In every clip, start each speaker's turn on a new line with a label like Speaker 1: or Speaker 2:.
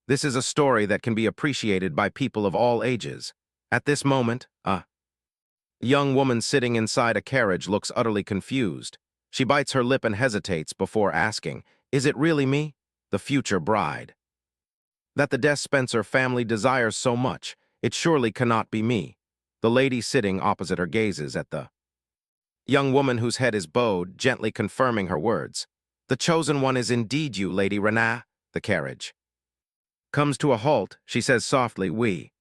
Speaker 1: This is a story that can be appreciated by people of all ages. At this moment, a young woman sitting inside a carriage looks utterly confused. She bites her lip and hesitates before asking, "Is it really me, the future bride? That the Despenser family desires so much, it surely cannot be me." The lady sitting opposite her gazes at the young woman whose head is bowed, gently confirming her words. "The chosen one is indeed you, Lady Renat." The carriage comes to a halt. She says softly, "We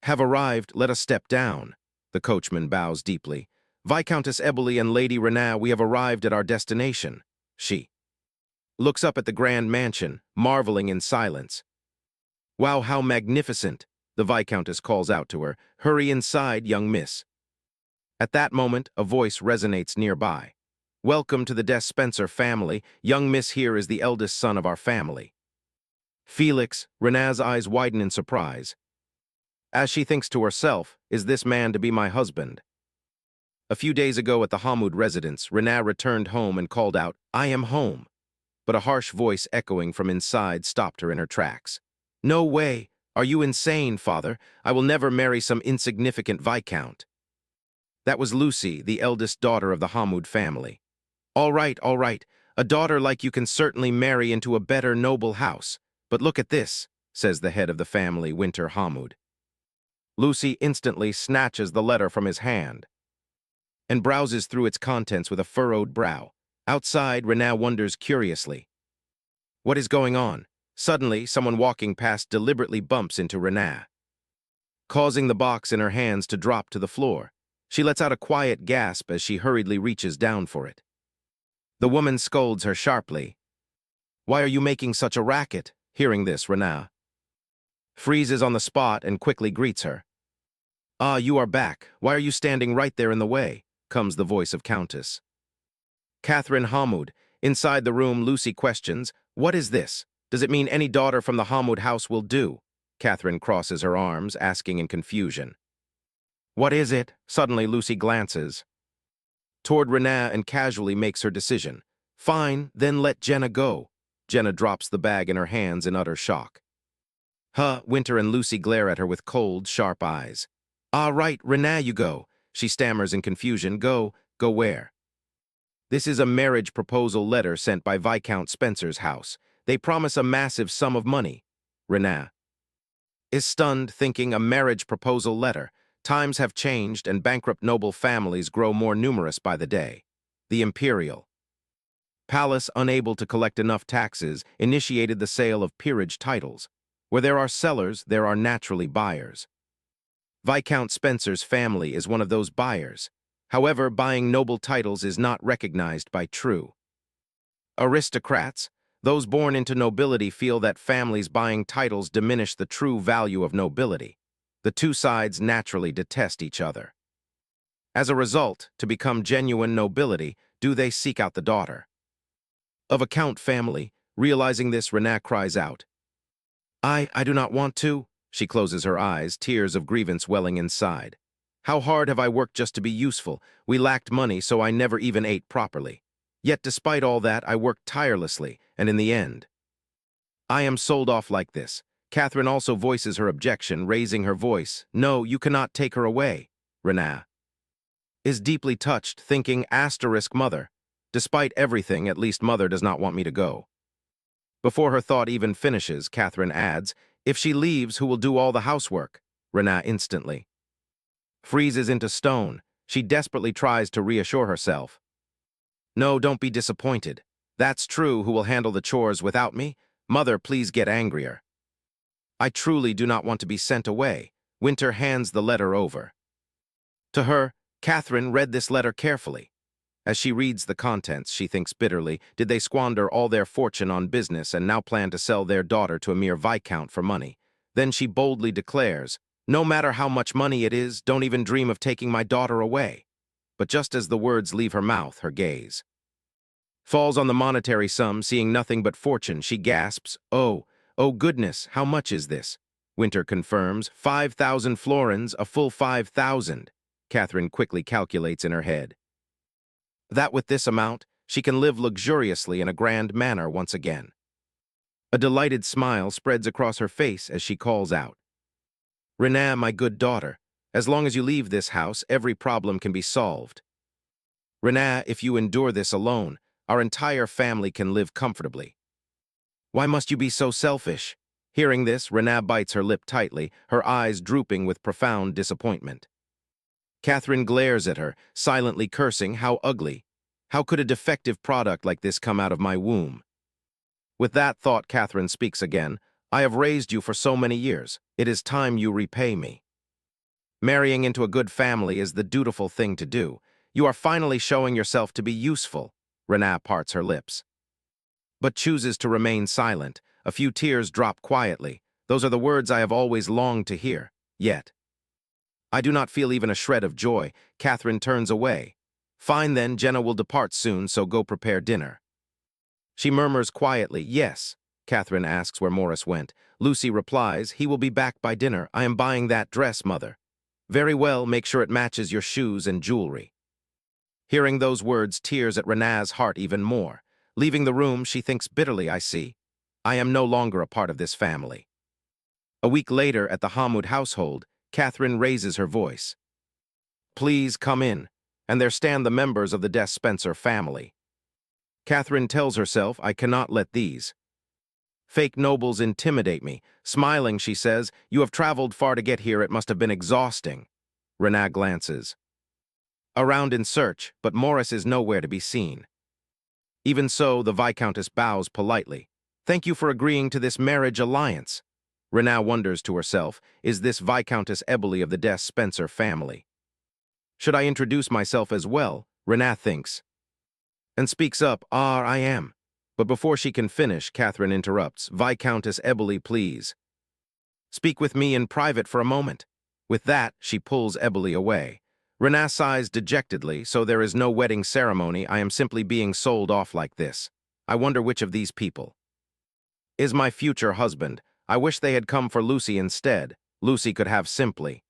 Speaker 1: have arrived, let us step down." The coachman bows deeply. "Viscountess Eboli and Lady Renat, we have arrived at our destination." She looks up at the grand mansion, marveling in silence. "Wow, how magnificent!" The Viscountess calls out to her. "Hurry inside, young miss." At that moment, a voice resonates nearby. "Welcome to the Despenser family. Young miss here is the eldest son of our family." Felix, Renat's eyes widen in surprise. As she thinks to herself, is this man to be my husband? A few days ago at the Hamoud residence, Renat returned home and called out, "I am home." But a harsh voice echoing from inside stopped her in her tracks. "No way! Are you insane, father? I will never marry some insignificant viscount." That was Lucy, the eldest daughter of the Hamoud family. All right, all right. A daughter like you can certainly marry into a better, noble house. But look at this," says the head of the family, Winter Hamoud. Lucy instantly snatches the letter from his hand and browses through its contents with a furrowed brow. Outside, Renat wonders curiously. What is going on? Suddenly, someone walking past deliberately bumps into Renat, causing the box in her hands to drop to the floor. She lets out a quiet gasp as she hurriedly reaches down for it. The woman scolds her sharply. "Why are you making such a racket?" Hearing this, Renat freezes on the spot and quickly greets her. "Ah, you are back. Why are you standing right there in the way?" comes the voice of Countess Catherine Hamoud. Inside the room, Lucy questions, "What is this? Does it mean any daughter from the Hamoud house will do?" Catherine crosses her arms, asking in confusion. "What is it?" Suddenly, Lucy glances toward Renat and casually makes her decision. "Fine, then let Jenna go." Jenna drops the bag in her hands in utter shock. Huh, Winter and Lucy glare at her with cold, sharp eyes. "Ah, right, Renat, you go." She stammers in confusion. Go where?" "This is a marriage proposal letter sent by Viscount Spencer's house. They promise a massive sum of money." Renat is stunned, thinking a marriage proposal letter. Times have changed and bankrupt noble families grow more numerous by the day. The Imperial Palace, unable to collect enough taxes, initiated the sale of peerage titles. Where there are sellers, there are naturally buyers. Viscount Spencer's family is one of those buyers. However, buying noble titles is not recognized by true aristocrats. Those born into nobility feel that families buying titles diminish the true value of nobility. The two sides naturally detest each other. As a result, to become genuine nobility, do they seek out the daughter of a count family? Realizing this, Renat cries out, I do not want to." She closes her eyes, tears of grievance welling inside. "How hard have I worked just to be useful? We lacked money, so I never even ate properly. Yet despite all that, I worked tirelessly, and in the end, I am sold off like this." Catherine also voices her objection, raising her voice. "No, you cannot take her away." Renat is deeply touched, thinking, mother. Despite everything, at least mother does not want me to go. Before her thought even finishes, Catherine adds, "If she leaves, who will do all the housework?" Renat instantly freezes into stone. She desperately tries to reassure herself. "No, don't be disappointed. That's true. Who will handle the chores without me? Mother, please get angrier. I truly do not want to be sent away." Winter hands the letter over to her. Catherine read this letter carefully. As she reads the contents, she thinks bitterly, did they squander all their fortune on business and now plan to sell their daughter to a mere viscount for money? Then she boldly declares, "No matter how much money it is, don't even dream of taking my daughter away." But just as the words leave her mouth, her gaze falls on the monetary sum. Seeing nothing but fortune, she gasps, Oh goodness, how much is this?" Winter confirms, 5,000 florins, a full 5,000. Catherine quickly calculates in her head that with this amount, she can live luxuriously in a grand manner once again. A delighted smile spreads across her face as she calls out, "Renaa, my good daughter, as long as you leave this house, every problem can be solved. Renaa, if you endure this alone, our entire family can live comfortably. Why must you be so selfish?" Hearing this, Renaa bites her lip tightly, her eyes drooping with profound disappointment. Catherine glares at her, silently cursing, "How ugly! How could a defective product like this come out of my womb?" With that thought, Catherine speaks again, "I have raised you for so many years. It is time you repay me. Marrying into a good family is the dutiful thing to do. You are finally showing yourself to be useful." Renaa parts her lips, but chooses to remain silent. A few tears drop quietly. Those are the words I have always longed to hear. Yet, I do not feel even a shred of joy. Catherine turns away. "Fine then, Jenna will depart soon, so go prepare dinner." She murmurs quietly, "Yes." Catherine asks where Morris went. Lucy replies, "He will be back by dinner. I am buying that dress, mother." "Very well, make sure it matches your shoes and jewelry." Hearing those words tears at Renaa's heart even more. Leaving the room, she thinks bitterly, "I see. I am no longer a part of this family." A week later, at the Hamoud household, Catherine raises her voice. "Please come in." And there stand the members of the Des Spencer family. Catherine tells herself, "I cannot let these fake nobles intimidate me." Smiling, she says, "You have traveled far to get here. It must have been exhausting." Renaa glances around in search, but Morris is nowhere to be seen. Even so, the Viscountess bows politely. "Thank you for agreeing to this marriage alliance." Renaa wonders to herself, is this Viscountess Eberly of the Des Spencer family? Should I introduce myself as well? Renaa thinks, and speaks up, "Ah, I am." But before she can finish, Catherine interrupts, "Viscountess Eberly, please. Speak with me in private for a moment." With that, she pulls Eberly away. Renaa sighs dejectedly, "So there is no wedding ceremony. I am simply being sold off like this. I wonder which of these people is my future husband. I wish they had come for Lucy instead. Lucy could have simply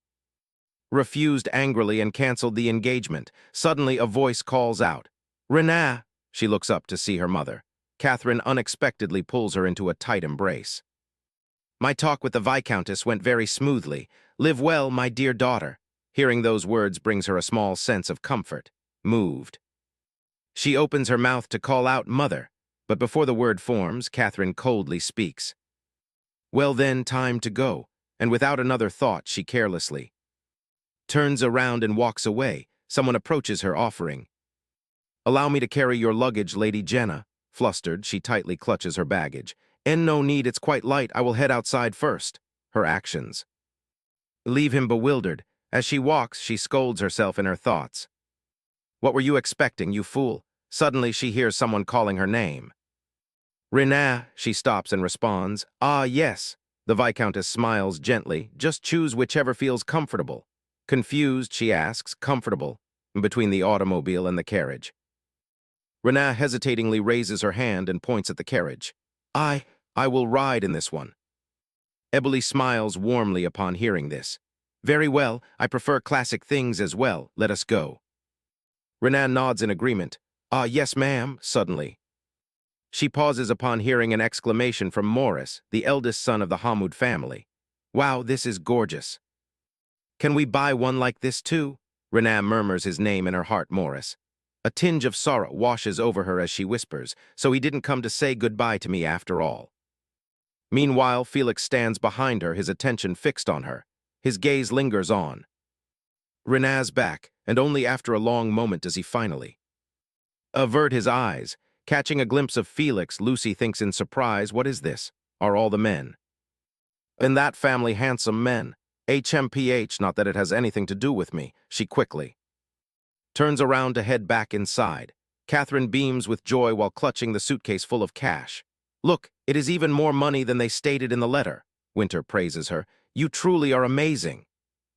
Speaker 1: refused angrily and canceled the engagement." Suddenly, a voice calls out, "Renaa!" She looks up to see her mother. Catherine unexpectedly pulls her into a tight embrace. "My talk with the Viscountess went very smoothly. Live well, my dear daughter." Hearing those words brings her a small sense of comfort. Moved, she opens her mouth to call out, "Mother," but before the word forms, Catherine coldly speaks. "Well then, time to go." And without another thought, she carelessly turns around and walks away. Someone approaches her, offering, "Allow me to carry your luggage, Lady Jenna." Flustered, she tightly clutches her baggage. No need, it's quite light. I will head outside first." Her actions leave him bewildered. As she walks, she scolds herself in her thoughts. "What were you expecting, you fool?" Suddenly, she hears someone calling her name. "Renaa." She stops and responds, "Ah, yes." The Viscountess smiles gently. "Just choose whichever feels comfortable." Confused, she asks, "Comfortable?" Between the automobile and the carriage. Renaa hesitatingly raises her hand and points at the carriage. I will ride in this one." Eberly smiles warmly upon hearing this. "Very well, I prefer classic things as well. Let us go." Renaa nods in agreement. "Ah, yes, ma'am." Suddenly, she pauses upon hearing an exclamation from Morris, the eldest son of the Hamoud family. "Wow, this is gorgeous. Can we buy one like this too?" Renaa murmurs his name in her heart, Morris. A tinge of sorrow washes over her as she whispers, "So he didn't come to say goodbye to me after all." Meanwhile, Felix stands behind her, his attention fixed on her. His gaze lingers on Renaa's back, and only after a long moment does he finally avert his eyes. Catching a glimpse of Felix, Lucy thinks in surprise, "What is this? Are all the men in that family handsome men? HMPH, not that it has anything to do with me." She quickly turns around to head back inside. Catherine beams with joy while clutching the suitcase full of cash. "Look, it is even more money than they stated in the letter." Winter praises her. "You truly are amazing."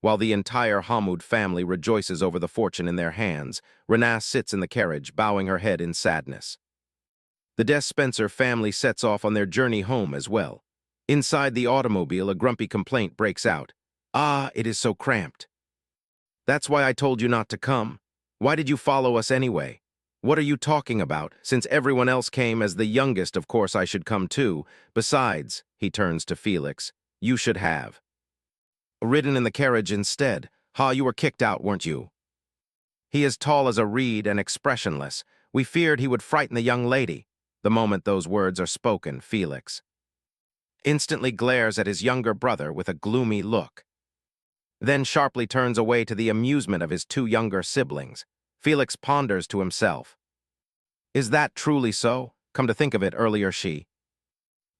Speaker 1: While the entire Hamoud family rejoices over the fortune in their hands, Renaa sits in the carriage, bowing her head in sadness. The Des Spencer family sets off on their journey home as well. Inside the automobile, a grumpy complaint breaks out. "Ah, it is so cramped. That's why I told you not to come. Why did you follow us anyway?" What are you talking about? Since everyone else came as the youngest, of course I should come too. Besides, he turns to Felix, you should have ridden in the carriage instead. Ha, you were kicked out, weren't you? He is tall as a reed and expressionless. We feared he would frighten the young lady. The moment those words are spoken, Felix instantly glares at his younger brother with a gloomy look, then sharply turns away to the amusement of his two younger siblings. Felix ponders to himself. Is that truly so? Come to think of it, earlier she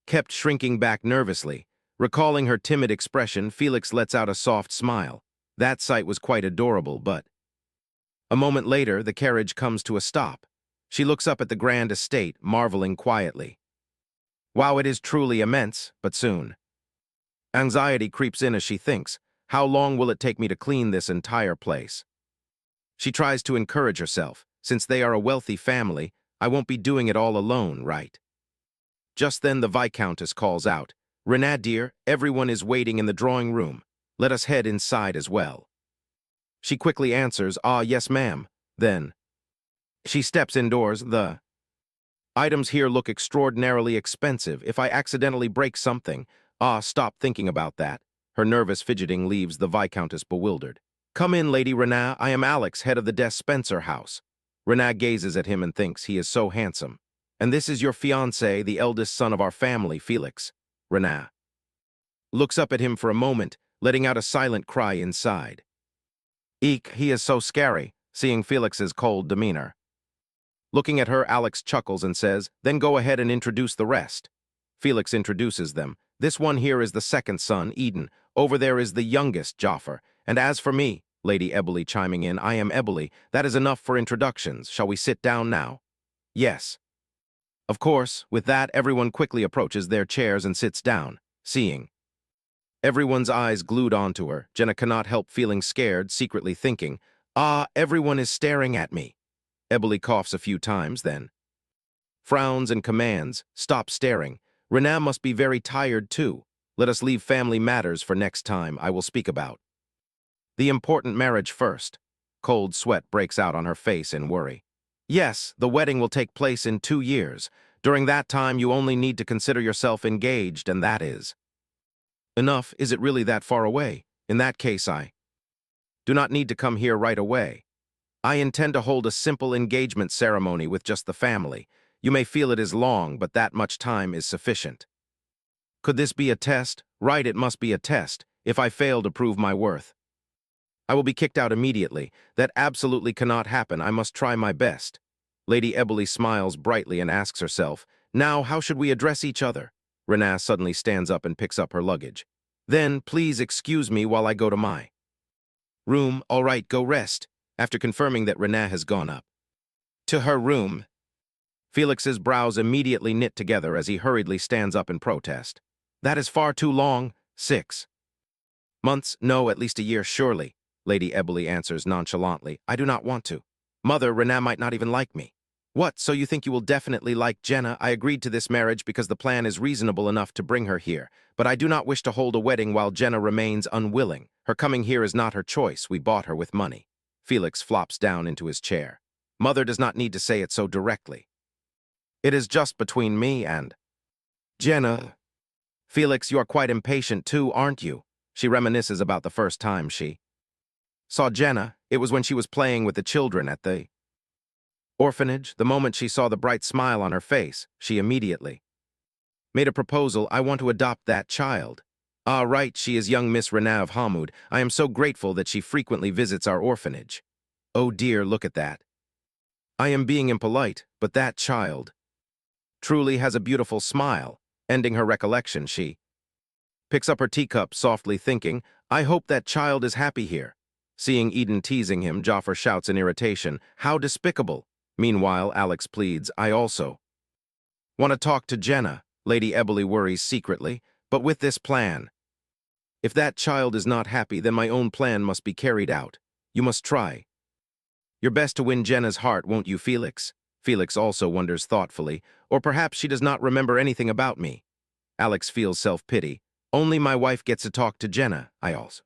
Speaker 1: kept shrinking back nervously. Recalling her timid expression, Felix lets out a soft smile. That sight was quite adorable, but a moment later, the carriage comes to a stop. She looks up at the grand estate, marveling quietly. Wow, it is truly immense, but soon anxiety creeps in as she thinks, how long will it take me to clean this entire place? She tries to encourage herself. Since they are a wealthy family, I won't be doing it all alone, right? Just then the Viscountess calls out, Renee, dear, everyone is waiting in the drawing room. Let us head inside as well. She quickly answers, ah, yes, ma'am. Then she steps indoors. The items here look extraordinarily expensive. If I accidentally break something, stop thinking about that. Her nervous fidgeting leaves the Viscountess bewildered. Come in, Lady Renee. I am Alex, head of the Des Spencer house. Renee gazes at him and thinks he is so handsome. And this is your fiancé, the eldest son of our family, Felix. Renee looks up at him for a moment, letting out a silent cry inside. Eek, he is so scary, seeing Felix's cold demeanor. Looking at her, Alex chuckles and says, then go ahead and introduce the rest. Felix introduces them. This one here is the second son, Eden. Over there is the youngest, Jaffer. And as for me, Lady Eboli chiming in, I am Eboli. That is enough for introductions. Shall we sit down now? Yes. Of course, with that, everyone quickly approaches their chairs and sits down, seeing everyone's eyes glued onto her. Jenna cannot help feeling scared, secretly thinking, everyone is staring at me. Eboli coughs a few times, then frowns and commands, stop staring. Renee must be very tired too. Let us leave family matters for next time. I will speak about the important marriage first. Cold sweat breaks out on her face in worry. Yes, the wedding will take place in 2 years. During that time, you only need to consider yourself engaged, and that is enough. Is it really that far away? In that case, I do not need to come here right away. I intend to hold a simple engagement ceremony with just the family. You may feel it is long, but that much time is sufficient. Could this be a test? Right, it must be a test. If I fail to prove my worth, I will be kicked out immediately. That absolutely cannot happen. I must try my best. Lady Eboli smiles brightly and asks herself, now, how should we address each other? Renee suddenly stands up and picks up her luggage. Then, please excuse me while I go to my room. All right, go rest. After confirming that Renee has gone up to her room, Felix's brows immediately knit together as he hurriedly stands up in protest. That is far too long. 6 months? No, at least a year, surely. Lady Eboli answers nonchalantly. I do not want to. Mother, Renee might not even like me. What, so you think you will definitely like Jenna? I agreed to this marriage because the plan is reasonable enough to bring her here, but I do not wish to hold a wedding while Jenna remains unwilling. Her coming here is not her choice. We bought her with money. Felix flops down into his chair. Mother does not need to say it so directly. It is just between me and Jenna. Felix, you are quite impatient too, aren't you? She reminisces about the first time she saw Jenna. It was when she was playing with the children at the orphanage. The moment she saw the bright smile on her face, she immediately made a proposal. I want to adopt that child. Ah, right, she is young Miss Renee of Hamud. I am so grateful that she frequently visits our orphanage. Oh dear, look at that. I am being impolite, but that child truly has a beautiful smile. Ending her recollection, she picks up her teacup, softly thinking, I hope that child is happy here. Seeing Eden teasing him, Jaffer shouts in irritation, how despicable. Meanwhile, Alex pleads, I also want to talk to Jenna. Lady Eboli worries secretly, but with this plan, if that child is not happy, then my own plan must be carried out. You must try your best to win Jenna's heart, won't you, Felix? Felix also wonders thoughtfully, or perhaps she does not remember anything about me. Alex feels self-pity. Only my wife gets to talk to Jenna. I also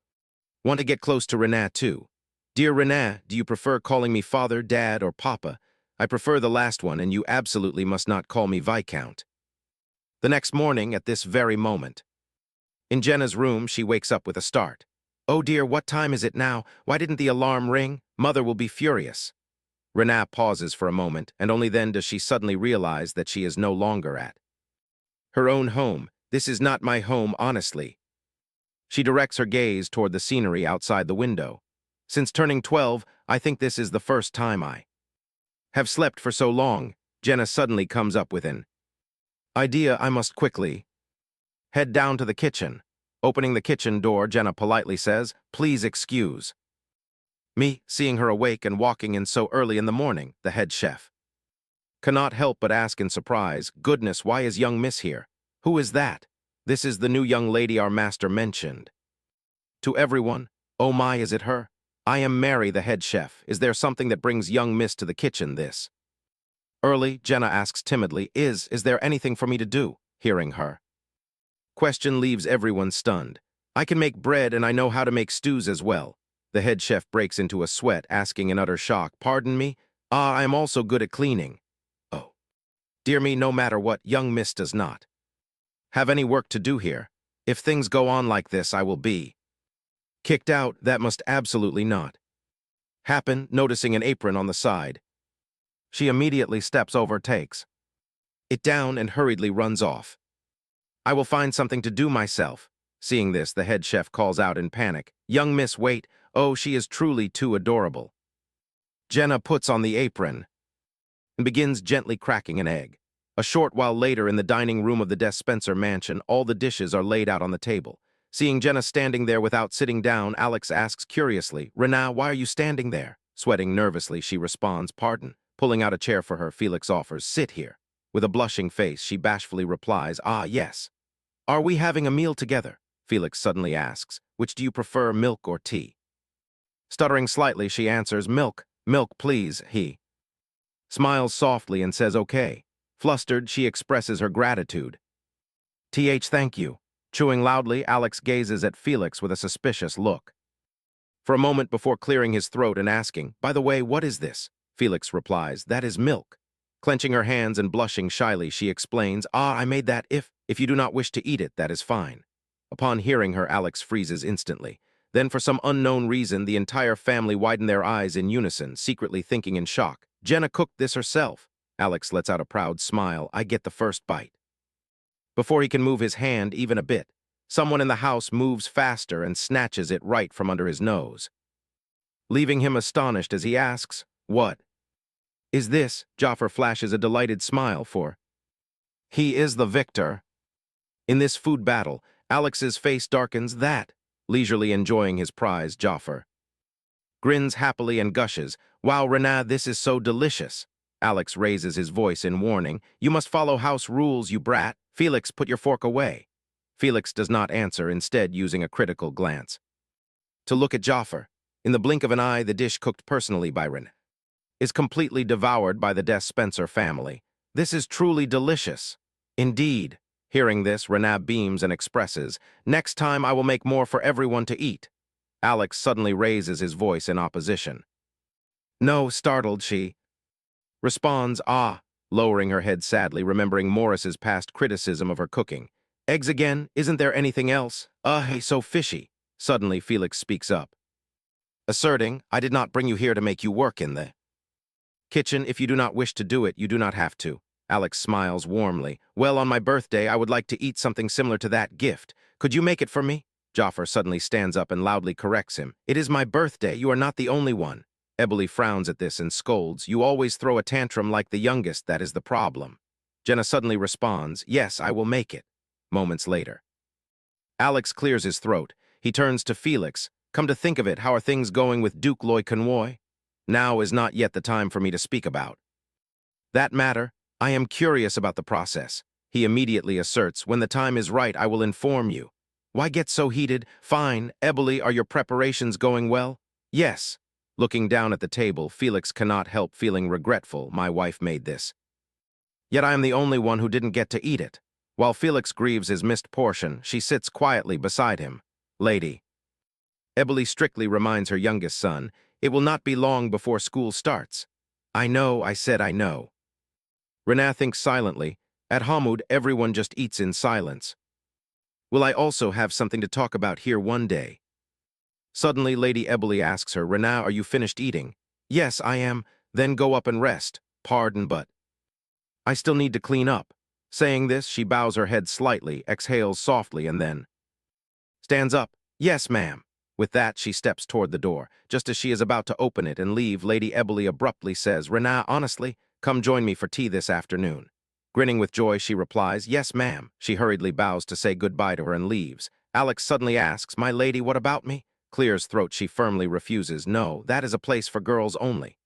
Speaker 1: want to get close to Renee too. Dear Renee, do you prefer calling me father, dad, or papa? I prefer the last one, and you absolutely must not call me Viscount. The next morning, at this very moment. In Jenna's room, she wakes up with a start. Oh dear, what time is it now? Why didn't the alarm ring? Mother will be furious. Renat pauses for a moment, and only then does she suddenly realize that she is no longer at her own home. This is not my home, honestly. She directs her gaze toward the scenery outside the window. Since turning 12, I think this is the first time I have slept for so long. Jenna suddenly comes up with an idea. I must quickly head down to the kitchen. Opening the kitchen door, Jenna politely says, "Please excuse me." Seeing her awake and walking in so early in the morning, the head chef cannot help but ask in surprise, "Goodness, why is young Miss here? Who is that?" "This is the new young lady our master mentioned to everyone." "Oh my, is it her?" "I am Mary, the head chef. Is there something that brings young Miss to the kitchen this early?" Jenna asks timidly. Is there anything for me to do?" Hearing her question leaves everyone stunned. "I can make bread, and I know how to make stews as well." The head chef breaks into a sweat, asking in utter shock, "Pardon me? Ah, I am also good at cleaning." "Oh, dear me, no matter what, young Miss does not have any work to do here. If things go on like this, I will be kicked out." "That must absolutely not happen." Noticing an apron on the side, she immediately steps over, takes it down, and hurriedly runs off. "I will find something to do myself." Seeing this, the head chef calls out in panic, "Young Miss, wait. Oh, she is truly too adorable." Jenna puts on the apron and begins gently cracking an egg. A short while later, in the dining room of the Despenser mansion, all the dishes are laid out on the table. Seeing Jenna standing there without sitting down, Alex asks curiously, "Renat, why are you standing there?" Sweating nervously, she responds, "Pardon." Pulling out a chair for her, Felix offers, "Sit here." With a blushing face, she bashfully replies, "Ah, yes." "Are we having a meal together?" Felix suddenly asks, "Which do you prefer, milk or tea?" Stuttering slightly, she answers, "Milk. Milk, please." He smiles softly and says, "Okay." Flustered, she expresses her gratitude. Thank you." Chewing loudly, Alex gazes at Felix with a suspicious look. For a moment before clearing his throat and asking, "By the way, what is this?" Felix replies, "That is milk." Clenching her hands and blushing shyly, she explains, "Ah, I made that. If you do not wish to eat it, that is fine." Upon hearing her, Alex freezes instantly. Then, for some unknown reason, the entire family widen their eyes in unison, secretly thinking in shock, "Jenna cooked this herself." Alex lets out a proud smile. "I get the first bite." Before he can move his hand even a bit, someone in the house moves faster and snatches it right from under his nose, leaving him astonished as he asks, "What is this?" Jaffer flashes a delighted smile, for he is the victor. In this food battle, Alex's face darkens. That, leisurely enjoying his prize, Jaffer grins happily and gushes, "Wow, Renat, this is so delicious." Alex raises his voice in warning, "You must follow house rules, you brat." "Felix, put your fork away." Felix does not answer, instead using a critical glance to look at Jaffer. In the blink of an eye, the dish cooked personally by Renat is completely devoured by the Despenser family. "This is truly delicious." "Indeed." Hearing this, Renat beams and expresses, "Next time I will make more for everyone to eat." Alex suddenly raises his voice in opposition. "No." Startled, she responds, "Ah," lowering her head sadly, remembering Morris's past criticism of her cooking. "Eggs again? Isn't there anything else?" Hey, so fishy." Suddenly, Felix speaks up, asserting, "I did not bring you here to make you work in the kitchen. If you do not wish to do it, you do not have to." Alex smiles warmly. "Well, on my birthday, I would like to eat something similar to that gift. Could you make it for me?" Jaffer suddenly stands up and loudly corrects him. "It is my birthday. You are not the only one." Eboli frowns at this and scolds, "You always throw a tantrum like the youngest, that is the problem." Jenna suddenly responds, "Yes, I will make it." Moments later, Alex clears his throat. He turns to Felix. "Come to think of it, how are things going with Duke Loy Convoy?" "Now is not yet the time for me to speak about that matter. I am curious about the process." He immediately asserts, "When the time is right, I will inform you." "Why get so heated?" "Fine. Eboli, are your preparations going well?" "Yes." Looking down at the table, Felix cannot help feeling regretful. "My wife made this, yet I am the only one who didn't get to eat it." While Felix grieves his missed portion, she sits quietly beside him. "Lady," Eboli strictly reminds her youngest son, "it will not be long before school starts." I know, I said I know. Renaa thinks silently. At Hamud, everyone just eats in silence. Will I also have something to talk about here one day? Suddenly, Lady Eboli asks her, Renaa, are you finished eating? Yes, I am. Then go up and rest. Pardon, but I still need to clean up. Saying this, she bows her head slightly, exhales softly, and then stands up. Yes, ma'am. With that, she steps toward the door. Just as she is about to open it and leave, Lady Eboli abruptly says, Renaa, honestly, come join me for tea this afternoon. Grinning with joy, she replies, Yes, ma'am. She hurriedly bows to say goodbye to her and leaves. Alex suddenly asks, My lady, what about me? Clears throat, she firmly refuses. No, that is a place for girls only.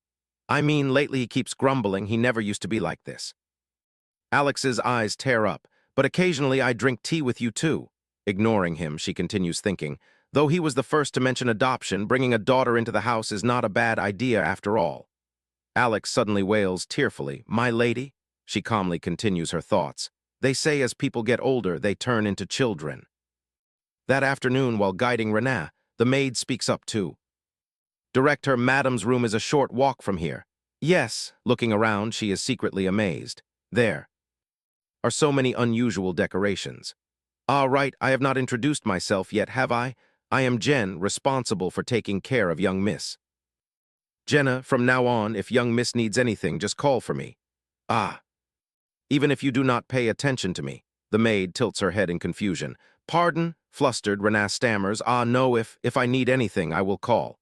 Speaker 1: I mean, lately he keeps grumbling. He never used to be like this. Alex's eyes tear up. But occasionally I drink tea with you too. Ignoring him, she continues thinking, though he was the first to mention adoption, bringing a daughter into the house is not a bad idea after all. Alex suddenly wails tearfully, My lady? She calmly continues her thoughts. They say as people get older, they turn into children. That afternoon, while guiding Renaa, the maid speaks up too. Direct her, Madam's room is a short walk from here. Yes, looking around, she is secretly amazed. There are so many unusual decorations. Ah, right, I have not introduced myself yet, have I? I am Jen, responsible for taking care of young Miss. Jenna, from now on, if young Miss needs anything, just call for me. Ah. Even if you do not pay attention to me. The maid tilts her head in confusion. Pardon? Flustered, Renaa stammers. Ah, no, if I need anything, I will call.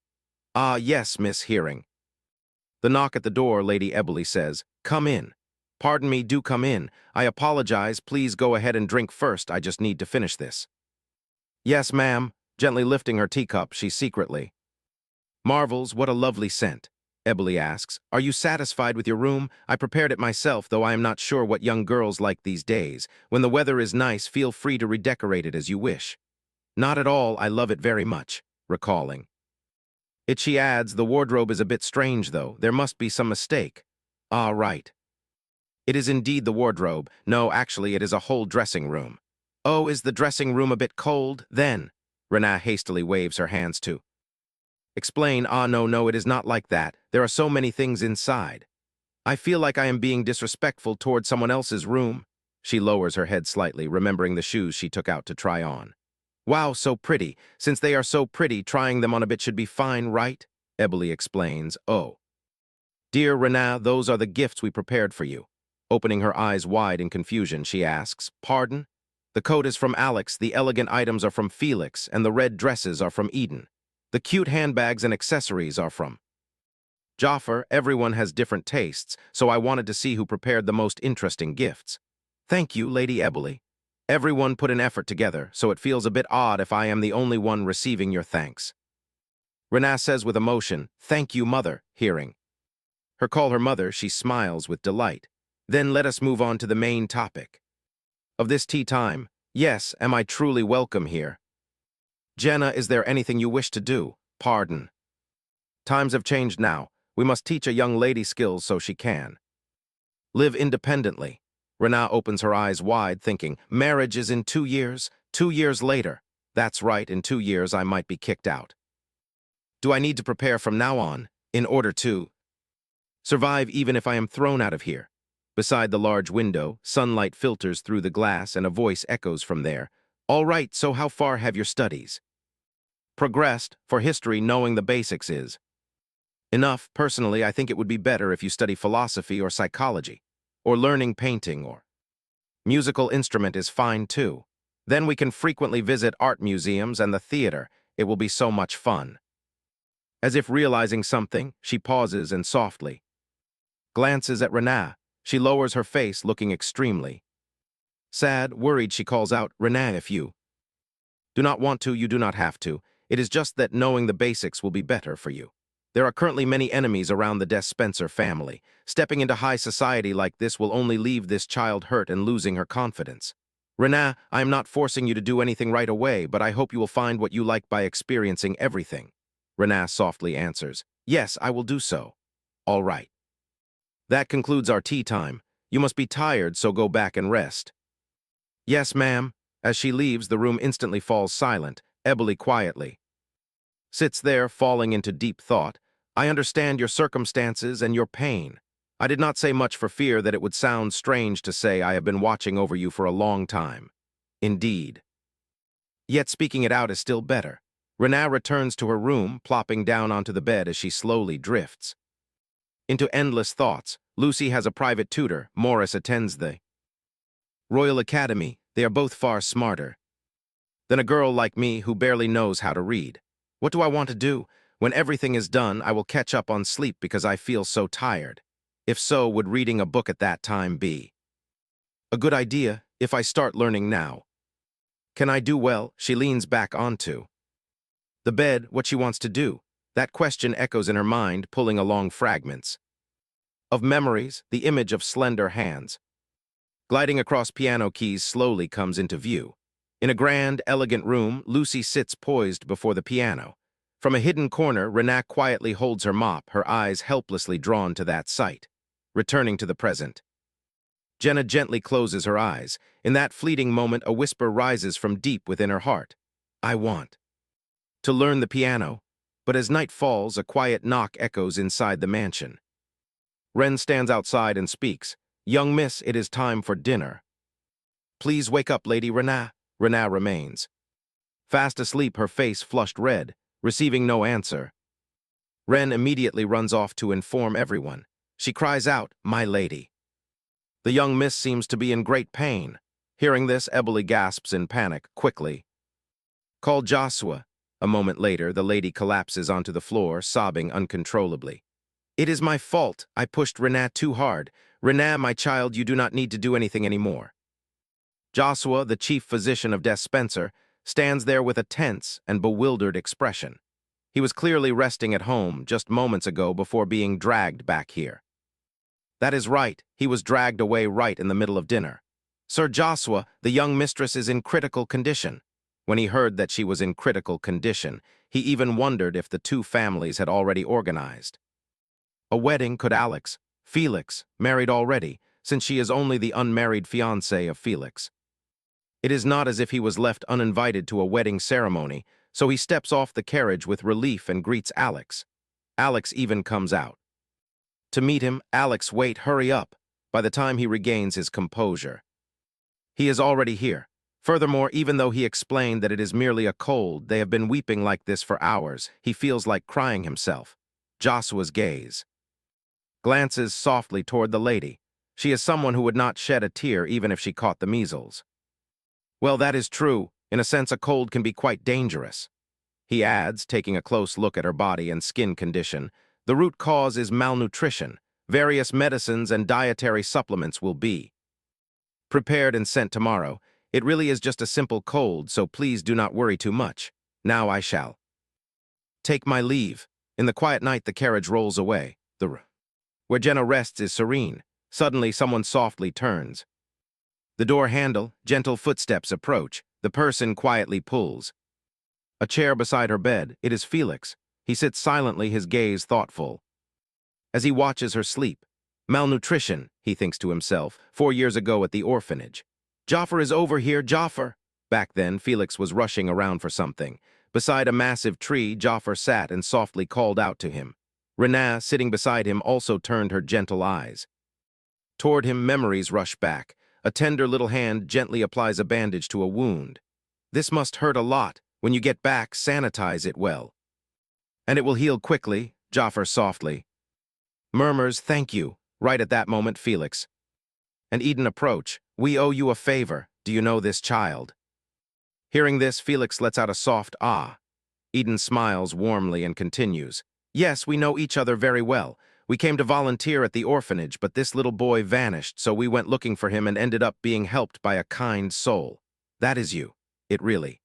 Speaker 1: Ah, yes, Miss Hearing. The knock at the door, Lady Eboli says, Come in. Pardon me, do come in. I apologize, please go ahead and drink first, I just need to finish this. Yes, ma'am. Gently lifting her teacup, she secretly marvels, what a lovely scent. Eboli asks, Are you satisfied with your room? I prepared it myself, though I am not sure what young girls like these days. When the weather is nice, feel free to redecorate it as you wish. Not at all, I love it very much. Recalling it, she adds, The wardrobe is a bit strange, though. There must be some mistake. Ah, right. It is indeed the wardrobe. No, actually, it is a whole dressing room. Oh, is the dressing room a bit cold? Then. Renaa hastily waves her hands to explain, Ah, no, no, it is not like that. There are so many things inside. I feel like I am being disrespectful toward someone else's room. She lowers her head slightly, remembering the shoes she took out to try on. Wow, so pretty. Since they are so pretty, trying them on a bit should be fine, right? Eboli explains, Oh. Dear Renaa, those are the gifts we prepared for you. Opening her eyes wide in confusion, she asks, Pardon? The coat is from Alex, the elegant items are from Felix, and the red dresses are from Eden. The cute handbags and accessories are from Jaffer. Everyone has different tastes, so I wanted to see who prepared the most interesting gifts. Thank you, Lady Eboli. Everyone put an effort together, so it feels a bit odd if I am the only one receiving your thanks. Renaa says with emotion, Thank you, Mother, hearing her call her mother, she smiles with delight. Then let us move on to the main topic of this tea time. Yes, am I truly welcome here? Jenna, is there anything you wish to do? Pardon. Times have changed now. We must teach a young lady skills so she can live independently. Renaa opens her eyes wide, thinking, Marriage is in 2 years? 2 years later. That's right, in 2 years I might be kicked out. Do I need to prepare from now on, in order to survive even if I am thrown out of here? Beside the large window, sunlight filters through the glass and a voice echoes from there. All right, so how far have your studies progressed? For history, knowing the basics is enough. Personally, I think it would be better if you study philosophy or psychology, or learning painting or musical instrument is fine too. Then we can frequently visit art museums and the theater. It will be so much fun. As if realizing something, she pauses and softly glances at Renaa. She lowers her face, looking extremely sad. Worried, she calls out, Renaa, if you do not want to, you do not have to. It is just that knowing the basics will be better for you. There are currently many enemies around the Des Spencer family. Stepping into high society like this will only leave this child hurt and losing her confidence. Renaa, I am not forcing you to do anything right away, but I hope you will find what you like by experiencing everything. Renaa softly answers, Yes, I will do so. All right. That concludes our tea time. You must be tired, so go back and rest. Yes, ma'am. As she leaves, the room instantly falls silent. Eboli quietly sits there, falling into deep thought. I understand your circumstances and your pain. I did not say much for fear that it would sound strange to say I have been watching over you for a long time. Indeed. Yet speaking it out is still better. Renaa returns to her room, plopping down onto the bed as she slowly drifts into endless thoughts. Lucy has a private tutor. Morris attends the Royal Academy. They are both far smarter than a girl like me who barely knows how to read. What do I want to do? When everything is done, I will catch up on sleep because I feel so tired. If so, would reading a book at that time be a good idea if I start learning now? Can I do well? She leans back onto the bed, what she wants to do. That question echoes in her mind, pulling along fragments of memories. The image of slender hands gliding across piano keys slowly comes into view. In a grand, elegant room, Lucy sits poised before the piano. From a hidden corner, Renaa quietly holds her mop, her eyes helplessly drawn to that sight. Returning to the present, Jenna gently closes her eyes. In that fleeting moment, a whisper rises from deep within her heart. I want to learn the piano. But as night falls, a quiet knock echoes inside the mansion. Ren stands outside and speaks. Young miss, it is time for dinner. Please wake up, Lady Renaa. Renaa remains fast asleep, her face flushed red, receiving no answer. Ren immediately runs off to inform everyone. She cries out, my lady. The young miss seems to be in great pain. Hearing this, Eboli gasps in panic, quickly. Call Joshua. A moment later, the lady collapses onto the floor, sobbing uncontrollably. It is my fault. I pushed Renaa too hard. Renaa, my child, you do not need to do anything anymore. Joshua, the chief physician of Des Spencer, stands there with a tense and bewildered expression. He was clearly resting at home just moments ago before being dragged back here. That is right, he was dragged away right in the middle of dinner. Sir Joshua, the young mistress is in critical condition. When he heard that she was in critical condition, he even wondered if the two families had already organized a wedding. Could Alex, Felix, married already, since she is only the unmarried fiancée of Felix? It is not as if he was left uninvited to a wedding ceremony, so he steps off the carriage with relief and greets Alex. Alex even comes out to meet him. Alex, wait, hurry up. By the time he regains his composure, he is already here. Furthermore, even though he explained that it is merely a cold, they have been weeping like this for hours. He feels like crying himself. Joshua's gaze glances softly toward the lady. She is someone who would not shed a tear even if she caught the measles. Well, that is true. In a sense, a cold can be quite dangerous. He adds, taking a close look at her body and skin condition. The root cause is malnutrition. Various medicines and dietary supplements will be prepared and sent tomorrow. It really is just a simple cold, so please do not worry too much. Now I shall take my leave. In the quiet night, the carriage rolls away. Where Jenna rests is serene. Suddenly, someone softly turns the door handle. Gentle footsteps approach. The person quietly pulls a chair beside her bed. It is Felix. He sits silently, his gaze thoughtful, as he watches her sleep. Malnutrition, he thinks to himself, 4 years ago at the orphanage. Jaffer is over here, Jaffer. Back then, Felix was rushing around for something. Beside a massive tree, Jaffer sat and softly called out to him. Renaa, sitting beside him, also turned her gentle eyes toward him. Memories rush back. A tender little hand gently applies a bandage to a wound. This must hurt a lot. When you get back, sanitize it well, and it will heal quickly. Jaffer softly murmurs, thank you. Right at that moment, Felix and Eden approach. We owe you a favor. Do you know this child? Hearing this, Felix lets out a soft ah. Eden smiles warmly and continues. Yes, we know each other very well. We came to volunteer at the orphanage, but this little boy vanished, so we went looking for him and ended up being helped by a kind soul. That is you. It really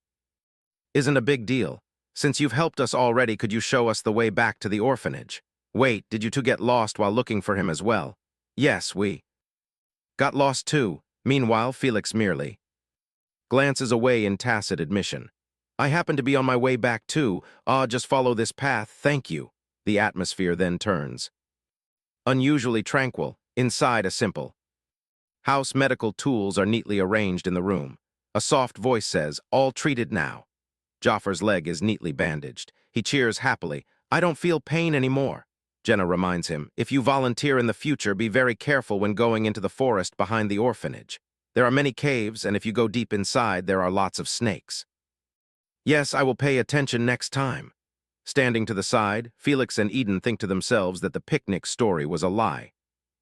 Speaker 1: isn't a big deal. Since you've helped us already, could you show us the way back to the orphanage? Wait, did you two get lost while looking for him as well? Yes, we got lost too. Meanwhile, Felix merely glances away in tacit admission. I happen to be on my way back too. Just follow this path, thank you. The atmosphere then turns unusually tranquil. Inside, a simple house. Medical tools are neatly arranged in the room. A soft voice says, all treated now. Jaffer's leg is neatly bandaged. He cheers happily. I don't feel pain anymore. Jenna reminds him, if you volunteer in the future, be very careful when going into the forest behind the orphanage. There are many caves, and if you go deep inside, there are lots of snakes. Yes, I will pay attention next time. Standing to the side, Felix and Eden think to themselves that the picnic story was a lie.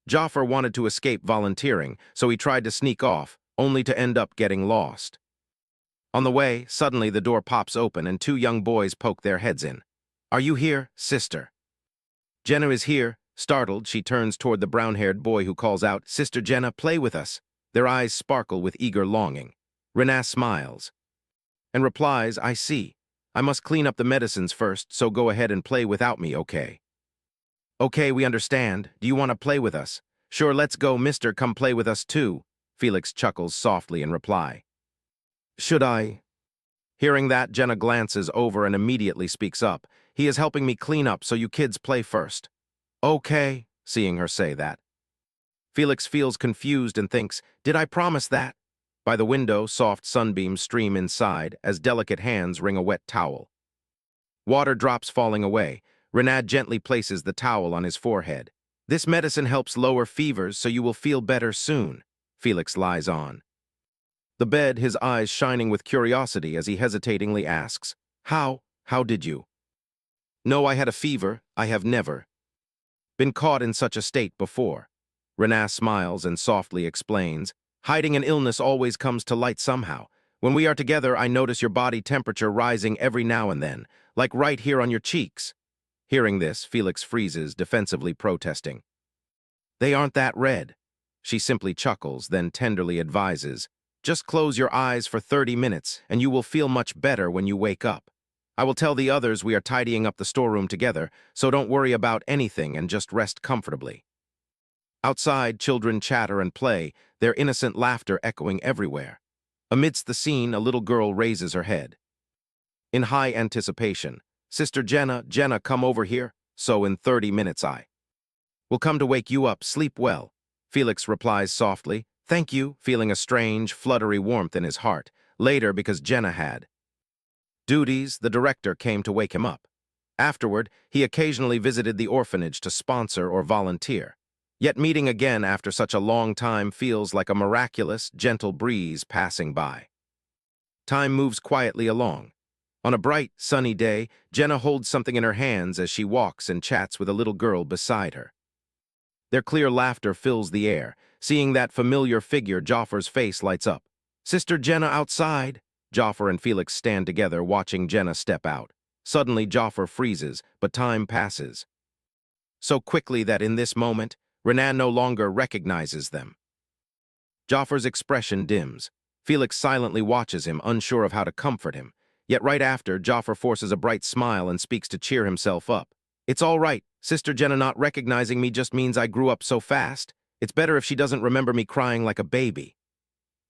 Speaker 1: Joffer wanted to escape volunteering, so he tried to sneak off, only to end up getting lost. On the way, suddenly the door pops open and two young boys poke their heads in. Are you here, sister? Jenna is here. Startled, she turns toward the brown-haired boy who calls out, Sister Jenna, play with us. Their eyes sparkle with eager longing. Renaa smiles and replies, I see. I must clean up the medicines first, so go ahead and play without me, okay? Okay, we understand. Do you want to play with us? Sure, let's go, mister, come play with us too. Felix chuckles softly in reply. Should I? Hearing that, Jenna glances over and immediately speaks up. He is helping me clean up, so you kids play first. Okay, seeing her say that. Felix feels confused and thinks, did I promise that? By the window, soft sunbeams stream inside as delicate hands wring a wet towel. Water drops falling away. Renaa gently places the towel on his forehead. This medicine helps lower fevers, so you will feel better soon. Felix lies on the bed, his eyes shining with curiosity as he hesitatingly asks, How did you? No, I had a fever. I have never been caught in such a state before. Renaa smiles and softly explains, hiding an illness always comes to light somehow. When we are together, I notice your body temperature rising every now and then, like right here on your cheeks. Hearing this, Felix freezes, defensively protesting. They aren't that red. She simply chuckles, then tenderly advises, just close your eyes for 30 minutes, and you will feel much better when you wake up. I will tell the others we are tidying up the storeroom together, so don't worry about anything and just rest comfortably. Outside, children chatter and play, their innocent laughter echoing everywhere. Amidst the scene, a little girl raises her head. In high anticipation, Sister Jenna, come over here, so in 30 minutes I will come to wake you up, sleep well. Felix replies softly, thank you, feeling a strange, fluttery warmth in his heart. Later, because Jenna had duties, the director came to wake him up. Afterward, he occasionally visited the orphanage to sponsor or volunteer. Yet meeting again after such a long time feels like a miraculous, gentle breeze passing by. Time moves quietly along. On a bright, sunny day, Jenna holds something in her hands as she walks and chats with a little girl beside her. Their clear laughter fills the air. Seeing that familiar figure, Joffer's face lights up. Sister Jenna outside! Joffer and Felix stand together, watching Jenna step out. Suddenly, Joffer freezes, but time passes so quickly that in this moment, Renaa no longer recognizes them. Joffer's expression dims. Felix silently watches him, unsure of how to comfort him. Yet right after, Joffer forces a bright smile and speaks to cheer himself up. It's all right. Sister Jenna not recognizing me just means I grew up so fast. It's better if she doesn't remember me crying like a baby.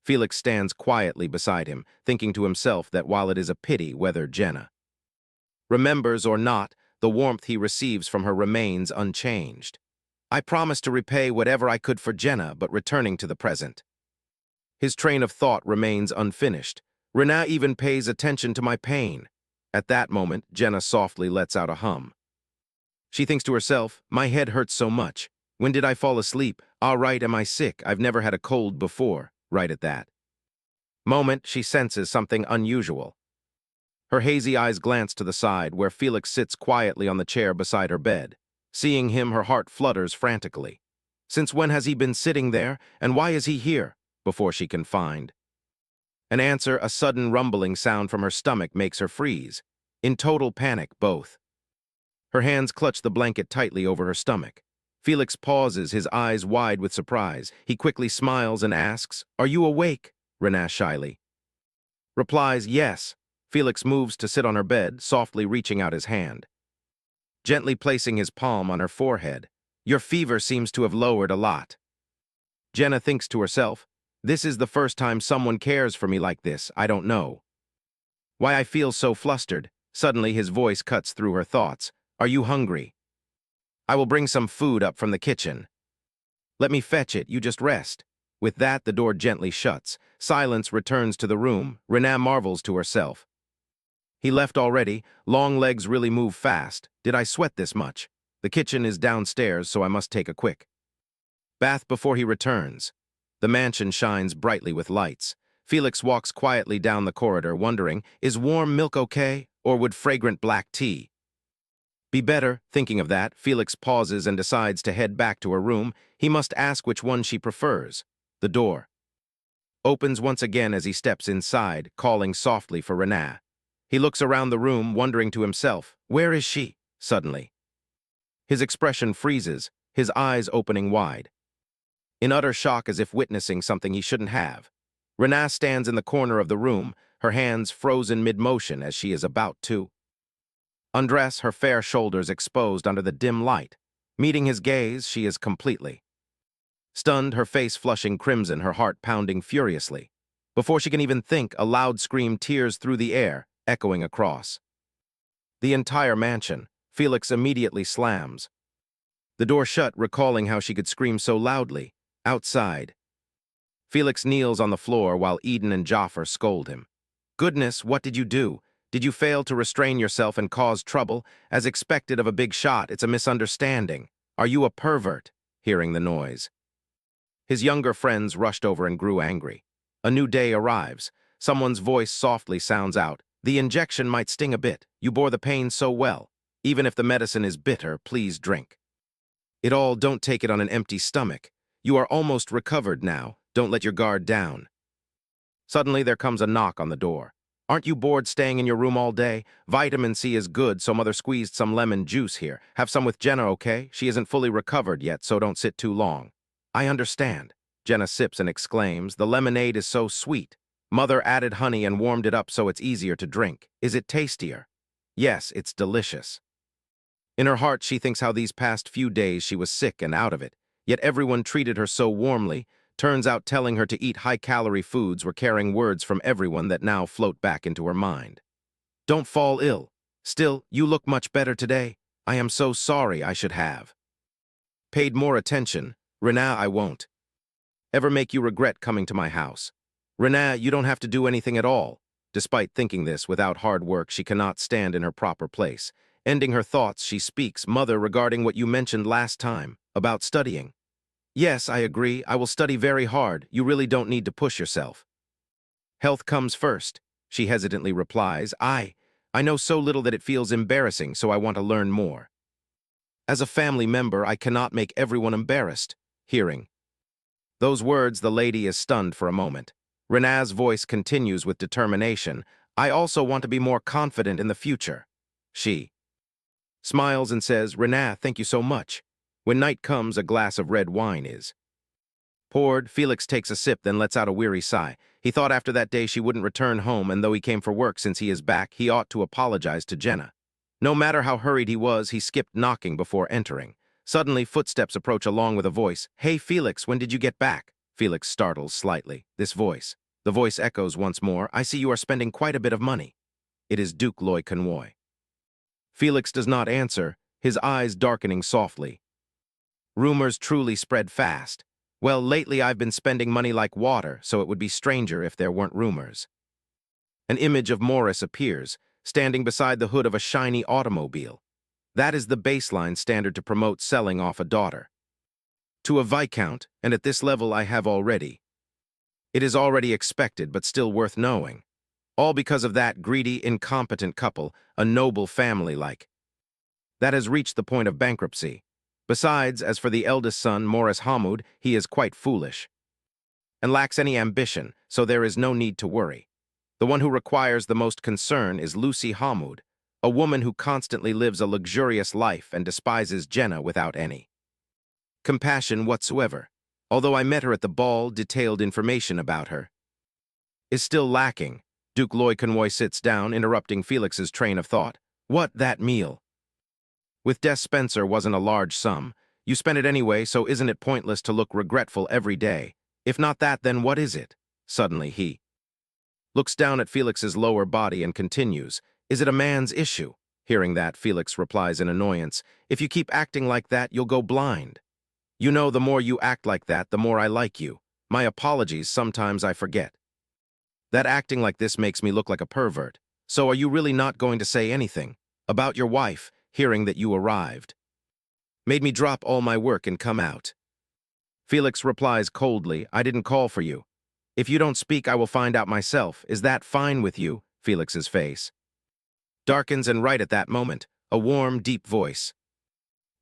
Speaker 1: Felix stands quietly beside him, thinking to himself that while it is a pity whether Jenna remembers or not, the warmth he receives from her remains unchanged. I promised to repay whatever I could for Jenna, but returning to the present. His train of thought remains unfinished. Renaa even pays attention to my pain. At that moment, Jenna softly lets out a hum. She thinks to herself, my head hurts so much. When did I fall asleep? All right, am I sick? I've never had a cold before. Right at that moment, she senses something unusual. Her hazy eyes glance to the side, where Felix sits quietly on the chair beside her bed. Seeing him, her heart flutters frantically. Since when has he been sitting there, and why is he here? Before she can find an answer, a sudden rumbling sound from her stomach makes her freeze. In total panic, both her hands clutch the blanket tightly over her stomach. Felix pauses, his eyes wide with surprise. He quickly smiles and asks, are you awake? Renaa shyly replies, yes. Felix moves to sit on her bed, softly reaching out his hand, gently placing his palm on her forehead. Your fever seems to have lowered a lot. Jenna thinks to herself, this is the first time someone cares for me like this. I don't know why I feel so flustered. Suddenly his voice cuts through her thoughts. Are you hungry? I will bring some food up from the kitchen. Let me fetch it, you just rest. With that, the door gently shuts. Silence returns to the room. Renaa marvels to herself. He left already. Long legs really move fast. Did I sweat this much? The kitchen is downstairs, so I must take a quick bath before he returns. The mansion shines brightly with lights. Felix walks quietly down the corridor, wondering, is warm milk okay, or would fragrant black tea be better? Thinking of that, Felix pauses and decides to head back to her room. He must ask which one she prefers. The door opens once again as he steps inside, calling softly for Renaa. He looks around the room, wondering to himself, where is she? Suddenly, his expression freezes, his eyes opening wide, in utter shock as if witnessing something he shouldn't have. Renaa stands in the corner of the room, her hands frozen mid-motion as she is about to undress, her fair shoulders exposed under the dim light. Meeting his gaze, she is completely stunned, her face flushing crimson, her heart pounding furiously. Before she can even think, a loud scream tears through the air, echoing across the entire mansion. Felix immediately slams the door shut, recalling how she could scream so loudly. Outside, Felix kneels on the floor while Eden and Jaffer scold him. Goodness, what did you do? Did you fail to restrain yourself and cause trouble? As expected of a big shot, it's a misunderstanding. Are you a pervert? Hearing the noise, his younger friends rushed over and grew angry. A new day arrives. Someone's voice softly sounds out. The injection might sting a bit. You bore the pain so well. Even if the medicine is bitter, please drink it all. Don't take it on an empty stomach. You are almost recovered now. Don't let your guard down. Suddenly, there comes a knock on the door. Aren't you bored staying in your room all day? Vitamin C is good, so Mother squeezed some lemon juice here. Have some with Jenna, okay? She isn't fully recovered yet, so don't sit too long. I understand. Jenna sips and exclaims, the lemonade is so sweet. Mother added honey and warmed it up so it's easier to drink. Is it tastier? Yes, it's delicious. In her heart, she thinks how these past few days she was sick and out of it, yet everyone treated her so warmly. Turns out telling her to eat high-calorie foods were carrying words from everyone that now float back into her mind. Don't fall ill. Still, you look much better today. I am so sorry. I should have paid more attention. Renaa, I won't ever make you regret coming to my house. Renaa, you don't have to do anything at all. Despite thinking this, without hard work, she cannot stand in her proper place. Ending her thoughts, she speaks, Mother, regarding what you mentioned last time, about studying. Yes, I agree. I will study very hard. You really don't need to push yourself. Health comes first, she hesitantly replies. I know so little that it feels embarrassing, so I want to learn more. As a family member, I cannot make everyone embarrassed. Hearing those words, the lady is stunned for a moment. Renaa's voice continues with determination. I also want to be more confident in the future. She smiles and says, Renaa, thank you so much. When night comes, a glass of red wine is poured. Felix takes a sip, then lets out a weary sigh. He thought after that day she wouldn't return home, and though he came for work since he is back, he ought to apologize to Jenna. No matter how hurried he was, he skipped knocking before entering. Suddenly, footsteps approach along with a voice. Hey, Felix, when did you get back? Felix startles slightly. This voice. The voice echoes once more. I see you are spending quite a bit of money. It is Duke Loy Convoy. Felix does not answer, his eyes darkening softly. Rumors truly spread fast. Well, lately I've been spending money like water, so it would be stranger if there weren't rumors. An image of Morris appears, standing beside the hood of a shiny automobile. That is the baseline standard to promote selling off a daughter to a viscount, and at this level I have already. It is already expected, but still worth knowing. All because of that greedy, incompetent couple, a noble family like that has reached the point of bankruptcy. Besides, as for the eldest son, Morris Hamoud, he is quite foolish and lacks any ambition, so there is no need to worry. The one who requires the most concern is Lucy Hamoud, a woman who constantly lives a luxurious life and despises Jenna without any compassion whatsoever. Although I met her at the ball, detailed information about her is still lacking. Duke Loy Convoy sits down, interrupting Felix's train of thought. What, that meal with Des Spencer wasn't a large sum. You spent it anyway, so isn't it pointless to look regretful every day? If not that, then what is it? Suddenly he looks down at Felix's lower body and continues, is it a man's issue? Hearing that, Felix replies in annoyance, if you keep acting like that, you'll go blind. You know, the more you act like that, the more I like you. My apologies, sometimes I forget that acting like this makes me look like a pervert. So are you really not going to say anything about your wife, hearing that you arrived? Made me drop all my work and come out. Felix replies coldly, I didn't call for you. If you don't speak, I will find out myself. Is that fine with you? Felix's face darkens, and right at that moment, a warm, deep voice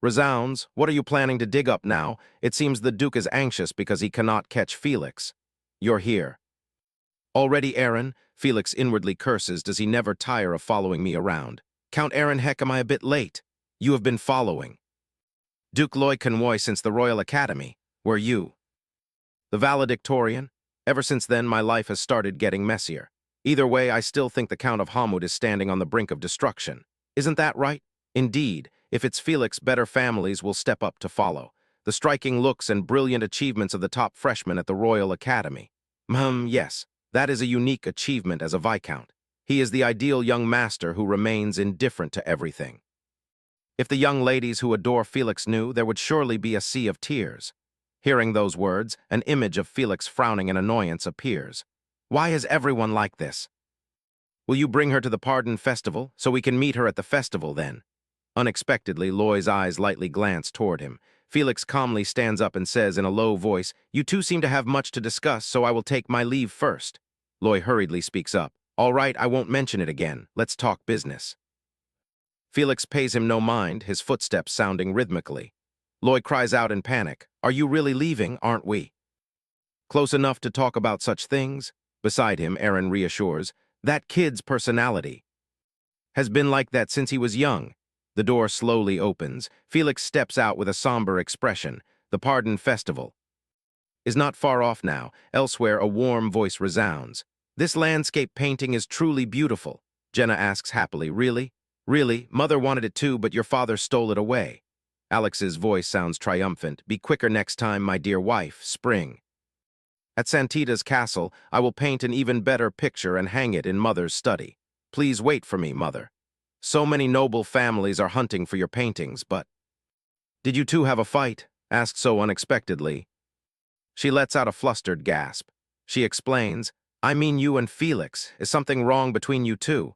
Speaker 1: resounds. What are you planning to dig up now? It seems the Duke is anxious because he cannot catch Felix. You're here. Already, Aaron? Felix inwardly curses. Does he never tire of following me around? Count Aaron, heck, am I a bit late? You have been following Duke Loy Convoy since the Royal Academy. Were you the valedictorian? Ever since then, my life has started getting messier. Either way, I still think the Count of Hamud is standing on the brink of destruction. Isn't that right? Indeed, if it's Felix, better families will step up to follow. The striking looks and brilliant achievements of the top freshmen at the Royal Academy. Yes, that is a unique achievement as a Viscount. He is the ideal young master who remains indifferent to everything. If the young ladies who adore Felix knew, there would surely be a sea of tears. Hearing those words, an image of Felix frowning in annoyance appears. Why is everyone like this? Will you bring her to the Pardon Festival, so we can meet her at the festival then? Unexpectedly, Loy's eyes lightly glance toward him. Felix calmly stands up and says in a low voice, You two seem to have much to discuss, so I will take my leave first. Loy hurriedly speaks up. All right, I won't mention it again. Let's talk business. Felix pays him no mind, his footsteps sounding rhythmically. Loy cries out in panic, Are you really leaving, aren't we? Close enough to talk about such things? Beside him, Aaron reassures, That kid's personality has been like that since he was young. The door slowly opens. Felix steps out with a somber expression. The Pardon Festival is not far off now. Elsewhere, a warm voice resounds. This landscape painting is truly beautiful. Jenna asks happily, Really? Really? Mother wanted it too, but your father stole it away. Alex's voice sounds triumphant. Be quicker next time, my dear wife. Spring. At Santita's castle, I will paint an even better picture and hang it in Mother's study. Please wait for me, Mother. So many noble families are hunting for your paintings, but... Did you two have a fight? Asked so unexpectedly. She lets out a flustered gasp. She explains, I mean you and Felix. Is something wrong between you two?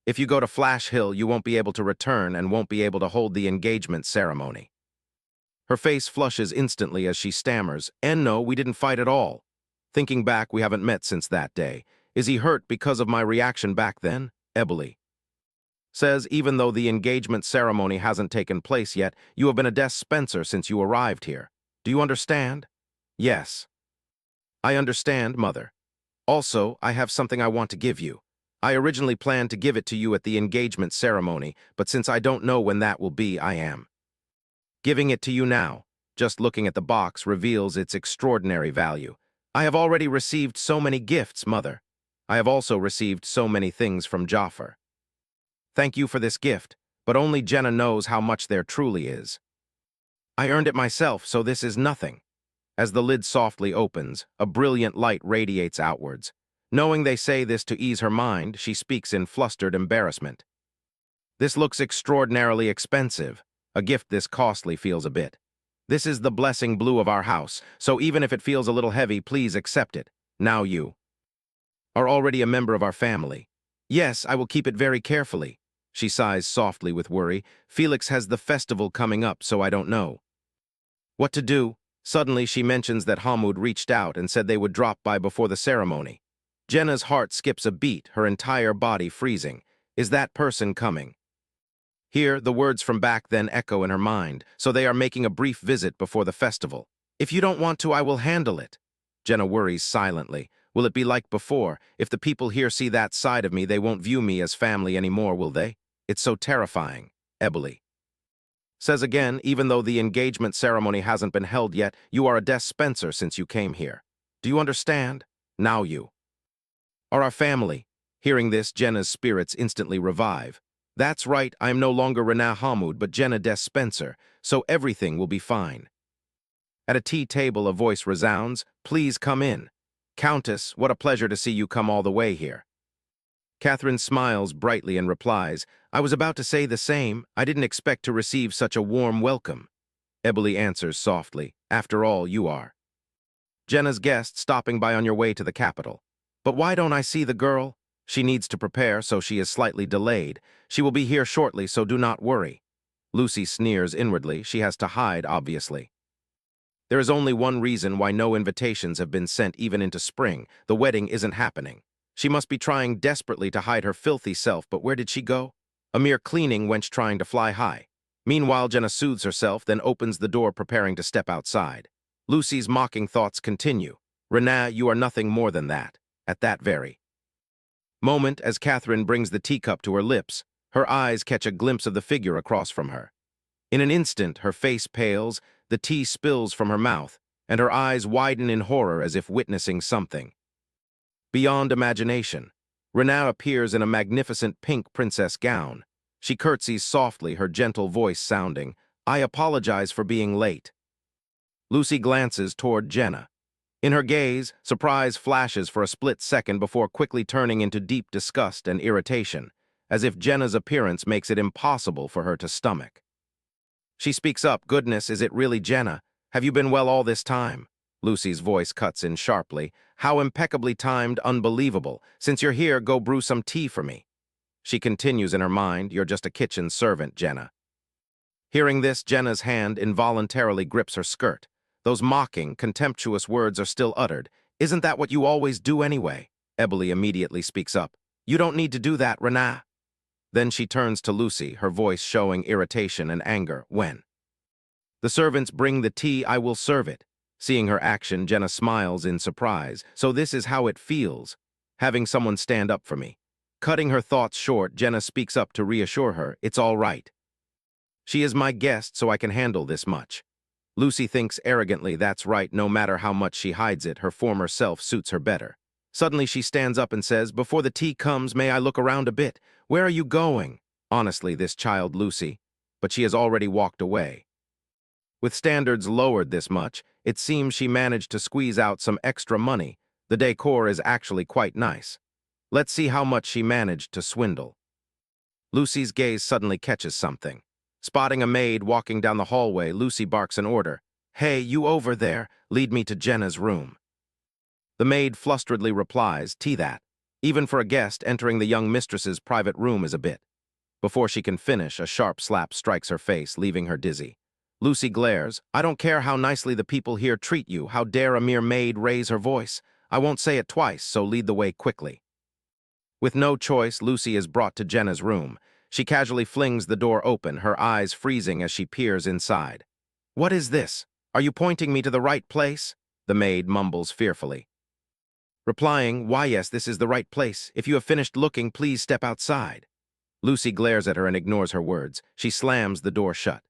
Speaker 1: If you go to Flash Hill, you won't be able to return and won't be able to hold the engagement ceremony. Her face flushes instantly as she stammers, And no, we didn't fight at all. Thinking back, we haven't met since that day. Is he hurt because of my reaction back then? Eboli says, even though the engagement ceremony hasn't taken place yet, you have been Eldest Spencer since you arrived here. Do you understand? Yes. I understand, Mother. Also, I have something I want to give you. I originally planned to give it to you at the engagement ceremony, but since I don't know when that will be, I am giving it to you now. Just looking at the box reveals its extraordinary value. I have already received so many gifts, Mother. I have also received so many things from Jaffer. Thank you for this gift, but only Jenna knows how much there truly is. I earned it myself, so this is nothing. As the lid softly opens, a brilliant light radiates outwards. Knowing they say this to ease her mind, she speaks in flustered embarrassment. This looks extraordinarily expensive. A gift this costly feels a bit. This is the blessing blue of our house, so even if it feels a little heavy, please accept it. Now you are already a member of our family. Yes, I will keep it very carefully. She sighs softly with worry. Felix has the festival coming up, so I don't know what to do. Suddenly, she mentions that Hamud reached out and said they would drop by before the ceremony. Jenna's heart skips a beat, her entire body freezing. Is that person coming? Here, the words from back then echo in her mind, so they are making a brief visit before the festival. If you don't want to, I will handle it. Jenna worries silently. Will it be like before? If the people here see that side of me, they won't view me as family anymore, will they? It's so terrifying. Eboli says again, even though the engagement ceremony hasn't been held yet, you are Eldest Spencer since you came here. Do you understand? Now you are our family. Hearing this, Jenna's spirits instantly revive. That's right, I am no longer Rena Hamud, but Jenna Eldest Spencer, so everything will be fine. At a tea table, a voice resounds, Please come in. Countess, what a pleasure to see you come all the way here. Catherine smiles brightly and replies, I was about to say the same. I didn't expect to receive such a warm welcome. Eboli answers softly, After all, you are Jenna's guest stopping by on your way to the capital. But why don't I see the girl? She needs to prepare, so she is slightly delayed. She will be here shortly, so do not worry. Lucy sneers inwardly. She has to hide, obviously. There is only one reason why no invitations have been sent even into spring. The wedding isn't happening. She must be trying desperately to hide her filthy self, but where did she go? A mere cleaning wench trying to fly high. Meanwhile, Jenna soothes herself, then opens the door preparing to step outside. Lucy's mocking thoughts continue. Renaa, you are nothing more than that. At that very moment, as Catherine brings the teacup to her lips, her eyes catch a glimpse of the figure across from her. In an instant, her face pales, the tea spills from her mouth, and her eyes widen in horror as if witnessing something beyond imagination. Renaa appears in a magnificent pink princess gown. She curtsies softly, her gentle voice sounding, "I apologize for being late." Lucy glances toward Jenna. In her gaze, surprise flashes for a split second before quickly turning into deep disgust and irritation, as if Jenna's appearance makes it impossible for her to stomach. She speaks up, "Goodness, is it really Jenna? Have you been well all this time?" Lucy's voice cuts in sharply. "How impeccably timed, unbelievable. Since you're here, go brew some tea for me." She continues in her mind, "You're just a kitchen servant, Jenna." Hearing this, Jenna's hand involuntarily grips her skirt. Those mocking, contemptuous words are still uttered. "Isn't that what you always do anyway?" Eboli immediately speaks up. "You don't need to do that, Renaa." Then she turns to Lucy, her voice showing irritation and anger. "When the servants bring the tea, I will serve it." Seeing her action, Jenna smiles in surprise. "So this is how it feels, having someone stand up for me." Cutting her thoughts short, Jenna speaks up to reassure her, "It's all right. She is my guest, so I can handle this much." Lucy thinks arrogantly, that's right, no matter how much she hides it, her former self suits her better. Suddenly she stands up and says, "Before the tea comes, may I look around a bit? Where are you going?" Honestly, this child Lucy. But she has already walked away. With standards lowered this much, it seems she managed to squeeze out some extra money. The decor is actually quite nice. Let's see how much she managed to swindle. Lucy's gaze suddenly catches something. Spotting a maid walking down the hallway, Lucy barks an order. "Hey, you over there, lead me to Jenna's room." The maid flusteredly replies, "Tea that." Even for a guest, entering the young mistress's private room is a bit. Before she can finish, a sharp slap strikes her face, leaving her dizzy. Lucy glares, "I don't care how nicely the people here treat you. How dare a mere maid raise her voice? I won't say it twice, so lead the way quickly." With no choice, Lucy is brought to Jenna's room. She casually flings the door open, her eyes freezing as she peers inside. "What is this? Are you pointing me to the right place?" The maid mumbles fearfully. Replying, "Why yes, this is the right place. If you have finished looking, please step outside." Lucy glares at her and ignores her words. She slams the door shut.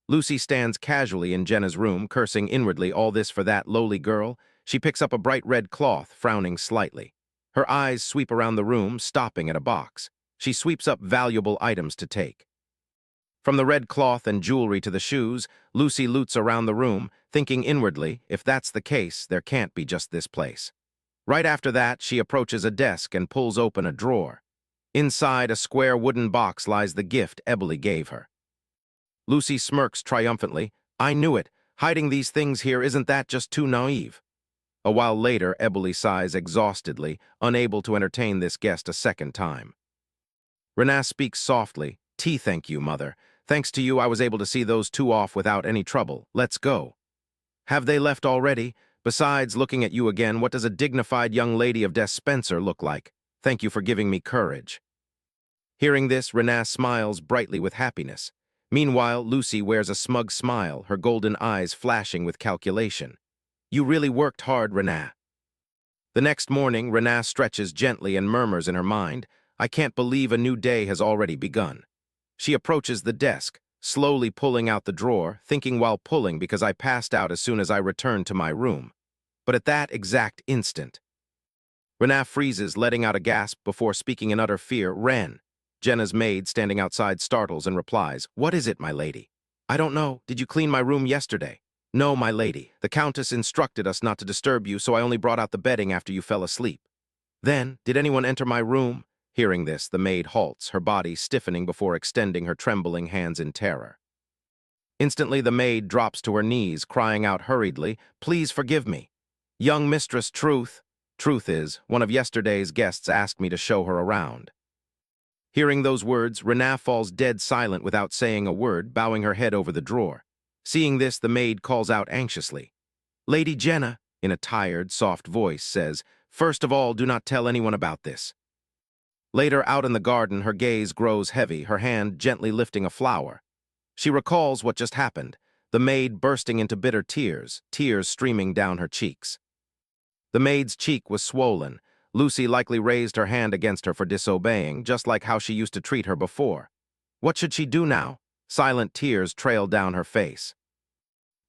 Speaker 1: Lucy stands casually in Jenna's room, cursing inwardly, all this for that lowly girl. She picks up a bright red cloth, frowning slightly. Her eyes sweep around the room, stopping at a box. She sweeps up valuable items to take. From the red cloth and jewelry to the shoes, Lucy loots around the room, thinking inwardly, if that's the case, there can't be just this place. Right after that, she approaches a desk and pulls open a drawer. Inside a square wooden box lies the gift Eboli gave her. Lucy smirks triumphantly. "I knew it. Hiding these things here, isn't that just too naive?" A while later, Eboli sighs exhaustedly, unable to entertain this guest a second time. Renaa speaks softly. "Tea, thank you, mother. Thanks to you, I was able to see those two off without any trouble. Let's go." "Have they left already? Besides, looking at you again, what does a dignified young lady of Des Spencer look like? Thank you for giving me courage." Hearing this, Renaa smiles brightly with happiness. Meanwhile, Lucy wears a smug smile, her golden eyes flashing with calculation. "You really worked hard, Renaa." The next morning, Renaa stretches gently and murmurs in her mind, "I can't believe a new day has already begun." She approaches the desk, slowly pulling out the drawer, thinking while pulling because I passed out as soon as I returned to my room. But at that exact instant, Renaa freezes, letting out a gasp before speaking in utter fear. "Ren." Jenna's maid, standing outside, startles and replies, "What is it, my lady?" "I don't know. Did you clean my room yesterday?" "No, my lady. The Countess instructed us not to disturb you, so I only brought out the bedding after you fell asleep." "Then, did anyone enter my room?" Hearing this, the maid halts, her body stiffening before extending her trembling hands in terror. Instantly, the maid drops to her knees, crying out hurriedly, "Please forgive me. Young mistress, truth." Truth is, one of yesterday's guests asked me to show her around. Hearing those words, Renaa falls dead silent without saying a word, bowing her head over the drawer. Seeing this, the maid calls out anxiously. Lady Jenna, in a tired, soft voice, says, "First of all, do not tell anyone about this." Later, out in the garden, her gaze grows heavy, her hand gently lifting a flower. She recalls what just happened, the maid bursting into bitter tears, tears streaming down her cheeks. The maid's cheek was swollen. Lucy likely raised her hand against her for disobeying, just like how she used to treat her before. What should she do now? Silent tears trailed down her face.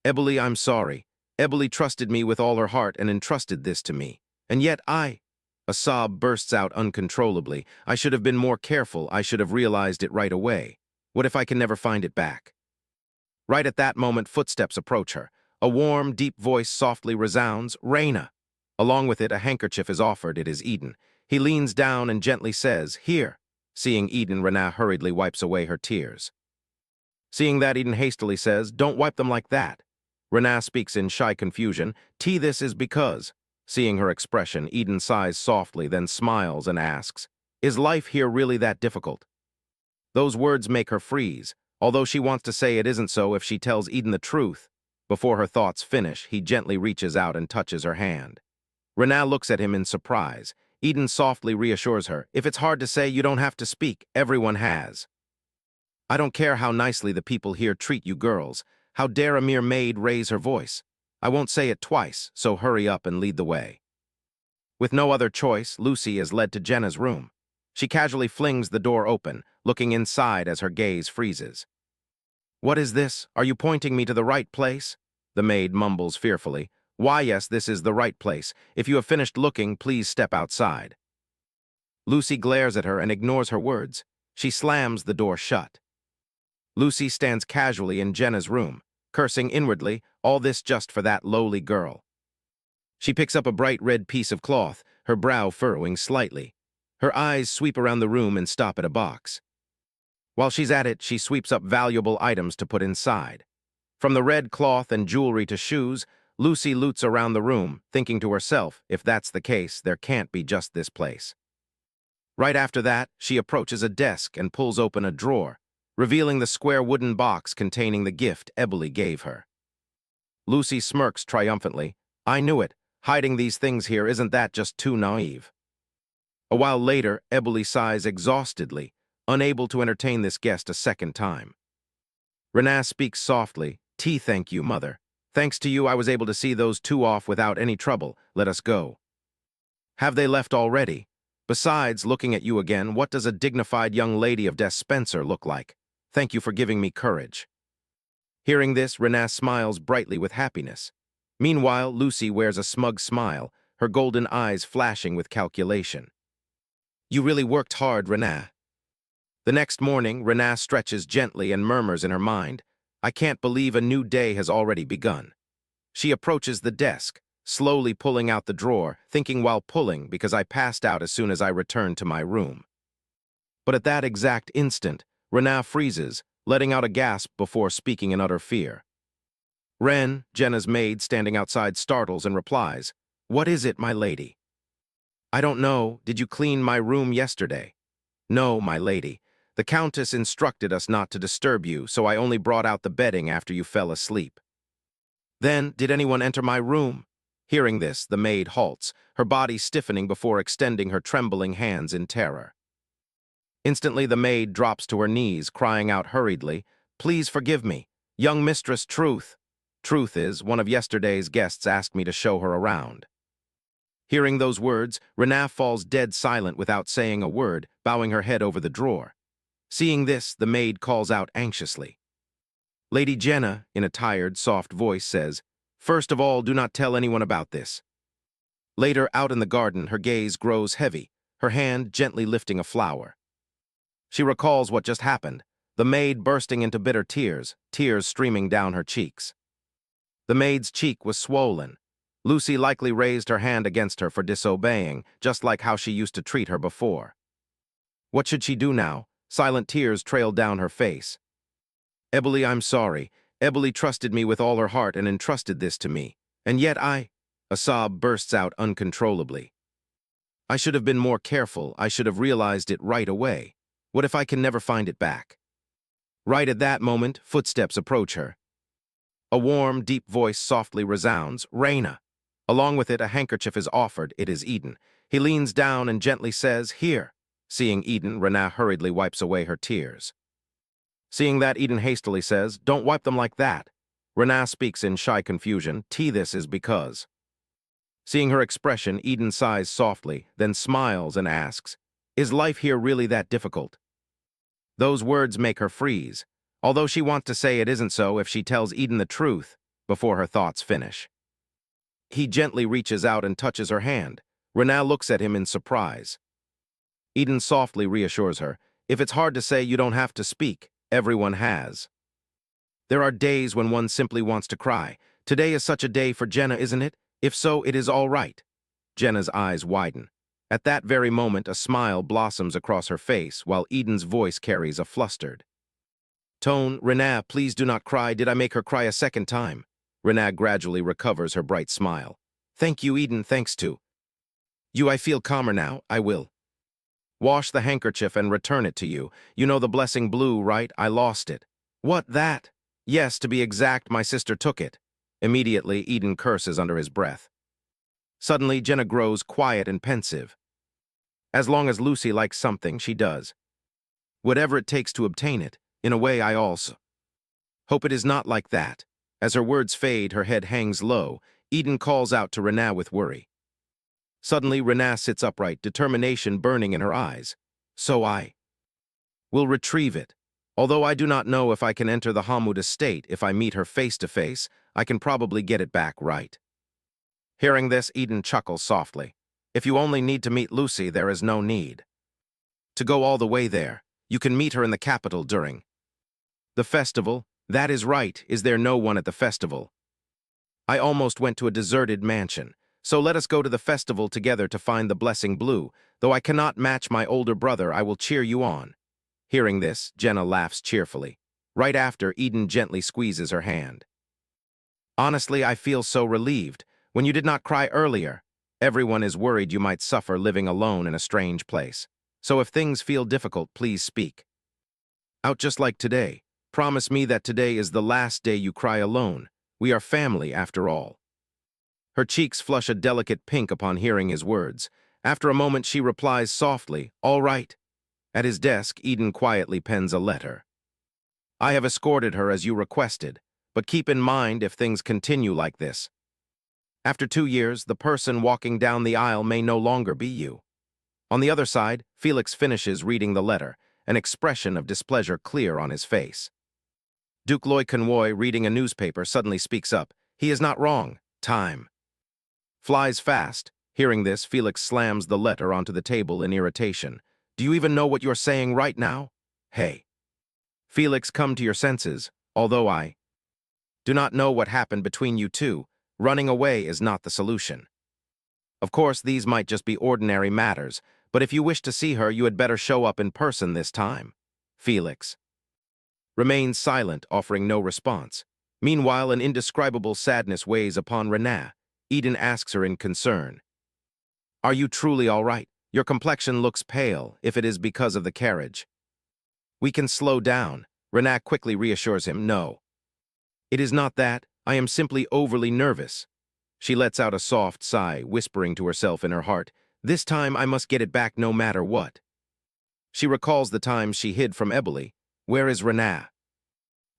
Speaker 1: Eboli, I'm sorry. Eboli trusted me with all her heart and entrusted this to me. And yet I... A sob bursts out uncontrollably. I should have been more careful. I should have realized it right away. What if I can never find it back? Right at that moment, footsteps approach her. A warm, deep voice softly resounds, Raina. Along with it, a handkerchief is offered. It is Eden. He leans down and gently says, Here. Seeing Eden, Renaa hurriedly wipes away her tears. Seeing that, Eden hastily says, Don't wipe them like that. Renaa speaks in shy confusion, This is because. Seeing her expression, Eden sighs softly, then smiles and asks, Is life here really that difficult? Those words make her freeze, although she wants to say it isn't so if she tells Eden the truth. Before her thoughts finish, he gently reaches out and touches her hand. Renaa looks at him in surprise. Eden softly reassures her, If it's hard to say, you don't have to speak. Everyone has. I don't care how nicely the people here treat you girls. How dare a mere maid raise her voice? I won't say it twice, so hurry up and lead the way. With no other choice, Lucy is led to Jenna's room. She casually flings the door open, looking inside as her gaze freezes. What is this? Are you pointing me to the right place? The maid mumbles fearfully. Why, yes, this is the right place. If you have finished looking, please step outside. Lucy glares at her and ignores her words. She slams the door shut. Lucy stands casually in Jenna's room, cursing inwardly, all this just for that lowly girl. She picks up a bright red piece of cloth, her brow furrowing slightly. Her eyes sweep around the room and stop at a box. While she's at it, she sweeps up valuable items to put inside. From the red cloth and jewelry to shoes, Lucy loots around the room, thinking to herself, if that's the case, there can't be just this place. Right after that, she approaches a desk and pulls open a drawer, revealing the square wooden box containing the gift Eboli gave her. Lucy smirks triumphantly. I knew it. Hiding these things here, isn't that just too naive? A while later, Eboli sighs exhaustedly, unable to entertain this guest a second time. Renaa speaks softly. Thank you, mother. Thanks to you, I was able to see those two off without any trouble. Let us go. Have they left already? Besides, looking at you again, what does a dignified young lady of Des Spencer look like? Thank you for giving me courage. Hearing this, Renaa smiles brightly with happiness. Meanwhile, Lucy wears a smug smile, her golden eyes flashing with calculation. You really worked hard, Renaa. The next morning, Renaa stretches gently and murmurs in her mind, I can't believe a new day has already begun. She approaches the desk, slowly pulling out the drawer, thinking while pulling because I passed out as soon as I returned to my room. But at that exact instant, Renaa freezes, letting out a gasp before speaking in utter fear. Ren, Jenna's maid standing outside, startles and replies, What is it, my lady? I don't know. Did you clean my room yesterday? No, my lady. The Countess instructed us not to disturb you, so I only brought out the bedding after you fell asleep. Then, did anyone enter my room? Hearing this, the maid halts, her body stiffening before extending her trembling hands in terror. Instantly, the maid drops to her knees, crying out hurriedly, Please forgive me. Young mistress, Truth. Truth is, one of yesterday's guests asked me to show her around. Hearing those words, Renaa falls dead silent without saying a word, bowing her head over the drawer. Seeing this, the maid calls out anxiously. Lady Jenna, in a tired, soft voice, says, First of all, do not tell anyone about this. Later, out in the garden, her gaze grows heavy, her hand gently lifting a flower. She recalls what just happened, the maid bursting into bitter tears, tears streaming down her cheeks. The maid's cheek was swollen. Lucy likely raised her hand against her for disobeying, just like how she used to treat her before. What should she do now? Silent tears trailed down her face. Eboli, I'm sorry. Eboli trusted me with all her heart and entrusted this to me. And yet I... A sob bursts out uncontrollably. I should have been more careful. I should have realized it right away. What if I can never find it back? Right at that moment, footsteps approach her. A warm, deep voice softly resounds, "Raina." Along with it, a handkerchief is offered. It is Eden. He leans down and gently says, "Here." Seeing Eden, Rena hurriedly wipes away her tears. Seeing that, Eden hastily says, "Don't wipe them like that." Rena speaks in shy confusion, This is because." Seeing her expression, Eden sighs softly, then smiles and asks, "Is life here really that difficult?" Those words make her freeze, although she wants to say it isn't so if she tells Eden the truth before her thoughts finish. He gently reaches out and touches her hand. Rena looks at him in surprise. Eden softly reassures her, "If it's hard to say, you don't have to speak. Everyone has. There are days when one simply wants to cry. Today is such a day for Jenna, isn't it? If so, it is all right." Jenna's eyes widen. At that very moment, a smile blossoms across her face, while Eden's voice carries a flustered tone. "Rena, please do not cry. Did I make her cry a second time?" Rena gradually recovers her bright smile. "Thank you, Eden, thanks to you. I feel calmer now. I will wash the handkerchief and return it to you. You know the blessing blue, right? I lost it." "What, that?" "Yes, to be exact, my sister took it." Immediately, Eden curses under his breath. Suddenly, Jenna grows quiet and pensive. As long as Lucy likes something, she does whatever it takes to obtain it. In a way, I also hope it is not like that. As her words fade, her head hangs low. Eden calls out to Rena with worry. Suddenly, Rena sits upright, determination burning in her eyes. "So I will retrieve it. Although I do not know if I can enter the Hamud estate, if I meet her face to face, I can probably get it back right." Hearing this, Eden chuckles softly. "If you only need to meet Lucy, there is no need to go all the way there. You can meet her in the capital during the festival." "That is right. Is there no one at the festival?" "I almost went to a deserted mansion. So let us go to the festival together to find the blessing blue. Though I cannot match my older brother, I will cheer you on." Hearing this, Jenna laughs cheerfully. Right after, Eden gently squeezes her hand. "Honestly, I feel so relieved. When you did not cry earlier, everyone is worried you might suffer living alone in a strange place. So if things feel difficult, please speak out just like today. Promise me that today is the last day you cry alone. We are family, after all." Her cheeks flush a delicate pink upon hearing his words. After a moment, she replies softly, "All right." At his desk, Eden quietly pens a letter. "I have escorted her as you requested, but keep in mind if things continue like this. After 2 years, the person walking down the aisle may no longer be you." On the other side, Felix finishes reading the letter, an expression of displeasure clear on his face. Duke Loy Convoy, reading a newspaper, suddenly speaks up. He is not wrong. Time flies fast. Hearing this, Felix slams the letter onto the table in irritation. "Do you even know what you're saying right now? Hey, Felix, come to your senses. Although I do not know what happened between you two, running away is not the solution. Of course, these might just be ordinary matters, but if you wish to see her, you had better show up in person this time." Felix remains silent, offering no response. Meanwhile, an indescribable sadness weighs upon Rena. Eden asks her in concern, "Are you truly all right? Your complexion looks pale, if it is because of the carriage." "We can slow down." Rena quickly reassures him, "No, it is not that. I am simply overly nervous." She lets out a soft sigh, whispering to herself in her heart, "This time I must get it back no matter what." She recalls the times she hid from Eboli. Where is Rena?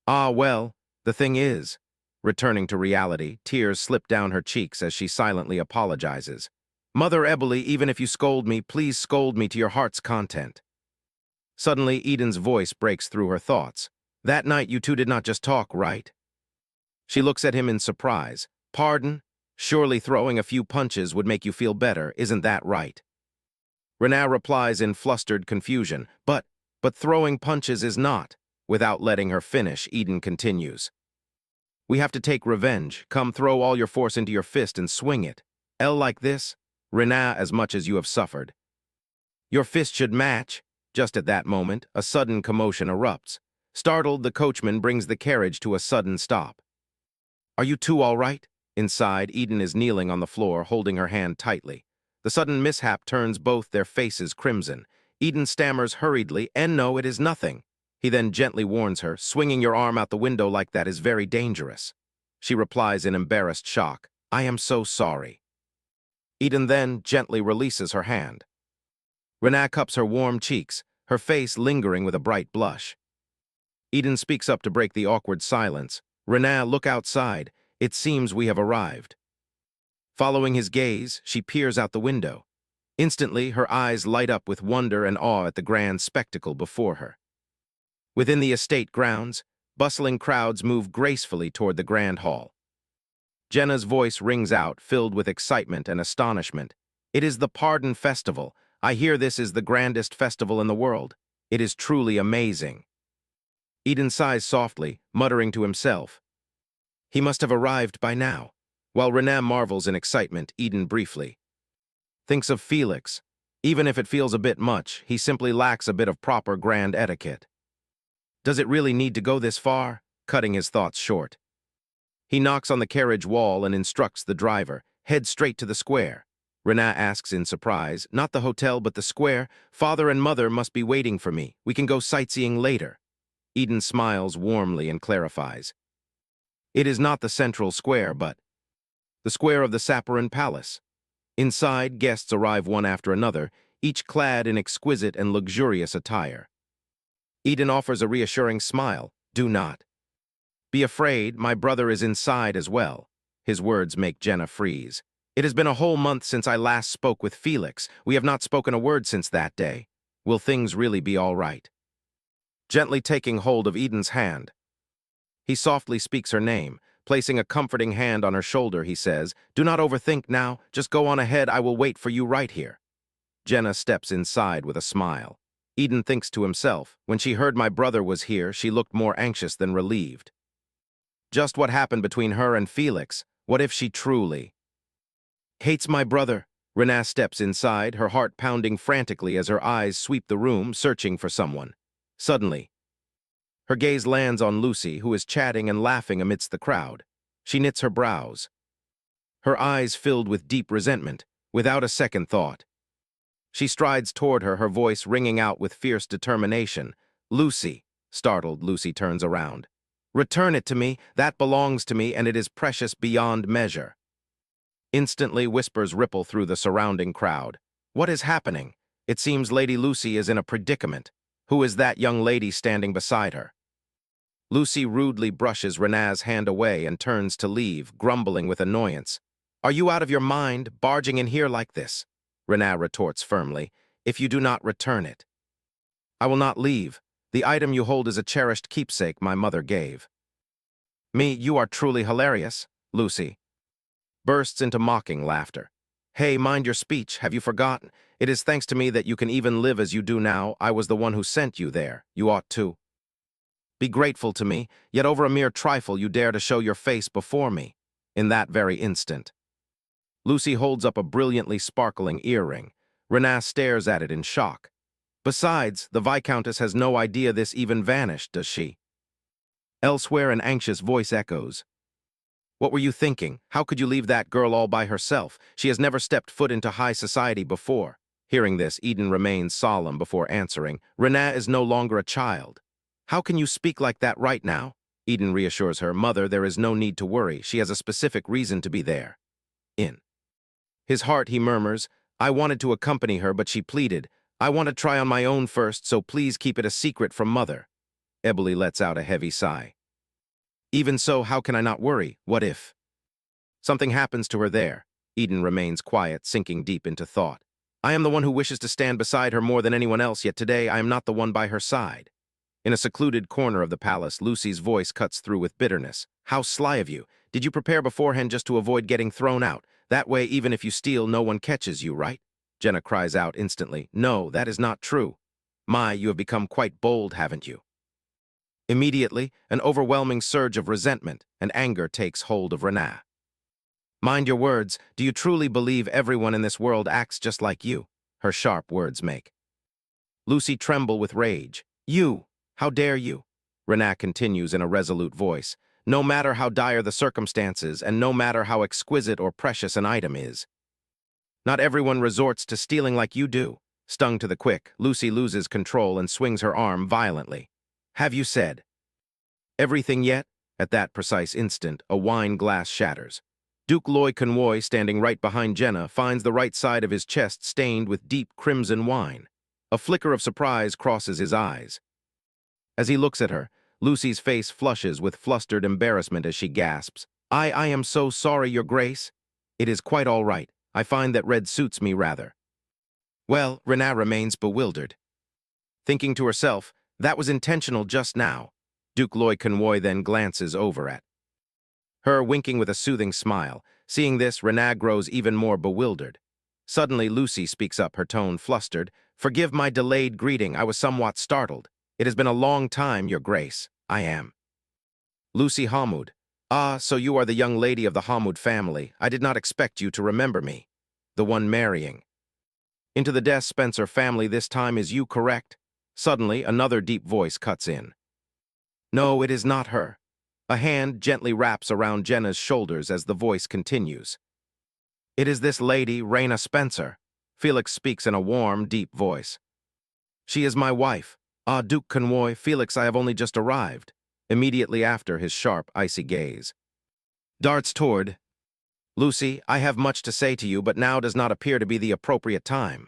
Speaker 1: "Ah, well, the thing is," returning to reality, tears slip down her cheeks as she silently apologizes. "Mother Eboli, even if you scold me, please scold me to your heart's content." Suddenly, Eden's voice breaks through her thoughts. "That night you two did not just talk, right?" She looks at him in surprise. "Pardon? Surely throwing a few punches would make you feel better, isn't that right?" Rena replies in flustered confusion, But throwing punches is not." Without letting her finish, Eden continues, "We have to take revenge. Come, throw all your force into your fist and swing it. L like this. Rena, as much as you have suffered. Your fist should match." Just at that moment, a sudden commotion erupts. Startled, the coachman brings the carriage to a sudden stop. "Are you two all right?" Inside, Eden is kneeling on the floor, holding her hand tightly. The sudden mishap turns both their faces crimson. Eden stammers hurriedly, "And no, it is nothing." He then gently warns her, "Swinging your arm out the window like that is very dangerous." She replies in embarrassed shock, "I am so sorry." Eden then gently releases her hand. Renaa cups her warm cheeks, her face lingering with a bright blush. Eden speaks up to break the awkward silence. "Renaa, look outside. It seems we have arrived." Following his gaze, she peers out the window. Instantly, her eyes light up with wonder and awe at the grand spectacle before her. Within the estate grounds, bustling crowds move gracefully toward the grand hall. Jenna's voice rings out, filled with excitement and astonishment. "It is the Pardon Festival. I hear this is the grandest festival in the world. It is truly amazing." Eden sighs softly, muttering to himself, "He must have arrived by now." While Renaa marvels in excitement, Eden briefly thinks of Felix. Even if it feels a bit much, he simply lacks a bit of proper grand etiquette. Does it really need to go this far? Cutting his thoughts short. He knocks on the carriage wall and instructs the driver, "Head straight to the square." Renaa asks in surprise, "Not the hotel, but the square? Father and mother must be waiting for me. We can go sightseeing later." Eden smiles warmly and clarifies, "It is not the central square, but the square of the Saparan Palace." Inside, guests arrive one after another, each clad in exquisite and luxurious attire. Eden offers a reassuring smile. "Do not be afraid, my brother is inside as well." His words make Jenna freeze. "It has been a whole month since I last spoke with Felix. We have not spoken a word since that day. Will things really be all right?" Gently taking hold of Eden's hand, he softly speaks her name. Placing a comforting hand on her shoulder, he says, "Do not overthink now. Just go on ahead. I will wait for you right here." Jenna steps inside with a smile. Eden thinks to himself, "When she heard my brother was here, she looked more anxious than relieved." Just what happened between her and Felix? What if she truly hates my brother? Renaa steps inside, her heart pounding frantically as her eyes sweep the room, searching for someone. Suddenly, her gaze lands on Lucy, who is chatting and laughing amidst the crowd. She knits her brows, her eyes filled with deep resentment. Without a second thought, she strides toward her, her voice ringing out with fierce determination. "Lucy!" Startled, Lucy turns around. "Return it to me. That belongs to me, and it is precious beyond measure." Instantly, whispers ripple through the surrounding crowd. What is happening? It seems Lady Lucy is in a predicament. Who is that young lady standing beside her? Lucy rudely brushes Renaa's hand away and turns to leave, grumbling with annoyance. "Are you out of your mind, barging in here like this?" Renaa retorts firmly, "If you do not return it, I will not leave. The item you hold is a cherished keepsake my mother gave me." "You are truly hilarious," Lucy bursts into mocking laughter. "Hey, mind your speech. Have you forgotten? It is thanks to me that you can even live as you do now. I was the one who sent you there. You ought to be grateful to me, yet over a mere trifle you dare to show your face before me." In that very instant, Lucy holds up a brilliantly sparkling earring. Renaa stares at it in shock. Besides, the Viscountess has no idea this even vanished, does she? Elsewhere, an anxious voice echoes, "What were you thinking? How could you leave that girl all by herself? She has never stepped foot into high society before." Hearing this, Eden remains solemn before answering, "Renaa is no longer a child." "How can you speak like that right now?" Eden reassures her, "Mother, there is no need to worry. She has a specific reason to be there." In his heart, he murmurs, "I wanted to accompany her, but she pleaded, 'I want to try on my own first, so please keep it a secret from Mother.'" Eboli lets out a heavy sigh. "Even so, how can I not worry? What if something happens to her there?" Eden remains quiet, sinking deep into thought. "I am the one who wishes to stand beside her more than anyone else, yet today I am not the one by her side." In a secluded corner of the palace, Lucy's voice cuts through with bitterness. "How sly of you! Did you prepare beforehand just to avoid getting thrown out? That way, even if you steal, no one catches you, right?" Jenna cries out instantly, "No, that is not true. My, you have become quite bold, haven't you?" Immediately, an overwhelming surge of resentment and anger takes hold of Renaa. "Mind your words. Do you truly believe everyone in this world acts just like you?" her sharp words make Lucy tremble with rage. "You! How dare you?" Renaa continues in a resolute voice. "No matter how dire the circumstances, and no matter how exquisite or precious an item is, Not everyone resorts to stealing like you do. Stung to the quick, Lucy loses control and swings her arm violently. Have you said everything yet? At that precise instant, a wine glass shatters. Duke Loy Convoy, standing right behind Jenna, finds the right side of his chest stained with deep crimson wine. A flicker of surprise crosses his eyes. As he looks at her, Lucy's face flushes with flustered embarrassment as she gasps, I am so sorry, Your Grace. It is quite all right. I find that red suits me rather. Well, Renaa remains bewildered. Thinking to herself, that was intentional just now. Duke Loy Convoy then glances over at her, winking with a soothing smile. Seeing this, Renaa grows even more bewildered. Suddenly, Lucy speaks up, her tone flustered. Forgive my delayed greeting, I was somewhat startled. It has been a long time, Your Grace. I am Lucy Hamud. Ah, so you are the young lady of the Hamud family. I did not expect you to remember me. The one marrying into the Des Spencer family this time, is you correct? Suddenly, another deep voice cuts in. No, it is not her. A hand gently wraps around Jenna's shoulders as the voice continues. It is this lady, Raina Spencer. Felix speaks in a warm, deep voice. She is my wife. Ah, Duke Convoy, Felix, I have only just arrived. Immediately after, his sharp, icy gaze darts toward Lucy. I have much to say to you, but now does not appear to be the appropriate time.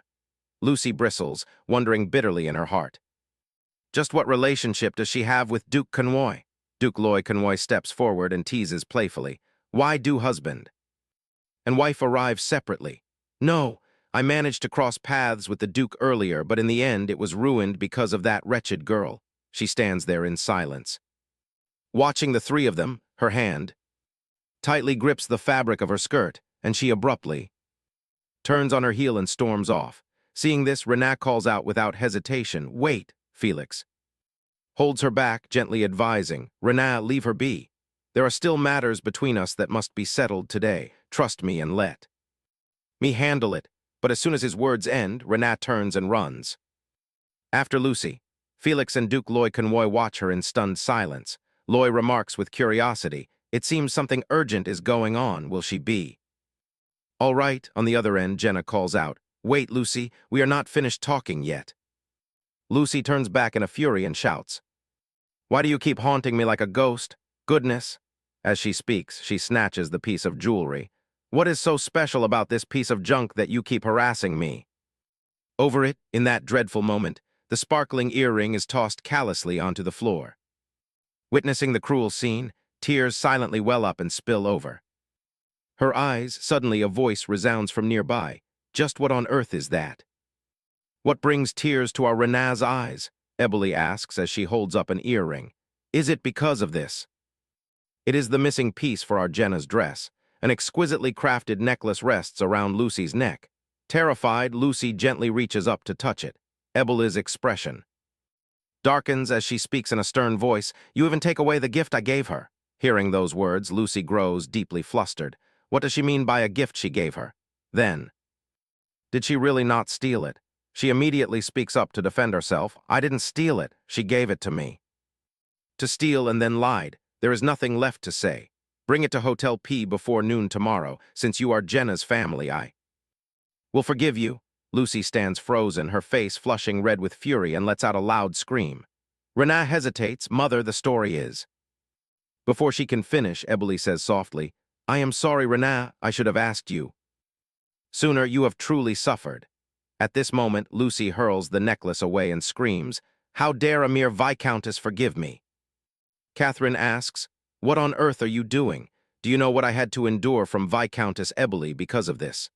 Speaker 1: Lucy bristles, wondering bitterly in her heart. Just what relationship does she have with Duke Convoy? Duke Loy Convoy steps forward and teases playfully. Why do husband and wife arrive separately? No, I managed to cross paths with the Duke earlier, but in the end it was ruined because of that wretched girl. She stands there in silence, watching the three of them. Her hand tightly grips the fabric of her skirt, and she abruptly turns on her heel and storms off. Seeing this, Renaa calls out without hesitation, Wait, Felix holds her back, gently advising, Renaa, leave her be. There are still matters between us that must be settled today. Trust me and let me handle it. But as soon as his words end, Renaa turns and runs after Lucy. Felix and Duke Loy Convoy watch her in stunned silence. Loy remarks with curiosity, It seems something urgent is going on. Will she be all right? On the other end, Jenna calls out, Wait, Lucy, we are not finished talking yet. Lucy turns back in a fury and shouts, Why do you keep haunting me like a ghost? Goodness! As she speaks, she snatches the piece of jewelry. What is so special about this piece of junk that you keep harassing me over it? In that dreadful moment, the sparkling earring is tossed callously onto the floor. Witnessing the cruel scene, tears silently well up and spill over her eyes. Suddenly a voice resounds from nearby. Just what on earth is that? What brings tears to our Renaa's eyes? Eboli asks as she holds up an earring. Is it because of this? It is the missing piece for our Jenna's dress. An exquisitely crafted necklace rests around Lucy's neck. Terrified, Lucy gently reaches up to touch it. Eboli's expression darkens as she speaks in a stern voice. You even take away the gift I gave her. Hearing those words, Lucy grows deeply flustered. What does she mean by a gift she gave her? Then, did she really not steal it? She immediately speaks up to defend herself. I didn't steal it. She gave it to me. To steal and then lied. There is nothing left to say. Bring it to Hotel P before noon tomorrow. Since you are Jenna's family, I will forgive you. Lucy stands frozen, her face flushing red with fury, and lets out a loud scream. Renaa hesitates. Mother, the story is. Before she can finish, Eboli says softly, I am sorry, Renaa. I should have asked you sooner. You have truly suffered. At this moment, Lucy hurls the necklace away and screams, How dare a mere Viscountess forgive me? Catherine asks, What on earth are you doing? Do you know what I had to endure from Viscountess Eboli because of this?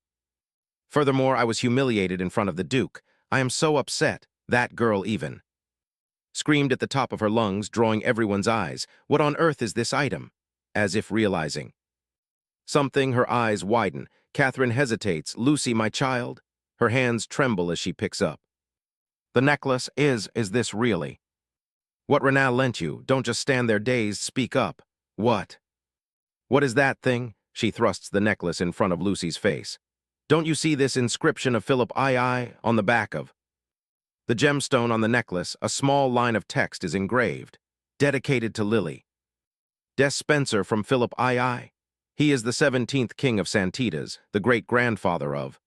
Speaker 1: Furthermore, I was humiliated in front of the Duke. I am so upset. That girl even screamed at the top of her lungs, drawing everyone's eyes. What on earth is this item? As if realizing something, her eyes widen. Catherine hesitates. Lucy, my child? Her hands tremble as she picks up the necklace. Is this really what Renaa lent you? Don't just stand there dazed. Speak up. What is that thing? She thrusts the necklace in front of Lucy's face. Don't you see this inscription of Philip II on the back of the gemstone on the necklace? A small line of text is engraved. Dedicated to Lily Des Spencer from Philip II. He is the 17th king of Santitas, the great-grandfather of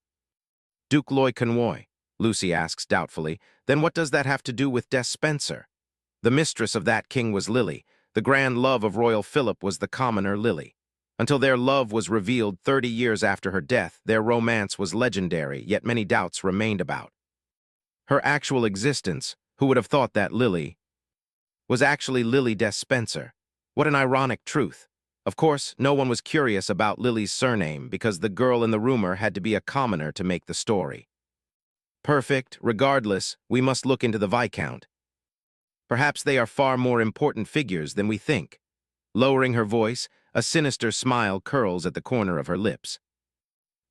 Speaker 1: Duke Loy Convoy, Lucy asks doubtfully. Then what does that have to do with Des Spencer? The mistress of that king was Lily. The grand love of royal Philip was the commoner Lily. Until their love was revealed 30 years after her death, their romance was legendary, yet many doubts remained about her actual existence. Who would have thought that Lily was actually Lily Des Spencer? What an ironic truth. Of course, no one was curious about Lily's surname because the girl in the rumor had to be a commoner to make the story perfect. Regardless, we must look into the Viscount. Perhaps they are far more important figures than we think. Lowering her voice, a sinister smile curls at the corner of her lips.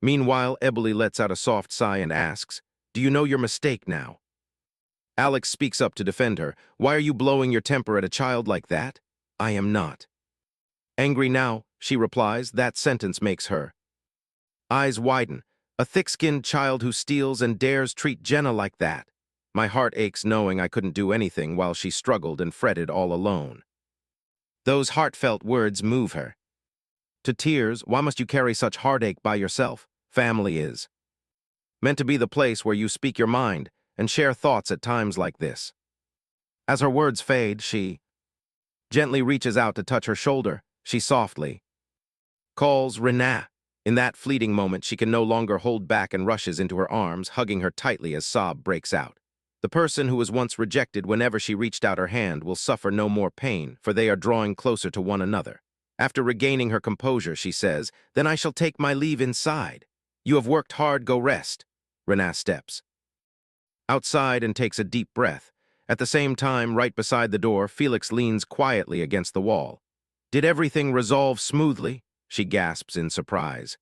Speaker 1: Meanwhile, Eboli lets out a soft sigh and asks, "Do you know your mistake now?" Alex speaks up to defend her. "Why are you blowing your temper at a child like that?" "I am not angry now," she replies. That sentence makes her eyes widen. A thick-skinned child who steals and dares treat Jenna like that. My heart aches knowing I couldn't do anything while she struggled and fretted all alone. Those heartfelt words move her to tears. Why must you carry such heartache by yourself? Family is meant to be the place where you speak your mind and share thoughts at times like this. As her words fade, she gently reaches out to touch her shoulder. She softly calls Renat. In that fleeting moment, she can no longer hold back and rushes into her arms, hugging her tightly as sob breaks out. The person who was once rejected whenever she reached out her hand will suffer no more pain, for they are drawing closer to one another. After regaining her composure, she says, "Then I shall take my leave inside. You have worked hard, go rest." Renat steps outside and takes a deep breath. At the same time, right beside the door, Felix leans quietly against the wall. "Did everything resolve smoothly?" she gasps in surprise,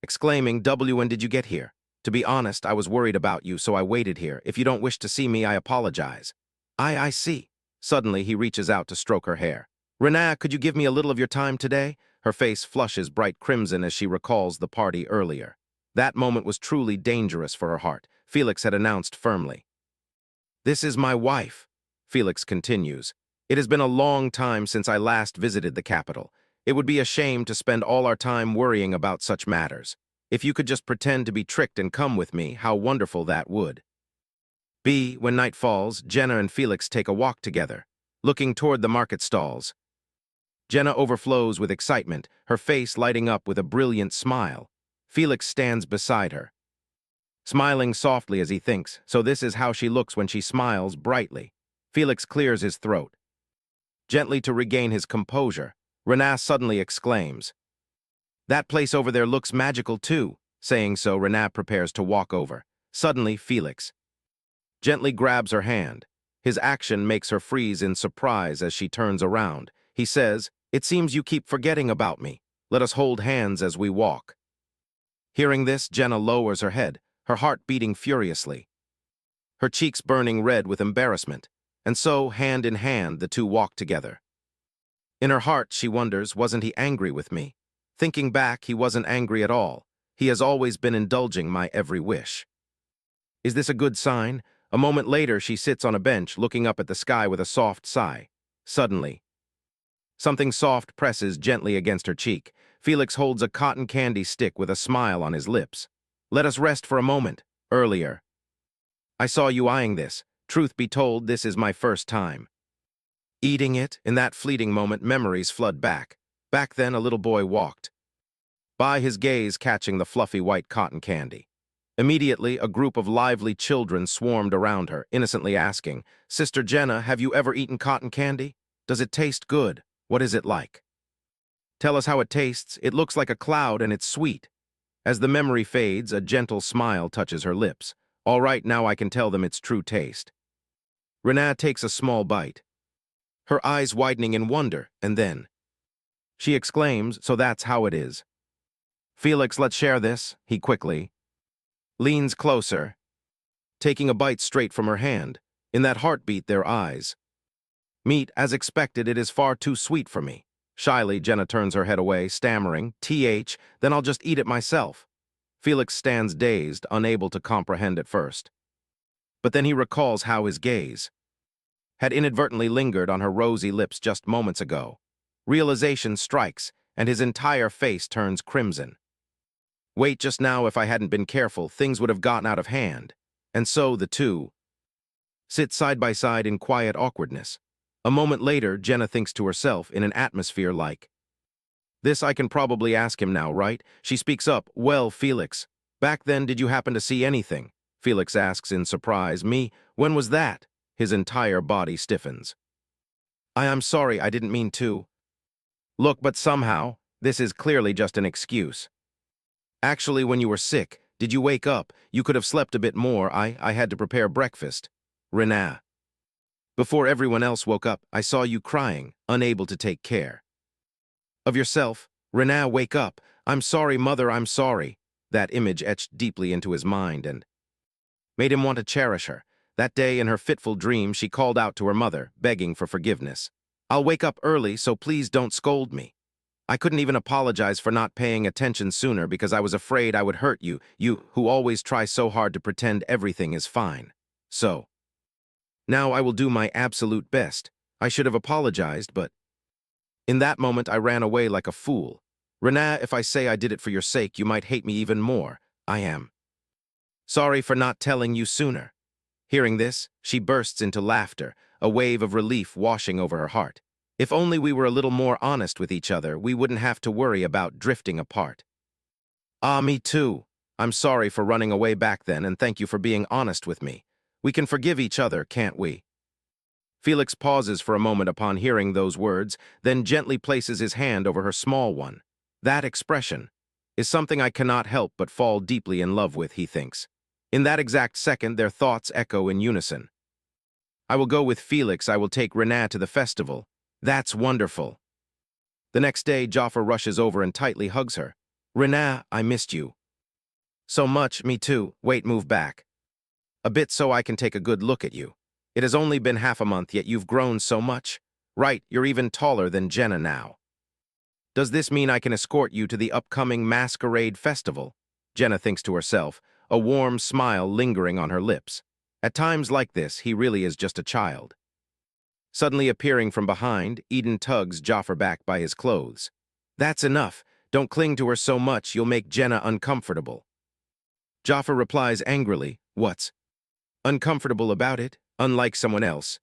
Speaker 1: exclaiming, "When did you get here? To be honest, I was worried about you, so I waited here. If you don't wish to see me, I apologize." I see." Suddenly, he reaches out to stroke her hair. "Renat, could you give me a little of your time today?" Her face flushes bright crimson as she recalls the party earlier. That moment was truly dangerous for her heart. Felix had announced firmly, "This is my wife." Felix continues, "It has been a long time since I last visited the capital. It would be a shame to spend all our time worrying about such matters. If you could just pretend to be tricked and come with me, how wonderful that would be." When night falls, Jenna and Felix take a walk together, looking toward the market stalls. Jenna overflows with excitement, her face lighting up with a brilliant smile. Felix stands beside her, smiling softly as he thinks, so this is how she looks when she smiles brightly. Felix clears his throat, gently to regain his composure. Renat suddenly exclaims, "That place over there looks magical too." Saying so, Renat prepares to walk over. Suddenly, Felix gently grabs her hand. His action makes her freeze in surprise as she turns around. He says, "It seems you keep forgetting about me. Let us hold hands as we walk." Hearing this, Jenna lowers her head, her heart beating furiously, her cheeks burning red with embarrassment. And so, hand in hand, the two walk together. In her heart, she wonders, wasn't he angry with me? Thinking back, he wasn't angry at all. He has always been indulging my every wish. Is this a good sign? A moment later, she sits on a bench, looking up at the sky with a soft sigh. Suddenly, something soft presses gently against her cheek. Felix holds a cotton candy stick with a smile on his lips. "Let us rest for a moment. Earlier, I saw you eyeing this. Truth be told, this is my first time eating it." In that fleeting moment, memories flood back. Back then, a little boy walked by, his gaze catching the fluffy white cotton candy. Immediately, a group of lively children swarmed around her, innocently asking, "Sister Jenna, have you ever eaten cotton candy? Does it taste good? What is it like? Tell us how it tastes. It looks like a cloud and it's sweet." As the memory fades, a gentle smile touches her lips. "All right, now I can tell them its true taste." Renat takes a small bite, her eyes widening in wonder, and then she exclaims, "So that's how it is." "Felix, let's share this." He quickly leans closer, taking a bite straight from her hand. In that heartbeat, their eyes meet. As expected, it is far too sweet for me. Shyly, Jenna turns her head away, stammering, Then I'll just eat it myself." Felix stands dazed, unable to comprehend at first. But then he recalls how his gaze had inadvertently lingered on her rosy lips just moments ago. Realization strikes, and his entire face turns crimson. Wait, just now, if I hadn't been careful, things would have gotten out of hand. And so the two sit side by side in quiet awkwardness. A moment later, Jenna thinks to herself in an atmosphere like, this I can probably ask him now, right? She speaks up, well, Felix, back then did you happen to see anything? Felix asks in surprise, me? When was that? His entire body stiffens. I'm sorry, I didn't mean to. Look, but somehow, this is clearly just an excuse. Actually, when you were sick, did you wake up? You could have slept a bit more. I had to prepare breakfast. Renaa. Before everyone else woke up, I saw you crying, unable to take care of yourself. Renaa, wake up. I'm sorry, mother, I'm sorry. That image etched deeply into his mind and made him want to cherish her. That day, in her fitful dream, she called out to her mother, begging for forgiveness. I'll wake up early, so please don't scold me. I couldn't even apologize for not paying attention sooner because I was afraid I would hurt you, you who always try so hard to pretend everything is fine. So, now I will do my absolute best. I should have apologized, but in that moment I ran away like a fool. Renaa, if I say I did it for your sake, you might hate me even more. I am sorry for not telling you sooner. Hearing this, she bursts into laughter, a wave of relief washing over her heart. If only we were a little more honest with each other, we wouldn't have to worry about drifting apart. Ah, me too. I'm sorry for running away back then, and thank you for being honest with me. We can forgive each other, can't we? Felix pauses for a moment upon hearing those words, then gently places his hand over her small one. That expression is something I cannot help but fall deeply in love with, he thinks. In that exact second, their thoughts echo in unison. I will go with Felix. I will take Renaa to the festival. That's wonderful. The next day, Jafar rushes over and tightly hugs her. Renaa, I missed you so much. Me too. Wait, move back a bit so I can take a good look at you. It has only been half a month, yet you've grown so much. Right, you're even taller than Jenna now. Does this mean I can escort you to the upcoming masquerade festival? Jenna thinks to herself, a warm smile lingering on her lips. At times like this, he really is just a child. Suddenly appearing from behind, Eden tugs Jafar back by his clothes. That's enough. Don't cling to her so much, you'll make Jenna uncomfortable. Jafar replies angrily, what's uncomfortable about it? Unlike someone else.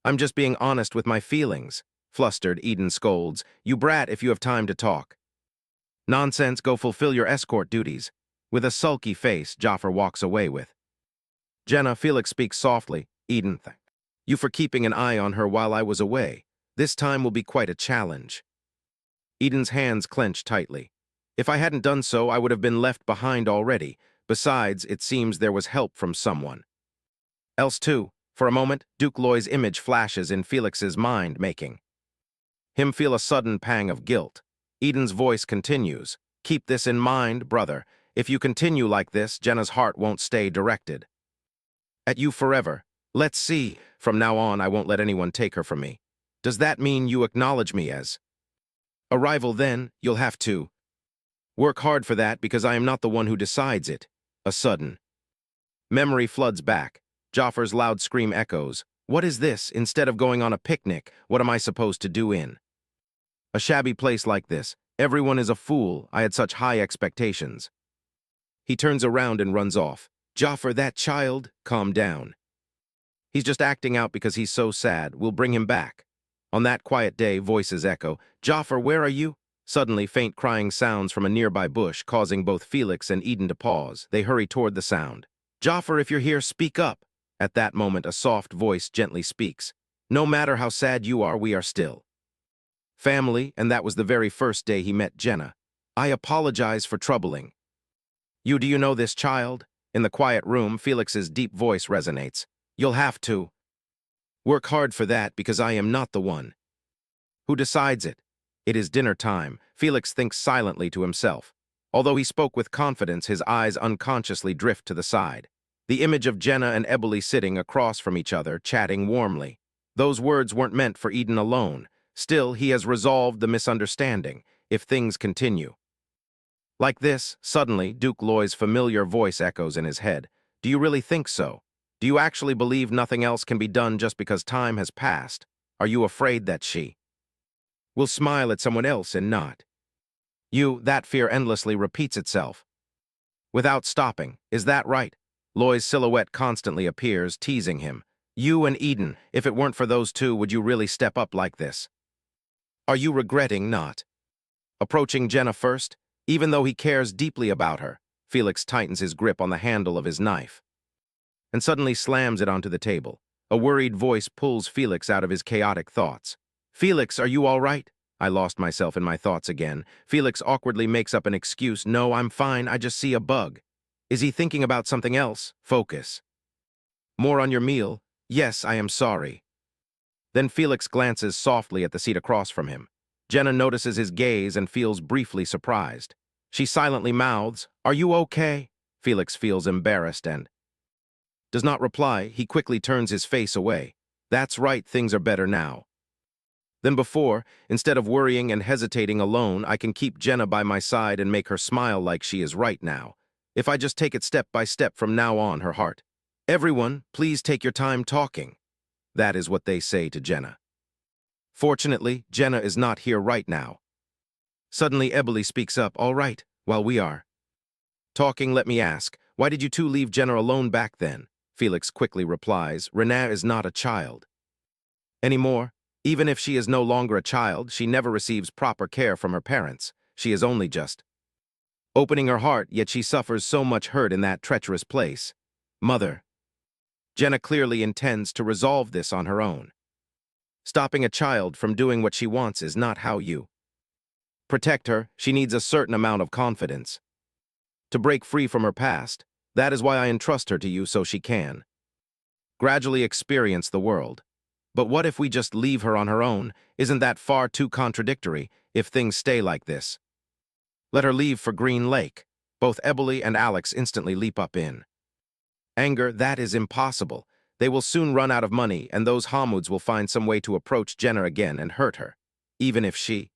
Speaker 1: I'm just being honest with my feelings. Flustered, Eden scolds, you brat, if you have time to talk. Nonsense, go fulfill your escort duties. With a sulky face, Jafar walks away with Jenna. Felix speaks softly, Eden, thank you for keeping an eye on her while I was away. This time will be quite a challenge. Eden's hands clench tightly. If I hadn't done so, I would have been left behind already. Besides, it seems there was help from someone else too. For a moment, Duke Loy's image flashes in Felix's mind, making him feel a sudden pang of guilt. Eden's voice continues, keep this in mind, brother. If you continue like this, Jenna's heart won't stay directed at you forever. Let's see. From now on, I won't let anyone take her from me. Does that mean you acknowledge me as a rival? Then you'll have to work hard for that, because I am not the one who decides it. A sudden memory floods back. Jafar's loud scream echoes. What is this? Instead of going on a picnic, what am I supposed to do in a shabby place like this? Everyone is a fool. I had such high expectations. He turns around and runs off. Jafar, that child, calm down. He's just acting out because he's so sad. We'll bring him back. On that quiet day, voices echo. Jafar, where are you? Suddenly, faint crying sounds from a nearby bush, causing both Felix and Eden to pause. They hurry toward the sound. Jafar, if you're here, speak up. At that moment, a soft voice gently speaks. No matter how sad you are, we are still family, and that was the very first day he met Jenna. I apologize for troubling you. Do you know this child? In the quiet room, Felix's deep voice resonates. You'll have to work hard for that, because I am not the one who decides it. It is dinner time. Felix thinks silently to himself. Although he spoke with confidence, his eyes unconsciously drift to the side. The image of Jenna and Eboli sitting across from each other, chatting warmly. Those words weren't meant for Eden alone. Still, he has resolved the misunderstanding, if things continue like this. Suddenly, Duke Loy's familiar voice echoes in his head. Do you really think so? Do you actually believe nothing else can be done just because time has passed? Are you afraid that she will smile at someone else and not That fear endlessly repeats itself. Without stopping, is that right? Loy's silhouette constantly appears, teasing him. You and Eden, if it weren't for those two, would you really step up like this? Are you regretting not approaching Jenna first? Even though he cares deeply about her, Felix tightens his grip on the handle of his knife and suddenly slams it onto the table. A worried voice pulls Felix out of his chaotic thoughts. Felix, are you all right? I lost myself in my thoughts again. Felix awkwardly makes up an excuse. No, I'm fine, I just see a bug. Is he thinking about something else? Focus. More on your meal? Yes, I am sorry. Then Felix glances softly at the seat across from him. Jenna notices his gaze and feels briefly surprised. She silently mouths, "Are you okay?" Felix feels embarrassed and does not reply. He quickly turns his face away. That's right, things are better now than before. Instead of worrying and hesitating alone, I can keep Jenna by my side and make her smile like she is right now. If I just take it step by step from now on, her heart. Everyone, please take your time talking. That is what they say to Jenna. Fortunately, Jenna is not here right now. Suddenly, Eboli speaks up. All right, while we are talking, let me ask, why did you two leave Jenna alone back then? Felix quickly replies, Renee is not a child anymore. Even if she is no longer a child, she never receives proper care from her parents. She is only just opening her heart, yet she suffers so much hurt in that treacherous place. Mother. Jenna clearly intends to resolve this on her own. Stopping a child from doing what she wants is not how you protect her. She needs a certain amount of confidence to break free from her past. That is why I entrust her to you, so she can gradually experience the world. But what if we just leave her on her own? Isn't that far too contradictory if things stay like this? Let her leave for Green Lake. Both Eboli and Alex instantly leap up in anger. That is impossible. They will soon run out of money, and those Hamuds will find some way to approach Jenna again and hurt her. Even if she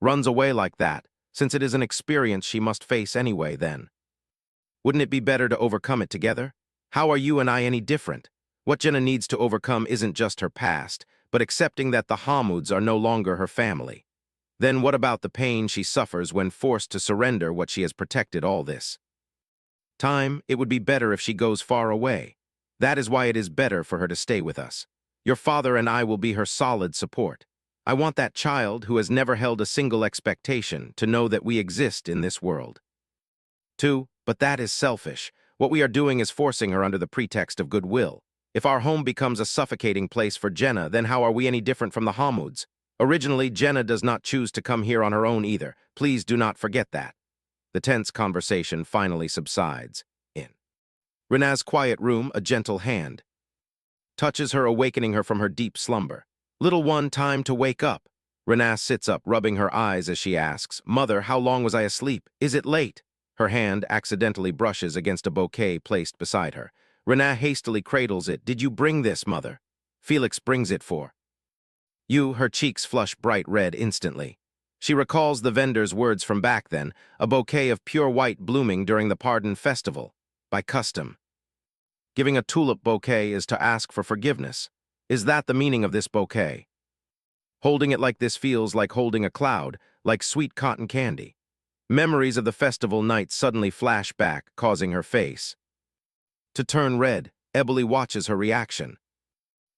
Speaker 1: runs away like that, since it is an experience she must face anyway, then wouldn't it be better to overcome it together? How are you and I any different? What Jenna needs to overcome isn't just her past, but accepting that the Hamuds are no longer her family. Then what about the pain she suffers when forced to surrender what she has protected all this time? It would be better if she goes far away. That is why it is better for her to stay with us. Your father and I will be her solid support. I want that child who has never held a single expectation to know that we exist in this world. 2. But that is selfish. What we are doing is forcing her under the pretext of goodwill. If our home becomes a suffocating place for Jenna, then how are we any different from the Hamuds? Originally, Jenna does not choose to come here on her own either. Please do not forget that. The tense conversation finally subsides. In Rena's quiet room, a gentle hand touches her, awakening her from her deep slumber. Little one, time to wake up. Rena sits up, rubbing her eyes as she asks, Mother, how long was I asleep? Is it late? Her hand accidentally brushes against a bouquet placed beside her. Rena hastily cradles it. Did you bring this, Mother? Felix brings it for you. Her cheeks flush bright red instantly. She recalls the vendor's words from back then, a bouquet of pure white blooming during the Pardon Festival. By custom, giving a tulip bouquet is to ask for forgiveness. Is that the meaning of this bouquet? Holding it like this feels like holding a cloud, like sweet cotton candy. Memories of the festival night suddenly flash back, causing her face to turn red. Eboli watches her reaction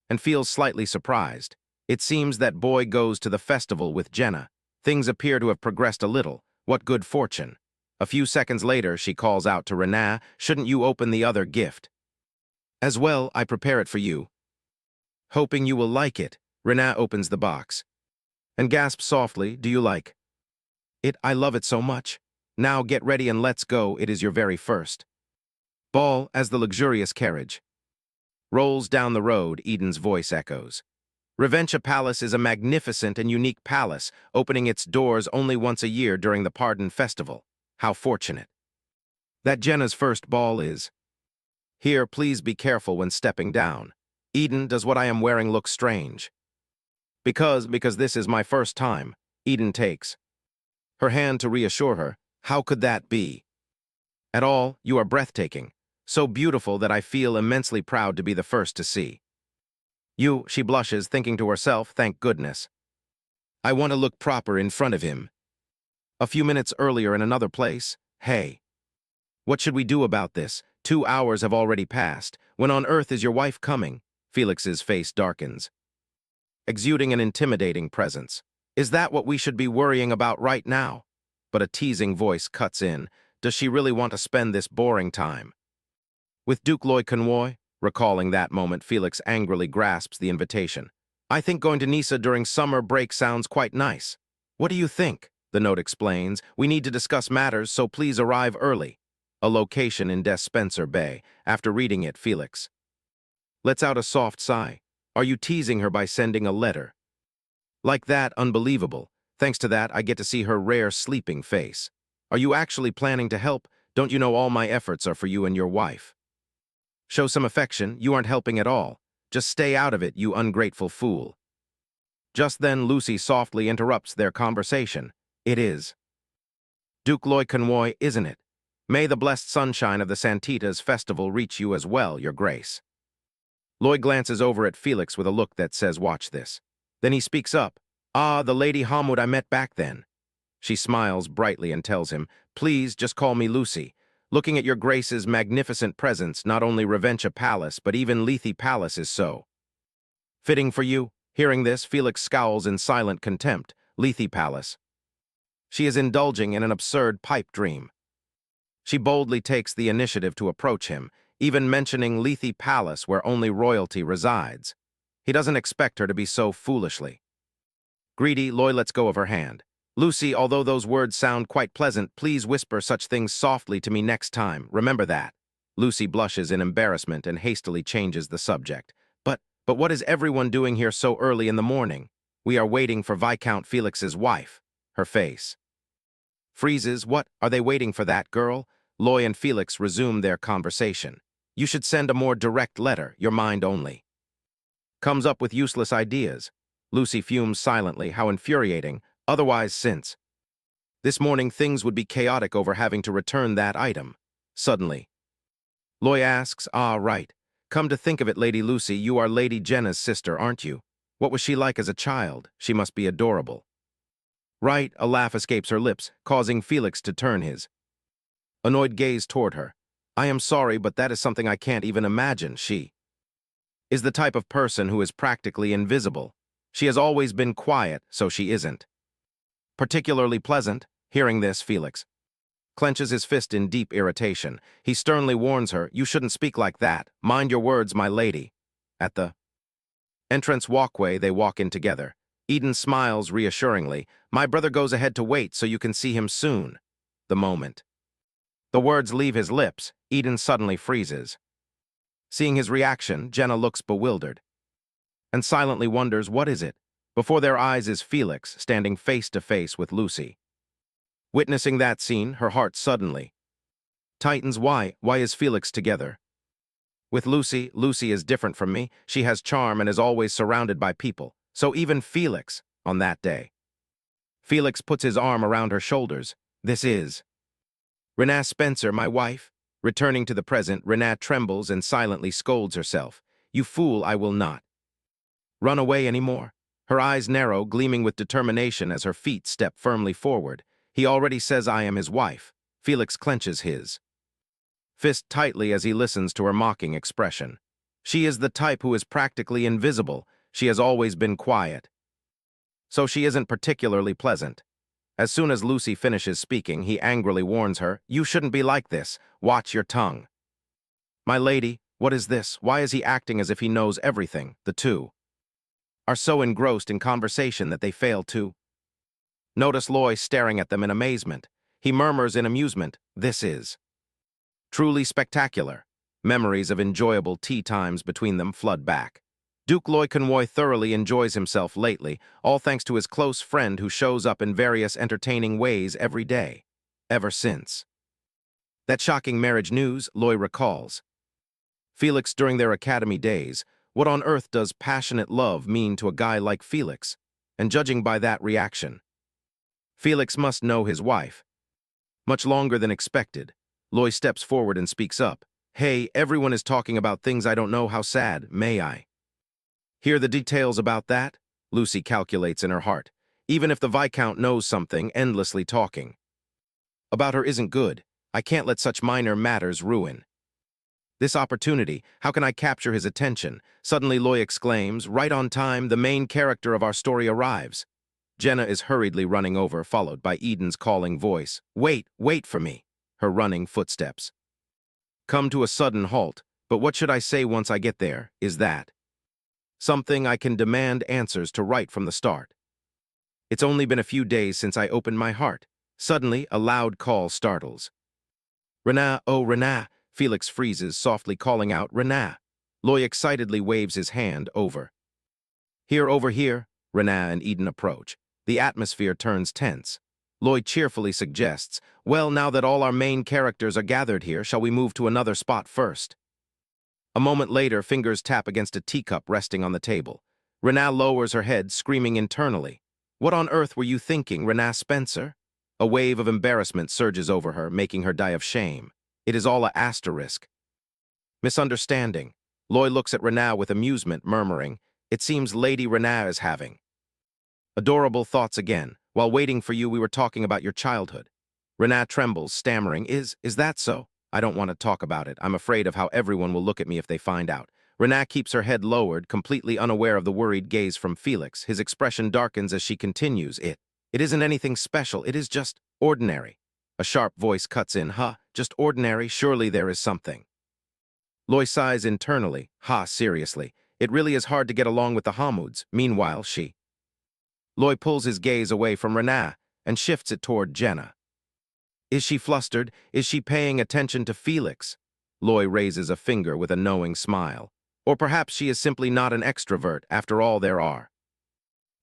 Speaker 1: and feels slightly surprised. It seems that boy goes to the festival with Jenna. Things appear to have progressed a little. What good fortune. A few seconds later, she calls out to Rena, shouldn't you open the other gift? As well, I prepare it for you. Hoping you will like it. Rena opens the box and gasps softly, do you like it? I love it so much. Now get ready and let's go. It is your very first ball. As the luxurious carriage rolls down the road, Eden's voice echoes. Reventia Palace is a magnificent and unique palace, opening its doors only once a year during the Pardon Festival. How fortunate that Jenna's first ball is here. Please be careful when stepping down. Eden, does what I am wearing look strange? Because this is my first time. Eden takes her hand to reassure her. How could that be? At all, you are breathtaking. So beautiful that I feel immensely proud to be the first to see you. She blushes, thinking to herself, thank goodness. I want to look proper in front of him. A few minutes earlier in another place. Hey, what should we do about this? 2 hours have already passed. When on earth is your wife coming? Felix's face darkens, exuding an intimidating presence. Is that what we should be worrying about right now? But a teasing voice cuts in. Does she really want to spend this boring time with Duke Loy Convoy? Recalling that moment, Felix angrily grasps the invitation. I think going to Nisa during summer break sounds quite nice. What do you think? The note explains. We need to discuss matters, so please arrive early. A location in Despencer Bay. After reading it, Felix lets out a soft sigh. Are you teasing her by sending a letter? Like that, unbelievable. Thanks to that, I get to see her rare sleeping face. Are you actually planning to help? Don't you know all my efforts are for you and your wife? Show some affection, you aren't helping at all. Just stay out of it, you ungrateful fool. Just then, Lucy softly interrupts their conversation. It is Duke Loy Convoy, isn't it? May the blessed sunshine of the Santitas festival reach you as well, your grace. Loy glances over at Felix with a look that says, watch this. Then he speaks up. Ah, the Lady Hamwood I met back then. She smiles brightly and tells him, please just call me Lucy. Looking at your grace's magnificent presence, not only Reventia Palace, but even Lethe Palace is so fitting for you. Hearing this, Felix scowls in silent contempt. Lethe Palace. She is indulging in an absurd pipe dream. She boldly takes the initiative to approach him, even mentioning Lethe Palace where only royalty resides. He doesn't expect her to be so foolishly greedy. Loy lets go of her hand. Lucy, although those words sound quite pleasant, please whisper such things softly to me next time. Remember that. Lucy blushes in embarrassment and hastily changes the subject. But what is everyone doing here so early in the morning? We are waiting for Viscount Felix's wife. Her face freezes. What? Are they waiting for that girl? Loy and Felix resume their conversation. You should send a more direct letter, your mind only comes up with useless ideas. Lucy fumes silently. How infuriating. Otherwise, since this morning things would be chaotic over having to return that item. Suddenly, Loy asks, ah, right. Come to think of it, Lady Lucy, you are Lady Jenna's sister, aren't you? What was she like as a child? She must be adorable. Right, a laugh escapes her lips, causing Felix to turn his annoyed gaze toward her. I am sorry, but that is something I can't even imagine. She is the type of person who is practically invisible. She has always been quiet, so she isn't particularly pleasant. Hearing this, Felix clenches his fist in deep irritation. He sternly warns her, you shouldn't speak like that. Mind your words, my lady. At the entrance walkway, they walk in together. Eden smiles reassuringly. My brother goes ahead to wait so you can see him soon. The moment the words leave his lips, Eden suddenly freezes. Seeing his reaction, Jenna looks bewildered and silently wonders, what is it? Before their eyes is Felix, standing face to face with Lucy. Witnessing that scene, her heart suddenly tightens. Why is Felix together with Lucy? Lucy is different from me. She has charm and is always surrounded by people. So even Felix, on that day. Felix puts his arm around her shoulders. This is Renat Spencer, my wife. Returning to the present, Renat trembles and silently scolds herself. You fool, I will not run away anymore. Her eyes narrow, gleaming with determination as her feet step firmly forward. He already says I am his wife. Felix clenches his fist tightly as he listens to her mocking expression. She is the type who is practically invisible. She has always been quiet, so she isn't particularly pleasant. As soon as Lucy finishes speaking, he angrily warns her, you shouldn't be like this. Watch your tongue. My lady, what is this? Why is he acting as if he knows everything? The two are so engrossed in conversation that they fail to notice Loy staring at them in amazement. He murmurs in amusement, this is truly spectacular. Memories of enjoyable tea times between them flood back. Duke Loy Convoy thoroughly enjoys himself lately, all thanks to his close friend who shows up in various entertaining ways every day. Ever since that shocking marriage news, Loy recalls Felix during their academy days. What on earth does passionate love mean to a guy like Felix? And judging by that reaction, Felix must know his wife. Much longer than expected, Loy steps forward and speaks up. Hey, everyone is talking about things I don't know. How sad. May I hear the details about that? Lucy calculates in her heart. Even if the Viscount knows something, endlessly talking about her isn't good. I can't let such minor matters ruin this opportunity. How can I capture his attention? Suddenly Loy exclaims, right on time, the main character of our story arrives. Jenna is hurriedly running over, followed by Eden's calling voice. Wait, wait for me. Her running footsteps come to a sudden halt. But what should I say once I get there? Is that something I can demand answers to right from the start? It's only been a few days since I opened my heart. Suddenly, a loud call startles. Renaa, oh Renaa! Felix freezes, softly calling out, Renaa. Loy excitedly waves his hand over. Here, over here. Renaa and Eden approach. The atmosphere turns tense. Loy cheerfully suggests, well, now that all our main characters are gathered here, shall we move to another spot first? A moment later, fingers tap against a teacup resting on the table. Renaa lowers her head, screaming internally. What on earth were you thinking, Renaa Spencer? A wave of embarrassment surges over her, making her die of shame. It is all a asterisk. Misunderstanding. Loy looks at Renaa with amusement, murmuring, it seems Lady Renaa is having adorable thoughts again. While waiting for you, we were talking about your childhood. Renaa trembles, stammering, Is that so? I don't want to talk about it. I'm afraid of how everyone will look at me if they find out. Renaa keeps her head lowered, completely unaware of the worried gaze from Felix. His expression darkens as she continues, It isn't anything special, it is just ordinary. A sharp voice cuts in, just ordinary, surely there is something. Loy sighs internally, seriously. It really is hard to get along with the Hamuds. Meanwhile, Loy pulls his gaze away from Renaa and shifts it toward Jenna. Is she flustered? Is she paying attention to Felix? Loy raises a finger with a knowing smile. Or perhaps she is simply not an extrovert. After all, there are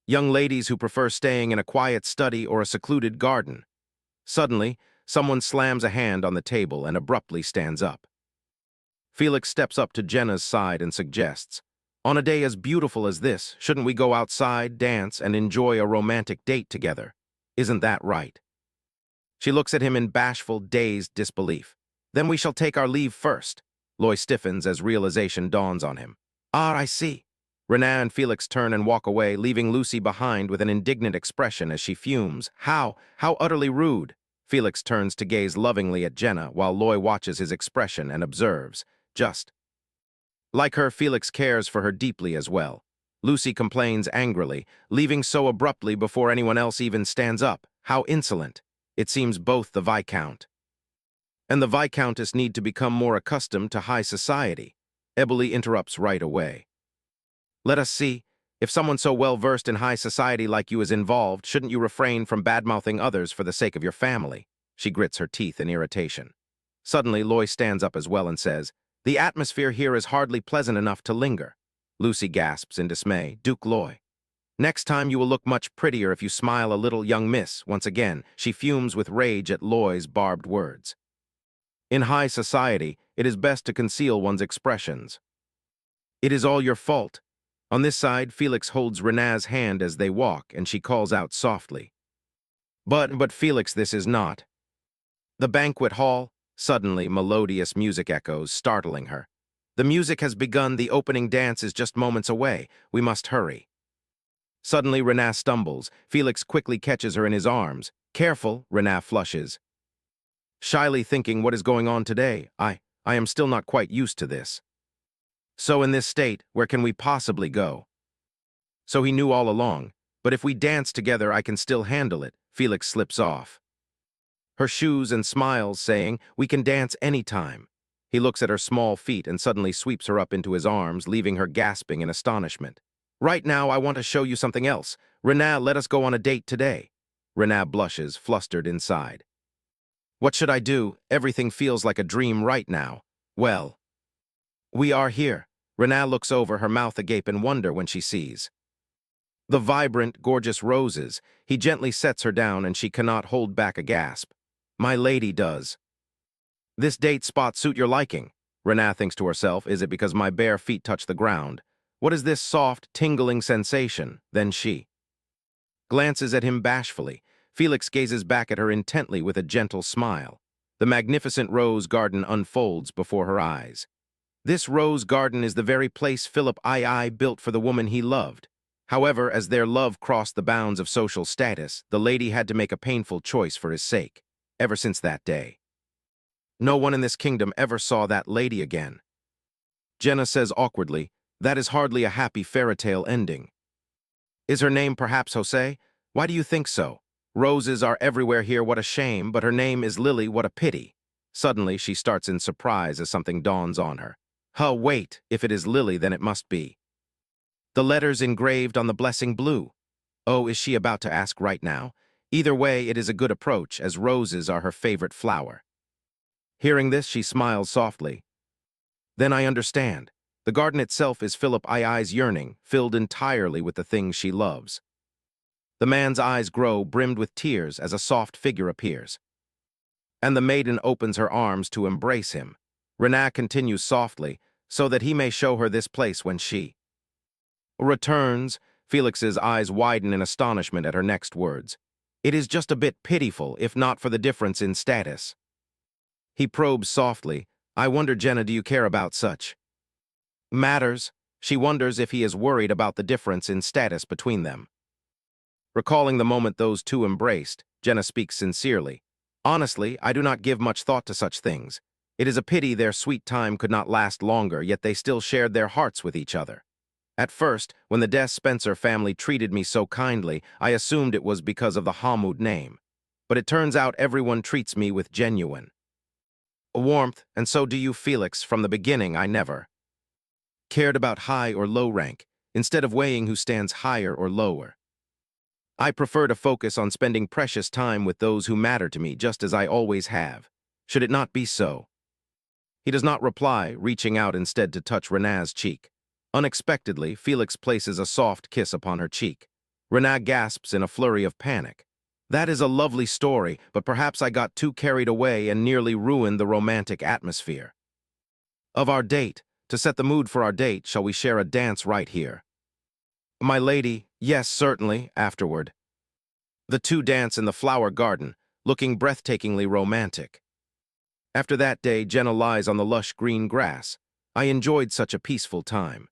Speaker 1: young ladies who prefer staying in a quiet study or a secluded garden. Suddenly, someone slams a hand on the table and abruptly stands up. Felix steps up to Jenna's side and suggests, on a day as beautiful as this, shouldn't we go outside, dance, and enjoy a romantic date together? Isn't that right? She looks at him in bashful, dazed disbelief. Then we shall take our leave first. Loy stiffens as realization dawns on him. I see. Renaa and Felix turn and walk away, leaving Lucy behind with an indignant expression as she fumes. How utterly rude. Felix turns to gaze lovingly at Jenna while Loy watches his expression and observes. Just like her, Felix cares for her deeply as well. Lucy complains angrily, leaving so abruptly before anyone else even stands up. How insolent. It seems both the Viscount and the Viscountess need to become more accustomed to high society. Eboli interrupts right away. Let us see. If someone so well-versed in high society like you is involved, shouldn't you refrain from bad-mouthing others for the sake of your family? She grits her teeth in irritation. Suddenly, Loy stands up as well and says, the atmosphere here is hardly pleasant enough to linger. Lucy gasps in dismay. Duke Loy. Next time you will look much prettier if you smile a little, young miss. Once again, she fumes with rage at Loy's barbed words. In high society, it is best to conceal one's expressions. It is all your fault. On this side, Felix holds Renaa's hand as they walk, and she calls out softly. But Felix, this is not. The banquet hall. Suddenly, melodious music echoes, startling her. The music has begun. The opening dance is just moments away. We must hurry. Suddenly, Renaa stumbles. Felix quickly catches her in his arms. Careful, Renaa flushes, shyly thinking, what is going on today? I am still not quite used to this. So in this state, where can we possibly go? So he knew all along. But if we dance together, I can still handle it. Felix slips off her shoes and smiles, saying, we can dance any time. He looks at her small feet and suddenly sweeps her up into his arms, leaving her gasping in astonishment. Right now, I want to show you something else. Renaa, let us go on a date today. Renaa blushes, flustered inside. What should I do? Everything feels like a dream right now. Well, we are here. Renaa looks over, her mouth agape in wonder when she sees the vibrant, gorgeous roses. He gently sets her down and she cannot hold back a gasp. My lady, does this date spot suit your liking? Renaa thinks to herself, is it because my bare feet touch the ground? What is this soft, tingling sensation? Then she glances at him bashfully. Felix gazes back at her intently with a gentle smile. The magnificent rose garden unfolds before her eyes. This rose garden is the very place Philip II built for the woman he loved. However, as their love crossed the bounds of social status, the lady had to make a painful choice for his sake. Ever since that day, no one in this kingdom ever saw that lady again. Jenna says awkwardly, "That is hardly a happy fairy tale ending." "Is her name perhaps Jose? Why do you think so? Roses are everywhere here, what a shame, but her name is Lily, what a pity." Suddenly, she starts in surprise as something dawns on her. Huh, wait, if it is Lily, then it must be. The letters engraved on the blessing blue. Oh, is she about to ask right now? Either way, it is a good approach, as roses are her favorite flower. Hearing this, she smiles softly. Then I understand. The garden itself is Philip I's yearning, filled entirely with the things she loves. The man's eyes grow, brimmed with tears, as a soft figure appears. And the maiden opens her arms to embrace him. Renaa continues softly, so that he may show her this place when she returns. Felix's eyes widen in astonishment at her next words. It is just a bit pitiful, if not for the difference in status. He probes softly. I wonder, Jenna, do you care about such matters? She wonders if he is worried about the difference in status between them. Recalling the moment those two embraced, Jenna speaks sincerely. Honestly, I do not give much thought to such things. It is a pity their sweet time could not last longer, yet they still shared their hearts with each other. At first, when the Des Spencer family treated me so kindly, I assumed it was because of the Hamoud name. But it turns out everyone treats me with genuine warmth, and so do you, Felix. From the beginning, I never cared about high or low rank, instead of weighing who stands higher or lower. I prefer to focus on spending precious time with those who matter to me, just as I always have. Should it not be so? He does not reply, reaching out instead to touch Renaa's cheek. Unexpectedly, Felix places a soft kiss upon her cheek. Renaa gasps in a flurry of panic. That is a lovely story, but perhaps I got too carried away and nearly ruined the romantic atmosphere of our date. To set the mood for our date, shall we share a dance right here? My lady, yes, certainly, afterward. The two dance in the flower garden, looking breathtakingly romantic. After that day, Jenna lies on the lush green grass. I enjoyed such a peaceful time.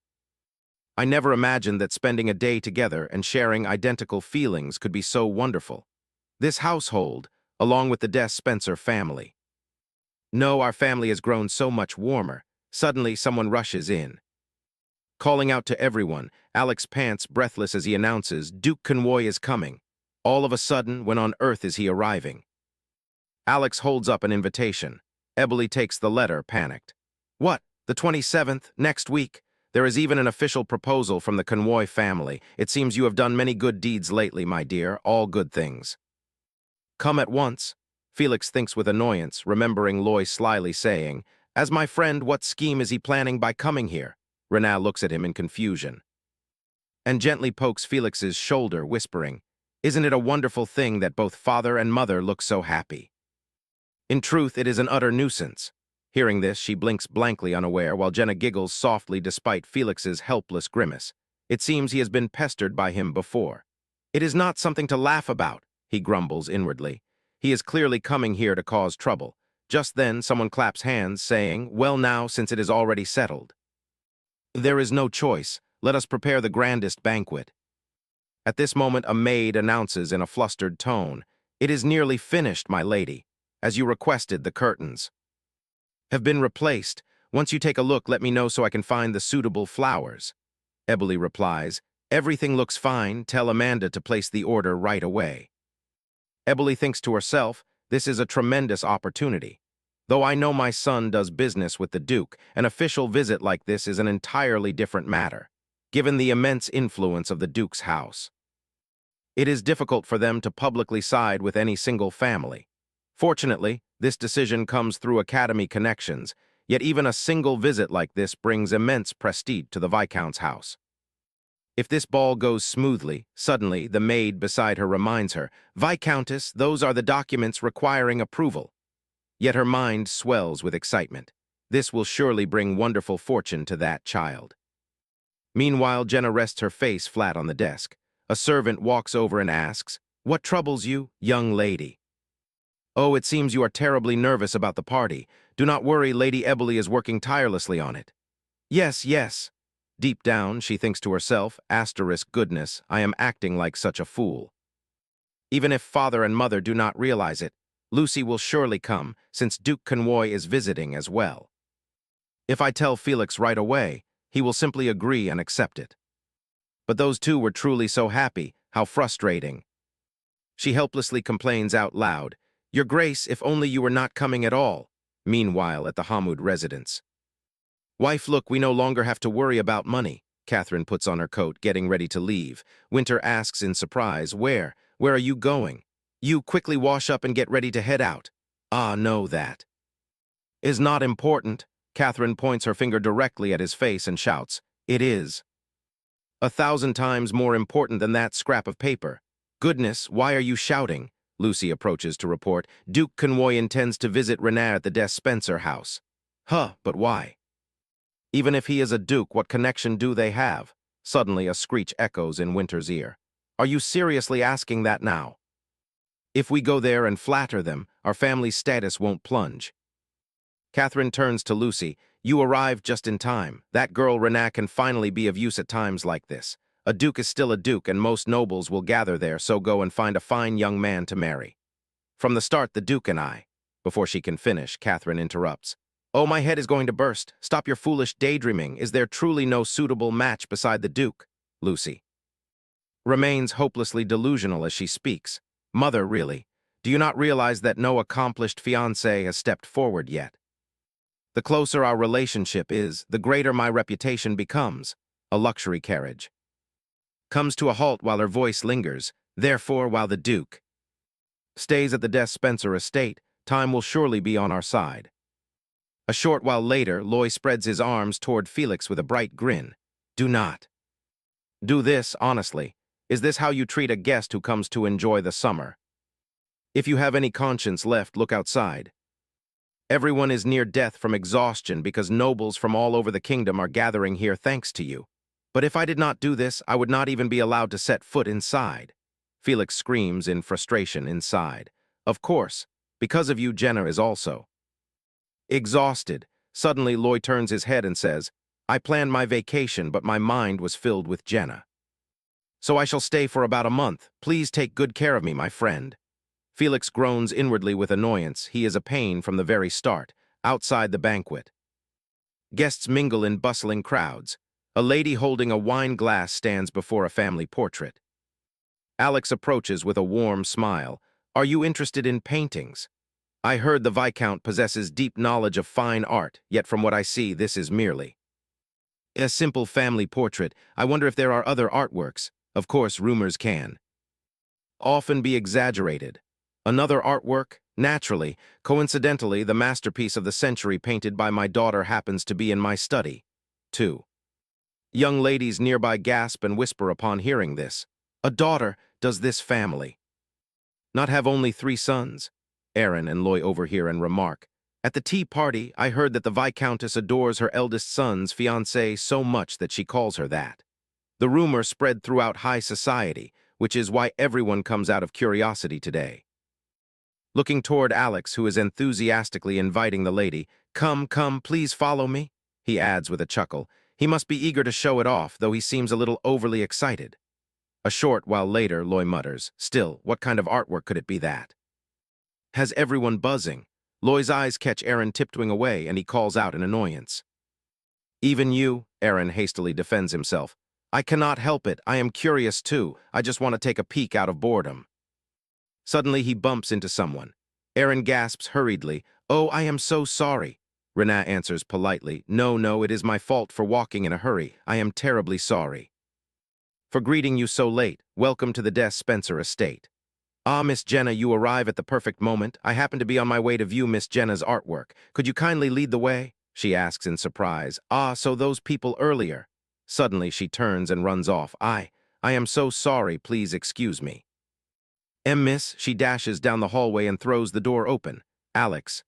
Speaker 1: I never imagined that spending a day together and sharing identical feelings could be so wonderful. This household, along with the Des Spencer family. No, our family has grown so much warmer. Suddenly, someone rushes in. Calling out to everyone, Alex pants, breathless as he announces, Duke Convoy is coming. All of a sudden, when on earth is he arriving? Alex holds up an invitation. Eboli takes the letter, panicked. What? The 27th? Next week? There is even an official proposal from the Convoy family. It seems you have done many good deeds lately, my dear, all good things. Come at once. Felix thinks with annoyance, remembering Loy slyly saying, As my friend, what scheme is he planning by coming here? Renaa looks at him in confusion and gently pokes Felix's shoulder, whispering, Isn't it a wonderful thing that both father and mother look so happy? In truth, it is an utter nuisance. Hearing this, she blinks blankly unaware, while Jenna giggles softly despite Felix's helpless grimace. It seems he has been pestered by him before. It is not something to laugh about, he grumbles inwardly. He is clearly coming here to cause trouble. Just then, someone claps hands, saying, Well now, since it is already settled. There is no choice. Let us prepare the grandest banquet. At this moment, a maid announces in a flustered tone, It is nearly finished, my lady. As you requested, the curtains have been replaced. Once you take a look, let me know so I can find the suitable flowers. Eboli replies, Everything looks fine. Tell Amanda to place the order right away. Eboli thinks to herself, this is a tremendous opportunity. Though I know my son does business with the Duke, an official visit like this is an entirely different matter, given the immense influence of the Duke's house. It is difficult for them to publicly side with any single family. Fortunately, this decision comes through Academy connections, yet even a single visit like this brings immense prestige to the Viscount's house. If this ball goes smoothly, suddenly the maid beside her reminds her, Viscountess, those are the documents requiring approval. Yet her mind swells with excitement. This will surely bring wonderful fortune to that child. Meanwhile, Jenna rests her face flat on the desk. A servant walks over and asks, What troubles you, young lady? Oh, it seems you are terribly nervous about the party. Do not worry, Lady Eboli is working tirelessly on it. Yes, yes. Deep down, she thinks to herself, asterisk goodness, I am acting like such a fool. Even if father and mother do not realize it, Lucy will surely come, since Duke Convoy is visiting as well. If I tell Felix right away, he will simply agree and accept it. But those two were truly so happy, how frustrating. She helplessly complains out loud, Your Grace, if only you were not coming at all. Meanwhile, at the Hamud residence. Wife, look, we no longer have to worry about money. Catherine puts on her coat, getting ready to leave. Winter asks in surprise, Where? Where are you going? You quickly wash up and get ready to head out. Ah, no, that is not important. Catherine points her finger directly at his face and shouts, It is 1,000 times more important than that scrap of paper. Goodness, why are you shouting? Lucy approaches to report, Duke Convoy intends to visit Renard at the Des Spencer house. Huh, but why? Even if he is a duke, what connection do they have? Suddenly a screech echoes in Winter's ear. Are you seriously asking that now? If we go there and flatter them, our family status won't plunge. Catherine turns to Lucy. You arrived just in time. That girl Renat can finally be of use at times like this. A duke is still a duke, and most nobles will gather there, so go and find a fine young man to marry. From the start, the duke and I. Before she can finish, Catherine interrupts. Oh, my head is going to burst. Stop your foolish daydreaming. Is there truly no suitable match beside the duke? Lucy remains hopelessly delusional as she speaks. Mother, really, do you not realize that no accomplished fiancé has stepped forward yet? The closer our relationship is, the greater my reputation becomes. A luxury carriage comes to a halt while her voice lingers. Therefore, while the Duke stays at the Des Spencer estate, time will surely be on our side. A short while later, Loy spreads his arms toward Felix with a bright grin. Do not do this, honestly. Is this how you treat a guest who comes to enjoy the summer? If you have any conscience left, look outside. Everyone is near death from exhaustion because nobles from all over the kingdom are gathering here thanks to you. But if I did not do this, I would not even be allowed to set foot inside. Felix screams in frustration inside. Of course, because of you, Jenna is also exhausted. Suddenly, Loy turns his head and says, I planned my vacation, but my mind was filled with Jenna. So I shall stay for about a month. Please take good care of me, my friend. Felix groans inwardly with annoyance. He is a pain from the very start. Outside the banquet, guests mingle in bustling crowds. A lady holding a wine glass stands before a family portrait. Alex approaches with a warm smile. Are you interested in paintings? I heard the Viscount possesses deep knowledge of fine art, yet from what I see, this is merely a simple family portrait. I wonder if there are other artworks. Of course, rumors can often be exaggerated. Another artwork? Naturally, coincidentally, the masterpiece of the century painted by my daughter happens to be in my study. 2. Young ladies nearby gasp and whisper upon hearing this. A daughter? Does this family not have only 3 sons? Aaron and Loy overhear and remark. At the tea party, I heard that the Viscountess adores her eldest son's fiancée so much that she calls her that. The rumor spread throughout high society, which is why everyone comes out of curiosity today. Looking toward Alex, who is enthusiastically inviting the lady, Come, please follow me, he adds with a chuckle. He must be eager to show it off, though he seems a little overly excited. A short while later, Loy mutters, Still, what kind of artwork could it be that has everyone buzzing? Loy's eyes catch Aaron tiptoeing away, and he calls out in annoyance. Even you? Aaron hastily defends himself. I cannot help it. I am curious too. I just want to take a peek out of boredom. Suddenly he bumps into someone. Aaron gasps hurriedly, Oh, I am so sorry. Renat answers politely, No, it is my fault for walking in a hurry. I am terribly sorry for greeting you so late. Welcome to the Des Spencer estate. Ah, Miss Jenna, you arrive at the perfect moment. I happen to be on my way to view Miss Jenna's artwork. Could you kindly lead the way? She asks in surprise. Ah, so those people earlier. Suddenly she turns and runs off. I am so sorry, please excuse me. Miss, she dashes down the hallway and throws the door open. Alex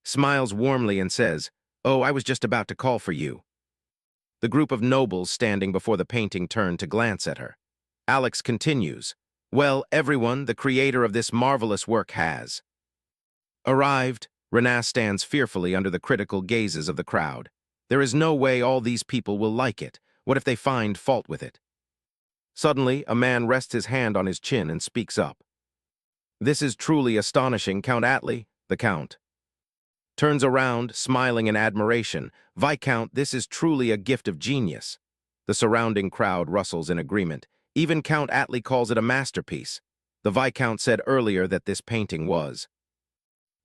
Speaker 1: smiles warmly and says, Oh, I was just about to call for you. The group of nobles standing before the painting turn to glance at her. Alex continues, Well, everyone, the creator of this marvelous work has arrived. Renat stands fearfully under the critical gazes of the crowd. There is no way all these people will like it. What if they find fault with it? Suddenly, a man rests his hand on his chin and speaks up. This is truly astonishing, Count Atli, the Count. Turns around, smiling in admiration. Viscount, this is truly a gift of genius. The surrounding crowd rustles in agreement. Even Count Atli calls it a masterpiece. The Viscount said earlier that this painting was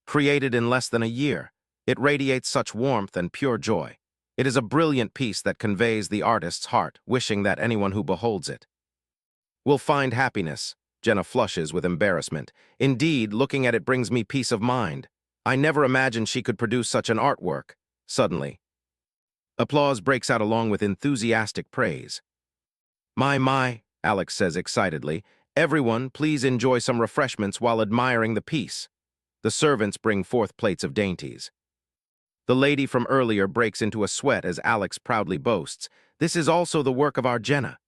Speaker 1: created in less than a year. It radiates such warmth and pure joy. It is a brilliant piece that conveys the artist's heart, wishing that anyone who beholds it will find happiness. Jenna flushes with embarrassment. Indeed, looking at it brings me peace of mind. I never imagined she could produce such an artwork. Suddenly, applause breaks out along with enthusiastic praise. My, Alex says excitedly. Everyone, please enjoy some refreshments while admiring the piece. The servants bring forth plates of dainties. The lady from earlier breaks into a sweat as Alex proudly boasts, "This is also the work of our Jenna."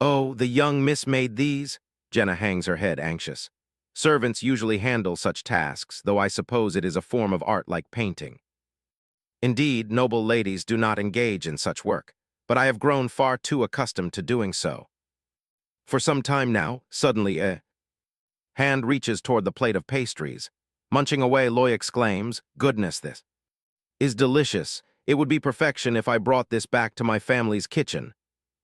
Speaker 1: "Oh, the young miss made these?" Jenna hangs her head anxious. Servants usually handle such tasks, though I suppose it is a form of art like painting. Indeed, noble ladies do not engage in such work, but I have grown far too accustomed to doing so. For some time now, suddenly a hand reaches toward the plate of pastries. Munching away, Loy exclaims, "Goodness, this is delicious. It would be perfection if I brought this back to my family's kitchen."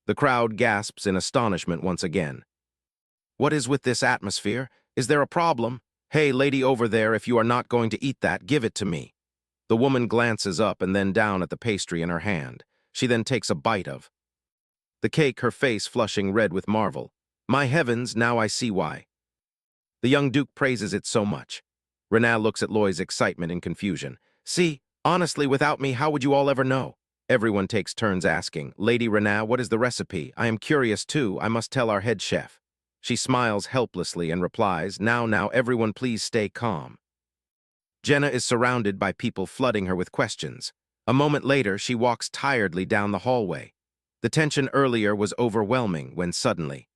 Speaker 1: The crowd gasps in astonishment once again. What is with this atmosphere? Is there a problem? Hey, lady over there, if you are not going to eat that, give it to me. The woman glances up and then down at the pastry in her hand. She then takes a bite of the cake, her face flushing red with marvel. My heavens, now I see why the young duke praises it so much. Renat looks at Loy's excitement and confusion. See, honestly, without me, how would you all ever know? Everyone takes turns asking, Lady Renat, what is the recipe? I am curious too, I must tell our head chef. She smiles helplessly and replies, Now, everyone please stay calm. Jenna is surrounded by people flooding her with questions. A moment later, she walks tiredly down the hallway. The tension earlier was overwhelming when suddenly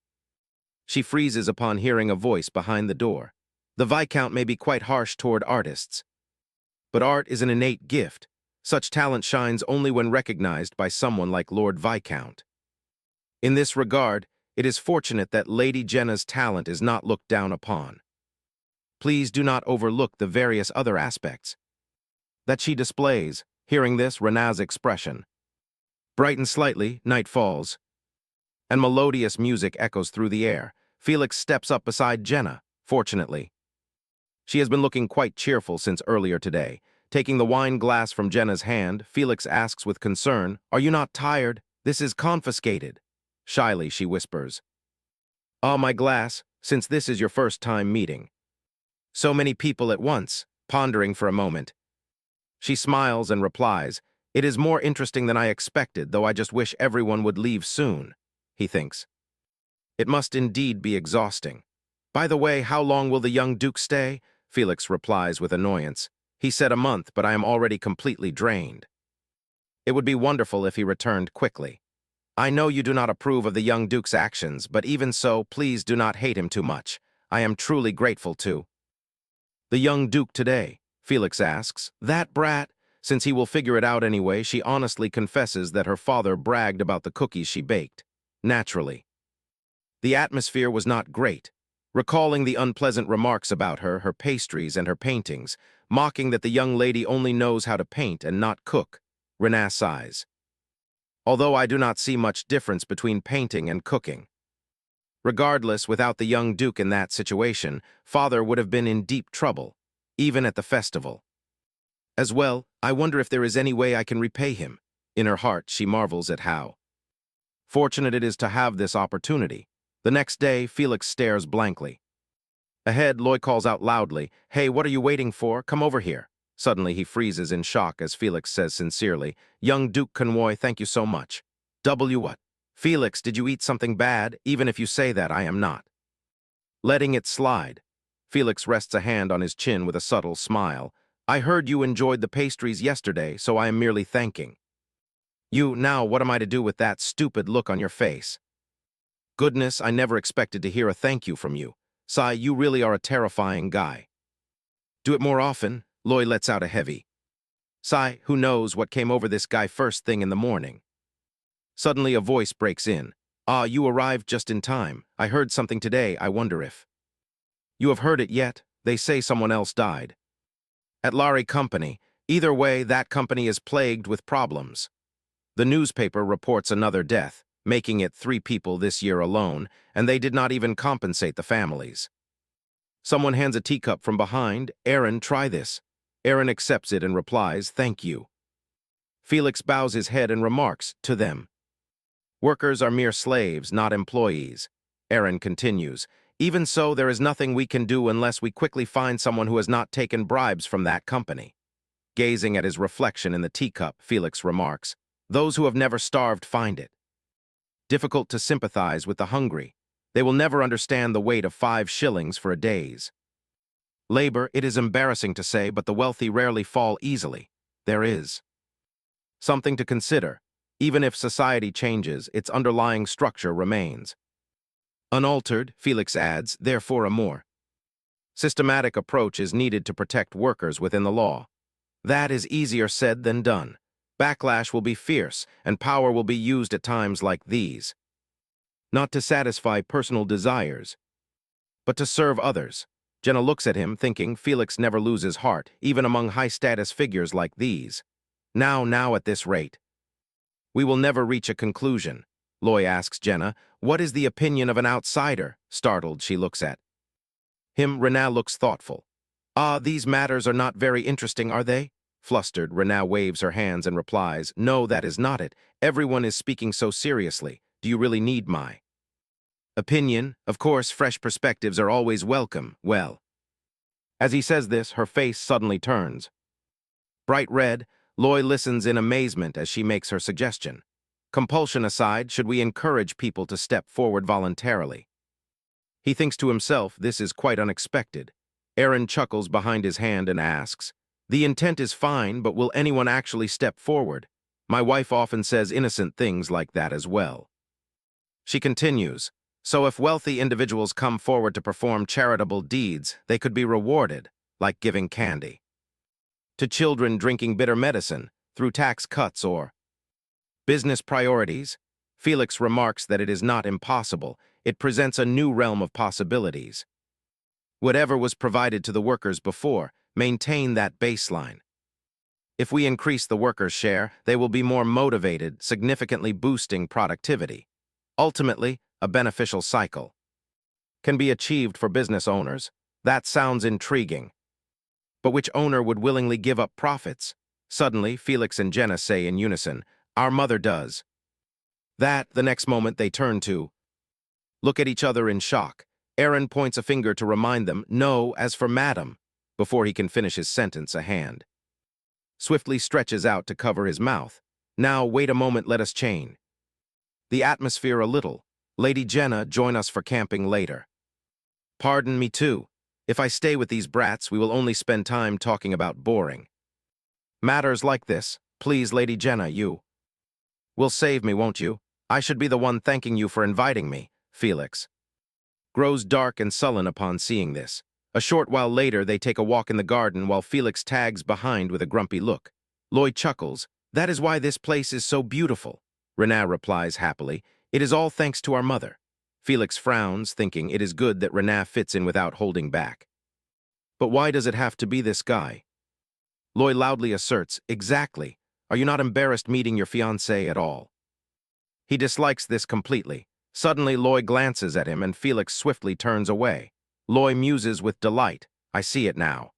Speaker 1: she freezes upon hearing a voice behind the door. The Viscount may be quite harsh toward artists, but art is an innate gift. Such talent shines only when recognized by someone like Lord Viscount. In this regard, it is fortunate that Lady Jenna's talent is not looked down upon. Please do not overlook the various other aspects that she displays. Hearing this, Renat's expression brightens slightly, night falls, and melodious music echoes through the air. Felix steps up beside Jenna. Fortunately, she has been looking quite cheerful since earlier today. Taking the wine glass from Jenna's hand, Felix asks with concern, Are you not tired? This is confiscated. Shyly, she whispers, Ah, my glass, since this is your first time meeting. So many people at once, pondering for a moment. She smiles and replies, It is more interesting than I expected, though I just wish everyone would leave soon, he thinks. It must indeed be exhausting. By the way, how long will the young duke stay? Felix replies with annoyance. He said a month, but I am already completely drained. It would be wonderful if he returned quickly. I know you do not approve of the young duke's actions, but even so, please do not hate him too much. I am truly grateful to the young duke today. Felix asks, That brat? Since he will figure it out anyway, she honestly confesses that her father bragged about the cookies she baked. Naturally, the atmosphere was not great. Recalling the unpleasant remarks about her, her pastries, and her paintings, mocking that the young lady only knows how to paint and not cook, Renat sighs. Although I do not see much difference between painting and cooking. Regardless, without the young duke in that situation, father would have been in deep trouble, even at the festival. As well, I wonder if there is any way I can repay him. In her heart, she marvels at how fortunate it is to have this opportunity. The next day, Felix stares blankly. Ahead, Loy calls out loudly, Hey, what are you waiting for? Come over here. Suddenly, he freezes in shock as Felix says sincerely, Young Duke Convoy, thank you so much. What? Felix, did you eat something bad? Even if you say that, I am not letting it slide. Felix rests a hand on his chin with a subtle smile. I heard you enjoyed the pastries yesterday, so I am merely thanking you. Now, what am I to do with that stupid look on your face? Goodness, I never expected to hear a thank you from you. Sai, you really are a terrifying guy. Do it more often. Loy lets out a heavy Sigh, who knows what came over this guy first thing in the morning. Suddenly a voice breaks in. Ah, you arrived just in time. I heard something today, I wonder if. You have heard it yet? They say someone else died. At Lari Company. Either way, that company is plagued with problems. The newspaper reports another death, making it 3 people this year alone, and they did not even compensate the families. Someone hands a teacup from behind. Aaron, try this. Aaron accepts it and replies, thank you. Felix bows his head and remarks, to them. Workers are mere slaves, not employees. Aaron continues, even so, there is nothing we can do unless we quickly find someone who has not taken bribes from that company. Gazing at his reflection in the teacup, Felix remarks, those who have never starved find it difficult to sympathize with the hungry. They will never understand the weight of 5 shillings for a day's labor. It is embarrassing to say, but the wealthy rarely fall easily. There is something to consider. Even if society changes, its underlying structure remains unaltered, Felix adds, therefore a more systematic approach is needed to protect workers within the law. That is easier said than done. Backlash will be fierce, and power will be used at times like these. Not to satisfy personal desires, but to serve others. Jenna looks at him, thinking Felix never loses heart, even among high-status figures like these. Now at this rate, we will never reach a conclusion. Loy asks Jenna, what is the opinion of an outsider? Startled, she looks at him. Renaa looks thoughtful. Ah, these matters are not very interesting, are they? Flustered, Renaa waves her hands and replies, no, that is not it. Everyone is speaking so seriously. Do you really need my opinion? Of course, fresh perspectives are always welcome. Well. As he says this, her face suddenly turns bright red. Loy listens in amazement as she makes her suggestion. Compulsion aside, should we encourage people to step forward voluntarily? He thinks to himself, this is quite unexpected. Aaron chuckles behind his hand and asks, the intent is fine, but will anyone actually step forward? My wife often says innocent things like that as well. She continues, so if wealthy individuals come forward to perform charitable deeds, they could be rewarded, like giving candy to children drinking bitter medicine, through tax cuts or business priorities. Felix remarks that it is not impossible. It presents a new realm of possibilities. Whatever was provided to the workers before, maintain that baseline. If we increase the workers' share, they will be more motivated, significantly boosting productivity. Ultimately, a beneficial cycle can be achieved for business owners. That sounds intriguing. But which owner would willingly give up profits? Suddenly, Felix and Jenna say in unison, our mother does. That, the next moment they turn to look at each other in shock. Aaron points a finger to remind them, no, as for madam. Before he can finish his sentence, a hand swiftly stretches out to cover his mouth. Now, wait a moment, let us change the atmosphere a little. Lady Jenna, join us for camping later. Pardon me too. If I stay with these brats, we will only spend time talking about boring matters like this. Please, Lady Jenna, you will save me, won't you? I should be the one thanking you for inviting me. Felix grows dark and sullen upon seeing this. A short while later, they take a walk in the garden while Felix tags behind with a grumpy look. Lloyd chuckles. That is why this place is so beautiful. Renaa replies happily. It is all thanks to our mother. Felix frowns, thinking it is good that Renaa fits in without holding back. But why does it have to be this guy? Loy loudly asserts, exactly. Are you not embarrassed meeting your fiancée at all? He dislikes this completely. Suddenly, Loy glances at him and Felix swiftly turns away. Loy muses with delight. I see it now.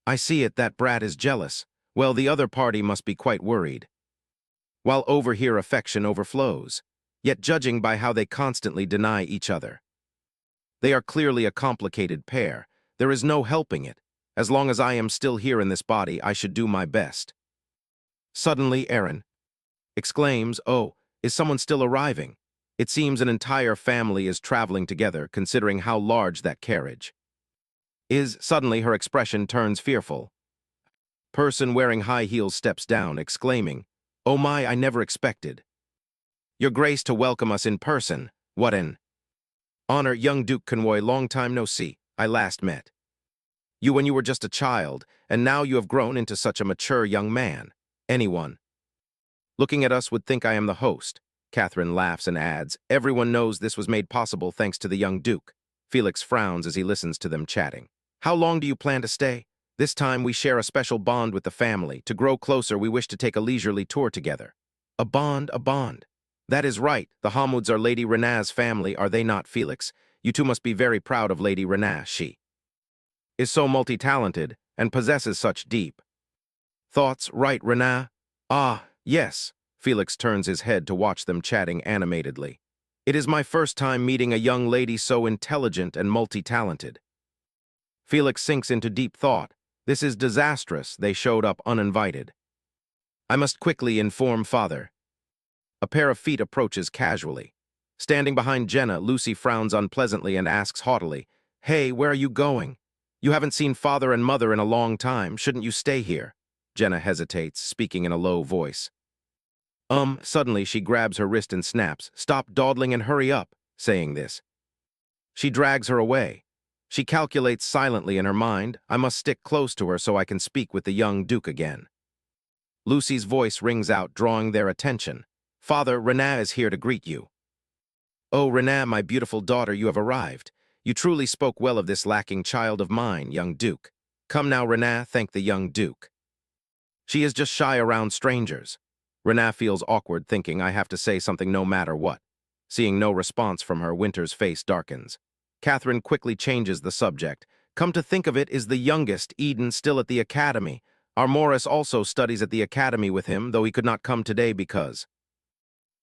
Speaker 1: I see it, that brat is jealous. Well, the other party must be quite worried. While over here affection overflows. Yet judging by how they constantly deny each other, they are clearly a complicated pair. There is no helping it. As long as I am still here in this body, I should do my best. Suddenly, Aaron exclaims, oh, is someone still arriving? It seems an entire family is traveling together, considering how large that carriage is. Suddenly, her expression turns fearful. Person wearing high heels steps down, exclaiming, oh my, I never expected Your Grace to welcome us in person. What an honor, young Duke Convoy, long time no see. I last met You when you were just a child, and now you have grown into such a mature young man. Anyone looking at us would think I am the host. Catherine laughs and adds, everyone knows this was made possible thanks to the young Duke. Felix frowns as he listens to them chatting. How long do you plan to stay? This time we share a special bond with the family. To grow closer, we wish to take a leisurely tour together. A bond, a bond. That is right. The Hamuds are Lady Rena's family, are they not, Felix? You two must be very proud of Lady Rena. She is so multi-talented and possesses such deep thoughts, right, Rena? Ah, yes. Felix turns his head to watch them chatting animatedly. It is my first time meeting a young lady so intelligent and multi-talented. Felix sinks into deep thought. This is disastrous. They showed up uninvited. I must quickly inform father. A pair of feet approaches casually. Standing behind Jenna, Lucy frowns unpleasantly and asks haughtily, Hey, where are you going? You haven't seen father and mother in a long time. Shouldn't you stay here? Jenna hesitates, speaking in a low voice. Suddenly she grabs her wrist and snaps, Stop dawdling and hurry up, saying this. She drags her away. She calculates silently in her mind, I must stick close to her so I can speak with the young Duke again. Lucy's voice rings out, drawing their attention. Father, Rena is here to greet you. Oh, Rena, my beautiful daughter, you have arrived. You truly spoke well of this lacking child of mine, young Duke. Come now, Rena, thank the young Duke. She is just shy around strangers. Rena feels awkward, thinking I have to say something no matter what. Seeing no response from her, Winter's face darkens. Catherine quickly changes the subject. Come to think of it, is the youngest, Eden, still at the academy? Our Morris also studies at the academy with him, though he could not come today because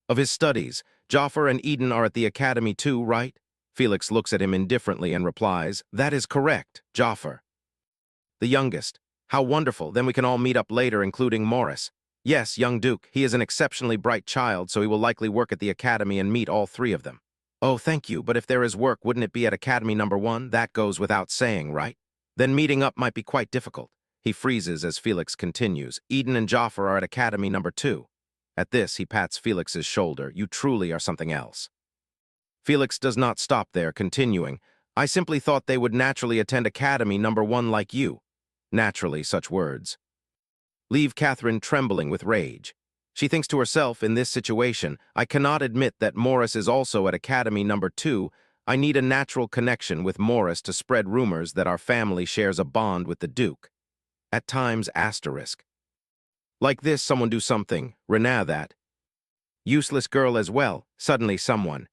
Speaker 1: of his studies. Jaffer and Eden are at the academy too, right? Felix looks at him indifferently and replies, That is correct, Jaffer. The youngest. How wonderful, then we can all meet up later, including Morris. Yes, young Duke, he is an exceptionally bright child, so he will likely work at the academy and meet all three of them. Oh, thank you, but if there is work, wouldn't it be at Academy number 1? That goes without saying, right? Then meeting up might be quite difficult. He freezes as Felix continues. Eden and Jaffer are at Academy number 2. At this, he pats Felix's shoulder. You truly are something else. Felix does not stop there, continuing. I simply thought they would naturally attend Academy number 1 like you. Naturally, such words leave Catherine trembling with rage. She thinks to herself, in this situation, I cannot admit that Morris is also at Academy number 2. I need a natural connection with Morris to spread rumors that our family shares a bond with the Duke. At times, asterisk. Like this, someone do something. Rena that. Useless girl as well. Suddenly someone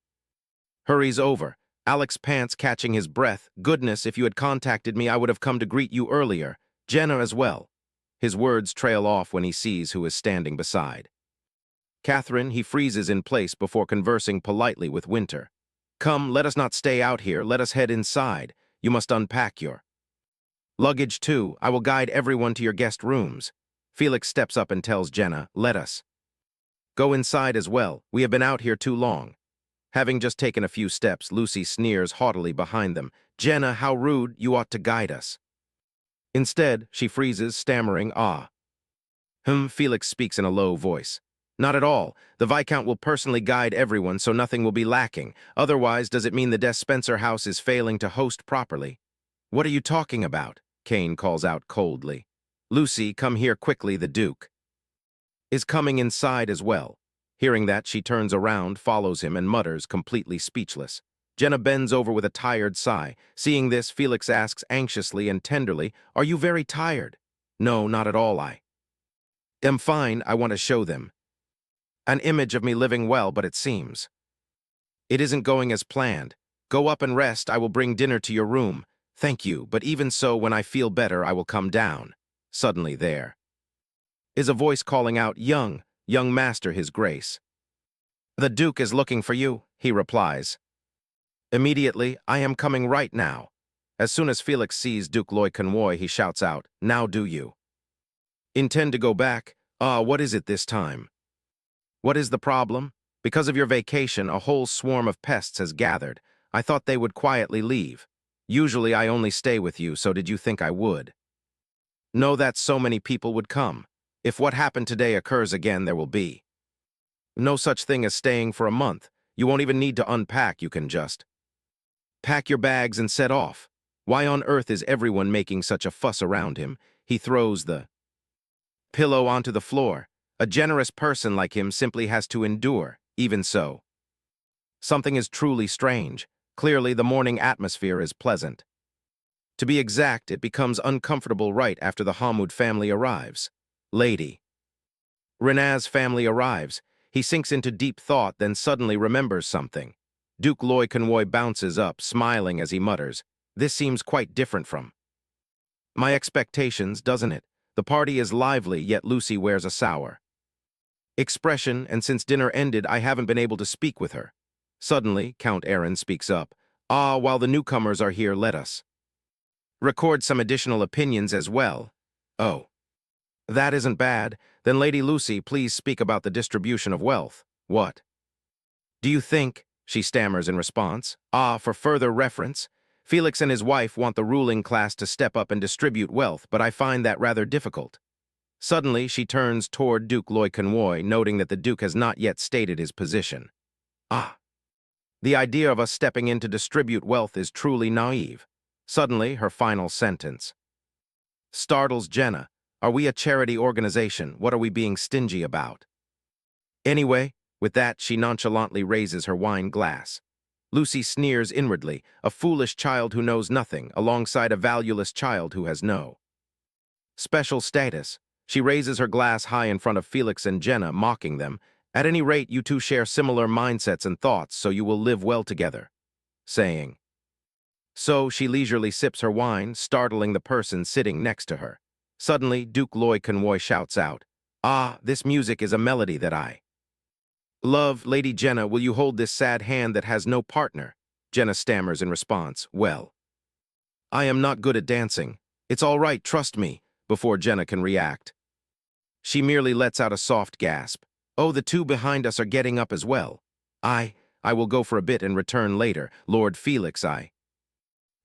Speaker 1: hurries over. Alex pants, catching his breath. Goodness, if you had contacted me, I would have come to greet you earlier. Jenna as well. His words trail off when he sees who is standing beside Catherine. He freezes in place before conversing politely with Winter. Come, let us not stay out here. Let us head inside. You must unpack your luggage too. I will guide everyone to your guest rooms. Felix steps up and tells Jenna, let us go inside as well. We have been out here too long. Having just taken a few steps, Lucy sneers haughtily behind them. Jenna, how rude, you ought to guide us. Instead, she freezes, stammering, Felix speaks in a low voice. Not at all. The Viscount will personally guide everyone so nothing will be lacking. Otherwise, does it mean the Des Spencer house is failing to host properly? What are you talking about? Kane calls out coldly. Lucy, come here quickly, the Duke is coming inside as well. Hearing that, she turns around, follows him, and mutters, completely speechless. Jenna bends over with a tired sigh. Seeing this, Felix asks anxiously and tenderly, Are you very tired? No, not at all, I am fine. I want to show them an image of me living well, but it seems it isn't going as planned. Go up and rest. I will bring dinner to your room. Thank you, but even so, when I feel better, I will come down. Suddenly there is a voice calling out, young master, his grace. The Duke is looking for you, he replies. Immediately, I am coming right now. As soon as Felix sees Duke Loy Convoy, he shouts out, Now do you intend to go back? What is it this time? What is the problem? Because of your vacation, a whole swarm of pests has gathered. I thought they would quietly leave. Usually I only stay with you, so did you think I would? Know that so many people would come. If what happened today occurs again, there will be no such thing as staying for a month. You won't even need to unpack, you can just pack your bags and set off. Why on earth is everyone making such a fuss around him? He throws the pillow onto the floor. A generous person like him simply has to endure. Even so, something is truly strange. Clearly, the morning atmosphere is pleasant. To be exact, it becomes uncomfortable right after the Hamoud family arrives. Lady Renaz's family arrives. He sinks into deep thought, then suddenly remembers something. Duke Loi Convoy bounces up, smiling as he mutters, "This seems quite different from my expectations, doesn't it? The party is lively, yet Lucy wears a sour expression, and since dinner ended, I haven't been able to speak with her." Suddenly, Count Aaron speaks up. "Ah, while the newcomers are here, let us record some additional opinions as well." "Oh, that isn't bad. Then, Lady Lucy, please speak about the distribution of wealth." "What do you think?" she stammers in response. "Ah, for further reference, Felix and his wife want the ruling class to step up and distribute wealth, but I find that rather difficult." Suddenly, she turns toward Duke Loi Convoy, noting that the Duke has not yet stated his position. "Ah, the idea of us stepping in to distribute wealth is truly naive." Suddenly, her final sentence startles Jenna. "Are we a charity organization? What are we being stingy about?" Anyway, with that, she nonchalantly raises her wine glass. Lucy sneers inwardly, a foolish child who knows nothing, alongside a valueless child who has no special status. She raises her glass high in front of Felix and Jenna, mocking them. "At any rate, you two share similar mindsets and thoughts, so you will live well together." Saying so, she leisurely sips her wine, startling the person sitting next to her. Suddenly, Duke Loi Convoy shouts out, "Ah, this music is a melody that I love. Lady Jenna, will you hold this sad hand that has no partner?" Jenna stammers in response, "Well, I am not good at dancing. It's all right, trust me." Before Jenna can react, she merely lets out a soft gasp. "Oh, the two behind us are getting up as well. I will go for a bit and return later. Lord Felix, I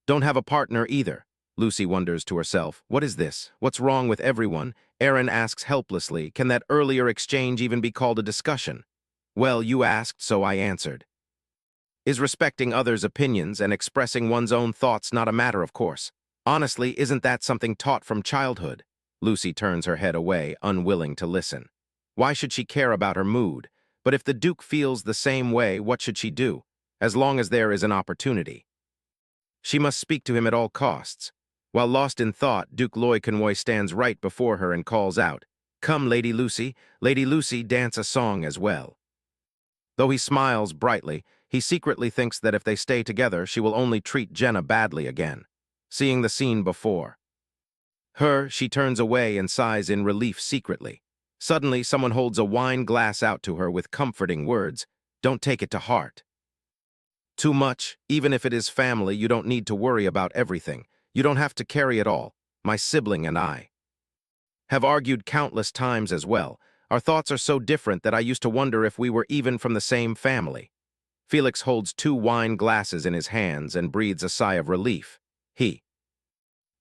Speaker 1: don't have a partner either." Lucy wonders to herself, "What is this? What's wrong with everyone?" Aaron asks helplessly, "Can that earlier exchange even be called a discussion?" "Well, you asked, so I answered. Is respecting others' opinions and expressing one's own thoughts not a matter of course? Honestly, isn't that something taught from childhood?" Lucy turns her head away, unwilling to listen. Why should she care about her mood? But if the Duke feels the same way, what should she do? As long as there is an opportunity, she must speak to him at all costs. While lost in thought, Duke Loi Convoy stands right before her and calls out, "Come, Lady Lucy, dance a song as well." Though he smiles brightly, he secretly thinks that if they stay together, she will only treat Jenna badly again. Seeing the scene before her, she turns away and sighs in relief secretly. Suddenly, someone holds a wine glass out to her with comforting words, "Don't take it to heart too much. Even if it is family, you don't need to worry about everything. You don't have to carry it all. My sibling and I have argued countless times as well. Our thoughts are so different that I used to wonder if we were even from the same family." Felix holds two wine glasses in his hands and breathes a sigh of relief. He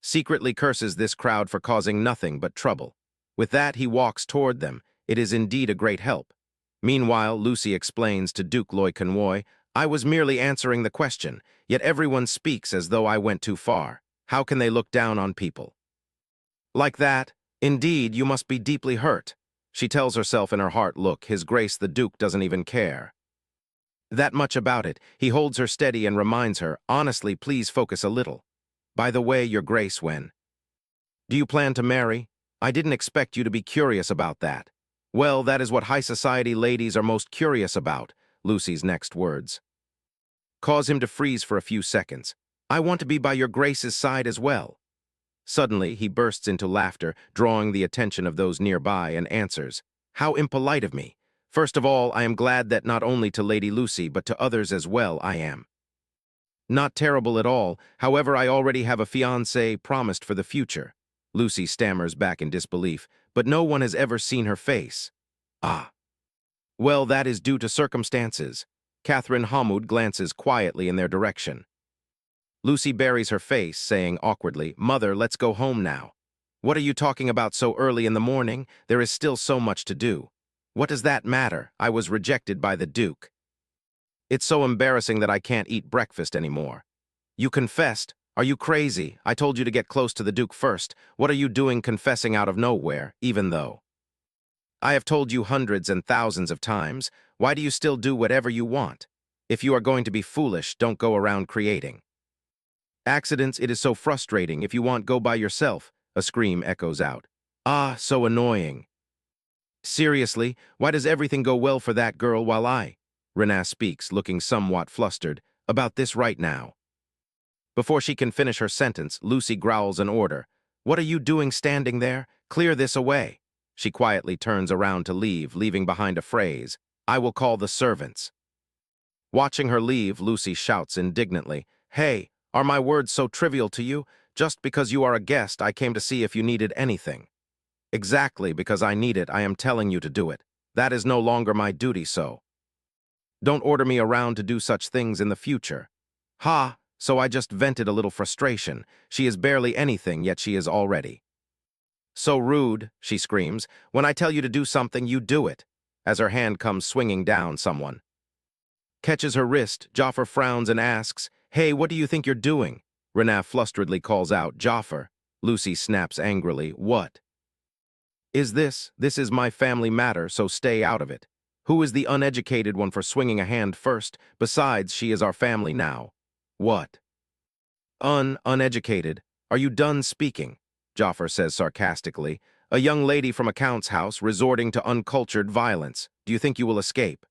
Speaker 1: secretly curses this crowd for causing nothing but trouble. With that, he walks toward them. It is indeed a great help. Meanwhile, Lucy explains to Duke Loi Convoy, "I was merely answering the question, yet everyone speaks as though I went too far. How can they look down on people like that? Indeed, you must be deeply hurt." She tells herself in her heart, "Look, His Grace the Duke doesn't even care that much about it." He holds her steady and reminds her, "Honestly, please focus a little. By the way, Your Grace, when do you plan to marry? I didn't expect you to be curious about that." "Well, that is what high society ladies are most curious about." Lucy's next words cause him to freeze for a few seconds. "I want to be by Your Grace's side as well." Suddenly, he bursts into laughter, drawing the attention of those nearby, and answers, "How impolite of me. First of all, I am glad that not only to Lady Lucy, but to others as well, I am not terrible at all. However, I already have a fiancé promised for the future." Lucy stammers back in disbelief, "But no one has ever seen her face." "Ah. Well, that is due to circumstances." Catherine Hamoud glances quietly in their direction. Lucy buries her face, saying awkwardly, "Mother, let's go home now." "What are you talking about so early in the morning? There is still so much to do." "What does that matter? I was rejected by the Duke. It's so embarrassing that I can't eat breakfast anymore." "You confessed. Are you crazy? I told you to get close to the Duke first. What are you doing confessing out of nowhere, even though? I have told you hundreds and thousands of times. Why do you still do whatever you want? If you are going to be foolish, don't go around creating accidents. It is so frustrating. If you want, go by yourself. A scream echoes out. Ah, so annoying. Seriously, why does everything go well for that girl while Renaa speaks, looking somewhat flustered, about this right now. Before she can finish her sentence, Lucy growls an order. What are you doing standing there? Clear this away. She quietly turns around to leave, leaving behind a phrase, I will call the servants. Watching her leave, Lucy shouts indignantly, Hey, are my words so trivial to you? Just because you are a guest, I came to see if you needed anything. Exactly because I need it, I am telling you to do it. That is no longer my duty, so. Don't order me around to do such things in the future. Ha, so I just vented a little frustration. She is barely anything, yet she is already. So rude, she screams. When I tell you to do something, you do it. As her hand comes swinging down, someone catches her wrist. Jaffer frowns and asks, Hey, what do you think you're doing? Renaa flusteredly calls out, Jaffer. Lucy snaps angrily, What? This is my family matter, so stay out of it. Who is the uneducated one for swinging a hand first? Besides, she is our family now. What? Uneducated? Are you done speaking? Jaffer says sarcastically. A young lady from a count's house resorting to uncultured violence. Do you think you will escape?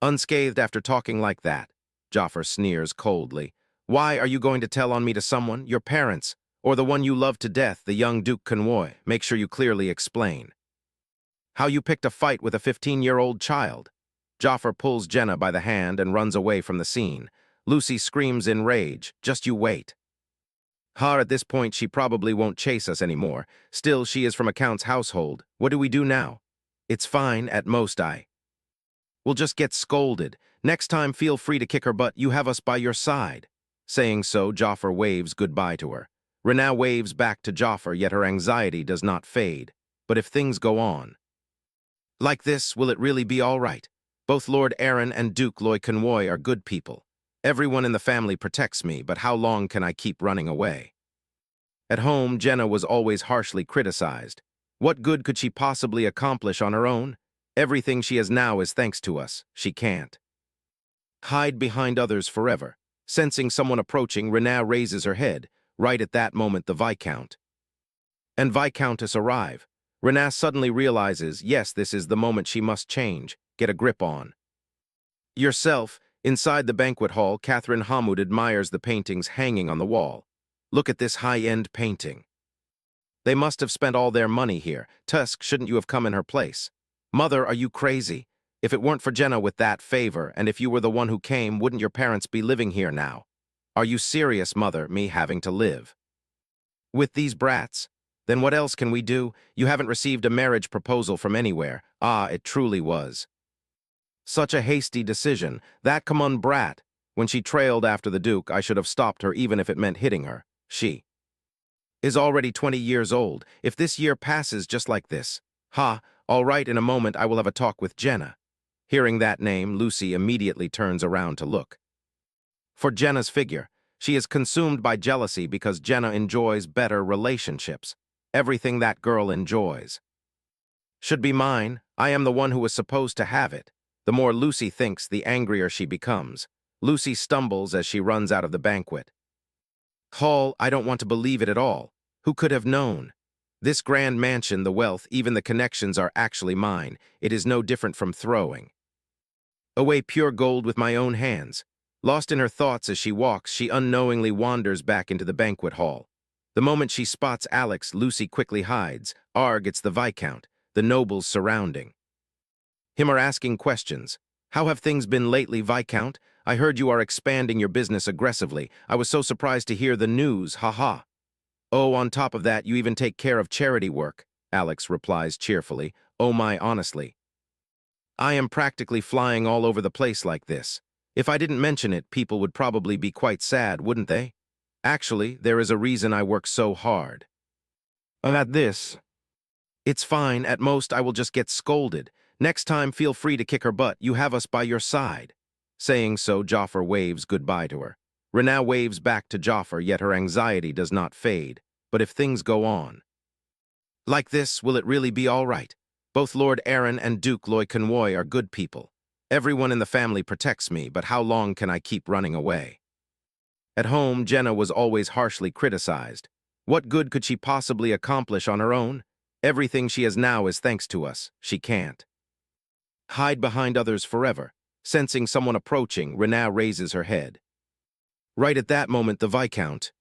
Speaker 1: Unscathed after talking like that, Jaffer sneers coldly. Why are you going to tell on me to someone, your parents, or the one you love to death, the young Duke Convoy? Make sure you clearly explain. How you picked a fight with a 15-year-old child. Jaffer pulls Jenna by the hand and runs away from the scene. Lucy screams in rage, just you wait. At this point, she probably won't chase us anymore. Still, she is from a count's household. What do we do now? It's fine, at most we'll just get scolded. Next time, feel free to kick her butt. You have us by your side. Saying so, Jaffer waves goodbye to her. Renaa waves back to Jaffer, yet her anxiety does not fade. But if things go on like this, will it really be all right? Both Lord Aaron and Duke Loy Convoy are good people. Everyone in the family protects me, but how long can I keep running away? At home, Jenna was always harshly criticized. What good could she possibly accomplish on her own? Everything she has now is thanks to us. She can't hide behind others forever. Sensing someone approaching, Renaa raises her head. Right at that moment, the Viscount and Viscountess arrive. Renaa suddenly realizes, yes, this is the moment she must change, get a grip on yourself. Inside the banquet hall, Catherine Hamoud admires the paintings hanging on the wall. Look at this high-end painting. They must have spent all their money here. Tusk, shouldn't you have come in her place? Mother, are you crazy? If it weren't for Jenna with that favor, and if you were the one who came, wouldn't your parents be living here now? Are you serious, Mother, me having to live with these brats? Then what else can we do? You haven't received a marriage proposal from anywhere. It truly was such a hasty decision. That come on brat. When she trailed after the Duke, I should have stopped her even if it meant hitting her. She is already 20 years old. If this year passes just like this. All right, in a moment I will have a talk with Jenna. Hearing that name, Lucy immediately turns around to look for Jenna's figure. She is consumed by jealousy because Jenna enjoys better relationships. Everything that girl enjoys should be mine. I am the one who was supposed to have it. The more Lucy thinks, the angrier she becomes. Lucy stumbles as she runs out of the banquet hall. I don't want to believe it at all. Who could have known? This grand mansion, the wealth, even the connections are actually mine. It is no different from throwing away pure gold with my own hands. Lost in her thoughts as she walks, she unknowingly wanders back into the banquet hall. The moment she spots Alex, Lucy quickly hides. Arg, it's the Viscount. The nobles surrounding him are asking questions. How have things been lately, Viscount? I heard you are expanding your business aggressively. I was so surprised to hear the news, haha. Oh, on top of that, you even take care of charity work, Alex replies cheerfully. Oh my, honestly. I am practically flying all over the place like this. If I didn't mention it, people would probably be quite sad, wouldn't they? Actually, there is a reason I work so hard. At this. It's fine, at most I will just get scolded. Next time, feel free to kick her butt. You have us by your side. Saying so, Jaffer waves goodbye to her. Renaa waves back to Jafar, yet her anxiety does not fade. But if things go on like this, will it really be all right? Both Lord Aaron and Duke Loy Conwoy are good people. Everyone in the family protects me, but how long can I keep running away? At home, Jenna was always harshly criticized. What good could she possibly accomplish on her own? Everything she has now is thanks to us. She can't hide behind others forever. Sensing someone approaching, Renaa raises her head. Right at that moment, the Viscount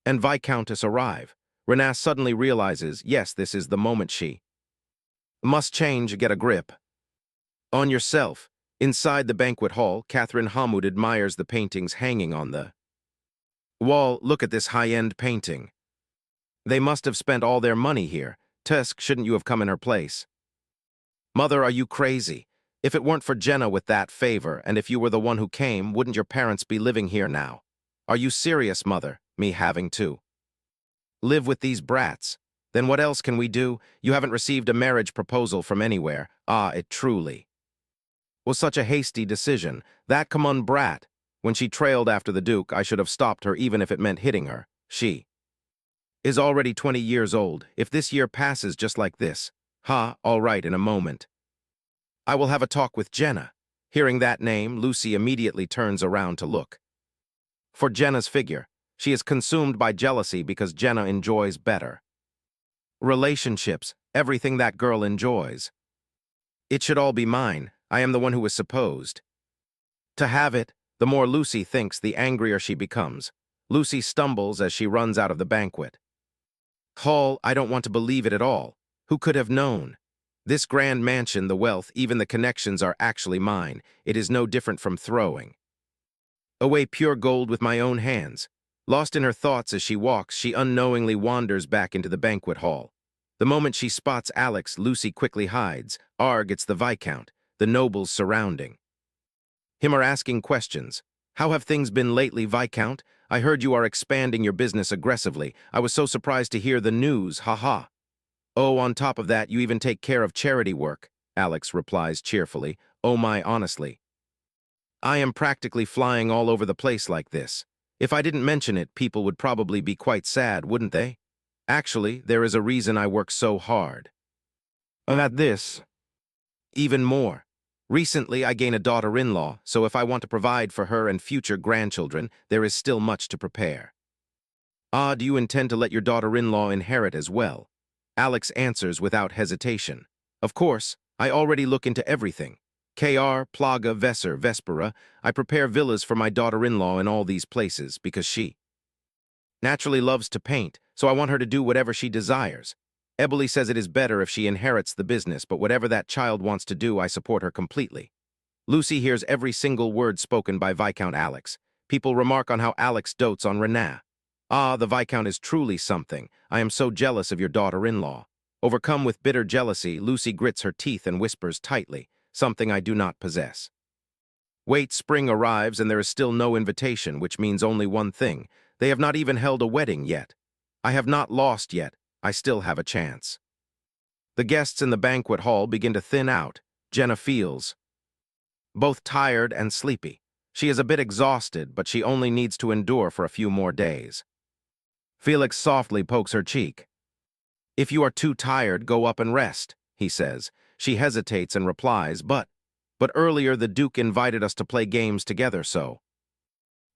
Speaker 1: and Viscountess arrive. Renaa suddenly realizes, yes, this is the moment she must change, get a grip on yourself. Inside the banquet hall, Catherine Hamoud admires the paintings hanging on the wall. Look at this high-end painting. They must have spent all their money here. Tusk, shouldn't you have come in her place? Mother, are you crazy? If it weren't for Jenna with that favor, and if you were the one who came, wouldn't your parents be living here now? Are you serious, Mother, me having to live with these brats? Then what else can we do? You haven't received a marriage proposal from anywhere. Ah, it truly was such a hasty decision. That come on brat. When she trailed after the Duke, I should have stopped her even if it meant hitting her. She is already 20 years old. If this year passes just like this, all right, in a moment I will have a talk with Jenna. Hearing that name, Lucy immediately turns around to look for Jenna's figure. She is consumed by jealousy because Jenna enjoys better relationships, everything that girl enjoys. It should all be mine. I am the one who is supposed to have it. The more Lucy thinks, the angrier she becomes. Lucy stumbles as she runs out of the banquet hall. I don't want to believe it at all. Who could have known? This grand mansion, the wealth, even the connections are actually mine. It is no different from throwing away pure gold with my own hands. Lost in her thoughts as she walks, she unknowingly wanders back into the banquet hall. The moment she spots Alex, Lucy quickly hides. Arg, it's the Viscount. The nobles surrounding him are asking questions. How have things been lately, Viscount? I heard you are expanding your business aggressively. I was so surprised to hear the news, haha. Oh, on top of that, you even take care of charity work, Alex replies cheerfully. Oh my, honestly, I am practically flying all over the place like this. If I didn't mention it, people would probably be quite sad, wouldn't they? Actually, there is a reason I work so hard. And at this, even more. Recently, I gained a daughter-in-law, so if I want to provide for her and future grandchildren, there is still much to prepare. Ah, do you intend to let your daughter-in-law inherit as well? Alex answers without hesitation. Of course, I already look into everything. KR, Plaga, Vesser, Vespera. I prepare villas for my daughter-in-law in all these places because she naturally loves to paint, so I want her to do whatever she desires. Eboli says it is better if she inherits the business, but whatever that child wants to do, I support her completely. Lucy hears every single word spoken by Viscount Alex. People remark on how Alex dotes on Renaa. Ah, the Viscount is truly something. I am so jealous of your daughter-in-law. Overcome with bitter jealousy, Lucy grits her teeth and whispers tightly, something I do not possess. Wait, spring arrives and there is still no invitation, which means only one thing. They have not even held a wedding yet. I have not lost yet. I still have a chance. The guests in the banquet hall begin to thin out. Jenna feels both tired and sleepy. She is a bit exhausted, but she only needs to endure for a few more days. Felix softly pokes her cheek. If you are too tired, go up and rest, he says. She hesitates and replies, but earlier the Duke invited us to play games together, so.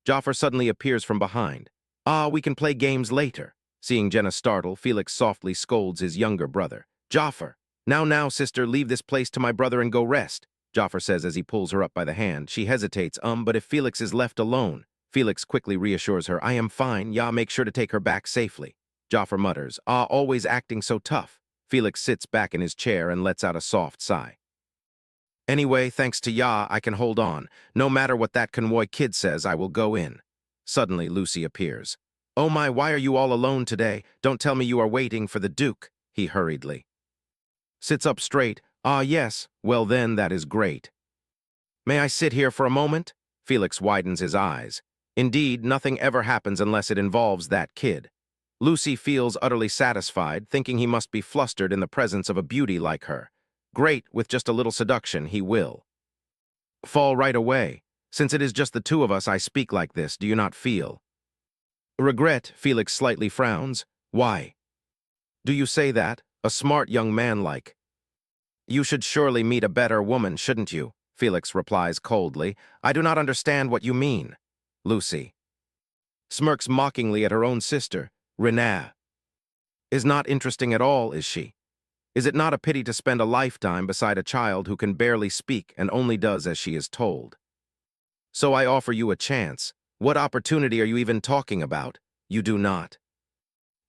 Speaker 1: Jafar suddenly appears from behind. Ah, we can play games later. Seeing Jenna startle, Felix softly scolds his younger brother. Jafar, now, sister, leave this place to my brother and go rest, Jafar says as he pulls her up by the hand. She hesitates, but if Felix is left alone. Felix quickly reassures her, I am fine, make sure to take her back safely. Jafar mutters, always acting so tough. Felix sits back in his chair and lets out a soft sigh. Anyway, thanks to I can hold on. No matter what that Conwoy kid says, I will go in. Suddenly, Lucy appears. Oh my, why are you all alone today? Don't tell me you are waiting for the Duke, he hurriedly sits up straight. Ah, yes, well then, that is great. May I sit here for a moment? Felix widens his eyes. Indeed, nothing ever happens unless it involves that kid. Lucy feels utterly satisfied, thinking he must be flustered in the presence of a beauty like her. Great, with just a little seduction, he will fall right away. Since it is just the two of us, I speak like this, do you not feel? Regret, Felix slightly frowns. Why? Do you say that? A smart young man like. You should surely meet a better woman, shouldn't you? Felix replies coldly. I do not understand what you mean. Lucy smirks mockingly at her own sister. Renee is not interesting at all, is she? Is it not a pity to spend a lifetime beside a child who can barely speak and only does as she is told? So I offer you a chance. What opportunity are you even talking about? You do not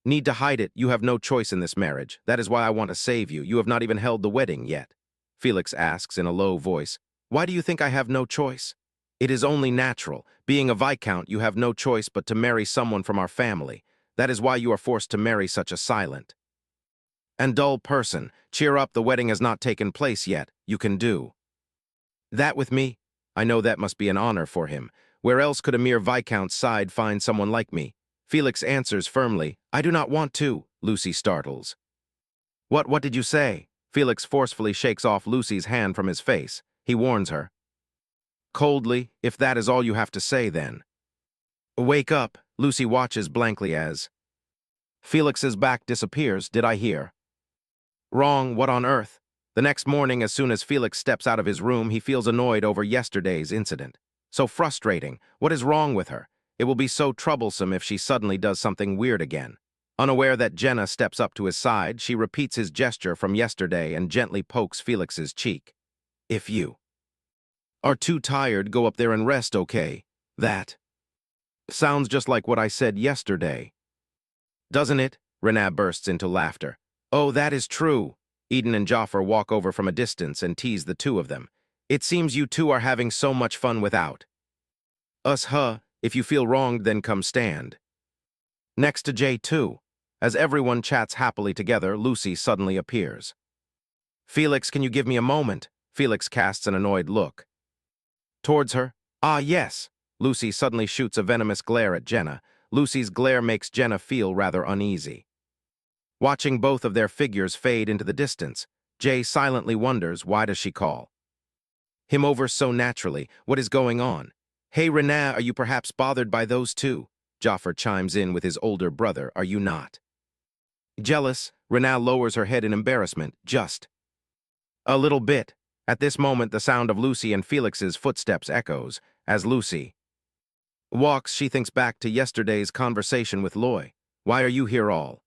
Speaker 1: need to hide it. You have no choice in this marriage. That is why I want to save you. You have not even held the wedding yet. Felix asks in a low voice. Why do you think I have no choice? It is only natural. Being a viscount, you have no choice but to marry someone from our family. That is why you are forced to marry such a silent and dull person. Cheer up, the wedding has not taken place yet. You can do that with me. I know that must be an honor for him. Where else could a mere viscount's side find someone like me? Felix answers firmly, I do not want to. Lucy startles. What did you say? Felix forcefully shakes off Lucy's hand from his face. He warns her. Coldly, if that is all you have to say, then. Wake up. Lucy watches blankly as Felix's back disappears. Did I hear? Wrong, what on earth? The next morning, as soon as Felix steps out of his room, he feels annoyed over yesterday's incident. So frustrating. What is wrong with her? It will be so troublesome if she suddenly does something weird again. Unaware that Jenna steps up to his side, she repeats his gesture from yesterday and gently pokes Felix's cheek. If you are too tired, go up there and rest, okay? That sounds just like what I said yesterday. Doesn't it? Renee bursts into laughter. Oh, that is true. Eden and Jaffer walk over from a distance and tease the two of them. It seems you two are having so much fun without us, huh? If you feel wronged, then come stand next to Jay too. As everyone chats happily together, Lucy suddenly appears. Felix, can you give me a moment? Felix casts an annoyed look towards her. Ah, yes. Lucy suddenly shoots a venomous glare at Jenna. Lucy's glare makes Jenna feel rather uneasy. Watching both of their figures fade into the distance, Jay silently wonders, why does she call him over so naturally? What is going on? Hey, Renee, are you perhaps bothered by those two? Jaffer chimes in with his older brother. Are you not jealous? Renee lowers her head in embarrassment. Just a little bit. At this moment, the sound of Lucy and Felix's footsteps echoes. As Lucy walks, she thinks back to yesterday's conversation with Loy. Why are you here all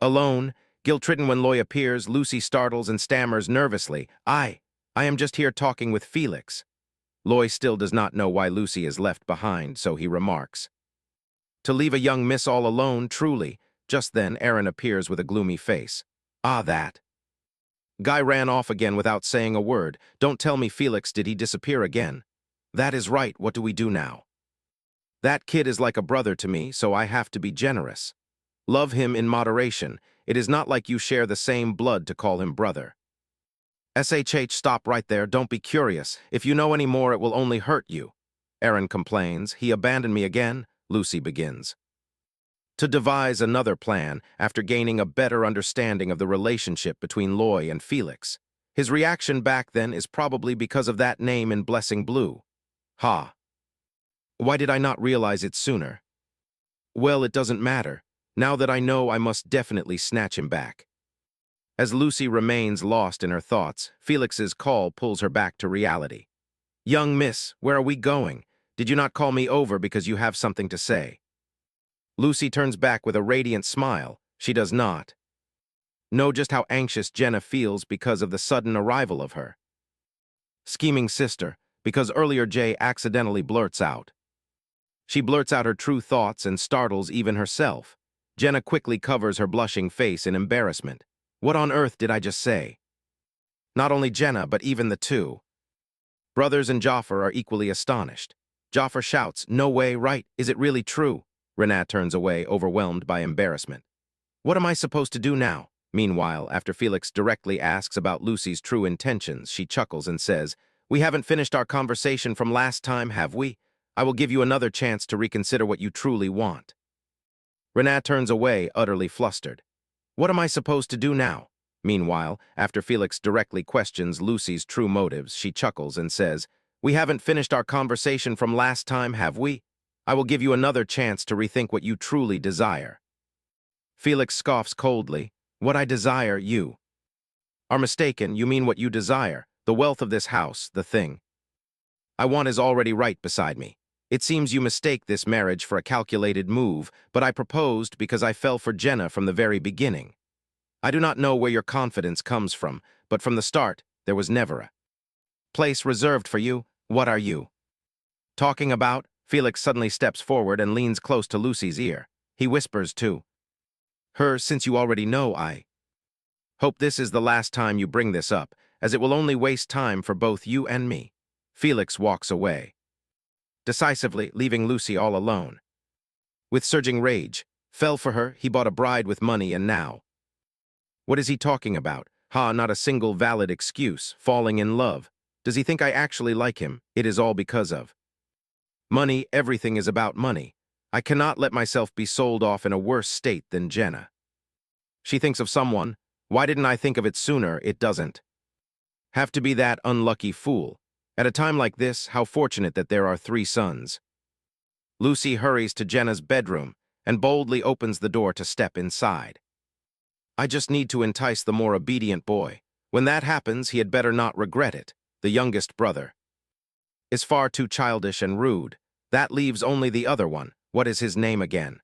Speaker 1: alone? Guilt-ridden when Loy appears, Lucy startles and stammers nervously. I am just here talking with Felix. Loy still does not know why Lucy is left behind, so he remarks. To leave a young miss all alone, truly. Just then, Aaron appears with a gloomy face. Ah, that guy ran off again without saying a word. Don't tell me, Felix, did he disappear again? That is right, what do we do now? That kid is like a brother to me, so I have to be generous. Love him in moderation. It is not like you share the same blood to call him brother. Stop right there, don't be curious. If you know any more, it will only hurt you. Aaron complains. He abandoned me again, Lucy begins to devise another plan after gaining a better understanding of the relationship between Loy and Felix. His reaction back then is probably because of that name in Blessing Blue. Ha. Why did I not realize it sooner? Well, it doesn't matter. Now that I know, I must definitely snatch him back. As Lucy remains lost in her thoughts, Felix's call pulls her back to reality. Young miss, where are we going? Did you not call me over because you have something to say? Lucy turns back with a radiant smile. She does not know just how anxious Jenna feels because of the sudden arrival of her scheming sister, because earlier Jay accidentally blurts out. She blurts out her true thoughts and startles even herself. Jenna quickly covers her blushing face in embarrassment. What on earth did I just say? Not only Jenna, but even the two brothers and Jaffer are equally astonished. Jaffer shouts, no way, right? Is it really true? Renee turns away, overwhelmed by embarrassment. What am I supposed to do now? Meanwhile, after Felix directly asks about Lucy's true intentions, she chuckles and says, we haven't finished our conversation from last time, have we? I will give you another chance to reconsider what you truly want. Renee turns away, utterly flustered. What am I supposed to do now? Meanwhile, after Felix directly questions Lucy's true motives, she chuckles and says, We haven't finished our conversation from last time, have we? I will give you another chance to rethink what you truly desire. Felix scoffs coldly. What I desire, you are mistaken. You mean what you desire, the wealth of this house, the thing I want is already right beside me. It seems you mistake this marriage for a calculated move, but I proposed because I fell for Jenna from the very beginning. I do not know where your confidence comes from, but from the start, there was never a place reserved for you. What are you talking about? Felix suddenly steps forward and leans close to Lucy's ear. He whispers to her, since you already know, I hope this is the last time you bring this up, as it will only waste time for both you and me. Felix walks away, decisively leaving Lucy all alone. With surging rage, fell for her, he bought a bride with money, and now what is he talking about? Not a single valid excuse, falling in love. Does he think I actually like him? It is all because of money. Everything is about money. I cannot let myself be sold off in a worse state than Jenna. She thinks of someone. Why didn't I think of it sooner? It doesn't have to be that unlucky fool. At a time like this, how fortunate that there are 3 sons. Lucy hurries to Jenna's bedroom and boldly opens the door to step inside. I just need to entice the more obedient boy. When that happens, he had better not regret it. The youngest brother is far too childish and rude. That leaves only the other one. What is his name again?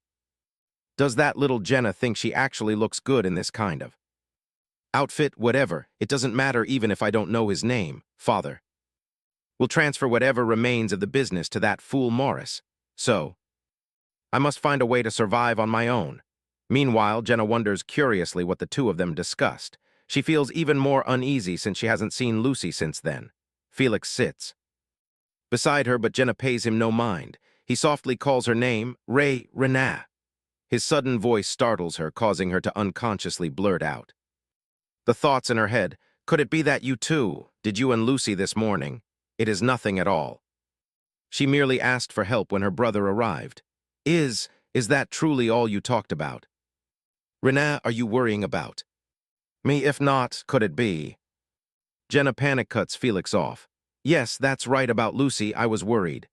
Speaker 1: Does that little Jenna think she actually looks good in this kind of outfit? Whatever, it doesn't matter even if I don't know his name. Father will transfer whatever remains of the business to that fool Morris. So I must find a way to survive on my own. Meanwhile, Jenna wonders curiously what the two of them discussed. She feels even more uneasy since she hasn't seen Lucy since then. Felix sits beside her, but Jenna pays him no mind. He softly calls her name, Renaa. His sudden voice startles her, causing her to unconsciously blurt out the thoughts in her head. Could it be that you too? Did you and Lucy this morning? It is nothing at all. She merely asked for help when her brother arrived. Is that truly all you talked about? Renaa, are you worrying about me? If not, could it be? Jenna panic cuts Felix off. Yes, that's right about Lucy. I was worried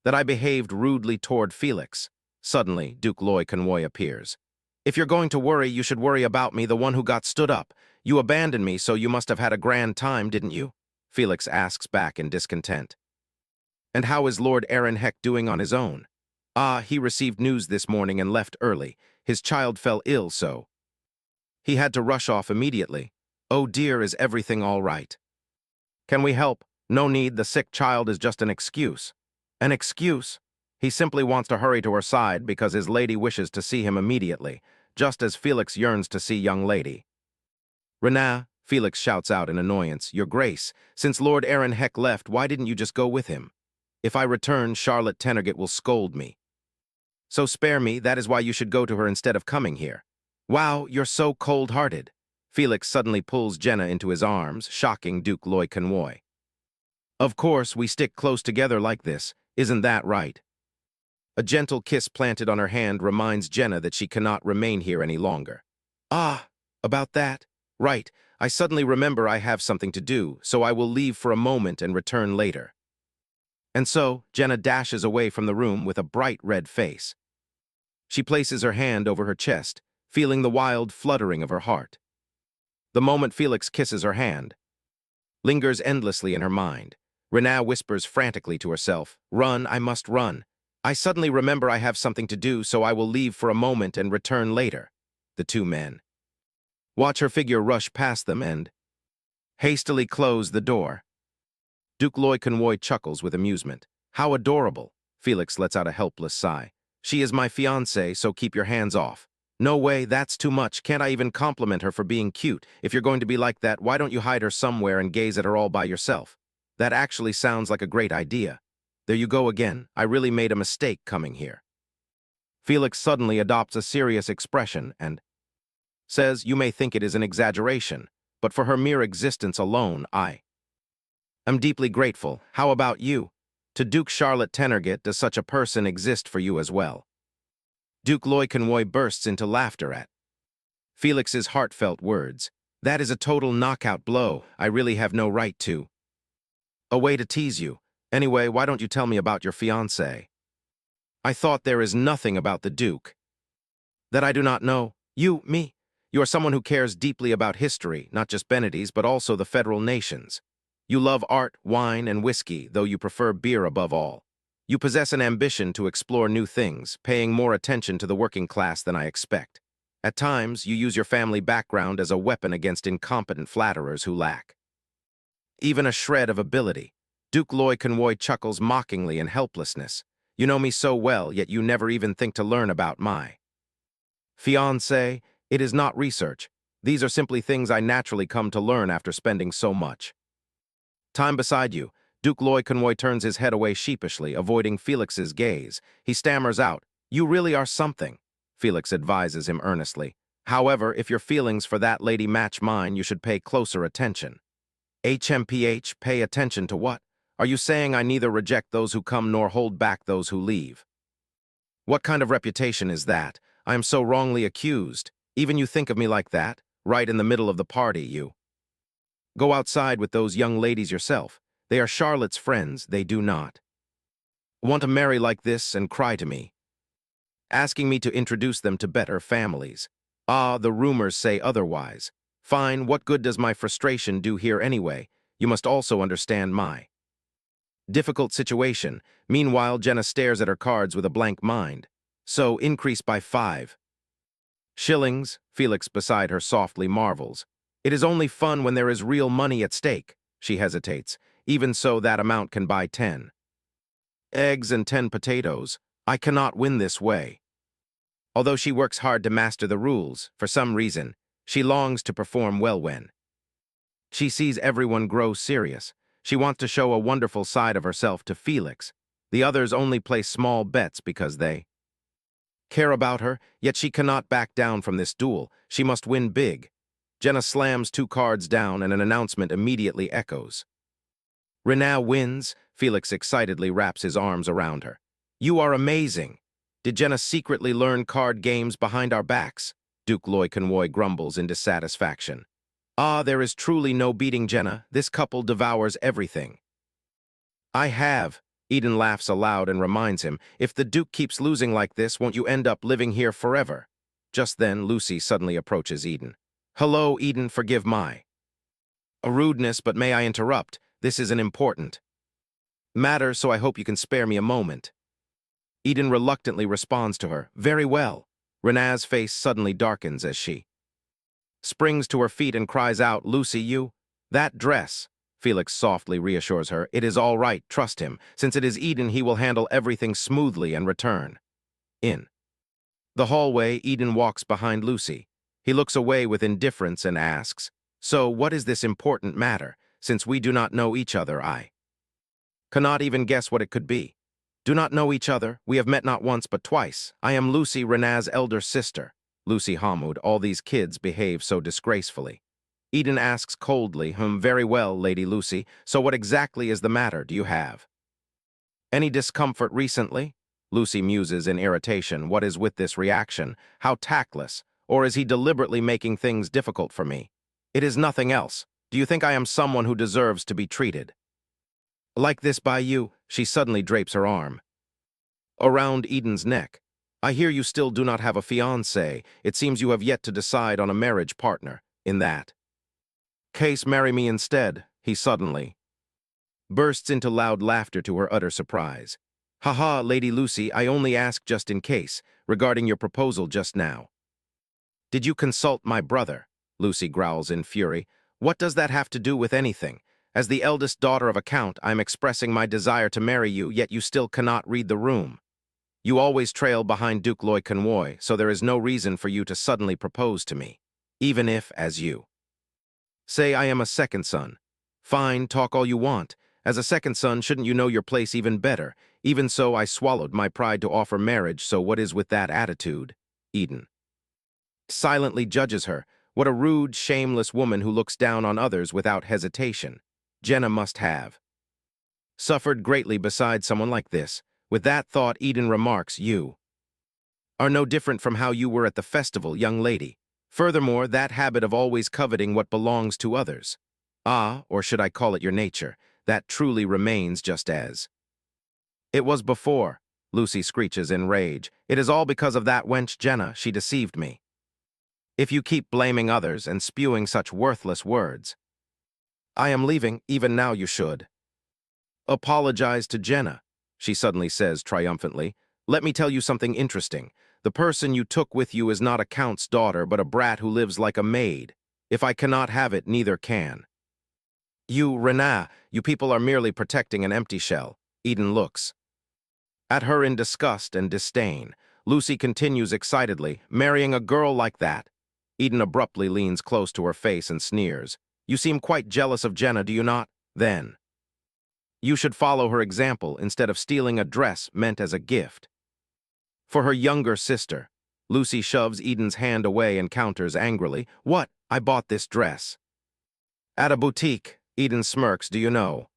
Speaker 1: that I behaved rudely toward Felix. Suddenly, Duke Loy Convoy appears. If you're going to worry, you should worry about me, the one who got stood up. You abandoned me, so you must have had a grand time, didn't you? Felix asks back in discontent. And how is Lord Aaron Heck doing on his own? He received news this morning and left early. His child fell ill, so he had to rush off immediately. Oh dear, is everything all right? Can we help? No need, the sick child is just an excuse. An excuse? He simply wants to hurry to her side because his lady wishes to see him immediately, just as Felix yearns to see young lady. Renaa, Felix shouts out in annoyance, Your Grace, since Lord Aaron Heck left, why didn't you just go with him? If I return, Charlotte Tenergett will scold me. So spare me, that is why you should go to her instead of coming here. Wow, you're so cold-hearted. Felix suddenly pulls Jenna into his arms, shocking Duke Loy Convoy. Of course, we stick close together like this, isn't that right? A gentle kiss planted on her hand reminds Jenna that she cannot remain here any longer. About that? Right, I suddenly remember I have something to do, so I will leave for a moment and return later. And so, Jenna dashes away from the room with a bright red face. She places her hand over her chest, feeling the wild fluttering of her heart. The moment Felix kisses her hand lingers endlessly in her mind. Renaa whispers frantically to herself, Run, I must run. I suddenly remember I have something to do, so I will leave for a moment and return later. The 2 men watch her figure rush past them and hastily close the door. Duke Loy Convoy chuckles with amusement. How adorable. Felix lets out a helpless sigh. She is my fiancée, so keep your hands off. No way, that's too much. Can't I even compliment her for being cute? If you're going to be like that, why don't you hide her somewhere and gaze at her all by yourself? That actually sounds like a great idea. There you go again. I really made a mistake coming here. Felix suddenly adopts a serious expression and says, You may think it is an exaggeration, but for her mere existence alone, I am deeply grateful. How about you? To Duke Charlotte Tenergett, does such a person exist for you as well? Duke Loy Convoy bursts into laughter at Felix's heartfelt words. That is a total knockout blow. I really have no right to A way to tease you. Anyway, why don't you tell me about your fiancé? I thought there is nothing about the Duke that I do not know. Me. You are someone who cares deeply about history, not just Benedict's, but also the federal nations. You love art, wine, and whiskey, though you prefer beer above all. You possess an ambition to explore new things, paying more attention to the working class than I expect. At times, you use your family background as a weapon against incompetent flatterers who lack even a shred of ability. Duke Loy Convoy chuckles mockingly in helplessness. You know me so well, yet you never even think to learn about my fiancé. It is not research. These are simply things I naturally come to learn after spending so much time beside you. Duke Loy Convoy turns his head away sheepishly, avoiding Felix's gaze. He stammers out, "You really are something," Felix advises him earnestly. "However, if your feelings for that lady match mine, you should pay closer attention." HMPH, pay attention to what? Are you saying I neither reject those who come nor hold back those who leave? What kind of reputation is that? I am so wrongly accused. Even you think of me like that? Right in the middle of the party, you. Go outside with those young ladies yourself. They are Charlotte's friends, they do not want to marry like this and cry to me, asking me to introduce them to better families. Ah, the rumors say otherwise. Fine, what good does my frustration do here anyway? You must also understand my difficult situation. Meanwhile, Jenna stares at her cards with a blank mind. So, increase by 5 shillings, Felix beside her softly marvels. It is only fun when there is real money at stake. She hesitates. Even so, that amount can buy 10 eggs and 10 potatoes. I cannot win this way. Although she works hard to master the rules, for some reason, she longs to perform well when she sees everyone grow serious. She wants to show a wonderful side of herself to Felix. The others only place small bets because they care about her, yet she cannot back down from this duel. She must win big. Jenna slams 2 cards down and an announcement immediately echoes. Renaa wins. Felix excitedly wraps his arms around her. You are amazing. Did Jenna secretly learn card games behind our backs? Duke Loy Convoy grumbles in dissatisfaction. Ah, there is truly no beating Jenna. This couple devours everything. I have. Eden laughs aloud and reminds him, if the Duke keeps losing like this, won't you end up living here forever? Just then, Lucy suddenly approaches Eden. Hello, Eden, forgive my rudeness, but may I interrupt? This is an important matter, so I hope you can spare me a moment. Eden reluctantly responds to her, very well. Renaa's face suddenly darkens as she springs to her feet and cries out, Lucy, you? That dress. Felix softly reassures her, it is all right, trust him. Since it is Eden, he will handle everything smoothly and return. In the hallway, Eden walks behind Lucy. He looks away with indifference and asks, so what is this important matter? Since we do not know each other, I cannot even guess what it could be. Do not know each other, we have met not once but twice. I am Lucy, Renaa's elder sister. Lucy Hamoud, all these kids behave so disgracefully. Eden asks coldly, very well, Lady Lucy, so what exactly is the matter? Do you have any discomfort recently? Lucy muses in irritation, what is with this reaction? How tactless, or is he deliberately making things difficult for me? It is nothing else. Do you think I am someone who deserves to be treated like this by you? She suddenly drapes her arm around Eden's neck. I hear you still do not have a fiancé. It seems you have yet to decide on a marriage partner. In that case, marry me instead. He suddenly bursts into loud laughter to her utter surprise. Haha, Lady Lucy, I only ask just in case, regarding your proposal just now. Did you consult my brother? Lucy growls in fury. What does that have to do with anything? As the eldest daughter of a count, I am expressing my desire to marry you, yet you still cannot read the room. You always trail behind Duke Loy Convoy, so there is no reason for you to suddenly propose to me. Even if, as you say, I am a second son. Fine, talk all you want. As a second son, shouldn't you know your place even better? Even so, I swallowed my pride to offer marriage, so what is with that attitude? Eden silently judges her. What a rude, shameless woman who looks down on others without hesitation. Jenna must have suffered greatly beside someone like this. With that thought, Eden remarks, you are no different from how you were at the festival, young lady. Furthermore, that habit of always coveting what belongs to others. Ah, or should I call it your nature, that truly remains just as it was before. Lucy screeches in rage. It is all because of that wench Jenna. She deceived me. If you keep blaming others and spewing such worthless words, I am leaving. Even now you should apologize to Jenna, she suddenly says triumphantly. Let me tell you something interesting. The person you took with you is not a count's daughter, but a brat who lives like a maid. If I cannot have it, neither can you. Renaa, you people are merely protecting an empty shell. Eden looks at her in disgust and disdain. Lucy continues excitedly, marrying a girl like that. Eden abruptly leans close to her face and sneers. You seem quite jealous of Jenna, do you not? Then you should follow her example instead of stealing a dress meant as a gift for her younger sister. Lucy shoves Eden's hand away and counters angrily. What? I bought this dress at a boutique. Eden smirks. Do you know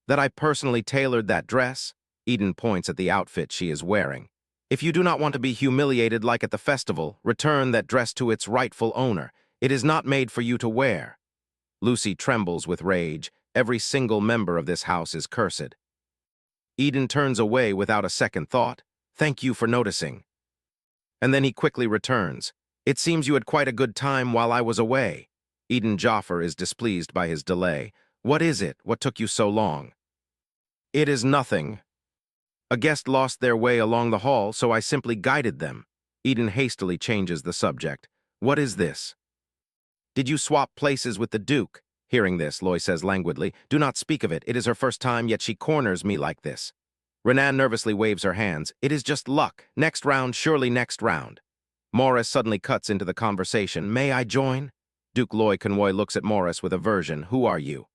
Speaker 1: that I personally tailored that dress? Eden points at the outfit she is wearing. If you do not want to be humiliated like at the festival, return that dress to its rightful owner. It is not made for you to wear. Lucy trembles with rage. Every single member of this house is cursed. Eden turns away without a second thought. Thank you for noticing. And then he quickly returns. It seems you had quite a good time while I was away. Eden Joffer is displeased by his delay. What is it? What took you so long? It is nothing. A guest lost their way along the hall, so I simply guided them. Eden hastily changes the subject. What is this? Did you swap places with the Duke? Hearing this, Loy says languidly, do not speak of it. It is her first time, yet she corners me like this. Renan nervously waves her hands. It is just luck. Next round, surely next round. Morris suddenly cuts into the conversation. May I join? Duke Loy Convoy looks at Morris with aversion. Who are you?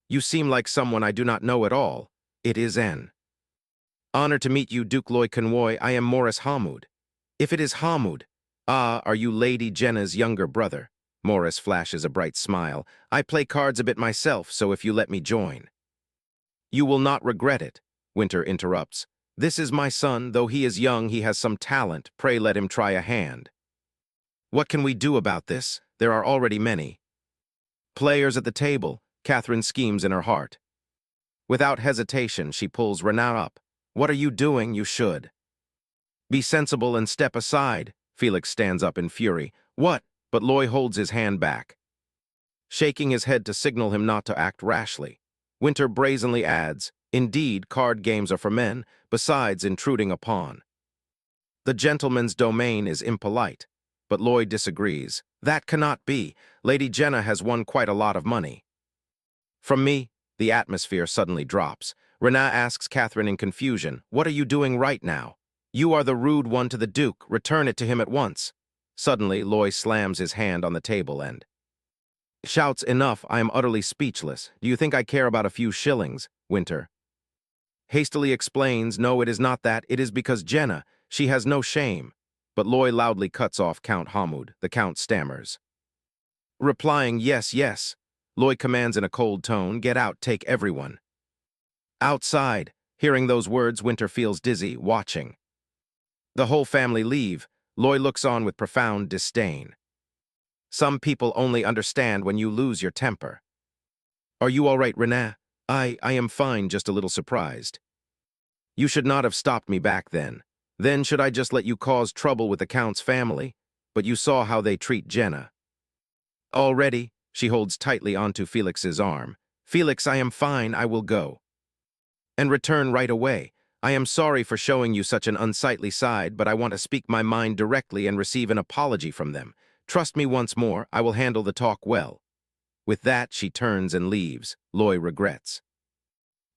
Speaker 1: You seem like someone I do not know at all. It is an honor to meet you, Duke Loy Convoy. I am Morris Hamud. If it is Hamud, are you Lady Jenna's younger brother? Morris flashes a bright smile. I play cards a bit myself, so if you let me join. You will not regret it, Winter interrupts. This is my son. Though he is young, he has some talent. Pray let him try a hand. What can we do about this? There are already many players at the table. Catherine schemes in her heart. Without hesitation, she pulls Renat up. What are you doing? You should be sensible and step aside. Felix stands up in fury. What? But Loy holds his hand back, shaking his head to signal him not to act rashly. Winter brazenly adds, indeed, card games are for men, besides intruding upon the gentleman's domain is impolite. But Loy disagrees. That cannot be. Lady Jenna has won quite a lot of money from me. The atmosphere suddenly drops. Renat asks Catherine in confusion, what are you doing right now? You are the rude one to the Duke. Return it to him at once. Suddenly, Loy slams his hand on the table and shouts, enough, I am utterly speechless. Do you think I care about a few shillings? Winter hastily explains, no, it is not that. It is because Jenna, she has no shame. But Loy loudly cuts off Count Hamud. The Count stammers, replying, yes, yes. Loy commands in a cold tone, get out, take everyone outside. Hearing those words, Winter feels dizzy, watching the whole family leave. Loy looks on with profound disdain. Some people only understand when you lose your temper. Are you all right, Renat? I am fine, just a little surprised. You should not have stopped me back then. Then should I just let you cause trouble with the Count's family? But you saw how they treat Jenna. Already, she holds tightly onto Felix's arm. Felix, I am fine, I will go. And return right away. I am sorry for showing you such an unsightly side, but I want to speak my mind directly and receive an apology from them. Trust me once more, I will handle the talk well. With that, she turns and leaves. Loy regrets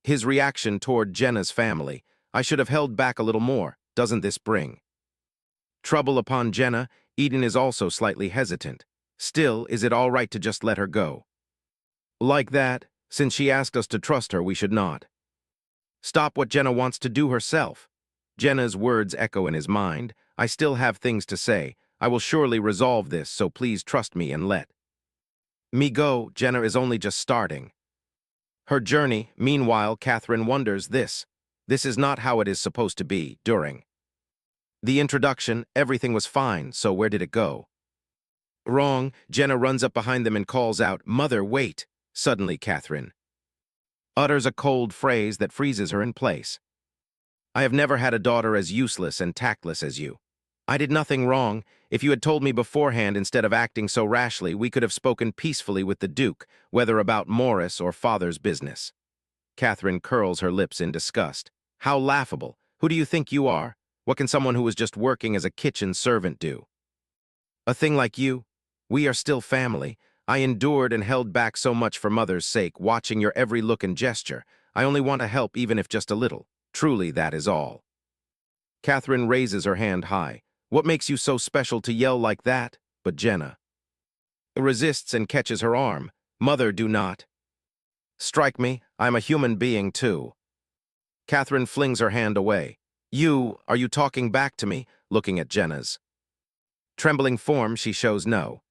Speaker 1: his reaction toward Jenna's family. I should have held back a little more. Doesn't this bring trouble upon Jenna? Eden is also slightly hesitant. Still, is it all right to just let her go like that? Since she asked us to trust her, we should not stop what Jenna wants to do herself. Jenna's words echo in his mind. I still have things to say. I will surely resolve this, so please trust me and let me go. Jenna is only just starting her journey. Meanwhile, Catherine wonders this is not how it is supposed to be. During the introduction, everything was fine, so where did it go wrong? Jenna runs up behind them and calls out, Mother, wait. Suddenly, Catherine utters a cold phrase that freezes her in place. I have never had a daughter as useless and tactless as you. I did nothing wrong. If you had told me beforehand instead of acting so rashly, we could have spoken peacefully with the Duke, whether about Morris or father's business. Catherine curls her lips in disgust. How laughable. Who do you think you are? What can someone who was just working as a kitchen servant do? A thing like you? We are still family. I endured and held back so much for mother's sake, watching your every look and gesture. I only want to help, even if just a little. Truly, that is all. Catherine raises her hand high. What makes you so special to yell like that? But Jenna resists and catches her arm. Mother, do not. Strike me. I'm a human being, too. Catherine flings her hand away. Are you talking back to me? Looking at Jenna's trembling form, she shows no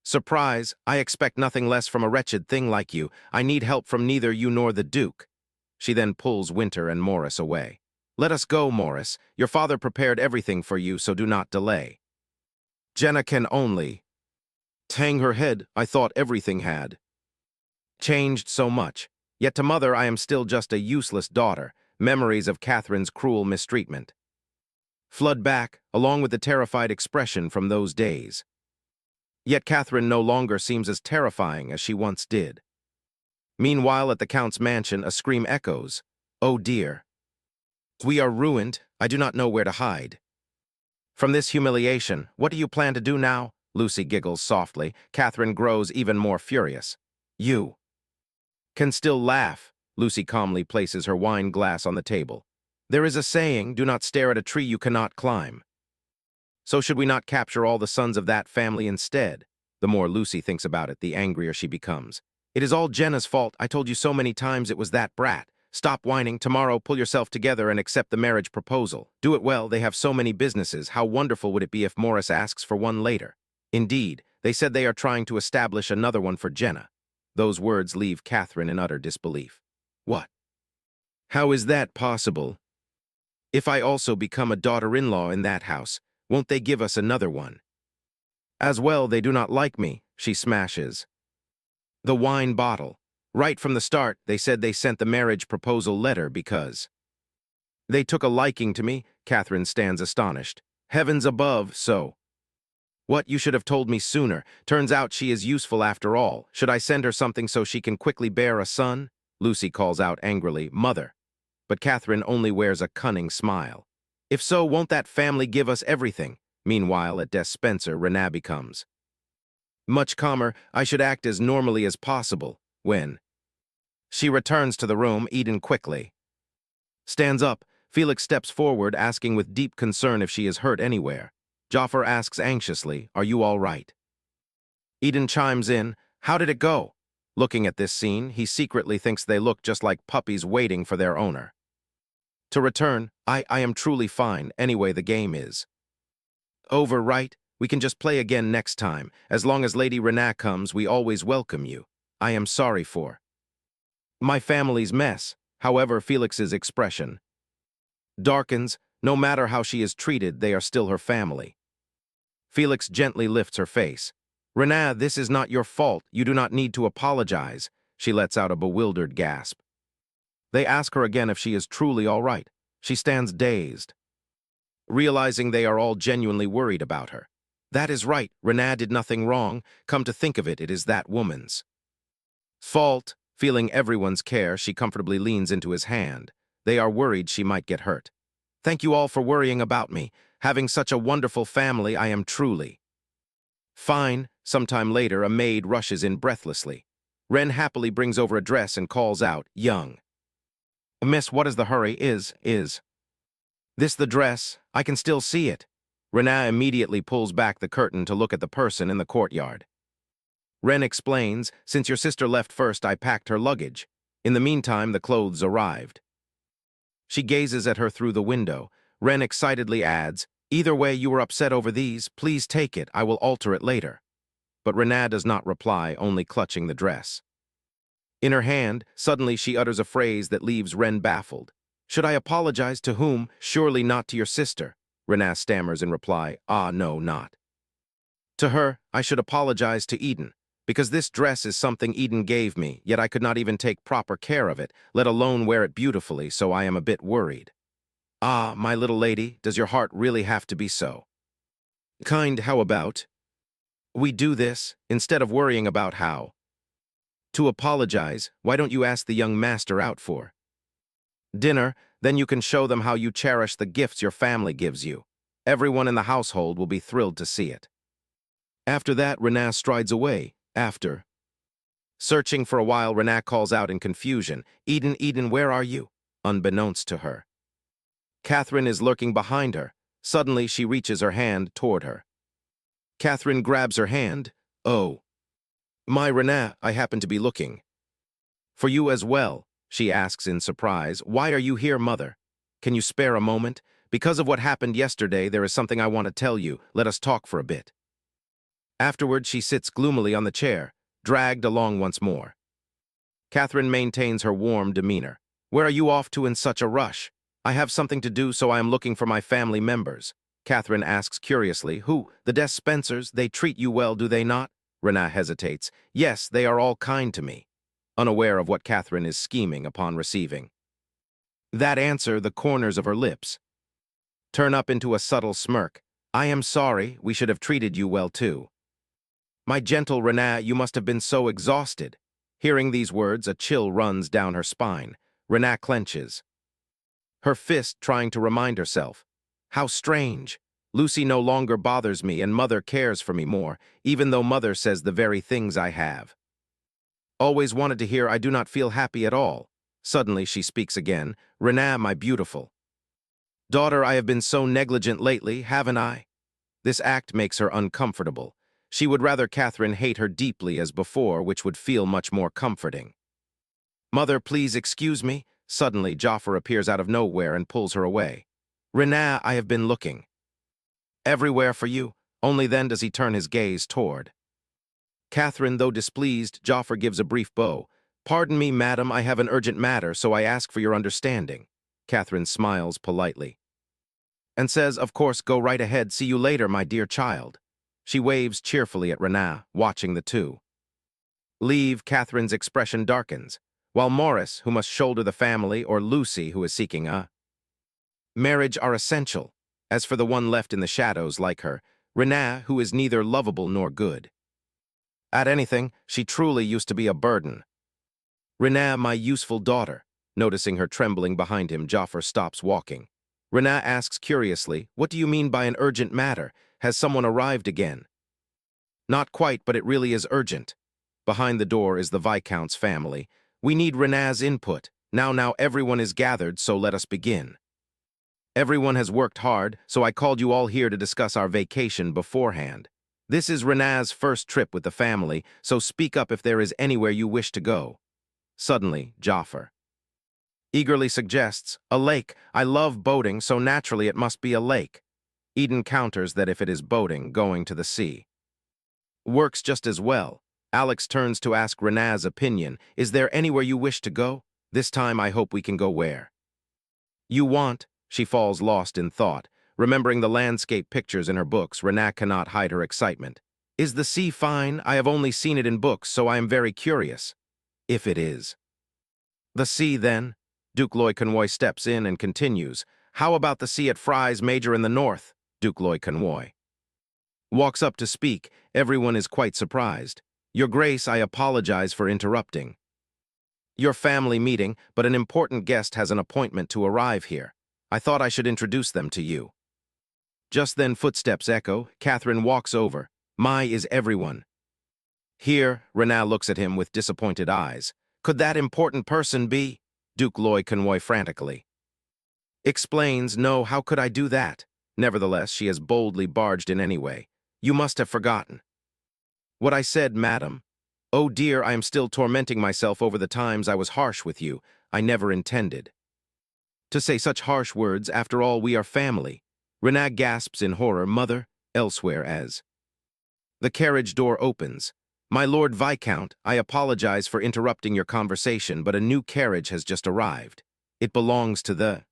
Speaker 1: surprise. I expect nothing less from a wretched thing like you. I need help from neither you nor the Duke. She then pulls Winter and Morris away. Let us go, Morris. Your father prepared everything for you, so do not delay. Jenna can only hang her head. I thought everything had changed so much. Yet to mother I am still just a useless daughter. Memories of Catherine's cruel mistreatment flood back, along with the terrified expression from those days. Yet Catherine no longer seems as terrifying as she once did. Meanwhile, at the Count's mansion, a scream echoes. Oh dear. We are ruined. I do not know where to hide. From this humiliation, what do you plan to do now? Lucy giggles softly. Catherine grows even more furious. You can still laugh. Lucy calmly places her wine glass on the table. There is a saying, do not stare at a tree you cannot climb. So should we not capture all the sons of that family instead? The more Lucy thinks about it, the angrier she becomes. It is all Jenna's fault. I told you so many times it was that brat. Stop whining. Tomorrow, pull yourself together and accept the marriage proposal. Do it well. They have so many businesses. How wonderful would it be if Morris asks for one later? Indeed, they said they are trying to establish another one for Jenna. Those words leave Catherine in utter disbelief. What? How is that possible? If I also become a daughter-in-law in that house, won't they give us another one? As well, they do not like me, she smashes the wine bottle. Right from the start, they said they sent the marriage proposal letter because they took a liking to me. Catherine stands astonished. Heavens above, so. What, you should have told me sooner. Turns out she is useful after all. Should I send her something so she can quickly bear a son? Lucy calls out angrily, Mother. But Catherine only wears a cunning smile. If so, won't that family give us everything? Meanwhile, at Desk Spencer, Renaa becomes much calmer. I should act as normally as possible. When she returns to the room, Eden quickly stands up. Felix steps forward, asking with deep concern if she is hurt anywhere. Jaffer asks anxiously, are you all right? Eden chimes in, how did it go? Looking at this scene, he secretly thinks they look just like puppies waiting for their owner to return. I am truly fine. Anyway, the game is over, right? We can just play again next time. As long as Lady Renaa comes, we always welcome you. I am sorry for my family's mess. However, Felix's expression darkens. No matter how she is treated, they are still her family. Felix gently lifts her face. Renaa, this is not your fault. You do not need to apologize. She lets out a bewildered gasp. They ask her again if she is truly all right. She stands dazed, realizing they are all genuinely worried about her. That is right. Renaa did nothing wrong. Come to think of it, it is that woman's fault. Feeling everyone's care, she comfortably leans into his hand. They are worried she might get hurt. Thank you all for worrying about me. Having such a wonderful family, I am truly fine. Sometime later, a maid rushes in breathlessly. Ren happily brings over a dress and calls out, Young Miss, what is the hurry? Is this the dress? I can still see it. Renaa immediately pulls back the curtain to look at the person in the courtyard. Ren explains, since your sister left first, I packed her luggage. In the meantime, the clothes arrived. She gazes at her through the window. Ren excitedly adds, either way you were upset over these, please take it, I will alter it later. But Renaa does not reply, only clutching the dress. In her hand, suddenly she utters a phrase that leaves Ren baffled. Should I apologize to whom? Surely not to your sister. Renaa stammers in reply, no, not to her. I should apologize to Eden. because this dress is something Eden gave me, yet I could not even take proper care of it, let alone wear it beautifully, so I am a bit worried. Ah, my little lady, does your heart really have to be so? Kind, how about we do this, instead of worrying about how to apologize? Why don't you ask the young master out for dinner? Then you can show them how you cherish the gifts your family gives you. Everyone in the household will be thrilled to see it. After that, Renaa strides away. After searching for a while, Renaa calls out in confusion, Eden, Eden, where are you? Unbeknownst to her, Catherine is lurking behind her. Suddenly, she reaches her hand toward her. Catherine grabs her hand. Oh, my Renaa, I happen to be looking for you as well, she asks in surprise. Why are you here, mother? Can you spare a moment? Because of what happened yesterday, there is something I want to tell you. Let us talk for a bit. Afterward, she sits gloomily on the chair, dragged along once more. Catherine maintains her warm demeanor. Where are you off to in such a rush? I have something to do, so I am looking for my family members. Catherine asks curiously, who? The Des Spencers? They treat you well, do they not? Renaa hesitates. Yes, they are all kind to me. Unaware of what Catherine is scheming upon receiving that answer, the corners of her lips turn up into a subtle smirk. I am sorry, we should have treated you well too. My gentle Renaa, you must have been so exhausted. Hearing these words, a chill runs down her spine. Renaa clenches her fist, trying to remind herself. How strange. Lucy no longer bothers me and Mother cares for me more, even though Mother says the very things I have always wanted to hear. I do not feel happy at all. Suddenly she speaks again. Renaa, my beautiful daughter, I have been so negligent lately, haven't I? This act makes her uncomfortable. She would rather Catherine hate her deeply as before, which would feel much more comforting. Mother, please excuse me. Suddenly, Jaffer appears out of nowhere and pulls her away. Renaa, I have been looking everywhere for you. Only then does he turn his gaze toward Catherine. Though displeased, Jaffer gives a brief bow. Pardon me, madam, I have an urgent matter, so I ask for your understanding. Catherine smiles politely and says, of course, go right ahead. See you later, my dear child. She waves cheerfully at Renaa, watching the two leave. Catherine's expression darkens, while Morris, who must shoulder the family, or Lucy, who is seeking a marriage, are essential. As for the one left in the shadows like her, Renaa, who is neither lovable nor good at anything, she truly used to be a burden. Renaa, my useful daughter. Noticing her trembling behind him, Jaffer stops walking. Renaa asks curiously, what do you mean by an urgent matter? Has someone arrived again? Not quite, but it really is urgent. Behind the door is the Viscount's family. We need Renaa's input. Now everyone is gathered, so let us begin. Everyone has worked hard, so I called you all here to discuss our vacation beforehand. This is Renaa's first trip with the family, so speak up if there is anywhere you wish to go. Suddenly, Jaffer eagerly suggests, a lake. I love boating, so naturally it must be a lake. Eden counters that if it is boating, going to the sea works just as well. Alex turns to ask Renaa's opinion. Is there anywhere you wish to go? This time I hope we can go where you want. She falls lost in thought. Remembering the landscape pictures in her books, Renaa cannot hide her excitement. Is the sea fine? I have only seen it in books, so I am very curious. If it is the sea, then? Duke Loy Conwoy steps in and continues. How about the sea at Fry's Major in the north? Duke Loy Conwoy walks up to speak. Everyone is quite surprised. Your Grace, I apologize for interrupting your family meeting, but an important guest has an appointment to arrive here. I thought I should introduce them to you. Just then footsteps echo. Catherine walks over. My, is everyone here? Renaa looks at him with disappointed eyes. Could that important person be? Duke Loy Conwoy frantically explains, no, how could I do that? Nevertheless, she has boldly barged in anyway. You must have forgotten what I said, madam. Oh dear, I am still tormenting myself over the times I was harsh with you. I never intended to say such harsh words. After all, we are family. Renaa gasps in horror. Mother, elsewhere as the carriage door opens. My Lord Viscount, I apologize for interrupting your conversation, but a new carriage has just arrived. It belongs to the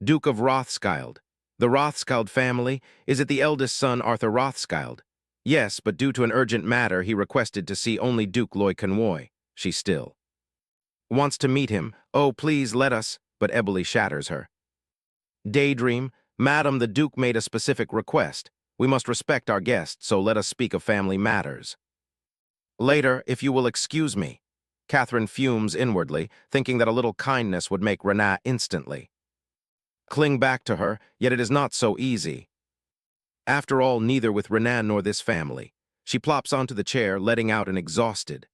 Speaker 1: Duke of Rothschild. The Rothschild family? Is it the eldest son, Arthur Rothschild? Yes, but due to an urgent matter, he requested to see only Duke Loy Convoy. She still wants to meet him. Oh, please let us, but Eboli shatters her. Daydream, Madam, the Duke made a specific request. We must respect our guest, so let us speak of family matters. Later, if you will excuse me. Catherine fumes inwardly, thinking that a little kindness would make Renat instantly cling back to her, yet it is not so easy. After all, neither with Renan nor this family. She plops onto the chair, letting out an exhausted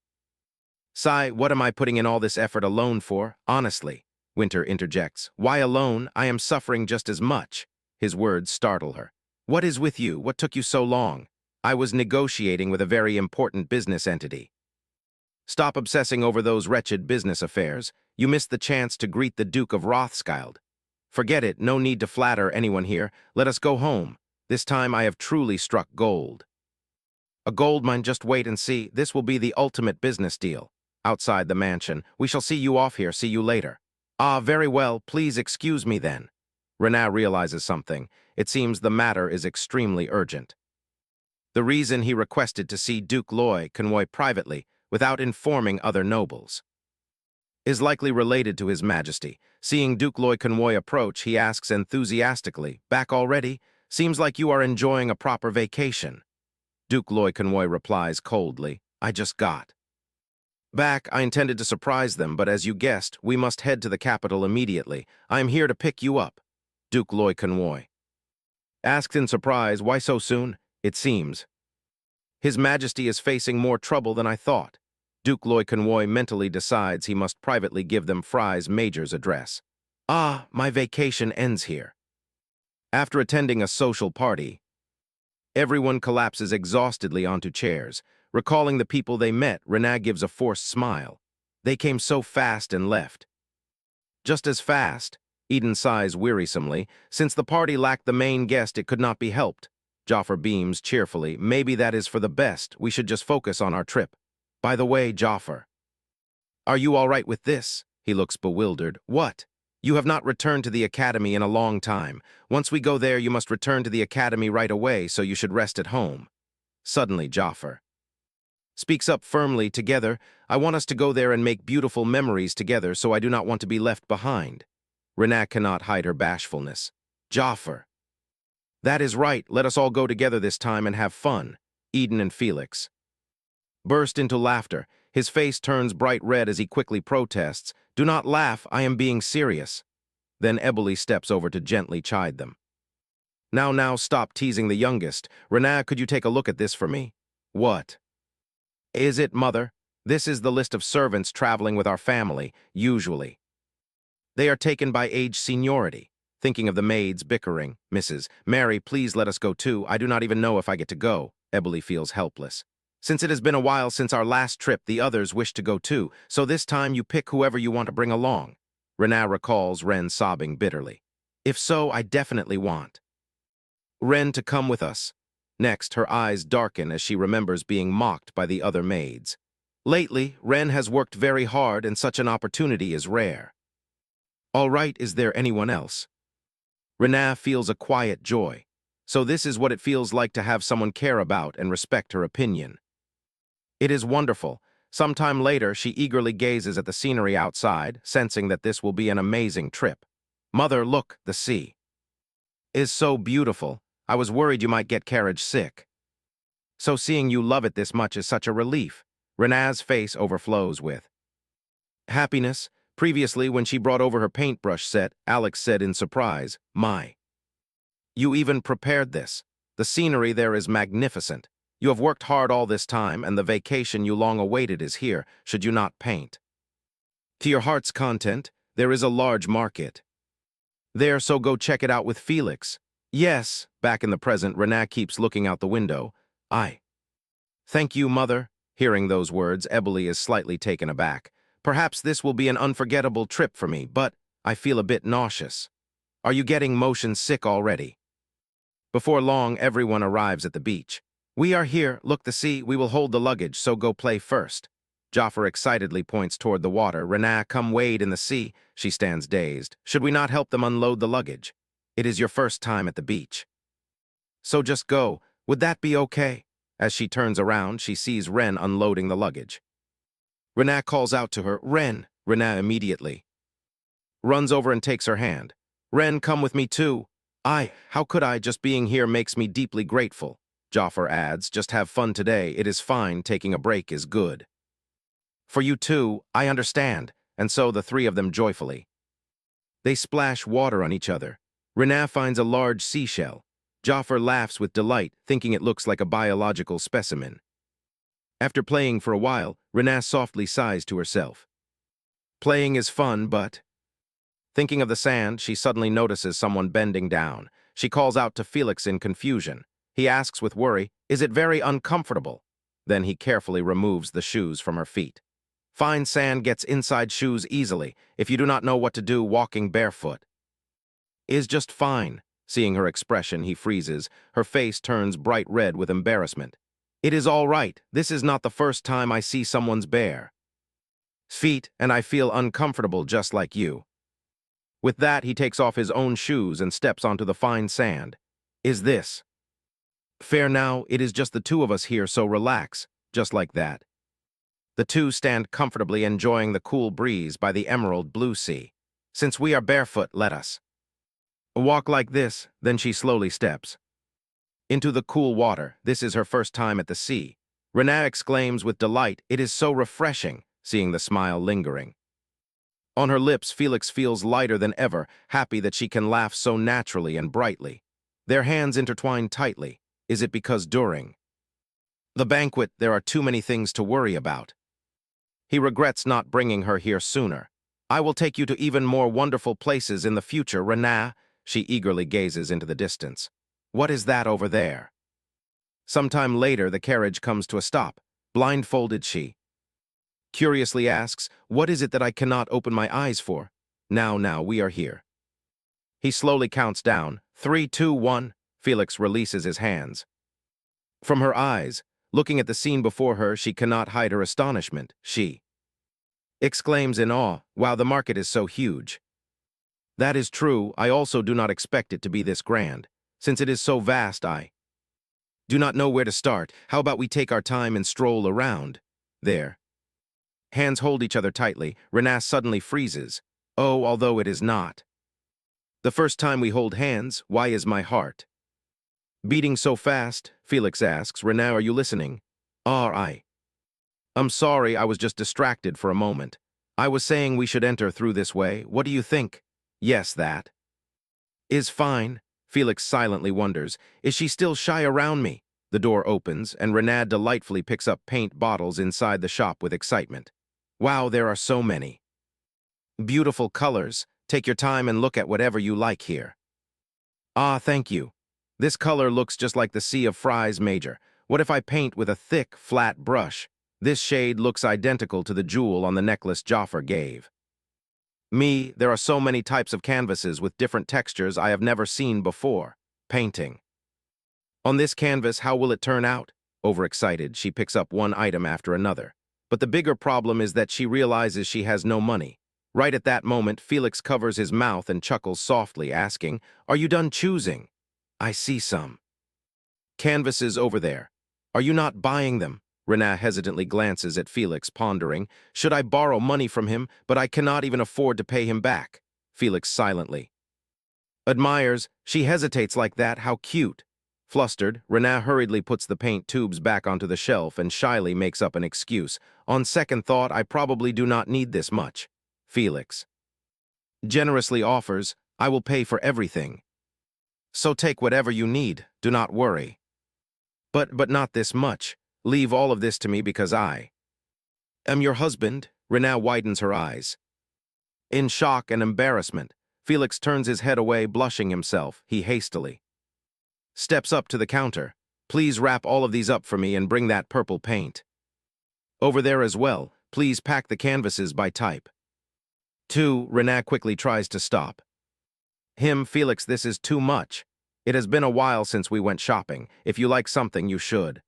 Speaker 1: sigh. What am I putting in all this effort alone for, honestly? Winter interjects. Why alone? I am suffering just as much. His words startle her. What is with you? What took you so long? I was negotiating with a very important business entity. Stop obsessing over those wretched business affairs. You missed the chance to greet the Duke of Rothschild. Forget it, no need to flatter anyone here. Let us go home. This time I have truly struck gold. A gold mine, just wait and see. This will be the ultimate business deal. Outside the mansion, we shall see you off here. See you later. Ah, very well, please excuse me then. Renat realizes something. It seems the matter is extremely urgent. The reason he requested to see Duke Loy Convoy privately, without informing other nobles, is likely related to His Majesty. Seeing Duke Loy Convoy approach, he asks enthusiastically, "Back already? Seems like you are enjoying a proper vacation." Duke Loy Convoy replies coldly, "I just got back. I intended to surprise them, but as you guessed, we must head to the capital immediately. I am here to pick you up." Duke Loy Convoy asked in surprise, "Why so soon?" It seems His Majesty is facing more trouble than I thought. Duke Loy Convoy mentally decides he must privately give them Fry's Major's address. Ah, my vacation ends here. After attending a social party, everyone collapses exhaustedly onto chairs. Recalling the people they met, Renat gives a forced smile. They came so fast and left just as fast. Eden sighs wearisomely. Since the party lacked the main guest, it could not be helped. Jaffer beams cheerfully. Maybe that is for the best. We should just focus on our trip. By the way, Jaffer, are you all right with this? He looks bewildered. What? You have not returned to the academy in a long time. Once we go there, you must return to the academy right away, so you should rest at home. Suddenly, Jaffer speaks up firmly. Together, I want us to go there and make beautiful memories together, so I do not want to be left behind. Renat cannot hide her bashfulness. Jaffer, that is right. Let us all go together this time and have fun. Eden and Felix burst into laughter. His face turns bright red as he quickly protests. Do not laugh, I am being serious. Then Eboli steps over to gently chide them. Now, stop teasing the youngest. Renat, could you take a look at this for me? What is it, mother? This is the list of servants traveling with our family, usually. They are taken by age seniority. Thinking of the maids bickering. Mrs. Mary, please let us go too. I do not even know if I get to go. Eboli feels helpless. Since it has been a while since our last trip, the others wish to go too, so this time you pick whoever you want to bring along. Renat recalls Ren sobbing bitterly. If so, I definitely want Ren to come with us. Next, her eyes darken as she remembers being mocked by the other maids. Lately, Ren has worked very hard and such an opportunity is rare. All right, is there anyone else? Renat feels a quiet joy. So this is what it feels like to have someone care about and respect her opinion. It is wonderful. Sometime later, she eagerly gazes at the scenery outside, sensing that this will be an amazing trip. Mother, look, the sea is so beautiful. I was worried you might get carriage sick. So seeing you love it this much is such a relief. Renat's face overflows with happiness. Previously, when she brought over her paintbrush set, Alex said in surprise, "My, you even prepared this. The scenery there is magnificent. You have worked hard all this time, and the vacation you long awaited is here, should you not paint. To your heart's content, there is a large market there, so go check it out with Felix." Yes, back in the present, Renat keeps looking out the window. Thank you, mother. Hearing those words, Eboli is slightly taken aback. Perhaps this will be an unforgettable trip for me, but I feel a bit nauseous. Are you getting motion sick already? Before long, everyone arrives at the beach. We are here, look the sea, we will hold the luggage, so go play first. Jaffer excitedly points toward the water. Renat, come wade in the sea. She stands dazed. Should we not help them unload the luggage? It is your first time at the beach. So just go. Would that be okay? As she turns around, she sees Ren unloading the luggage. Rena calls out to her, "Ren!" Rena immediately runs over and takes her hand. "Ren, come with me too." How could I? Just being here makes me deeply grateful." Jafar adds, "Just have fun today. It is fine. Taking a break is good." "For you too, I understand." And so the three of them joyfully. They splash water on each other. Rena finds a large seashell. Jafar laughs with delight, thinking it looks like a biological specimen. After playing for a while, Rena softly sighs to herself. Playing is fun, but... Thinking of the sand, she suddenly notices someone bending down. She calls out to Felix in confusion. He asks with worry, "Is it very uncomfortable?" Then he carefully removes the shoes from her feet. Fine sand gets inside shoes easily if you do not know what to do walking barefoot. Is just fine. Seeing her expression, he freezes. Her face turns bright red with embarrassment. "It is all right. This is not the first time I see someone's bare feet, and I feel uncomfortable just like you." With that, he takes off his own shoes and steps onto the fine sand. "Is this fair now? It is just the two of us here, so relax." Just like that. The two stand comfortably enjoying the cool breeze by the emerald blue sea. "Since we are barefoot, let us walk like this." Then she slowly steps into the cool water. This is her first time at the sea. Rena exclaims with delight, "It is so refreshing," seeing the smile lingering on her lips. Felix feels lighter than ever, happy that she can laugh so naturally and brightly. Their hands intertwine tightly. Is it because during the banquet there are too many things to worry about? He regrets not bringing her here sooner. "I will take you to even more wonderful places in the future, Rena." She eagerly gazes into the distance. "What is that over there?" Sometime later, the carriage comes to a stop. Blindfolded, she curiously asks, "What is it that I cannot open my eyes for?" Now, we are here." He slowly counts down. 3, 2, 1. Felix releases his hands from her eyes. Looking at the scene before her, she cannot hide her astonishment. She exclaims in awe, "Wow, the market is so huge." "That is true. I also do not expect it to be this grand. Since it is so vast, I do not know where to start. How about we take our time and stroll around?" There. Hands hold each other tightly. Rena suddenly freezes. "Oh, although it is not the first time we hold hands, why is my heart beating so fast?" Felix asks. "Rena, are you listening?" I'm sorry, I was just distracted for a moment. I was saying we should enter through this way. What do you think?" "Yes, that is fine." Felix silently wonders, is she still shy around me? The door opens, and Rena delightfully picks up paint bottles inside the shop with excitement. "Wow, there are so many beautiful colors. Take your time and look at whatever you like here." Thank you. This color looks just like the Sea of Fries Major. What if I paint with a thick, flat brush? This shade looks identical to the jewel on the necklace Jafar gave me. There are so many types of canvases with different textures I have never seen before. Painting on this canvas, how will it turn out? Overexcited, she picks up one item after another. But the bigger problem is that she realizes she has no money. Right at that moment, Felix covers his mouth and chuckles softly, asking, "Are you done choosing? I see some canvases over there. Are you not buying them?" Rena hesitantly glances at Felix, pondering. Should I borrow money from him, but I cannot even afford to pay him back? Felix silently admires. She hesitates like that, how cute. Flustered, Rena hurriedly puts the paint tubes back onto the shelf and shyly makes up an excuse. "On second thought, I probably do not need this much." Felix generously offers, "I will pay for everything. So take whatever you need, do not worry." But not this much. Leave all of this to me because I am your husband." Rena widens her eyes. In shock and embarrassment, Felix turns his head away, blushing himself. He hastily steps up to the counter. "Please wrap all of these up for me and bring that purple paint over there as well. Please pack the canvases by type." 2. Rena quickly tries to stop him. "Felix, this is too much. It has been a while since we went shopping. If you like something, you should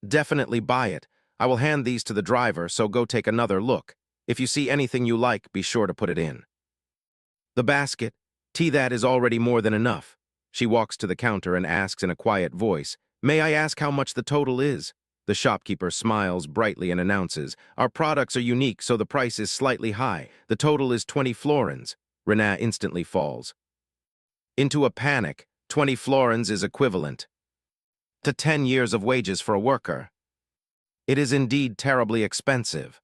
Speaker 1: definitely buy it. I will hand these to the driver, so go take another look. If you see anything you like, be sure to put it in the basket. That is already more than enough." She walks to the counter and asks in a quiet voice, May I ask how much the total is? The shopkeeper smiles brightly and announces, our products are unique, so the price is slightly high. The total is 20 florins. Renat instantly falls into a panic. 20 florins is equivalent to 10 years of wages for a worker. It is indeed terribly expensive.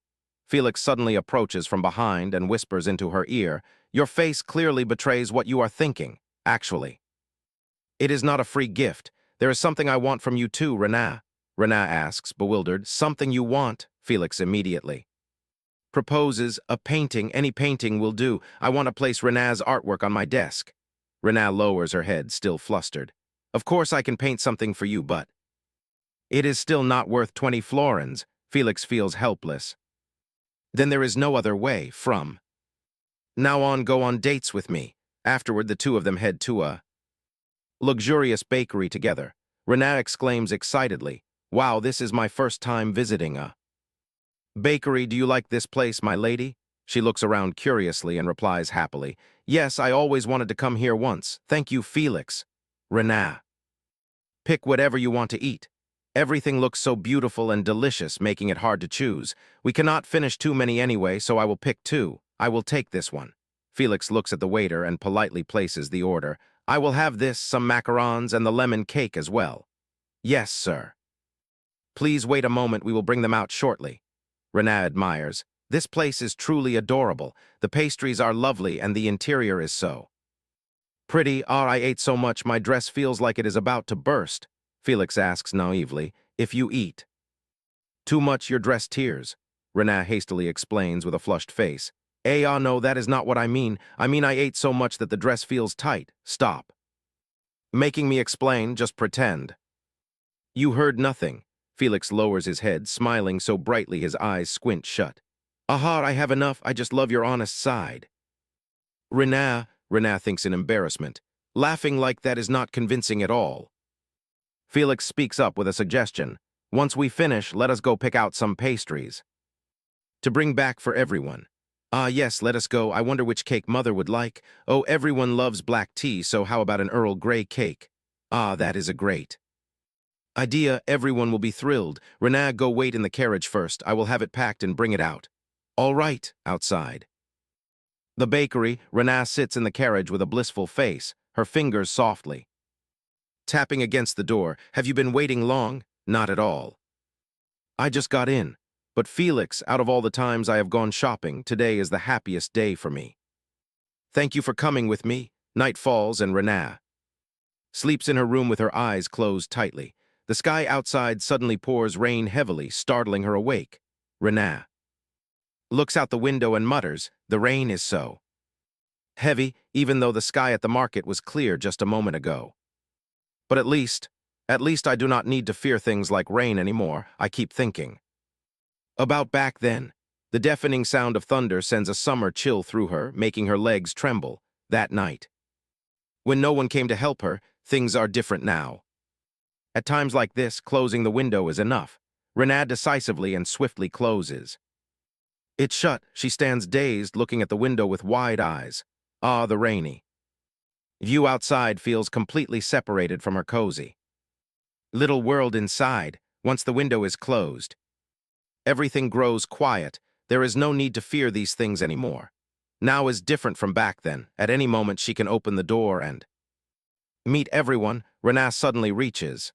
Speaker 1: Felix suddenly approaches from behind and whispers into her ear, your face clearly betrays what you are thinking, actually. It is not a free gift. There is something I want from you too, Renat. Renat asks, bewildered. Something you want? Felix immediately proposes, a painting, any painting will do. I want to place Renat's artwork on my desk. Renat lowers her head, still flustered. Of course I can paint something for you, but it is still not worth 20 florins. Felix feels helpless. Then there is no other way. From now on, go on dates with me. Afterward, the two of them head to a luxurious bakery together. Renat exclaims excitedly, wow, this is my first time visiting a bakery. Do you like this place, my lady? She looks around curiously and replies happily, yes, I always wanted to come here once. Thank you, Felix. Renat, pick whatever you want to eat. Everything looks so beautiful and delicious, making it hard to choose. We cannot finish too many anyway, so I will pick two. I will take this one. Felix looks at the waiter and politely places the order. I will have this, some macarons, and the lemon cake as well. Yes, sir. Please wait a moment, we will bring them out shortly. Renat admires. This place is truly adorable. The pastries are lovely and the interior is so pretty. I ate so much my dress feels like it is about to burst. Felix asks naively, if you eat too much, your dress tears. Renat hastily explains with a flushed face. No, that is not what I mean. I mean I ate so much that the dress feels tight. Stop making me explain, just pretend. You heard nothing. Felix lowers his head, smiling so brightly his eyes squint shut. Aha, I have enough, I just love your honest side. Renat thinks in embarrassment. Laughing like that is not convincing at all. Felix speaks up with a suggestion. Once we finish, let us go pick out some pastries to bring back for everyone. Yes, let us go. I wonder which cake Mother would like. Oh, everyone loves black tea, so how about an Earl Grey cake? That is a great idea. Everyone will be thrilled. Renat, go wait in the carriage first. I will have it packed and bring it out. All right, outside the bakery, Renat sits in the carriage with a blissful face, her fingers softly tapping against the door. Have you been waiting long? Not at all. I just got in. But Felix, out of all the times I have gone shopping, today is the happiest day for me. Thank you for coming with me. Night falls and Renat sleeps in her room with her eyes closed tightly. The sky outside suddenly pours rain heavily, startling her awake. Renat looks out the window and mutters, the rain is so heavy, even though the sky at the market was clear just a moment ago. But at least I do not need to fear things like rain anymore, I keep thinking. About back then, the deafening sound of thunder sends a summer chill through her, making her legs tremble. That night, when no one came to help her, things are different now. At times like this, closing the window is enough. Renat decisively and swiftly closes it's shut. She stands dazed, looking at the window with wide eyes. The rainy view outside feels completely separated from her cozy little world inside. Once the window is closed, everything grows quiet. There is no need to fear these things anymore. Now is different from back then. At any moment she can open the door and meet everyone. Renat suddenly reaches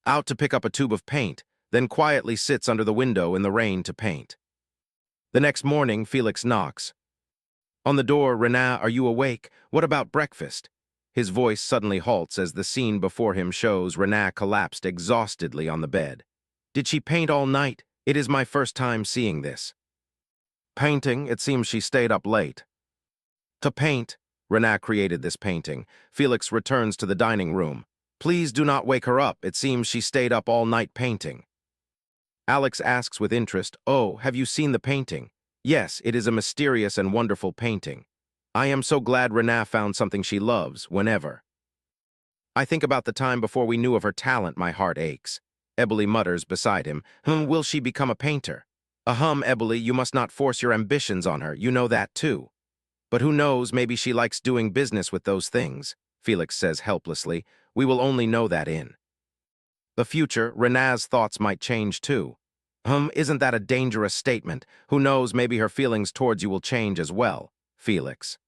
Speaker 1: out to pick up a tube of paint, then quietly sits under the window in the rain to paint. The next morning, Felix knocks on the door. Renat, are you awake? What about breakfast? His voice suddenly halts as the scene before him shows Renat collapsed exhaustedly on the bed. Did she paint all night? It is my first time seeing this. Painting? It seems she stayed up late to paint. Renat created this painting. Felix returns to the dining room. Please do not wake her up. It seems she stayed up all night painting. Alex asks with interest, oh, have you seen the painting? Yes, it is a mysterious and wonderful painting. I am so glad Renat found something she loves. Whenever I think about the time before we knew of her talent, my heart aches. Eboli mutters beside him, will she become a painter? Eboli, you must not force your ambitions on her. You know that too. But who knows, maybe she likes doing business with those things, Felix says helplessly. We will only know that in The future, Rena's thoughts might change too. Isn't that a dangerous statement? Who knows, maybe her feelings towards you will change as well. Felix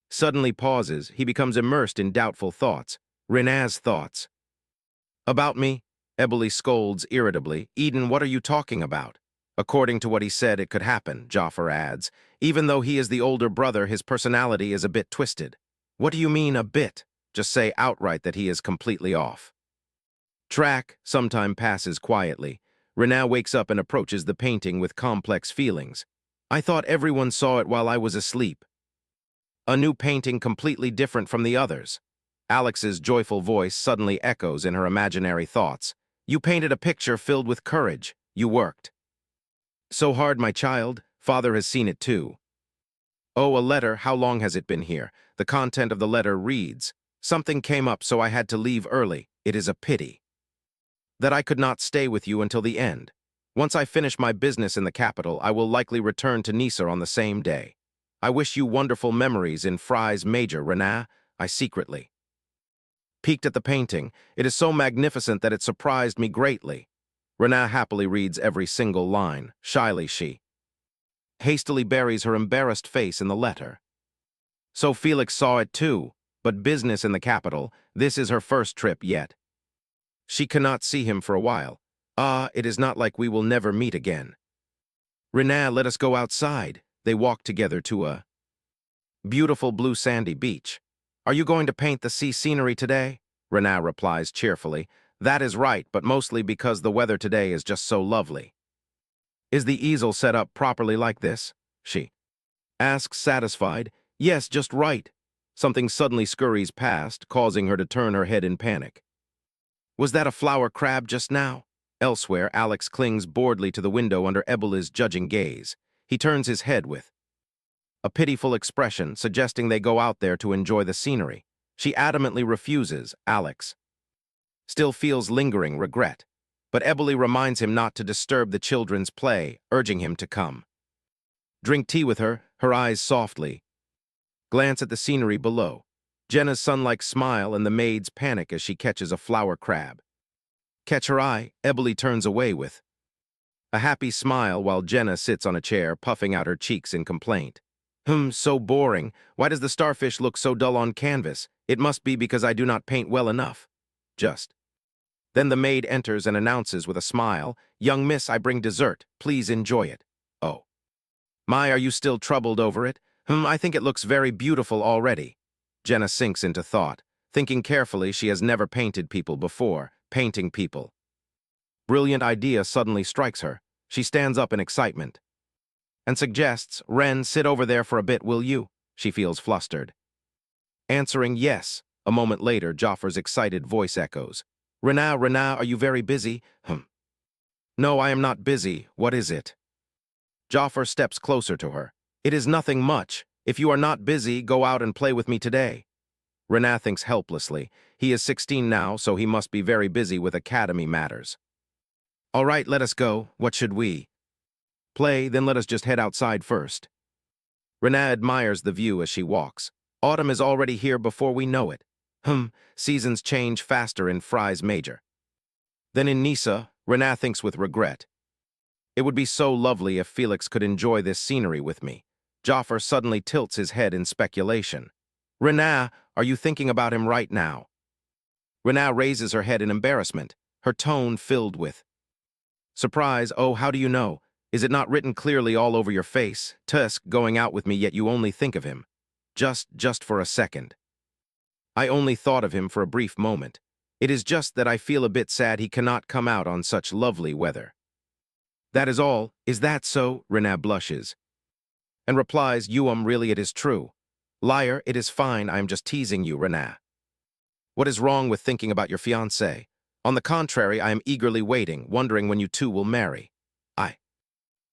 Speaker 1: suddenly pauses. He becomes immersed in doubtful thoughts. Rena's thoughts. About me? Eboli scolds irritably. Eden, what are you talking about? According to what he said, it could happen, Jaffer adds. Even though he is the older brother, his personality is a bit twisted. What do you mean, a bit? Just say outright that he is completely off. Track. Some time passes quietly. Rena wakes up and approaches the painting with complex feelings. I thought everyone saw it while I was asleep. A new painting completely different from the others. Alex's joyful voice suddenly echoes in her imaginary thoughts. You painted a picture filled with courage. You worked so hard, my child. Father has seen it too. Oh, a letter. How long has it been here? The content of the letter reads, something came up so I had to leave early. It is a pity that I could not stay with you until the end. Once I finish my business in the capital, I will likely return to Nice on the same day. I wish you wonderful memories in Fry's Major, Rena. I secretly peeked at the painting. It is so magnificent that it surprised me greatly. Rena happily reads every single line. Shyly, she hastily buries her embarrassed face in the letter. So Felix saw it too, but business in the capital. This is her first trip yet. She cannot see him for a while. It is not like we will never meet again. Rena, let us go outside. They walk together to a beautiful blue sandy beach. Are you going to paint the sea scenery today? Rena replies cheerfully. That is right, but mostly because the weather today is just so lovely. Is the easel set up properly like this? She asks, satisfied. Yes, just right. Something suddenly scurries past, causing her to turn her head in panic. Was that a flower crab just now? Elsewhere, Alex clings boredly to the window under Eboli's judging gaze. He turns his head with a pitiful expression, suggesting they go out there to enjoy the scenery. She adamantly refuses. Alex still feels lingering regret, but Eboli reminds him not to disturb the children's play, urging him to come drink tea with her, her eyes softly glance at the scenery below. Jenna's sun-like smile and the maid's panic as she catches a flower crab catch her eye. Eboli turns away with a happy smile while Jenna sits on a chair, puffing out her cheeks in complaint. So boring. Why does the starfish look so dull on canvas? It must be because I do not paint well enough. Just then the maid enters and announces with a smile, Young miss, I bring dessert. Please enjoy it. Oh. My, are you still troubled over it? I think it looks very beautiful already. Jenna sinks into thought. Thinking carefully, she has never painted people before. Painting people. Brilliant idea suddenly strikes her. She stands up in excitement and suggests, Ren, sit over there for a bit, will you? She feels flustered. Answering yes. A moment later, Jaffer's excited voice echoes. Rena, are you very busy? No, I am not busy. What is it? Jaffer steps closer to her. It is nothing much. If you are not busy, go out and play with me today. Rena thinks helplessly. He is 16 now, so he must be very busy with academy matters. All right, let us go. What should we play? Then let us just head outside first. Rena admires the view as she walks. Autumn is already here before we know it. Seasons change faster in Fry's Major than in Nisa. Rena thinks with regret. It would be so lovely if Felix could enjoy this scenery with me. Jaffer suddenly tilts his head in speculation. Rena, are you thinking about him right now? Rena raises her head in embarrassment, her tone filled with surprise. Oh, how do you know? Is it not written clearly all over your face? Tusk going out with me, yet you only think of him. Just for a second. I only thought of him for a brief moment. It is just that I feel a bit sad he cannot come out on such lovely weather. That is all. Is that so? Rena blushes and replies, really it is true. Liar, it is fine. I am just teasing you, Rena. What is wrong with thinking about your fiancé? On the contrary, I am eagerly waiting, wondering when you two will marry.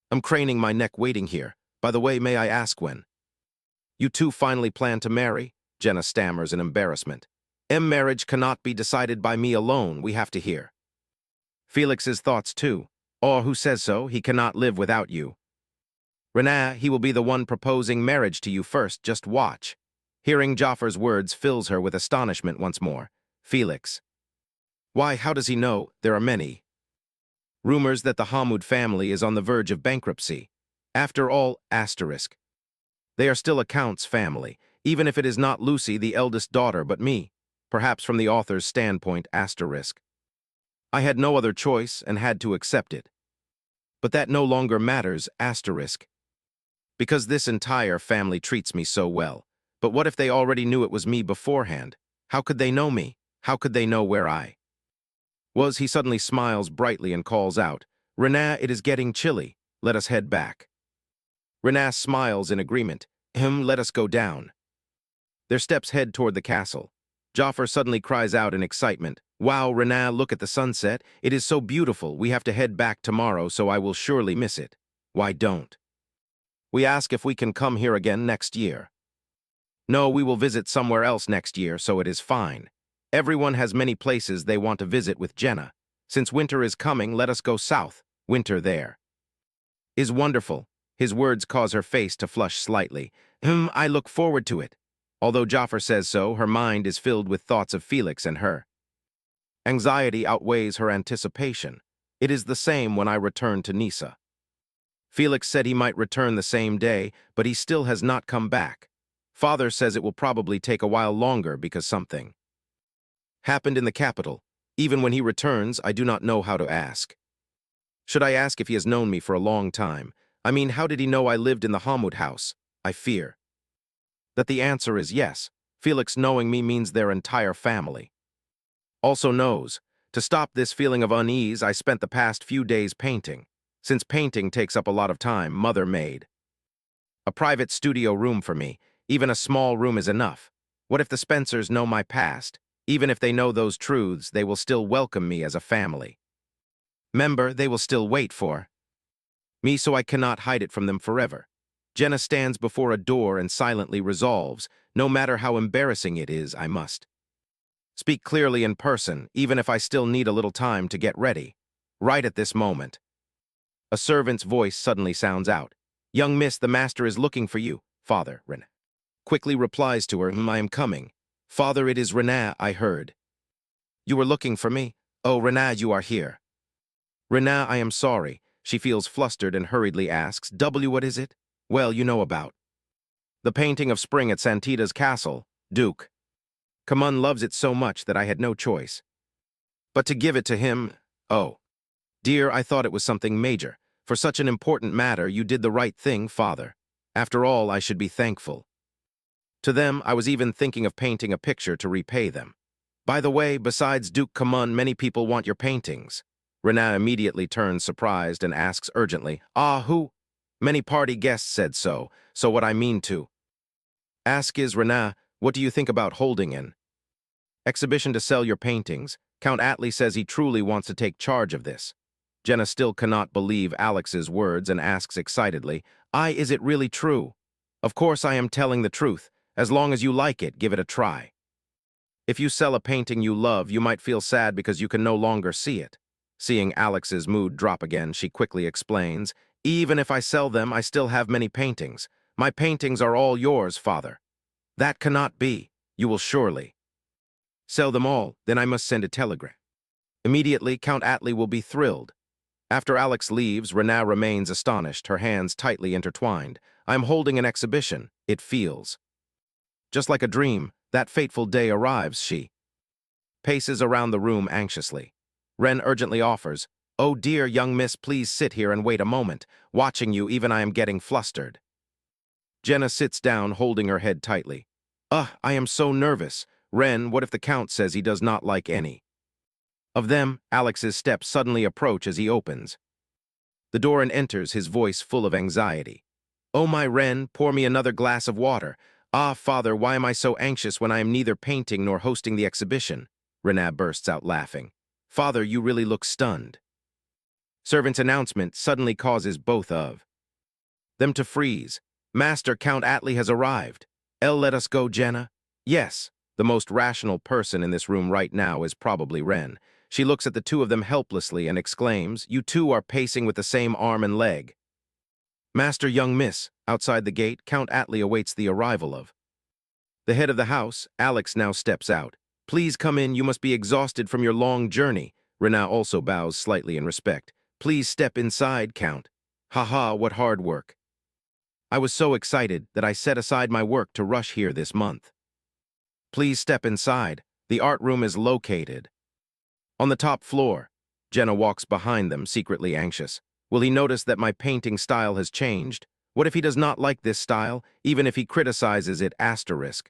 Speaker 1: I'm craning my neck waiting here. By the way, may I ask when you two finally plan to marry? Jenna stammers in embarrassment. Marriage cannot be decided by me alone. We have to hear Felix's thoughts too. Or who says so? He cannot live without you. Rena, he will be the one proposing marriage to you first. Just watch. Hearing Jaffer's words fills her with astonishment once more. Felix Why, how does he know? There are many rumors that the Hamoud family is on the verge of bankruptcy. After all, asterisk. They are still a count's family, even if it is not Lucy, the eldest daughter, but me. Perhaps from the author's standpoint, asterisk. I had no other choice and had to accept it. But that no longer matters, asterisk. Because this entire family treats me so well. But what if they already knew it was me beforehand? How could they know me? How could they know where I was? He suddenly smiles brightly and calls out, "Renaa, it is getting chilly. Let us head back." Renaa smiles in agreement. Let us go down." Their steps head toward the castle. Jafar suddenly cries out in excitement, "Wow, Renaa, look at the sunset. It is so beautiful. We have to head back tomorrow, so I will surely miss it." "Why don't we ask if we can come here again next year?" "No, we will visit somewhere else next year, so it is fine. Everyone has many places they want to visit with Jenna. Since winter is coming, let us go south. Winter there is wonderful." His words cause her face to flush slightly. I look forward to it." Although Jafar says so, her mind is filled with thoughts of Felix and her. Anxiety outweighs her anticipation. It is the same when I return to Nisa. Felix said he might return the same day, but he still has not come back. Father says it will probably take a while longer because something happened in the capital. Even when he returns, I do not know how to ask. Should I ask if he has known me for a long time? I mean, how did he know I lived in the Hamoud house? I fear that the answer is yes. Felix knowing me means their entire family also knows. To stop this feeling of unease, I spent the past few days painting. Since painting takes up a lot of time, Mother made a private studio room for me. Even a small room is enough. What if the Spencers know my past? Even if they know those truths, they will still welcome me as a family member. They will still wait for me, so I cannot hide it from them forever. Jenna stands before a door and silently resolves, no matter how embarrassing it is, I must speak clearly in person, even if I still need a little time to get ready. Right at this moment, a servant's voice suddenly sounds out. "Young miss, the master is looking for you." "Father," Renaa quickly replies to her, "I am coming." "Father, it is Renaa, I heard. You were looking for me?" "Oh, Renaa, you are here." "Renaa, I am sorry." She feels flustered and hurriedly asks, What is it?" "Well, you know about the painting of spring at Santita's castle. Duke Kamun loves it so much that I had no choice but to give it to him." "Oh, dear, I thought it was something major. For such an important matter, you did the right thing, Father. After all, I should be thankful to them. I was even thinking of painting a picture to repay them. By the way, besides Duke Kamun, many people want your paintings." Renaa immediately turns surprised and asks urgently, "Ah, who?" "Many party guests said so. So what I mean to ask is, Renaa, what do you think about holding an exhibition to sell your paintings? Count Atlee says he truly wants to take charge of this." Jenna still cannot believe Alex's words and asks excitedly, Is it really true?" "Of course I am telling the truth. As long as you like it, give it a try. If you sell a painting you love, you might feel sad because you can no longer see it." Seeing Alex's mood drop again, she quickly explains, "Even if I sell them, I still have many paintings. My paintings are all yours, Father." "That cannot be. You will surely sell them all. Then I must send a telegram immediately. Count Atlee will be thrilled." After Alex leaves, Renaa remains astonished, her hands tightly intertwined. "I am holding an exhibition. It feels just like a dream. That fateful day arrives." She paces around the room anxiously. Ren urgently offers, "Oh dear, young miss, please sit here and wait a moment. Watching you, even I am getting flustered." Jenna sits down, holding her head tightly. I am so nervous. Ren, what if the Count says he does not like any of them?" Alex's steps suddenly approach as he opens the door and enters, his voice full of anxiety. "Oh my Ren, pour me another glass of water. Ah, Father, why am I so anxious when I am neither painting nor hosting the exhibition?" Renaa bursts out laughing. "Father, you really look stunned." Servant's announcement suddenly causes both of them to freeze. "Master, Count Atlee has arrived." Let us go, Jenna." "Yes." The most rational person in this room right now is probably Ren. She looks at the two of them helplessly and exclaims, "You two are pacing with the same arm and leg." "Master, young miss." Outside the gate, Count Atlee awaits the arrival of the head of the house. Alex now steps out. Please come in, you must be exhausted from your long journey. Rena also bows slightly in respect. Please step inside, Count. Haha, what hard work. I was so excited that I set aside my work to rush here this month. Please step inside. The art room is located on the top floor. Jenna walks behind them, secretly anxious. Will he notice that my painting style has changed? What if he does not like this style, even if he criticizes it asterisk?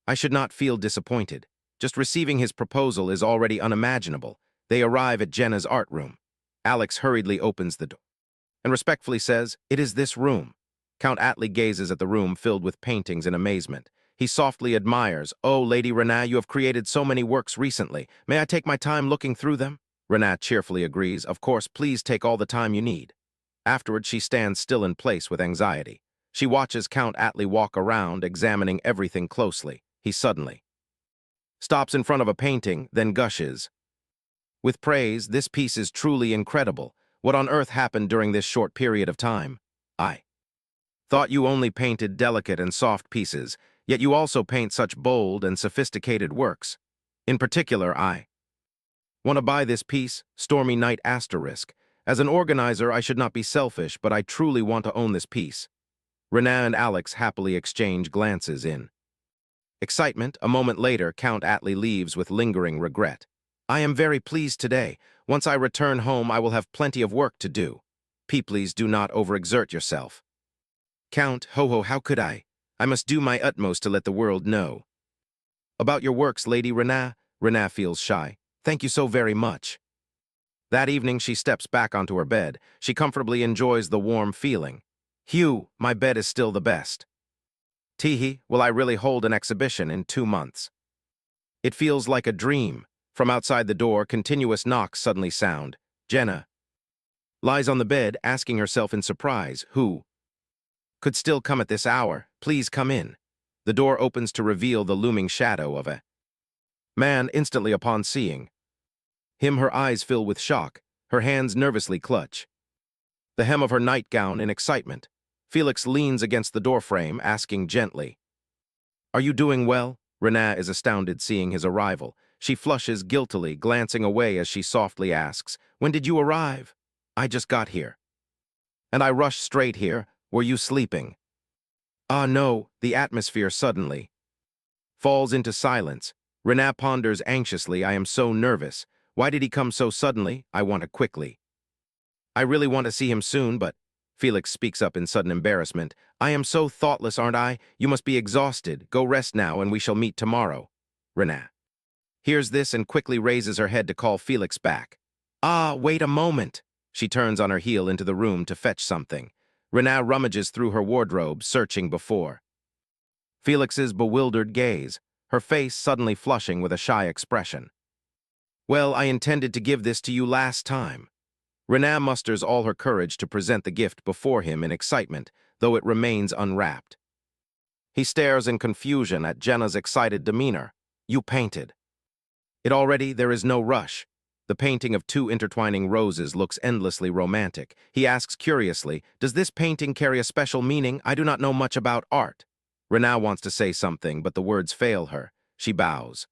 Speaker 1: I should not feel disappointed. Just receiving his proposal is already unimaginable. They arrive at Jenna's art room. Alex hurriedly opens the door and respectfully says, "It is this room." Count Atlee gazes at the room filled with paintings in amazement. He softly admires, "Oh, Lady Rena, you have created so many works recently. May I take my time looking through them?" Rena cheerfully agrees, "Of course, please take all the time you need." Afterwards, she stands still in place with anxiety. She watches Count Atlee walk around, examining everything closely. He suddenly stops in front of a painting, then gushes with praise. "This piece is truly incredible. What on earth happened during this short period of time? I thought you only painted delicate and soft pieces, yet you also paint such bold and sophisticated works. In particular, I want to buy this piece, Stormy Night asterisk. As an organizer, I should not be selfish, but I truly want to own this piece." Rena and Alex happily exchange glances in excitement. A moment later, Count Atlee leaves with lingering regret. "I am very pleased today. Once I return home, I will have plenty of work to do. Please do not overexert yourself." "Count, ho, how could I? I must do my utmost to let the world know about your works, Lady Rena." Rena feels shy. "Thank you so very much." That evening, she steps back onto her bed. She comfortably enjoys the warm feeling. "Hugh, my bed is still the best. Teehee, will I really hold an exhibition in 2 months? It feels like a dream." From outside the door, continuous knocks suddenly sound. Jenna lies on the bed, asking herself in surprise, who could still come at this hour? "Please come in." The door opens to reveal the looming shadow of a man. Instantly upon seeing him, her eyes fill with shock. Her hands nervously clutch the hem of her nightgown in excitement. Felix leans against the doorframe, asking gently, "Are you doing well?" Rena is astounded seeing his arrival. She flushes guiltily, glancing away as she softly asks, "When did you arrive?" "I just got here. And I rushed straight here. Were you sleeping?" "Ah, no." The atmosphere suddenly falls into silence. Rena ponders anxiously. "I am so nervous. Why did he come so suddenly? I want to quickly. I really want to see him soon, but..." Felix speaks up in sudden embarrassment. "I am so thoughtless, aren't I? You must be exhausted. Go rest now, and we shall meet tomorrow." Rena hears this and quickly raises her head to call Felix back. "Ah, wait a moment." She turns on her heel into the room to fetch something. Rena rummages through her wardrobe, searching before Felix's bewildered gaze, her face suddenly flushing with a shy expression. "Well, I intended to give this to you last time." Rena musters all her courage to present the gift before him in excitement, though it remains unwrapped. He stares in confusion at Jenna's excited demeanor. "You painted it already? There is no rush." The painting of 2 intertwining roses looks endlessly romantic. He asks curiously, "Does this painting carry a special meaning? I do not know much about art." Rena wants to say something, but the words fail her. She bows,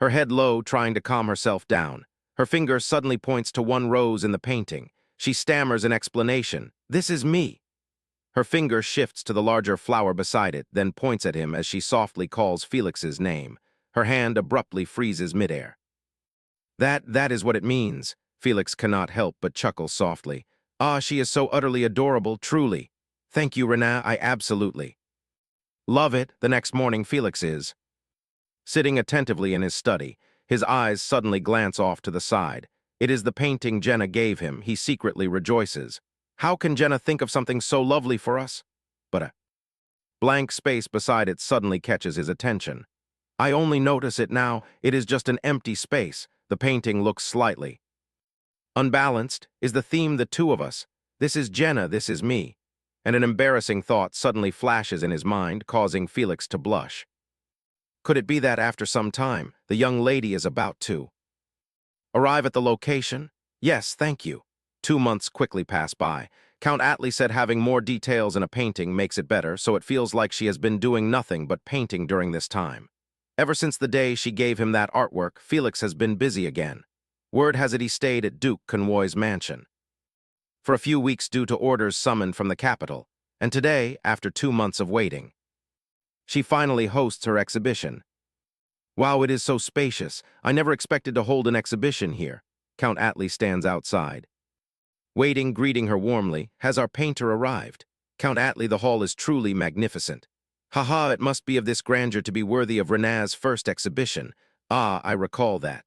Speaker 1: her head low, trying to calm herself down. Her finger suddenly points to one rose in the painting. She stammers an explanation. "This is me." Her finger shifts to the larger flower beside it, then points at him as she softly calls Felix's name. Her hand abruptly freezes midair. That is what it means." Felix cannot help but chuckle softly. "Ah, she is so utterly adorable, truly. Thank you, Rena, I absolutely love it." The next morning, Felix is sitting attentively in his study. His eyes suddenly glance off to the side. It is the painting Jenna gave him. He secretly rejoices. How can Jenna think of something so lovely for us? But a blank space beside it suddenly catches his attention. I only notice it now. It is just an empty space. The painting looks slightly unbalanced. Is the theme the two of us? This is Jenna, this is me. And an embarrassing thought suddenly flashes in his mind, causing Felix to blush. Could it be that after some time, the young lady is about to arrive at the location? Yes, thank you. 2 months quickly pass by. Count Atlee said having more details in a painting makes it better, so it feels like she has been doing nothing but painting during this time. Ever since the day she gave him that artwork, Felix has been busy again. Word has it he stayed at Duke Convoy's mansion for a few weeks due to orders summoned from the capital, and today, after 2 months of waiting, she finally hosts her exhibition. Wow, it is so spacious. I never expected to hold an exhibition here. Count Atli stands outside. Waiting, greeting her warmly, has our painter arrived. Count Atli, the hall is truly magnificent. Haha, it must be of this grandeur to be worthy of Rena's first exhibition. Ah, I recall that.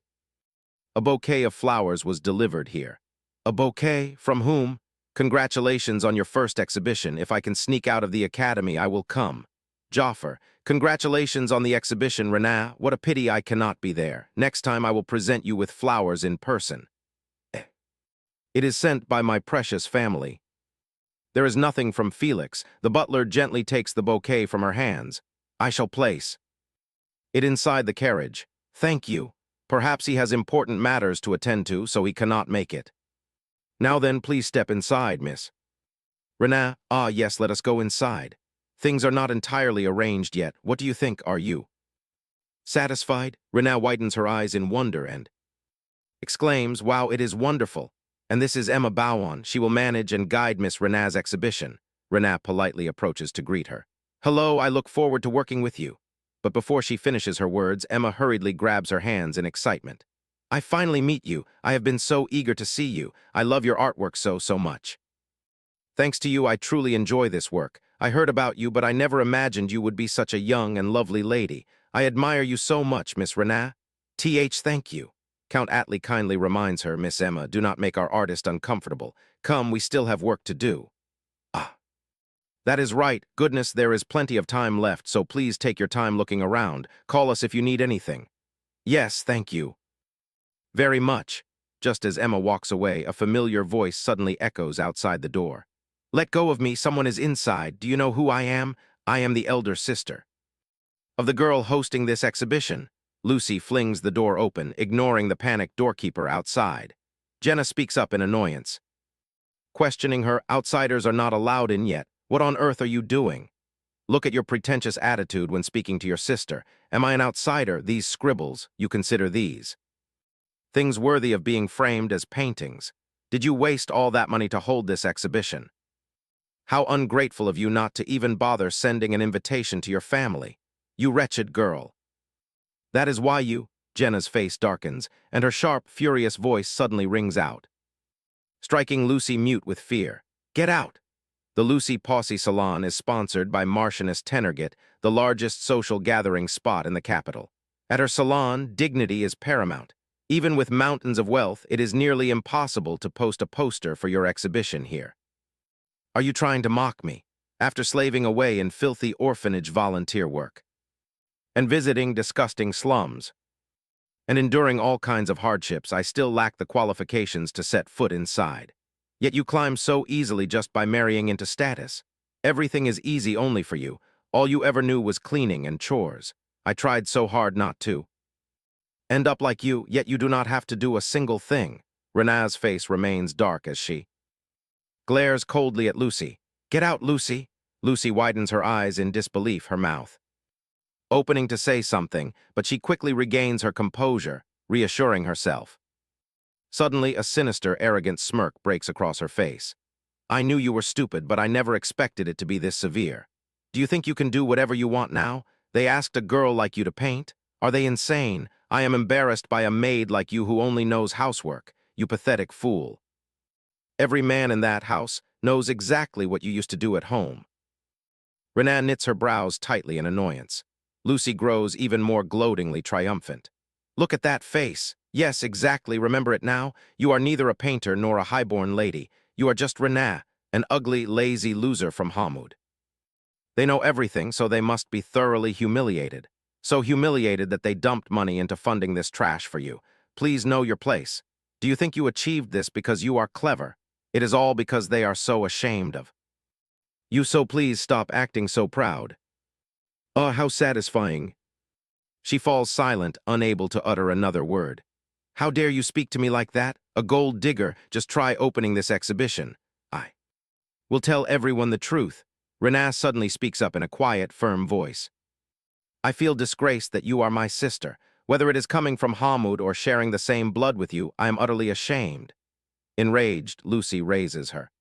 Speaker 1: A bouquet of flowers was delivered here. A bouquet? From whom? Congratulations on your first exhibition. If I can sneak out of the academy, I will come. Joffer, congratulations on the exhibition, Rena. What a pity I cannot be there. Next time I will present you with flowers in person. It is sent by my precious family. There is nothing from Felix. The butler gently takes the bouquet from her hands. I shall place it inside the carriage. Thank you. Perhaps he has important matters to attend to, so he cannot make it. Now then, please step inside, miss. Rena, ah yes, let us go inside. Things are not entirely arranged yet. What do you think, are you? Satisfied? Rena widens her eyes in wonder and exclaims, wow, it is wonderful. And this is Emma Bowan. She will manage and guide Miss Rena's exhibition. Rena politely approaches to greet her. Hello, I look forward to working with you. But before she finishes her words, Emma hurriedly grabs her hands in excitement. I finally meet you. I have been so eager to see you. I love your artwork so much. Thanks to you, I truly enjoy this work. I heard about you, but I never imagined you would be such a young and lovely lady. I admire you so much, Miss Rena. Thank you. Count Atli kindly reminds her, Miss Emma, do not make our artist uncomfortable. Come, we still have work to do. Ah. That is right. Goodness, there is plenty of time left, so please take your time looking around. Call us if you need anything. Yes, thank you. Very much. Just as Emma walks away, a familiar voice suddenly echoes outside the door. Let go of me, someone is inside. Do you know who I am? I am the elder sister of the girl hosting this exhibition. Lucy flings the door open, ignoring the panicked doorkeeper outside. Jenna speaks up in annoyance, questioning her. Outsiders are not allowed in yet. What on earth are you doing? Look at your pretentious attitude when speaking to your sister. Am I an outsider? These scribbles, you consider these things worthy of being framed as paintings. Did you waste all that money to hold this exhibition? How ungrateful of you not to even bother sending an invitation to your family. You wretched girl. That is why you— Jenna's face darkens, and her sharp, furious voice suddenly rings out, striking Lucy mute with fear. Get out! The Lucy Posse Salon is sponsored by Marchioness Tenergit, the largest social gathering spot in the capital. At her salon, dignity is paramount. Even with mountains of wealth, it is nearly impossible to post a poster for your exhibition here. Are you trying to mock me? After slaving away in filthy orphanage volunteer work, and visiting disgusting slums, and enduring all kinds of hardships, I still lack the qualifications to set foot inside. Yet you climb so easily just by marrying into status. Everything is easy only for you. All you ever knew was cleaning and chores. I tried so hard not to end up like you, yet you do not have to do a single thing. Rena's face remains dark as she glares coldly at Lucy. Get out, Lucy! Lucy widens her eyes in disbelief, her mouth opening to say something, but she quickly regains her composure, reassuring herself. Suddenly, a sinister, arrogant smirk breaks across her face. I knew you were stupid, but I never expected it to be this severe. Do you think you can do whatever you want now? They asked a girl like you to paint? Are they insane? I am embarrassed by a maid like you who only knows housework. You pathetic fool. Every man in that house knows exactly what you used to do at home. Rena knits her brows tightly in annoyance. Lucy grows even more gloatingly triumphant. Look at that face. Yes, exactly. Remember it now? You are neither a painter nor a highborn lady. You are just Rena, an ugly, lazy loser from Hamud. They know everything, so they must be thoroughly humiliated. So humiliated that they dumped money into funding this trash for you. Please know your place. Do you think you achieved this because you are clever? It is all because they are so ashamed of you, so please stop acting so proud. Ah, how satisfying. She falls silent, unable to utter another word. How dare you speak to me like that? A gold digger. Just try opening this exhibition. I will tell everyone the truth. Rena suddenly speaks up in a quiet, firm voice. I feel disgraced that you are my sister. Whether it is coming from Hamud or sharing the same blood with you, I am utterly ashamed. Enraged, Lucy raises her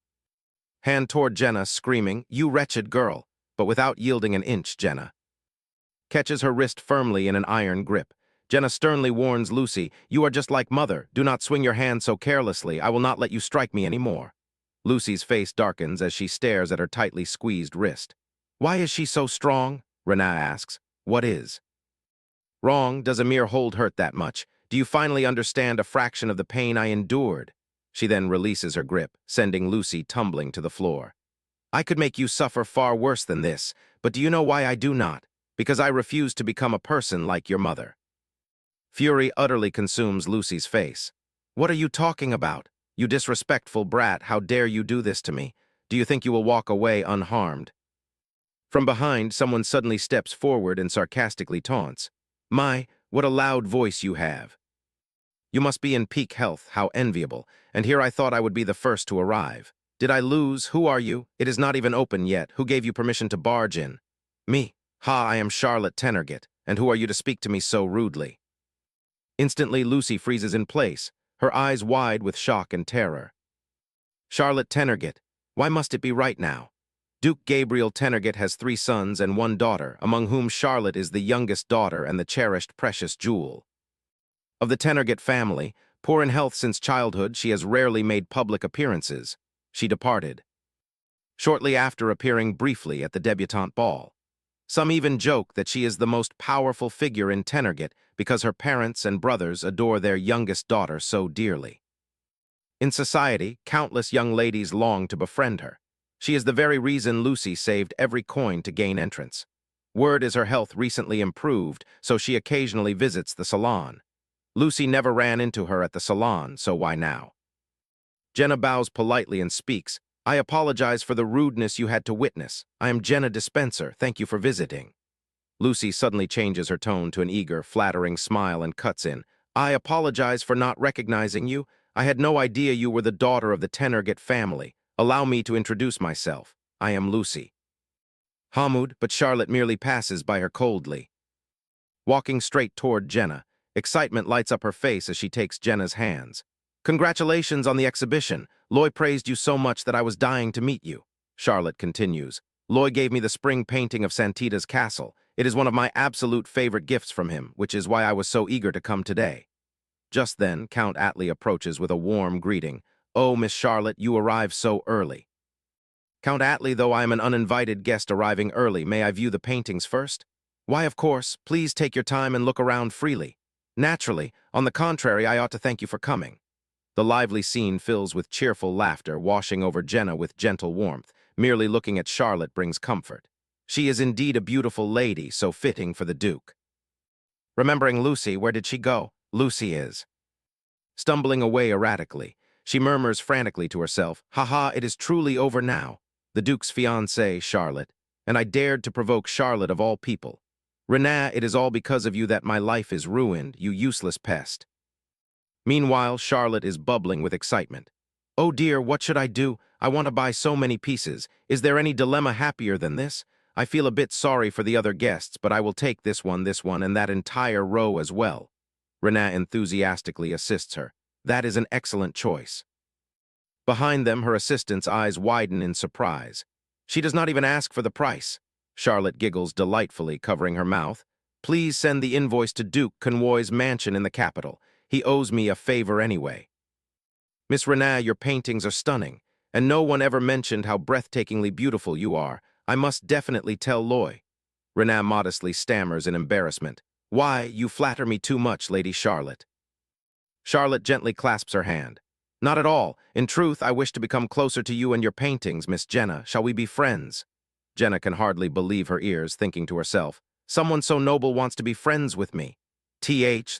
Speaker 1: hand toward Jenna, screaming, "You wretched girl!" But without yielding an inch, Jenna catches her wrist firmly in an iron grip. Jenna sternly warns Lucy, "You are just like mother. Do not swing your hand so carelessly. I will not let you strike me any more." Lucy's face darkens as she stares at her tightly squeezed wrist. "Why is she so strong?" Rena asks. "What is wrong? Does a mere hold hurt that much? Do you finally understand a fraction of the pain I endured?" She then releases her grip, sending Lucy tumbling to the floor. "I could make you suffer far worse than this, but do you know why I do not? Because I refuse to become a person like your mother." Fury utterly consumes Lucy's face. "What are you talking about? You disrespectful brat, how dare you do this to me? Do you think you will walk away unharmed?" From behind, someone suddenly steps forward and sarcastically taunts. "My, what a loud voice you have. You must be in peak health, how enviable, and here I thought I would be the first to arrive. Did I lose? Who are you? It is not even open yet. Who gave you permission to barge in?" "Me. Ha, I am Charlotte Tenergit, and who are you to speak to me so rudely?" Instantly, Lucy freezes in place, her eyes wide with shock and terror. "Charlotte Tenergit, why must it be right now? Duke Gabriel Tenergit has 3 sons and 1 daughter, among whom Charlotte is the youngest daughter and the cherished precious jewel. Of the Tenergit family, poor in health since childhood, she has rarely made public appearances. She departed shortly after appearing briefly at the debutante ball. Some even joke that she is the most powerful figure in Tenergit because her parents and brothers adore their youngest daughter so dearly. In society, countless young ladies long to befriend her. She is the very reason Lucy saved every coin to gain entrance. Word is her health recently improved, so she occasionally visits the salon. Lucy never ran into her at the salon, so why now? Jenna bows politely and speaks. "I apologize for the rudeness you had to witness. I am Jenna Dispenser. Thank you for visiting." Lucy suddenly changes her tone to an eager, flattering smile and cuts in. "I apologize for not recognizing you. I had no idea you were the daughter of the Tenergit family. Allow me to introduce myself. I am Lucy." Hamud, but Charlotte merely passes by her coldly. Walking straight toward Jenna, excitement lights up her face as she takes Jenna's hands. "Congratulations on the exhibition. Loy praised you so much that I was dying to meet you." Charlotte continues. "Loy gave me the spring painting of Santita's castle. It is one of my absolute favorite gifts from him, which is why I was so eager to come today." Just then, Count Atlee approaches with a warm greeting. "Oh, Miss Charlotte, you arrived so early." "Count Atlee, though I am an uninvited guest arriving early, may I view the paintings first?" "Why, of course. Please take your time and look around freely." "Naturally. On the contrary, I ought to thank you for coming." The lively scene fills with cheerful laughter, washing over Jenna with gentle warmth. Merely looking at Charlotte brings comfort. She is indeed a beautiful lady, so fitting for the Duke. Remembering Lucy, where did she go? Lucy is stumbling away erratically. She murmurs frantically to herself, "Ha, it is truly over now. The Duke's fiancée, Charlotte. And I dared to provoke Charlotte of all people. Renat, it is all because of you that my life is ruined, you useless pest." Meanwhile, Charlotte is bubbling with excitement. "Oh dear, what should I do? I want to buy so many pieces. Is there any dilemma happier than this? I feel a bit sorry for the other guests, but I will take this one, and that entire row as well." Renat enthusiastically assists her. "That is an excellent choice." Behind them, her assistant's eyes widen in surprise. She does not even ask for the price. Charlotte giggles delightfully, covering her mouth. "Please send the invoice to Duke Convoy's mansion in the capital. He owes me a favor anyway." "Miss Renat, your paintings are stunning, and no one ever mentioned how breathtakingly beautiful you are. I must definitely tell Loy." Renat modestly stammers in embarrassment. "Why, you flatter me too much, Lady Charlotte." Charlotte gently clasps her hand. "Not at all. In truth, I wish to become closer to you and your paintings, Miss Jenna. Shall we be friends?" Jenna can hardly believe her ears, thinking to herself, "Someone so noble wants to be friends with me.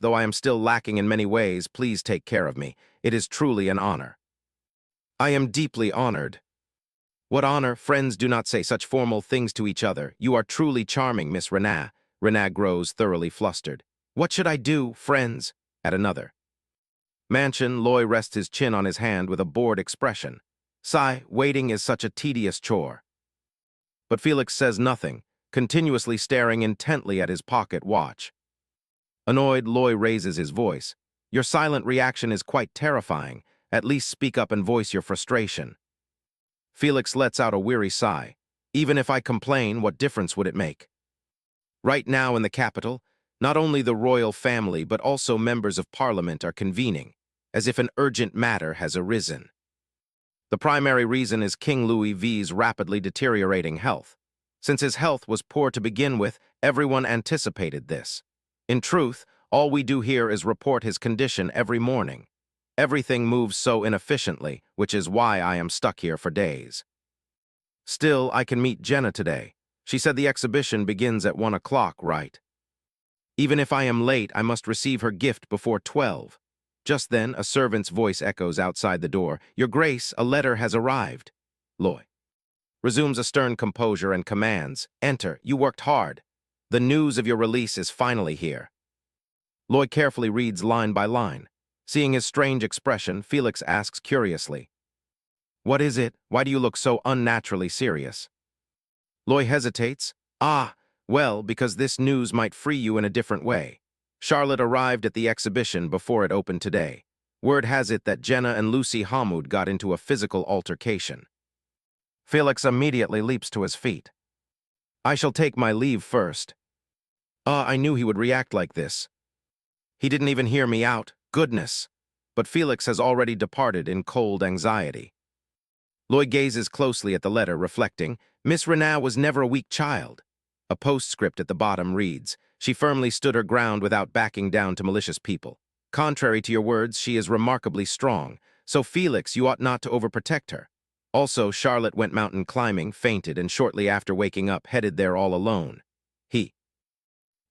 Speaker 1: Though I am still lacking in many ways, please take care of me. It is truly an honor." "I am deeply honored." "What honor? Friends do not say such formal things to each other. You are truly charming, Miss Renat." Renat grows thoroughly flustered. "What should I do, friends?" At another mansion, Loy rests his chin on his hand with a bored expression. "Sigh, waiting is such a tedious chore." But Felix says nothing, continuously staring intently at his pocket watch. Annoyed, Loy raises his voice. Your silent reaction is quite terrifying. At least speak up and voice your frustration. Felix lets out a weary sigh. Even if I complain, what difference would it make? Right now in the capital, not only the royal family but also members of parliament are convening, as if an urgent matter has arisen. The primary reason is King Louis V's rapidly deteriorating health. Since his health was poor to begin with, everyone anticipated this. In truth, all we do here is report his condition every morning. Everything moves so inefficiently, which is why I am stuck here for days. Still, I can meet Jenna today. She said the exhibition begins at 1 o'clock, right? Even if I am late, I must receive her gift before 12. Just then, a servant's voice echoes outside the door. Your Grace, a letter has arrived. Loy resumes a stern composure and commands, enter, you worked hard. The news of your release is finally here. Loy carefully reads line by line. Seeing his strange expression, Felix asks curiously, what is it? Why do you look so unnaturally serious? Loy hesitates. Well, because this news might free you in a different way. Charlotte arrived at the exhibition before it opened today. Word has it that Jenna and Lucy Hamoud got into a physical altercation. Felix immediately leaps to his feet. I shall take my leave first. I knew he would react like this. He didn't even hear me out. Goodness. But Felix has already departed in cold anxiety. Loy gazes closely at the letter, reflecting, Miss Renat was never a weak child. A postscript at the bottom reads, she firmly stood her ground without backing down to malicious people. Contrary to your words, she is remarkably strong, so Felix, you ought not to overprotect her. Also, Charlotte went mountain climbing, fainted, and shortly after waking up, headed there all alone. He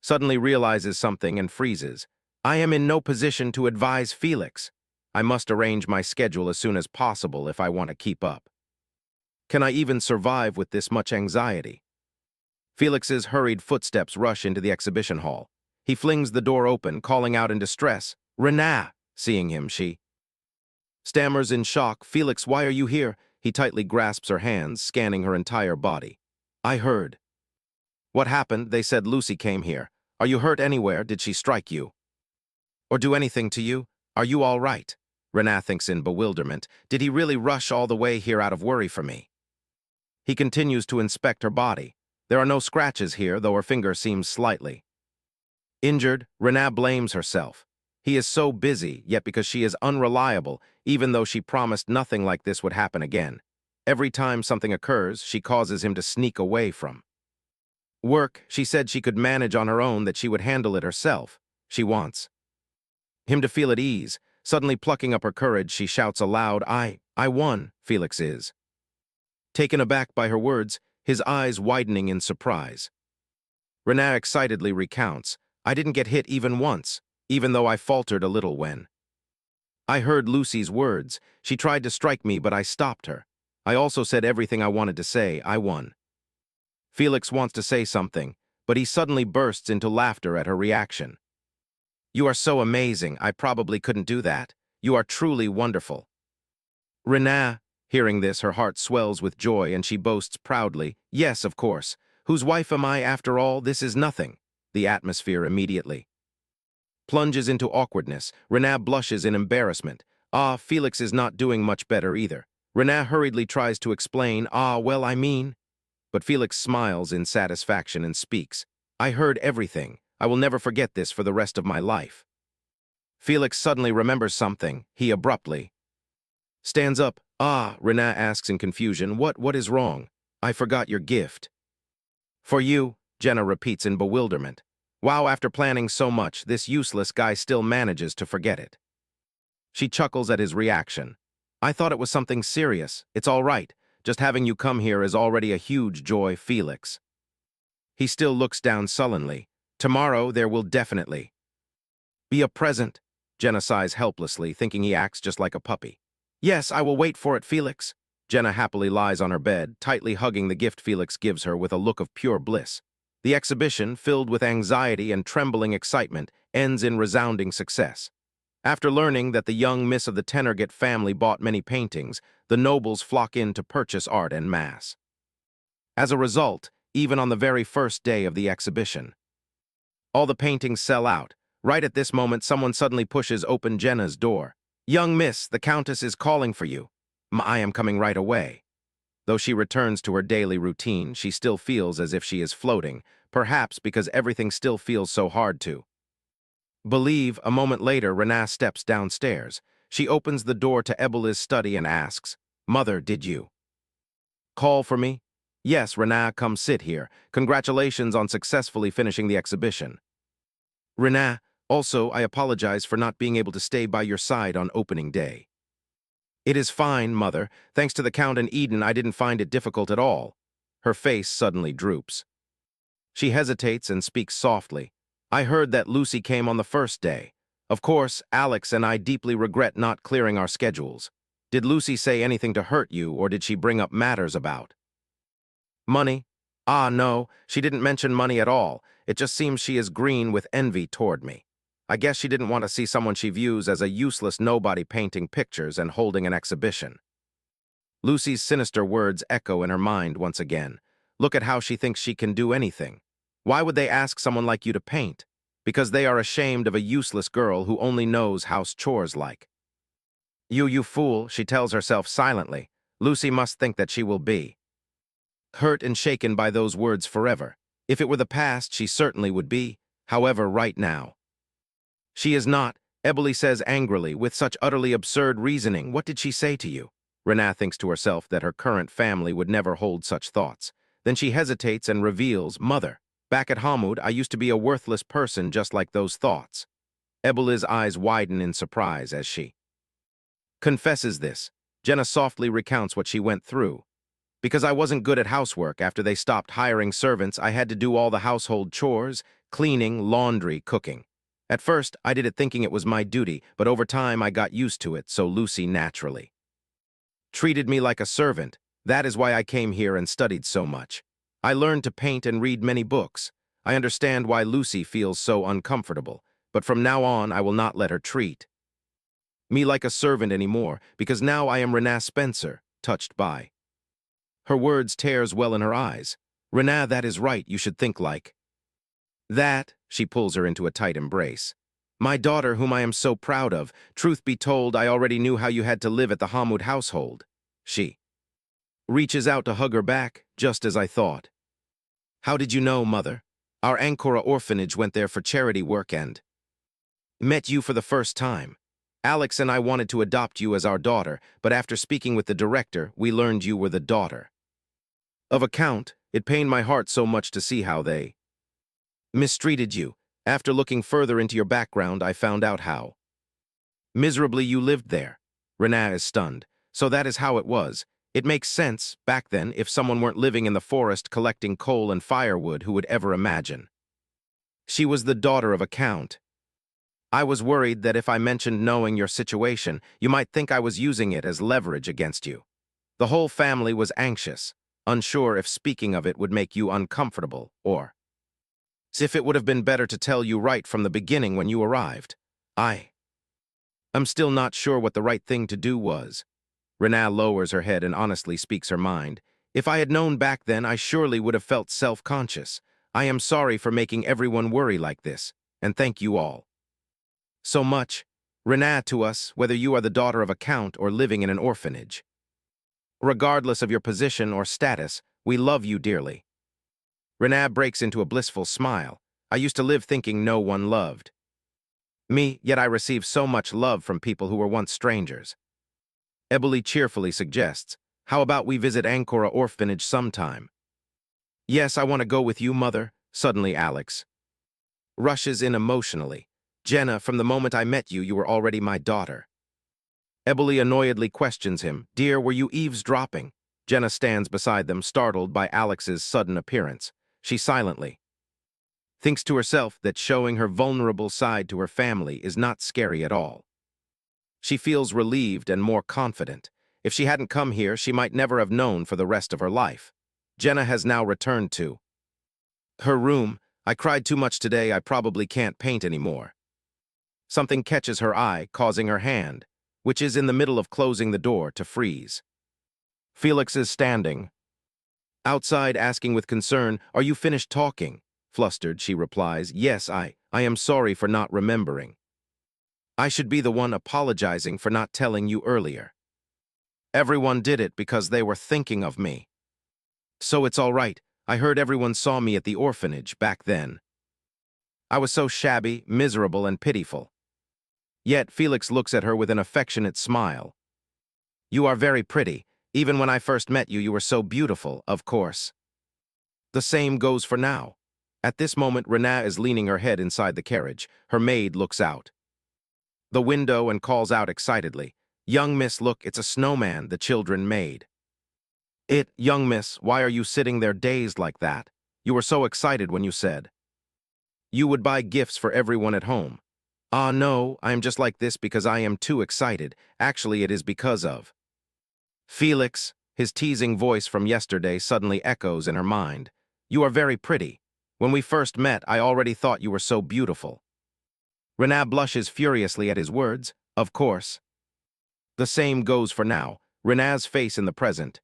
Speaker 1: suddenly realizes something and freezes. I am in no position to advise Felix. I must arrange my schedule as soon as possible if I want to keep up. Can I even survive with this much anxiety? Felix's hurried footsteps rush into the exhibition hall. He flings the door open, calling out in distress, Renat! Seeing him, she stammers in shock, Felix, why are you here? He tightly grasps her hands, scanning her entire body. I heard. What happened? They said Lucy came here. Are you hurt anywhere? Did she strike you? Or do anything to you? Are you all right? Renat thinks in bewilderment. Did he really rush all the way here out of worry for me? He continues to inspect her body. There are no scratches here, though her finger seems slightly injured. Renat blames herself. He is so busy, yet because she is unreliable, even though she promised nothing like this would happen again. Every time something occurs, she causes him to sneak away from work. She said she could manage on her own, that she would handle it herself. She wants him to feel at ease. Suddenly plucking up her courage, she shouts aloud, I won. Felix is taken aback by her words, his eyes widening in surprise. Renat excitedly recounts, I didn't get hit even once, even though I faltered a little when I heard Lucy's words. She tried to strike me, but I stopped her. I also said everything I wanted to say. I won. Felix wants to say something, but he suddenly bursts into laughter at her reaction. You are so amazing, I probably couldn't do that. You are truly wonderful. Renat, hearing this, her heart swells with joy and she boasts proudly, yes, of course. Whose wife am I after all? This is nothing. The atmosphere immediately plunges into awkwardness. Renat blushes in embarrassment. Felix is not doing much better either. Renat hurriedly tries to explain, but Felix smiles in satisfaction and speaks. I heard everything. I will never forget this for the rest of my life. Felix suddenly remembers something. He abruptly stands up. Renat asks in confusion, what is wrong? I forgot your gift. For you, Jenna repeats in bewilderment. Wow, after planning so much, this useless guy still manages to forget it. She chuckles at his reaction. I thought it was something serious. It's all right. Just having you come here is already a huge joy, Felix. He still looks down sullenly. Tomorrow there will definitely be a present. Jenna sighs helplessly, thinking he acts just like a puppy. Yes, I will wait for it, Felix. Jenna happily lies on her bed, tightly hugging the gift Felix gives her with a look of pure bliss. The exhibition, filled with anxiety and trembling excitement, ends in resounding success. After learning that the young miss of the Tenerget family bought many paintings, the nobles flock in to purchase art en masse. As a result, even on the very first day of the exhibition. All the paintings sell out. Right at this moment, someone suddenly pushes open Jenna's door. "Young miss, the Countess is calling for you." "I am coming right away." Though she returns to her daily routine, she still feels as if she is floating, perhaps because everything still feels so hard to believe. A moment later, Renaa steps downstairs. She opens the door to Ebeli's study and asks, "Mother, did you call for me?" "Yes, Renaa, come sit here. Congratulations on successfully finishing the exhibition." "Renaa, also, I apologize for not being able to stay by your side on opening day." "It is fine, Mother. Thanks to the Count and Eden, I didn't find it difficult at all." Her face suddenly droops. She hesitates and speaks softly. "I heard that Lucy came on the first day. Of course, Alex and I deeply regret not clearing our schedules. Did Lucy say anything to hurt you, or did she bring up matters about money?" "Ah, no, she didn't mention money at all. It just seems she is green with envy toward me. I guess she didn't want to see someone she views as a useless nobody painting pictures and holding an exhibition." Lucy's sinister words echo in her mind once again. Look at how she thinks she can do anything. Why would they ask someone like you to paint? Because they are ashamed of a useless girl who only knows house chores like. You fool, she tells herself silently. Lucy must think that she will be hurt and shaken by those words forever. If it were the past, she certainly would be. However, right now, she is not, Eboli says angrily, with such utterly absurd reasoning. What did she say to you? Renaa thinks to herself that her current family would never hold such thoughts. Then she hesitates and reveals, "Mother, back at Hamud, I used to be a worthless person just like those thoughts." Eboli's eyes widen in surprise as she confesses this. Jenna softly recounts what she went through. "Because I wasn't good at housework, after they stopped hiring servants, I had to do all the household chores, cleaning, laundry, cooking. At first, I did it thinking it was my duty, but over time I got used to it, so Lucy naturally treated me like a servant. That is why I came here and studied so much. I learned to paint and read many books. I understand why Lucy feels so uncomfortable, but from now on I will not let her treat me like a servant anymore, because now I am Renaa Spencer, touched by her words tears well in her eyes. "Renaa, that is right, you should think like that." She pulls her into a tight embrace. "My daughter, whom I am so proud of. Truth be told, I already knew how you had to live at the Hamud household." She reaches out to hug her back, just as I thought. "How did you know, Mother? Our Ancora orphanage went there for charity work and met you for the first time. Alex and I wanted to adopt you as our daughter, but after speaking with the director, we learned you were the daughter of a count. It pained my heart so much to see how they mistreated you. After looking further into your background, I found out how miserably you lived there." Renaa is stunned. "So that is how it was. It makes sense. Back then, if someone weren't living in the forest collecting coal and firewood, who would ever imagine she was the daughter of a count? I was worried that if I mentioned knowing your situation, you might think I was using it as leverage against you. The whole family was anxious, unsure if speaking of it would make you uncomfortable, or if it would have been better to tell you right from the beginning when you arrived. I'm still not sure what the right thing to do was." Renaa lowers her head and honestly speaks her mind. "If I had known back then, I surely would have felt self-conscious. I am sorry for making everyone worry like this, and thank you all so much. Renaa, to us, whether you are the daughter of a count or living in an orphanage, regardless of your position or status, we love you dearly." Renaa breaks into a blissful smile. "I used to live thinking no one loved me, yet I receive so much love from people who were once strangers." Eboli cheerfully suggests, "How about we visit Ancora orphanage sometime?" "Yes, I want to go with you, Mother." Suddenly Alex rushes in emotionally. "Jenna, from the moment I met you, you were already my daughter." Eboli annoyedly questions him. "Dear, were you eavesdropping?" Jenna stands beside them, startled by Alex's sudden appearance. She silently thinks to herself that showing her vulnerable side to her family is not scary at all. She feels relieved and more confident. If she hadn't come here, she might never have known for the rest of her life. Jenna has now returned to her room. "I cried too much today, I probably can't paint anymore." Something catches her eye, causing her hand, which is in the middle of closing the door, to freeze. Felix is standing Outside, asking with concern, "Are you finished talking?" Flustered, she replies, "Yes, I am sorry for not remembering. I should be the one apologizing for not telling you earlier. Everyone did it because they were thinking of me. So it's all right. I heard everyone saw me at the orphanage back then. I was so shabby, miserable, and pitiful." Yet Felix looks at her with an affectionate smile. "You are very pretty. Even when I first met you, you were so beautiful, of course. The same goes for now." At this moment, Renaa is leaning her head inside the carriage. Her maid looks out the window and calls out excitedly, "Young miss, look, it's a snowman the children made." Young miss, why are you sitting there dazed like that? You were so excited when you said you would buy gifts for everyone at home." "Ah, no, I am just like this because I am too excited. Actually, it is because of Felix." His teasing voice from yesterday suddenly echoes in her mind. "You are very pretty. When we first met, I already thought you were so beautiful." Renaa blushes furiously at his words. Of course. The same goes for now. Renaa's face in the present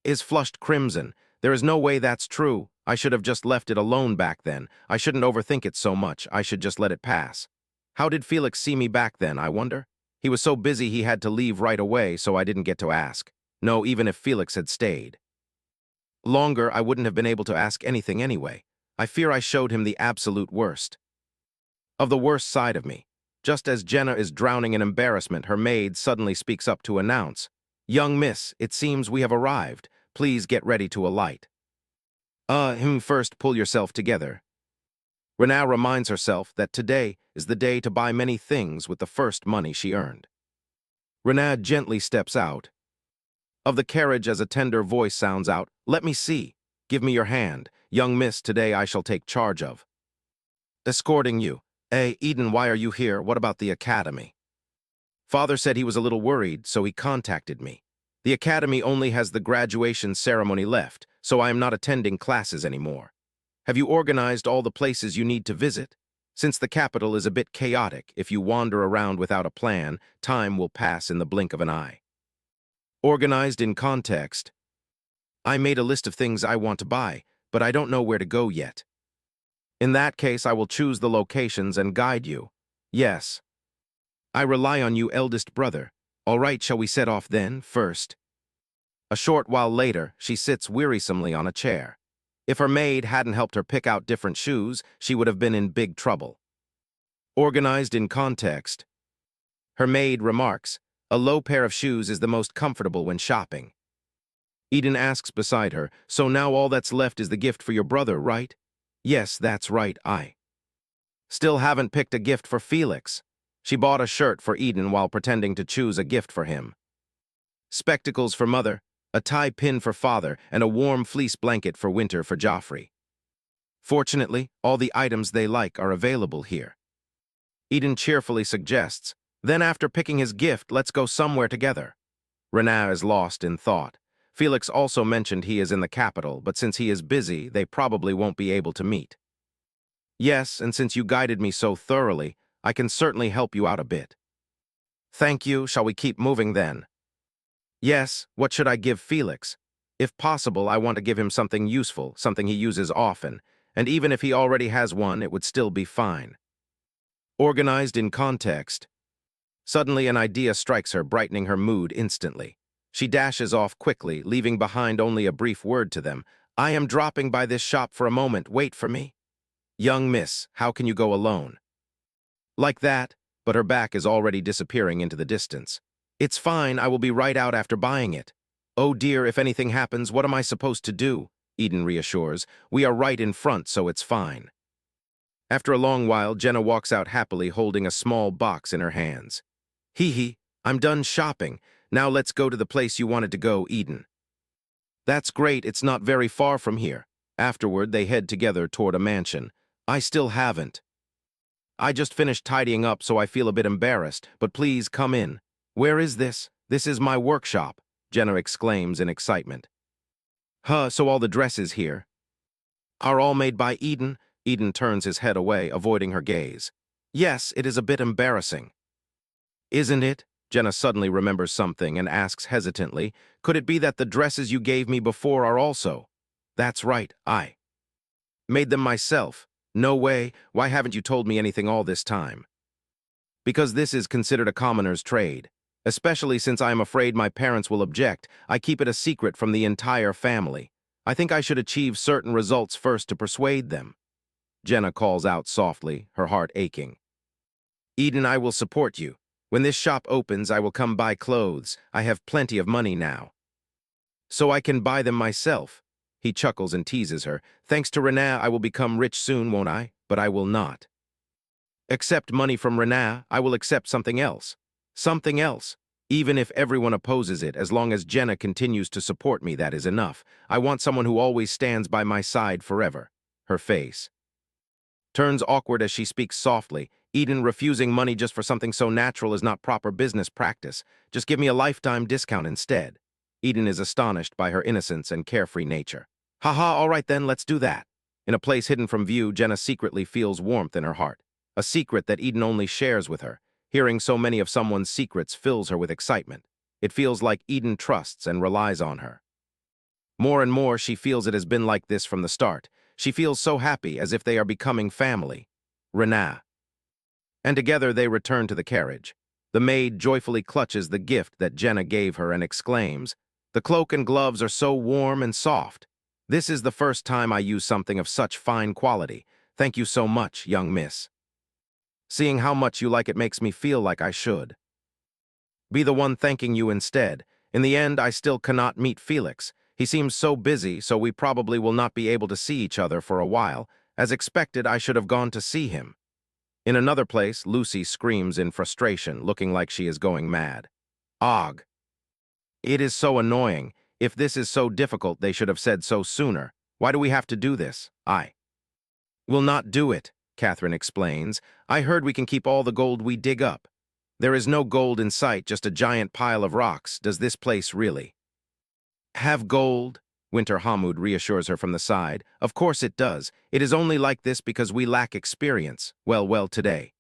Speaker 1: is flushed crimson. There is no way that's true. I should have just left it alone back then. I shouldn't overthink it so much. I should just let it pass. How did Felix see me back then, I wonder? He was so busy he had to leave right away, so I didn't get to ask. No, even if Felix had stayed longer, I wouldn't have been able to ask anything anyway. I fear I showed him the absolute worst of the worst side of me. Just as Jenna is drowning in embarrassment, her maid suddenly speaks up to announce, "Young miss, it seems we have arrived. Please get ready to alight." First pull yourself together." Renaa reminds herself that today is the day to buy many things with the first money she earned. Renaa gently steps out of the carriage as a tender voice sounds out, "Let me see. Give me your hand. Young miss, today I shall take charge of escorting you." "Hey, Eden, why are you here? What about the academy?" "Father said he was a little worried, so he contacted me. The academy only has the graduation ceremony left, so I am not attending classes anymore. Have you organized all the places you need to visit? Since the capital is a bit chaotic, if you wander around without a plan, time will pass in the blink of an eye." Organized in context. "I made a list of things I want to buy, but I don't know where to go yet." "In that case, I will choose the locations and guide you." "Yes. I rely on you, eldest brother. All right, shall we set off then, first?" A short while later, she sits wearisomely on a chair. If her maid hadn't helped her pick out different shoes, she would have been in big trouble. Organized in context. Her maid remarks, "A low pair of shoes is the most comfortable when shopping." Eden asks beside her, "So now all that's left is the gift for your brother, right?" "Yes, that's right, I still haven't picked a gift for Felix." She bought a shirt for Eden while pretending to choose a gift for him. Spectacles for mother, a tie pin for father, and a warm fleece blanket for winter for Joffrey. Fortunately, all the items they like are available here. Eden cheerfully suggests, "Then after picking his gift, let's go somewhere together." Renaa is lost in thought. Felix also mentioned he is in the capital, but since he is busy, they probably won't be able to meet. "Yes, and since you guided me so thoroughly, I can certainly help you out a bit." "Thank you. Shall we keep moving then?" "Yes, what should I give Felix? If possible, I want to give him something useful, something he uses often, and even if he already has one, it would still be fine." Organized in context. Suddenly an idea strikes her, brightening her mood instantly. She dashes off quickly, leaving behind only a brief word to them. "I am dropping by this shop for a moment. Wait for me." "Young miss, how can you go alone?" Like that, but her back is already disappearing into the distance. "It's fine, I will be right out after buying it." "Oh dear, if anything happens, what am I supposed to do?" Eden reassures. "We are right in front, so it's fine." After a long while, Jenna walks out happily holding a small box in her hands. "Hee hee, I'm done shopping. Now let's go to the place you wanted to go, Eden." "That's great, it's not very far from here." Afterward, they head together toward a mansion. "I still haven't. I just finished tidying up, so I feel a bit embarrassed, but please come in." "Where is this?" "This is my workshop," Jenna exclaims in excitement. So all the dresses here are all made by Eden?" Eden turns his head away, avoiding her gaze. "Yes, it is a bit embarrassing." "Isn't it?" Jenna suddenly remembers something and asks hesitantly, could it be that the dresses you gave me before are also? That's right, I made them myself. No way, why haven't you told me anything all this time? Because this is considered a commoner's trade. Especially since I am afraid my parents will object, I keep it a secret from the entire family. I think I should achieve certain results first to persuade them. Jenna calls out softly, her heart aching. Eden, I will support you. When this shop opens, I will come buy clothes. I have plenty of money now. So I can buy them myself. He chuckles and teases her. Thanks to Renee, I will become rich soon, won't I? But I will not accept money from Renee. I will accept something else. Something else. Even if everyone opposes it, as long as Jenna continues to support me, that is enough. I want someone who always stands by my side forever. Her face turns awkward as she speaks softly. Eden, refusing money just for something so natural is not proper business practice. Just give me a lifetime discount instead. Eden is astonished by her innocence and carefree nature. Haha, all right then, let's do that. In a place hidden from view, Jenna secretly feels warmth in her heart. A secret that Eden only shares with her. Hearing so many of someone's secrets fills her with excitement. It feels like Eden trusts and relies on her. More and more, she feels it has been like this from the start. She feels so happy, as if they are becoming family. Renee. And together they return to the carriage. The maid joyfully clutches the gift that Jenna gave her and exclaims, the cloak and gloves are so warm and soft. This is the first time I use something of such fine quality. Thank you so much, young miss. Seeing how much you like it makes me feel like I should be the one thanking you instead. In the end, I still cannot meet Felix. He seems so busy, so we probably will not be able to see each other for a while. As expected, I should have gone to see him. In another place, Lucy screams in frustration, looking like she is going mad. Og. It is so annoying. If this is so difficult, they should have said so sooner. Why do we have to do this? I will not do it, Catherine explains. I heard we can keep all the gold we dig up. There is no gold in sight, just a giant pile of rocks. Does this place really have gold? Winter Hamoud reassures her from the side. Of course it does. It is only like this because we lack experience. Well, today.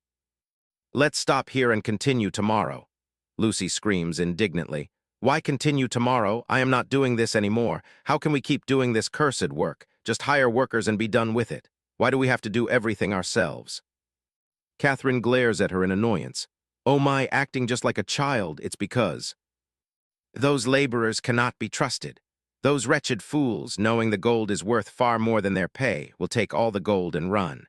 Speaker 1: Let's stop here and continue tomorrow. Lucy screams indignantly. Why continue tomorrow? I am not doing this anymore. How can we keep doing this cursed work? Just hire workers and be done with it. Why do we have to do everything ourselves? Catherine glares at her in annoyance. Oh my, acting just like a child, it's because those laborers cannot be trusted. Those wretched fools, knowing the gold is worth far more than their pay, will take all the gold and run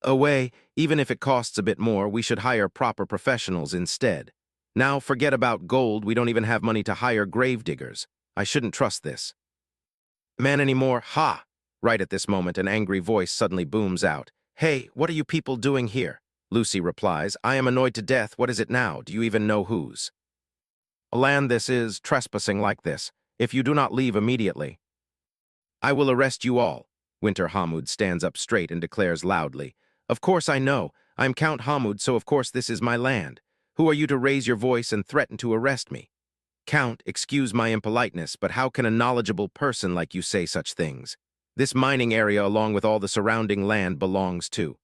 Speaker 1: away. Even if it costs a bit more, we should hire proper professionals instead. Now, forget about gold, we don't even have money to hire gravediggers. I shouldn't trust this man anymore. Ha! Right at this moment, an angry voice suddenly booms out. Hey, what are you people doing here? Lucy replies, I am annoyed to death. What is it now? Do you even know whose land this is, trespassing like this? If you do not leave immediately, I will arrest you all. Winter Hamoud stands up straight and declares loudly, of course I know. I'm Count Hamoud, so of course this is my land. Who are you to raise your voice and threaten to arrest me? Count, excuse my impoliteness, but how can a knowledgeable person like you say such things? This mining area, along with all the surrounding land, belongs to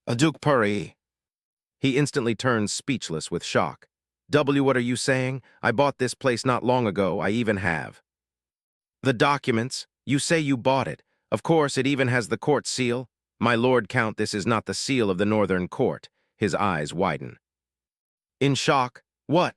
Speaker 1: a Duke Puri. He instantly turns speechless with shock. What are you saying? I bought this place not long ago. I even have the documents. You say you bought it. Of course, it even has the court seal. My lord Count, this is not the seal of the Northern Court. His eyes widen. In shock, what?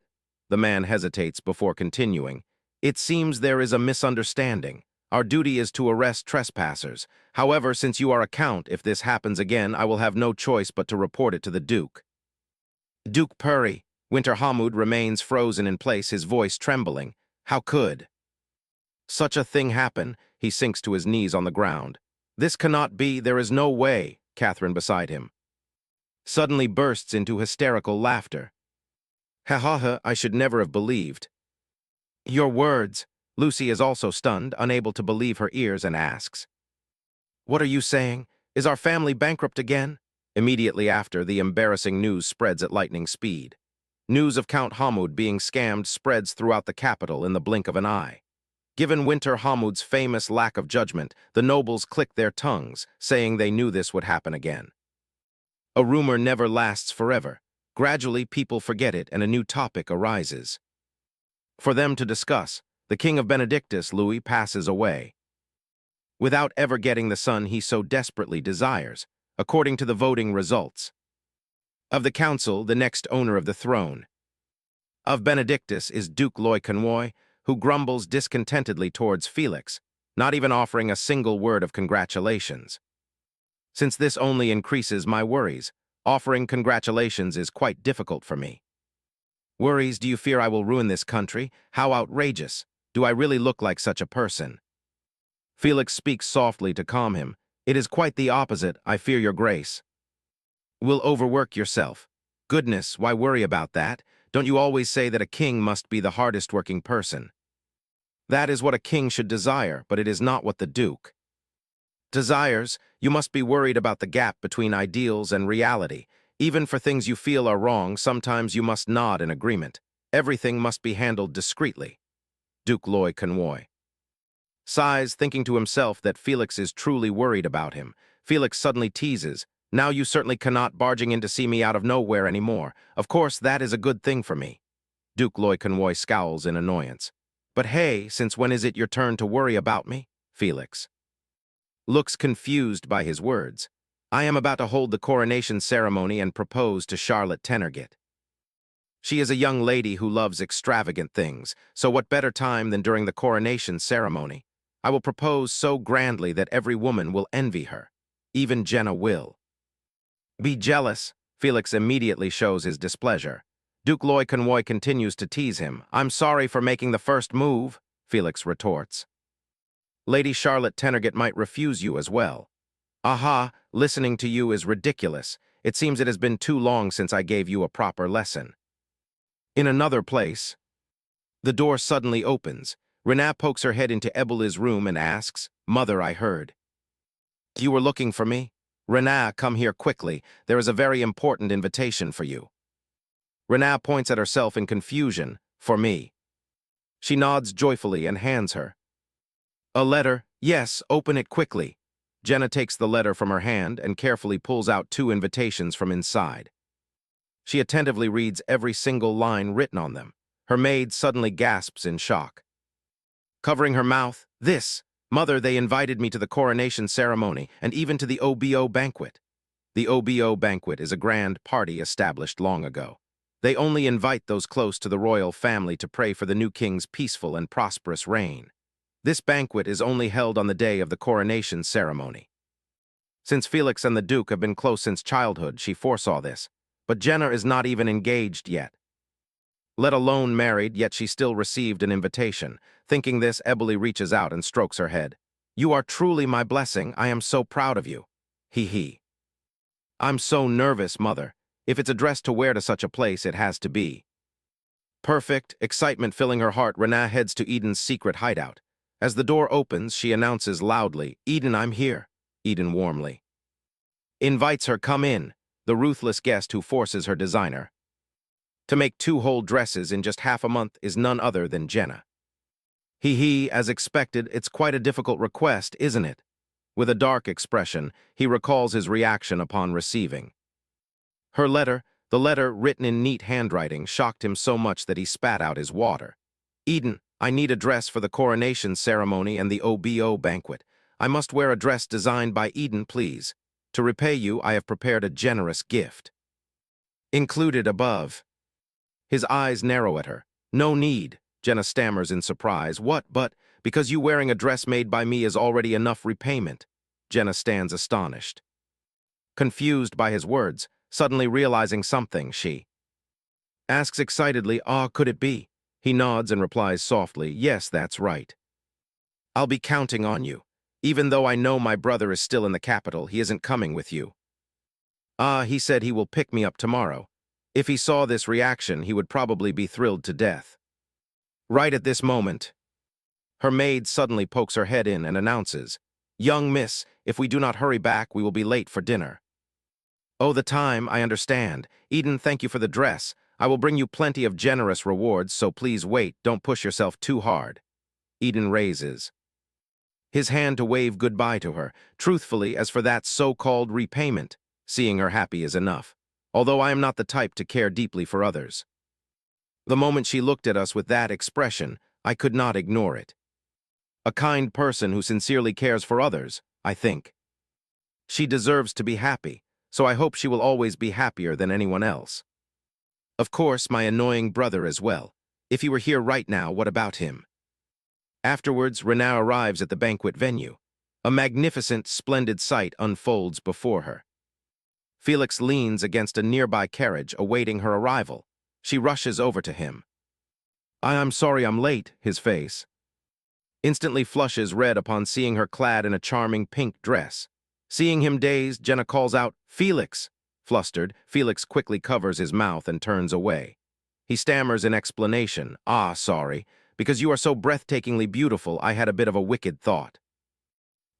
Speaker 1: The man hesitates before continuing. It seems there is a misunderstanding. Our duty is to arrest trespassers. However, since you are a count, if this happens again, I will have no choice but to report it to the Duke. Duke Puri. Winter Hamoud remains frozen in place, his voice trembling. How could such a thing happen? He sinks to his knees on the ground. This cannot be. There is no way. Catherine beside him suddenly bursts into hysterical laughter. Ha ha ha, I should never have believed your words. Lucy is also stunned, unable to believe her ears, and asks, what are you saying? Is our family bankrupt again? Immediately after, the embarrassing news spreads at lightning speed. News of Count Hamoud being scammed spreads throughout the capital in the blink of an eye. Given Winter Hamoud's famous lack of judgment, the nobles clicked their tongues, saying they knew this would happen again. A rumor never lasts forever. Gradually, people forget it and a new topic arises. For them to discuss, the king of Benedictus, Louis, passes away, without ever getting the son he so desperately desires, according to the voting results. Of the council, the next owner of the throne of Benedictus is Duke Loy Convoy, who grumbles discontentedly towards Felix, not even offering a single word of congratulations. Since this only increases my worries, offering congratulations is quite difficult for me. Worries, do you fear I will ruin this country? How outrageous! Do I really look like such a person? Felix speaks softly to calm him. It is quite the opposite, I fear your grace. Will overwork yourself. Goodness, why worry about that? Don't you always say that a king must be the hardest working person? That is what a king should desire, but it is not what the duke desires. You must be worried about the gap between ideals and reality. Even for things you feel are wrong, sometimes you must nod in agreement. Everything must be handled discreetly. Duke Loy Convoy sighs, thinking to himself that Felix is truly worried about him. Felix suddenly teases, "Now you certainly cannot barging in to see me out of nowhere anymore. Of course, that is a good thing for me." Duke Loy Convoy scowls in annoyance. "But hey, since when is it your turn to worry about me?" Felix looks confused by his words. "I am about to hold the coronation ceremony and propose to Charlotte Tenergit. She is a young lady who loves extravagant things, so what better time than during the coronation ceremony? I will propose so grandly that every woman will envy her. Even Jenna will be jealous." Felix immediately shows his displeasure. Duke Loy Convoy continues to tease him. "I'm sorry for making the first move," Felix retorts. "Lady Charlotte Tenergit might refuse you as well." "Aha, listening to you is ridiculous. It seems it has been too long since I gave you a proper lesson." In another place, the door suddenly opens. Renat pokes her head into Ebeli's room and asks, "Mother, I heard you were looking for me? Renat, come here quickly. There is a very important invitation for you." Renat points at herself in confusion. "For me?" She nods joyfully and hands her a letter. "Yes, open it quickly." Jenna takes the letter from her hand and carefully pulls out 2 invitations from inside. She attentively reads every single line written on them. Her maid suddenly gasps in shock, covering her mouth. "This! Mother, they invited me to the coronation ceremony and even to the OBO banquet." The OBO banquet is a grand party established long ago. They only invite those close to the royal family to pray for the new king's peaceful and prosperous reign. This banquet is only held on the day of the coronation ceremony. Since Felix and the Duke have been close since childhood, she foresaw this. But Jenna is not even engaged yet, let alone married, yet she still received an invitation. Thinking this, Eboli reaches out and strokes her head. "You are truly my blessing. I am so proud of you." He. "I'm so nervous, Mother. If it's a dress to wear to such a place, it has to be perfect." Excitement filling her heart, Renat heads to Eden's secret hideout. As the door opens, she announces loudly, "Eden, I'm here." Eden warmly invites her, "Come in." The ruthless guest who forces her designer to make 2 whole dresses in just half a month is none other than Jenna. As expected, it's quite a difficult request, isn't it? With a dark expression, he recalls his reaction upon receiving her letter. The letter, written in neat handwriting, shocked him so much that he spat out his water. "Eden, I need a dress for the coronation ceremony and the OBO banquet. I must wear a dress designed by Eden, please. To repay you, I have prepared a generous gift. Included above." His eyes narrow at her. "No need," Jenna stammers in surprise. "What, but because you wearing a dress made by me is already enough repayment." Jenna stands astonished, confused by his words. Suddenly realizing something, she asks excitedly, "Ah, could it be?" He nods and replies softly, "Yes, that's right. I'll be counting on you. Even though I know my brother is still in the capital, he isn't coming with you." "Ah, he said he will pick me up tomorrow." If he saw this reaction, he would probably be thrilled to death. Right at this moment, her maid suddenly pokes her head in and announces, "Young miss, if we do not hurry back, we will be late for dinner." "Oh, the time, I understand. Eden, thank you for the dress. I will bring you plenty of generous rewards, so please wait, don't push yourself too hard." Eden raises his hand to wave goodbye to her. Truthfully, as for that so-called repayment, seeing her happy is enough. although I am not the type to care deeply for others. The moment she looked at us with that expression, I could not ignore it. A kind person who sincerely cares for others, I think. She deserves to be happy, so I hope she will always be happier than anyone else. Of course, my annoying brother as well. If he were here right now, what about him? Afterwards, Renaa arrives at the banquet venue. A magnificent, splendid sight unfolds before her. Felix leans against a nearby carriage, awaiting her arrival. She rushes over to him. I'm sorry I'm late, his face instantly flushes red upon seeing her clad in a charming pink dress. Seeing him dazed, Jenna calls out, Felix! Flustered, Felix quickly covers his mouth and turns away. He stammers in explanation, sorry, because you are so breathtakingly beautiful, I had a bit of a wicked thought.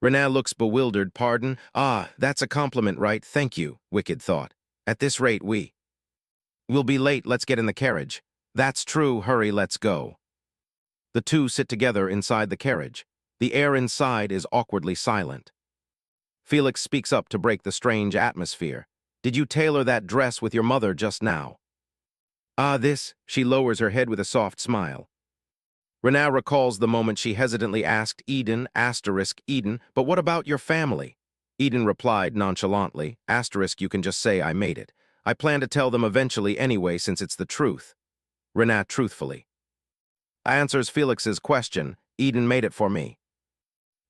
Speaker 1: Renaa looks bewildered, pardon? That's a compliment, right? Thank you, wicked thought. At this rate, we'll be late, let's get in the carriage. That's true, hurry, let's go. The two sit together inside the carriage. The air inside is awkwardly silent. Felix speaks up to break the strange atmosphere. Did you tailor that dress with your mother just now? She lowers her head with a soft smile. Renaa recalls the moment she hesitantly asked Eden, but what about your family? Eden replied nonchalantly, you can just say I made it. I plan to tell them eventually anyway since it's the truth. Renaa truthfully answers Felix's question, Eden made it for me.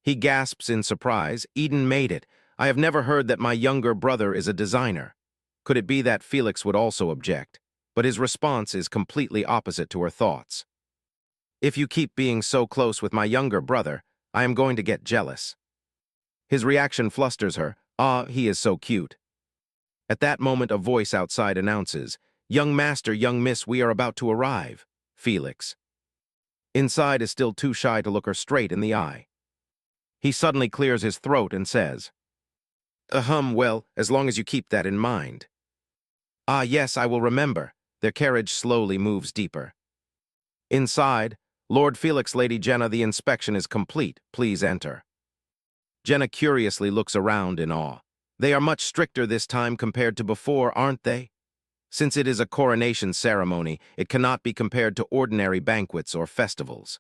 Speaker 1: He gasps in surprise, Eden made it. I have never heard that my younger brother is a designer. Could it be that Felix would also object? But his response is completely opposite to her thoughts. If you keep being so close with my younger brother, I am going to get jealous. His reaction flusters her, he is so cute. At that moment a voice outside announces, young master, young miss, we are about to arrive. Felix. Inside is still too shy to look her straight in the eye. He suddenly clears his throat and says, well, as long as you keep that in mind. Yes, I will remember. Their carriage slowly moves deeper. Inside, Lord Felix, Lady Jenna, the inspection is complete. Please enter. Jenna curiously looks around in awe. They are much stricter this time compared to before, aren't they? Since it is a coronation ceremony, it cannot be compared to ordinary banquets or festivals.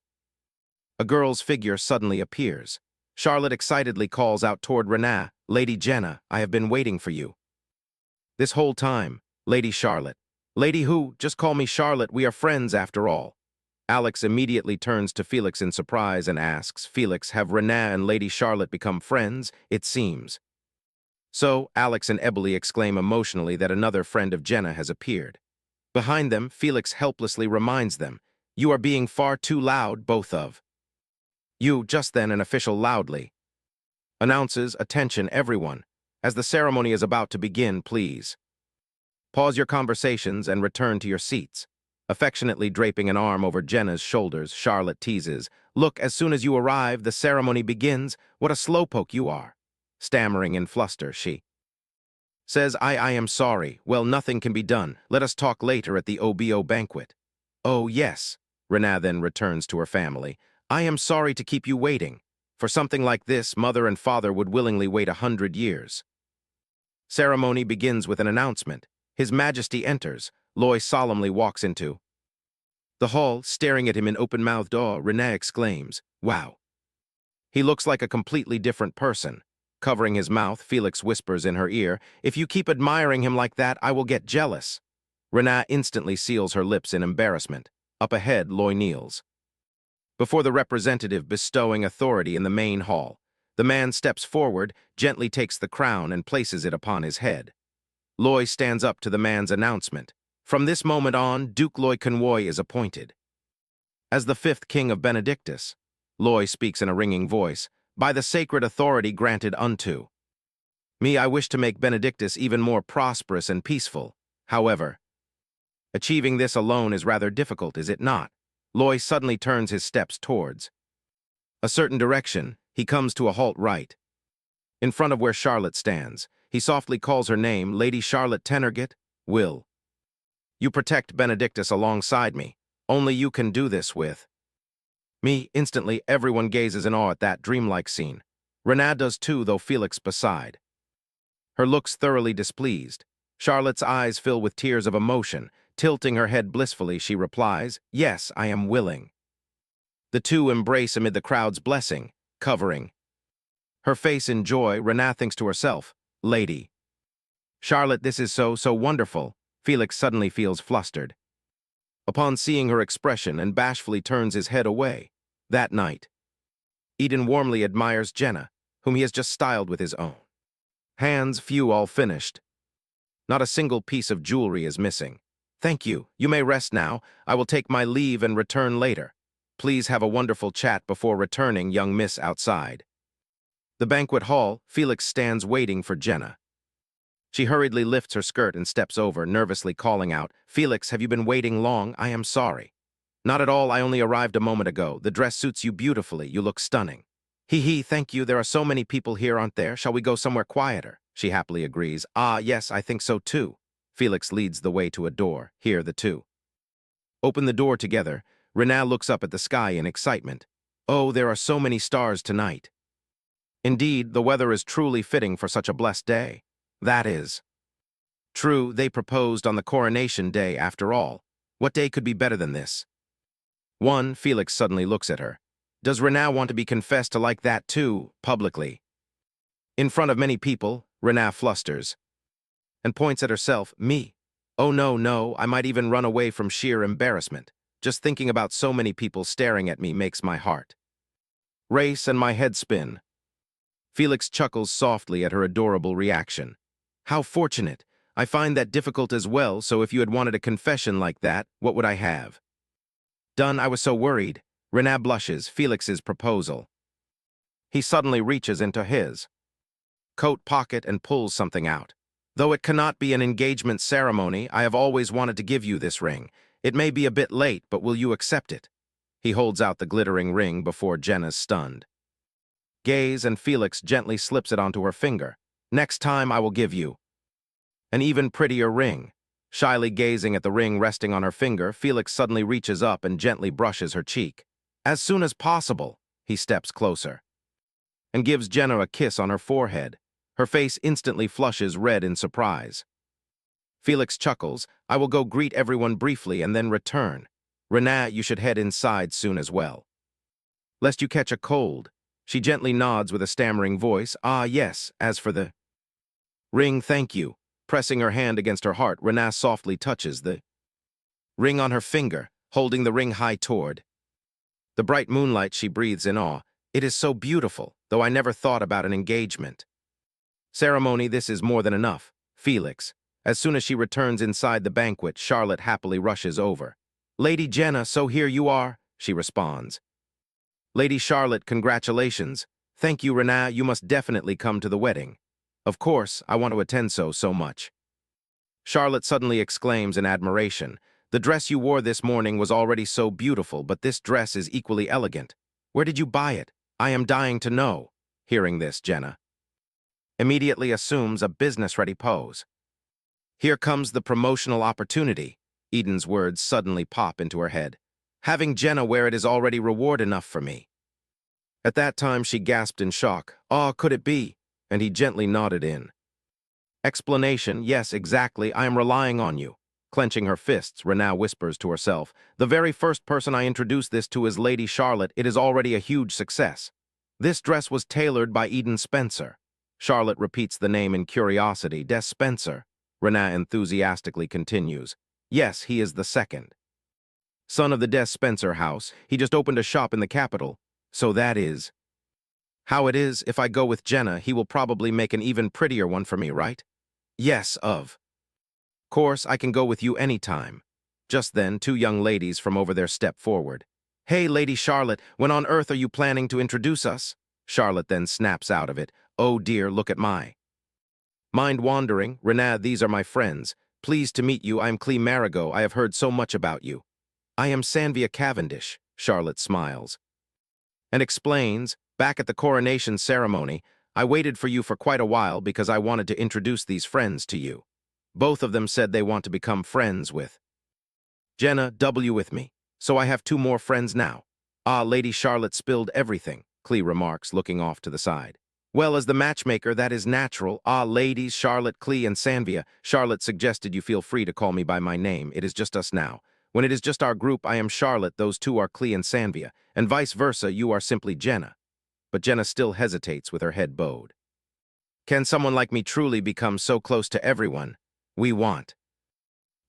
Speaker 1: A girl's figure suddenly appears. Charlotte excitedly calls out toward Renaa, Lady Jenna, I have been waiting for you. This whole time, Lady Charlotte. Lady who? Just call me Charlotte, we are friends after all. Alex immediately turns to Felix in surprise and asks, Felix, have Renaa and Lady Charlotte become friends? It seems. So, Alex and Eboli exclaim emotionally that another friend of Jenna has appeared. Behind them, Felix helplessly reminds them, you are being far too loud, both of you. Just then an official loudly announces, attention everyone, as the ceremony is about to begin, please pause your conversations and return to your seats. Affectionately draping an arm over Jenna's shoulders, Charlotte teases, look, as soon as you arrive, the ceremony begins. What a slowpoke you are. Stammering in fluster, she says, I am sorry. Well, nothing can be done. Let us talk later at the OBO banquet. Oh, yes. Renaa then returns to her family. I am sorry to keep you waiting. For something like this, mother and father would willingly wait 100 years. Ceremony begins with an announcement. His Majesty enters. Loy solemnly walks into the hall, staring at him in open-mouthed awe. Renaa exclaims, wow. He looks like a completely different person. Covering his mouth, Felix whispers in her ear, if you keep admiring him like that, I will get jealous. Renaa instantly seals her lips in embarrassment. Up ahead, Loy kneels before the representative bestowing authority in the main hall. The man steps forward, gently takes the crown and places it upon his head. Loy stands up to the man's announcement. From this moment on, Duke Loy Conwoy is appointed as the 5th king of Benedictus. Loy speaks in a ringing voice, by the sacred authority granted unto me, I wish to make Benedictus even more prosperous and peaceful. However, achieving this alone is rather difficult, is it not? Loy suddenly turns his steps towards a certain direction. He comes to a halt right in front of where Charlotte stands. He softly calls her name, Lady Charlotte Tenergit. Will you protect Benedictus alongside me? Only you can do this with me. Instantly, everyone gazes in awe at that dreamlike scene. Renaa does too, though Felix beside her looks thoroughly displeased. Charlotte's eyes fill with tears of emotion. Tilting her head blissfully, she replies, "Yes, I am willing." The two embrace amid the crowd's blessing, covering her face in joy. Renaa thinks to herself, "Lady Charlotte, this is so wonderful." Felix suddenly feels flustered upon seeing her expression and bashfully turns his head away. That night, Eden warmly admires Jenna, whom he has just styled with his own hands, few all finished. Not a single piece of jewelry is missing. "Thank you. You may rest now. I will take my leave and return later. Please have a wonderful chat before returning, young miss." Outside the banquet hall, Felix stands waiting for Jenna. She hurriedly lifts her skirt and steps over, nervously calling out, "Felix, have you been waiting long? I am sorry." "Not at all. I only arrived a moment ago. The dress suits you beautifully. You look stunning." Hee, thank you. There are so many people here, aren't there? Shall we go somewhere quieter?" She happily agrees. "Ah, yes, I think so too." Felix leads the way to a door. Here the two open the door together. Renaa looks up at the sky in excitement. "Oh, there are so many stars tonight." Indeed, the weather is truly fitting for such a blessed day. That is true. They proposed on the coronation day after all. What day could be better than this? Felix suddenly looks at her. Does Renaa want to be confessed to like that too, publicly? In front of many people, Renaa flusters and points at herself. "Me? Oh no, I might even run away from sheer embarrassment. Just thinking about so many people staring at me makes my heart race and my head spin." Felix chuckles softly at her adorable reaction. "How fortunate. I find that difficult as well, so if you had wanted a confession like that, what would I have done? I was so worried." Renaa blushes. Felix's proposal. He suddenly reaches into his coat pocket and pulls something out. "Though it cannot be an engagement ceremony, I have always wanted to give you this ring. It may be a bit late, but will you accept it?" He holds out the glittering ring before Jenna's stunned gaze, and Felix gently slips it onto her finger. "Next time I will give you an even prettier ring." Shyly gazing at the ring resting on her finger, Felix suddenly reaches up and gently brushes her cheek. As soon as possible, he steps closer and gives Jenna a kiss on her forehead. Her face instantly flushes red in surprise. Felix chuckles. "I will go greet everyone briefly and then return. Renaa, you should head inside soon as well, lest you catch a cold." She gently nods with a stammering voice. "Ah, yes, as for the ring, thank you." Pressing her hand against her heart, Renaa softly touches the ring on her finger, holding the ring high toward the bright moonlight. She breathes in awe. "It is so beautiful, though I never thought about an engagement ceremony. This is more than enough." Felix. As soon as she returns inside the banquet, Charlotte happily rushes over. "Lady Jenna, so here you are," she responds. "Lady Charlotte, congratulations." "Thank you, Renaa. You must definitely come to the wedding." "Of course, I want to attend so much." Charlotte suddenly exclaims in admiration. "The dress you wore this morning was already so beautiful, but this dress is equally elegant. Where did you buy it? I am dying to know." Hearing this, Jenna immediately assumes a business-ready pose. "Here comes the promotional opportunity." Eden's words suddenly pop into her head. "Having Jenna wear it is already reward enough for me." At that time, she gasped in shock. "Ah, could it be?" And he gently nodded in explanation. "Yes, exactly. I am relying on you." Clenching her fists, Renaa whispers to herself, "The very first person I introduced this to is Lady Charlotte. It is already a huge success." "This dress was tailored by Eden Spencer." Charlotte repeats the name in curiosity. "Des Spencer." Renaa enthusiastically continues. "Yes, he is the second son of the Des Spencer house. He just opened a shop in the capital. So that is how it is. If I go with Jenna, he will probably make an even prettier one for me, right?" "Yes, of course, I can go with you anytime." Just then, two young ladies from over there step forward. "Hey, Lady Charlotte, when on earth are you planning to introduce us?" Charlotte then snaps out of it. "Oh dear, look at my mind wandering. Renaa, these are my friends. Pleased to meet you. I am Clee Marigot. I have heard so much about you." "I am Sanvia Cavendish." Charlotte smiles and explains. "Back at the coronation ceremony, I waited for you for quite a while because I wanted to introduce these friends to you. Both of them said they want to become friends with Jenna W. with me, so I have two more friends now." "Ah, Lady Charlotte spilled everything," Clee remarks, looking off to the side. Well, as the matchmaker, that is natural. Ah, ladies, Charlotte, Clee, and Sanvia. Charlotte suggested you feel free to call me by my name. It is just us now. When it is just our group, I am Charlotte, those two are Clee and Sanvia, and vice versa, you are simply Jenna. But Jenna still hesitates with her head bowed. Can someone like me truly become so close to everyone we want?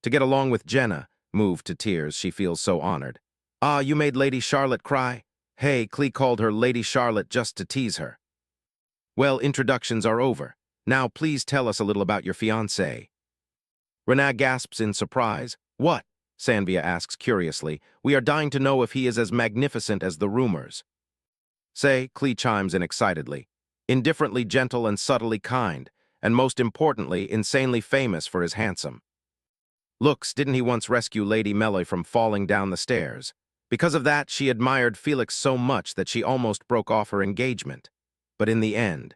Speaker 1: To get along with Jenna, moved to tears, she feels so honored. Ah, you made Lady Charlotte cry? Hey, Clee called her Lady Charlotte just to tease her. Well, introductions are over. Now please tell us a little about your fiancé. Renaa gasps in surprise. What? Sanvia asks curiously. We are dying to know if he is as magnificent as the rumors. Say, Clee chimes in excitedly. Indifferently gentle and subtly kind, and most importantly, insanely famous for his handsome looks. Didn't he once rescue Lady Melloy from falling down the stairs? Because of that, she admired Felix so much that she almost broke off her engagement. But in the end,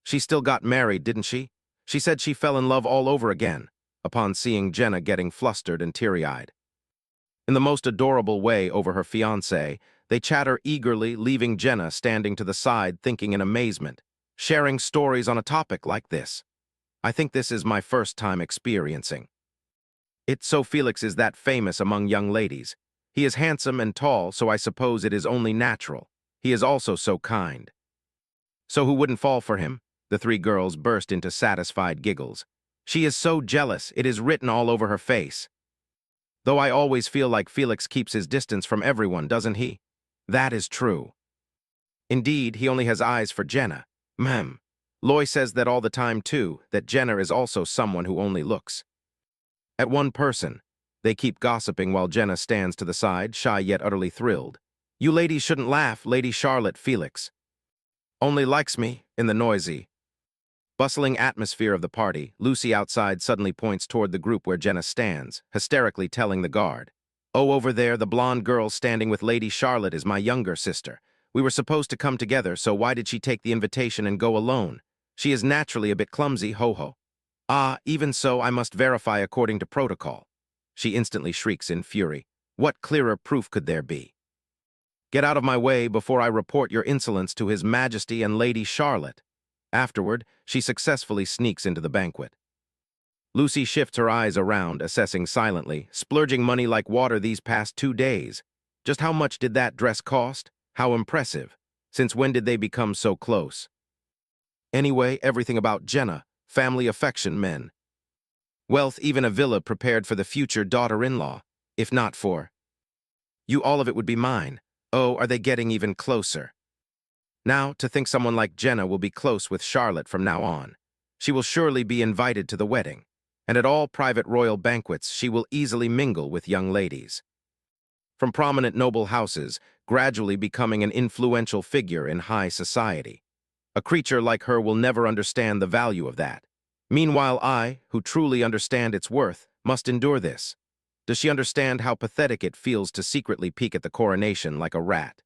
Speaker 1: she still got married, didn't she? She said she fell in love all over again, upon seeing Jenna getting flustered and teary-eyed. In the most adorable way over her fiancé, they chatter eagerly, leaving Jenna standing to the side thinking in amazement, sharing stories on a topic like this. I think this is my first time experiencing. It's so Felix is that famous among young ladies. He is handsome and tall, so I suppose it is only natural. He is also so kind. So who wouldn't fall for him? The three girls burst into satisfied giggles. She is so jealous, it is written all over her face. Though I always feel like Felix keeps his distance from everyone, doesn't he? That is true. Indeed, he only has eyes for Jenna. Loy says that all the time too, that Jenna is also someone who only looks at one person. They keep gossiping while Jenna stands to the side, shy yet utterly thrilled. You ladies shouldn't laugh, Lady Charlotte. Felix only likes me. In the noisy, bustling atmosphere of the party, Lucy outside suddenly points toward the group where Jenna stands, hysterically telling the guard. Oh, over there, the blonde girl standing with Lady Charlotte is my younger sister. We were supposed to come together, so why did she take the invitation and go alone? She is naturally a bit clumsy, ho-ho. Ah, even so, I must verify according to protocol. She instantly shrieks in fury. What clearer proof could there be? Get out of my way before I report your insolence to His Majesty and Lady Charlotte. Afterward, she successfully sneaks into the banquet. Lucy shifts her eyes around, assessing silently, splurging money like water these past 2 days. Just how much did that dress cost? How impressive. Since when did they become so close? Anyway, everything about Jenna, family affection, men. Wealth, even a villa prepared for the future daughter-in-law. If not for you, all of it would be mine. Oh, are they getting even closer? Now, to think someone like Jenna will be close with Charlotte from now on. She will surely be invited to the wedding, and at all private royal banquets she will easily mingle with young ladies from prominent noble houses, gradually becoming an influential figure in high society. A creature like her will never understand the value of that. Meanwhile, I, who truly understand its worth, must endure this. Does she understand how pathetic it feels to secretly peek at the coronation like a rat?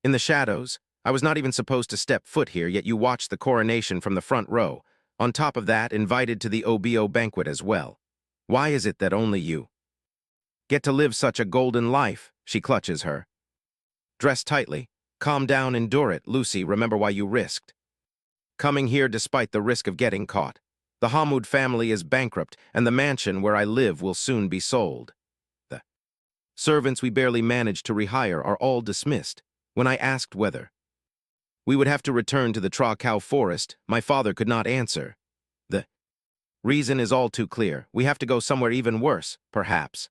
Speaker 1: In the shadows, I was not even supposed to step foot here, yet you watched the coronation from the front row. On top of that, invited to the OBO banquet as well. Why is it that only you get to live such a golden life? She clutches her. Dress tightly. Calm down, endure it. Lucy, remember why you risked coming here despite the risk of getting caught. The Hamoud family is bankrupt, and the mansion where I live will soon be sold. The servants we barely managed to rehire are all dismissed. When I asked whether we would have to return to the Tra-Cow forest, my father could not answer. The reason is all too clear. We have to go somewhere even worse, perhaps.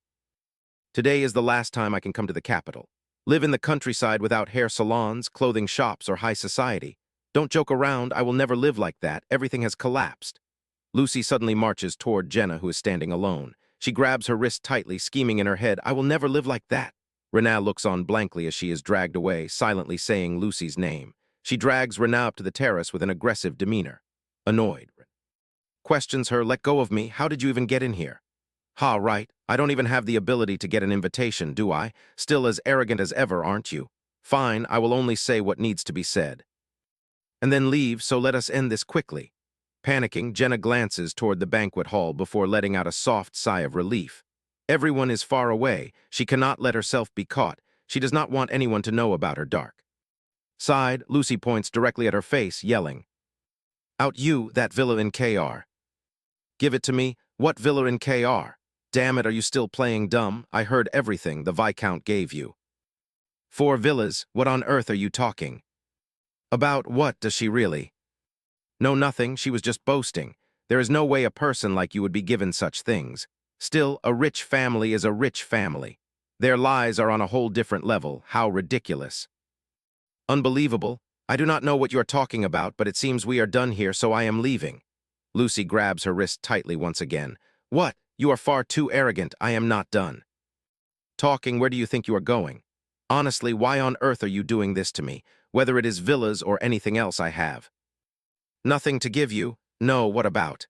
Speaker 1: Today is the last time I can come to the capital. Live in the countryside without hair salons, clothing shops, or high society. Don't joke around, I will never live like that. Everything has collapsed. Lucy suddenly marches toward Jenna, who is standing alone. She grabs her wrist tightly, scheming in her head, I will never live like that. Renaa looks on blankly as she is dragged away, silently saying Lucy's name. She drags Renaa up to the terrace with an aggressive demeanor. Annoyed, questions her, let go of me, how did you even get in here? Ha, right, I don't even have the ability to get an invitation, do I? Still as arrogant as ever, aren't you? Fine, I will only say what needs to be said. And then leave, so let us end this quickly. Panicking, Jenna glances toward the banquet hall before letting out a soft sigh of relief. Everyone is far away. She cannot let herself be caught. She does not want anyone to know about her dark Side, Lucy points directly at her face, yelling, "Out you, that villa in KR. Give it to me. What villa in KR? Damn it, are you still playing dumb? I heard everything the Viscount gave you." "Four villas, what on earth are you talking?" "About what does she really?" "No, nothing, she was just boasting. There is no way a person like you would be given such things. Still, a rich family is a rich family. Their lies are on a whole different level. How ridiculous." "Unbelievable. I do not know what you are talking about, but it seems we are done here, so I am leaving." Lucy grabs her wrist tightly once again. "What? You are far too arrogant. I am not done talking. Where do you think you are going? Honestly, why on earth are you doing this to me, whether it is villas or anything else I have?" "Nothing to give you." "No, what about?"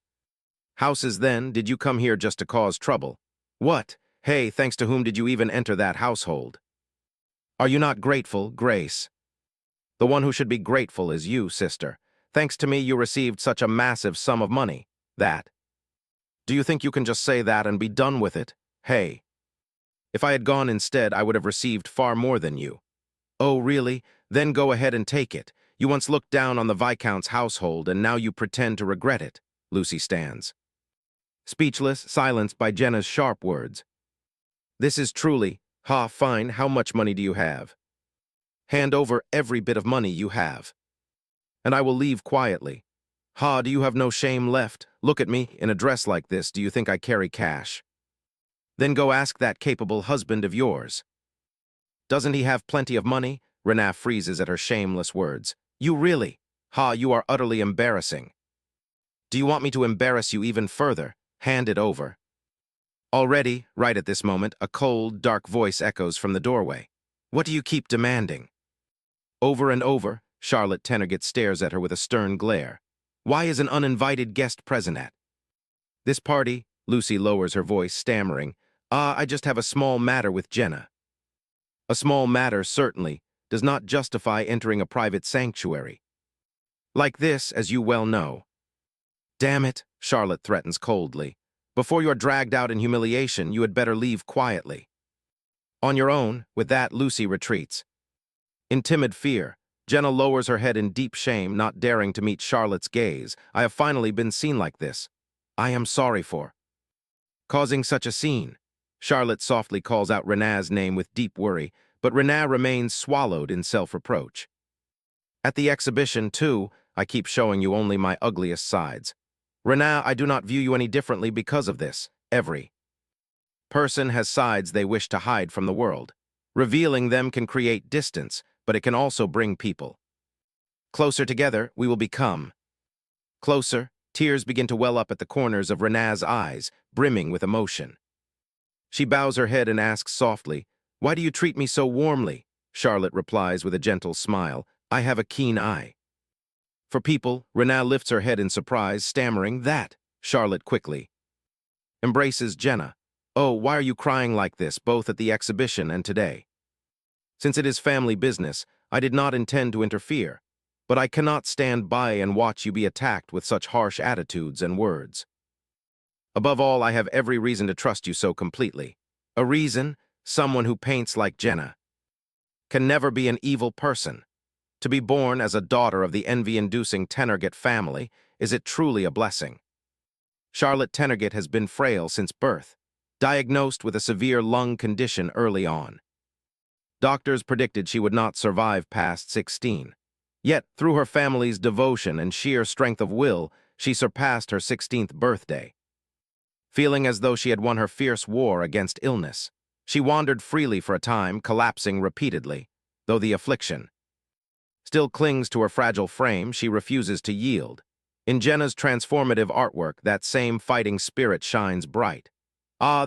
Speaker 1: "Houses then, did you come here just to cause trouble?" "What? Hey, thanks to whom did you even enter that household?" "Are you not grateful, Grace?" "The one who should be grateful is you, sister. Thanks to me you received such a massive sum of money. That. Do you think you can just say that and be done with it? Hey. If I had gone instead, I would have received far more than you." "Oh, really? Then go ahead and take it. You once looked down on the Viscount's household, and now you pretend to regret it." Lucy stands, speechless, silenced by Jenna's sharp words. "This is truly, fine, how much money do you have? Hand over every bit of money you have, and I will leave quietly. Do you have no shame left? Look at me, in a dress like this, do you think I carry cash? Then go ask that capable husband of yours. Doesn't he have plenty of money?" Renaa freezes at her shameless words. "You really? You are utterly embarrassing." "Do you want me to embarrass you even further? Hand it over." Already, right at this moment, a cold, dark voice echoes from the doorway. "What do you keep demanding?" Over and over, Charlotte Tenergett stares at her with a stern glare. "Why is an uninvited guest present at this party?" Lucy lowers her voice, stammering, I just have a small matter with Jenna." "A small matter, certainly, does not justify entering a private sanctuary like this, as you well know." "Damn it," Charlotte threatens coldly. "Before you're dragged out in humiliation, you had better leave quietly." On your own. With that, Lucy retreats. In timid fear, Jenna lowers her head in deep shame, not daring to meet Charlotte's gaze. "I have finally been seen like this. I am sorry for causing such a scene." Charlotte softly calls out Renaa's name with deep worry, but Renaa remains swallowed in self-reproach. "At the exhibition, too, I keep showing you only my ugliest sides. Renaa, I do not view you any differently because of this. Every person has sides they wish to hide from the world. Revealing them can create distance, but it can also bring people closer together. We will become closer." Tears begin to well up at the corners of Renaa's eyes, brimming with emotion. She bows her head and asks softly, "Why do you treat me so warmly?" Charlotte replies with a gentle smile, "I have a keen eye for people." Renaa lifts her head in surprise, stammering, "That." Charlotte quickly embraces Jenna. "Oh, why are you crying like this, both at the exhibition and today?" "Since it is family business, I did not intend to interfere, but I cannot stand by and watch you be attacked with such harsh attitudes and words. Above all, I have every reason to trust you so completely." "A reason? Someone who paints like Jenna can never be an evil person. To be born as a daughter of the envy-inducing Tenergett family, is it truly a blessing?" Charlotte Tenergett has been frail since birth, diagnosed with a severe lung condition early on. Doctors predicted she would not survive past 16. Yet, through her family's devotion and sheer strength of will, she surpassed her 16th birthday. Feeling as though she had won her fierce war against illness, she wandered freely for a time, collapsing repeatedly. Though the affliction still clings to her fragile frame, she refuses to yield. In Jenna's transformative artwork, that same fighting spirit shines bright.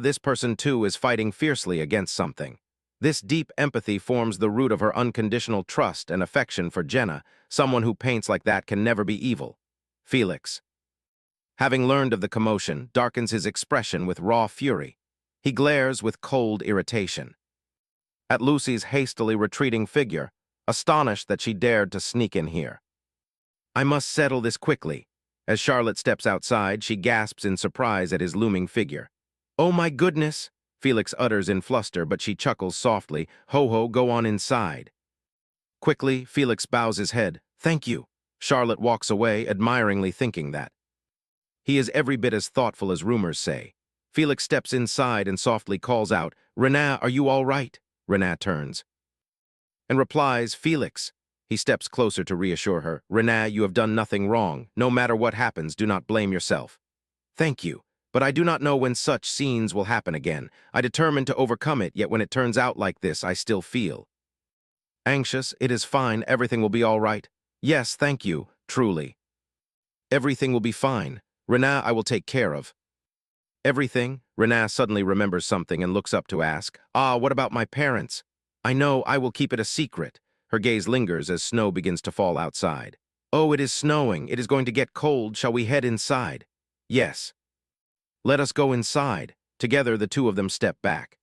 Speaker 1: This person too is fighting fiercely against something. This deep empathy forms the root of her unconditional trust and affection for Jenna. Someone who paints like that can never be evil. Felix, having learned of the commotion, darkens his expression with raw fury. He glares with cold irritation at Lucy's hastily retreating figure, astonished that she dared to sneak in here. "I must settle this quickly." As Charlotte steps outside, she gasps in surprise at his looming figure. "Oh my goodness!" Felix utters in fluster, but she chuckles softly. "Ho ho, go on inside." Quickly, Felix bows his head. Thank you. Charlotte walks away, admiringly thinking that he is every bit as thoughtful as rumors say. Felix steps inside and softly calls out, Renat, are you all right? Renat turns and replies, Felix. He steps closer to reassure her. Renat, you have done nothing wrong. No matter what happens, do not blame yourself. Thank you, but I do not know when such scenes will happen again. I determined to overcome it, yet when it turns out like this, I still feel anxious. It is fine. Everything will be all right. Yes, thank you, truly. Everything will be fine. Renat, I will take care of everything. Renat suddenly remembers something and looks up to ask, what about my parents? I know, I will keep it a secret. Her gaze lingers as snow begins to fall outside. Oh, it is snowing. It is going to get cold. Shall we head inside? Yes. Let us go inside. Together, the two of them step back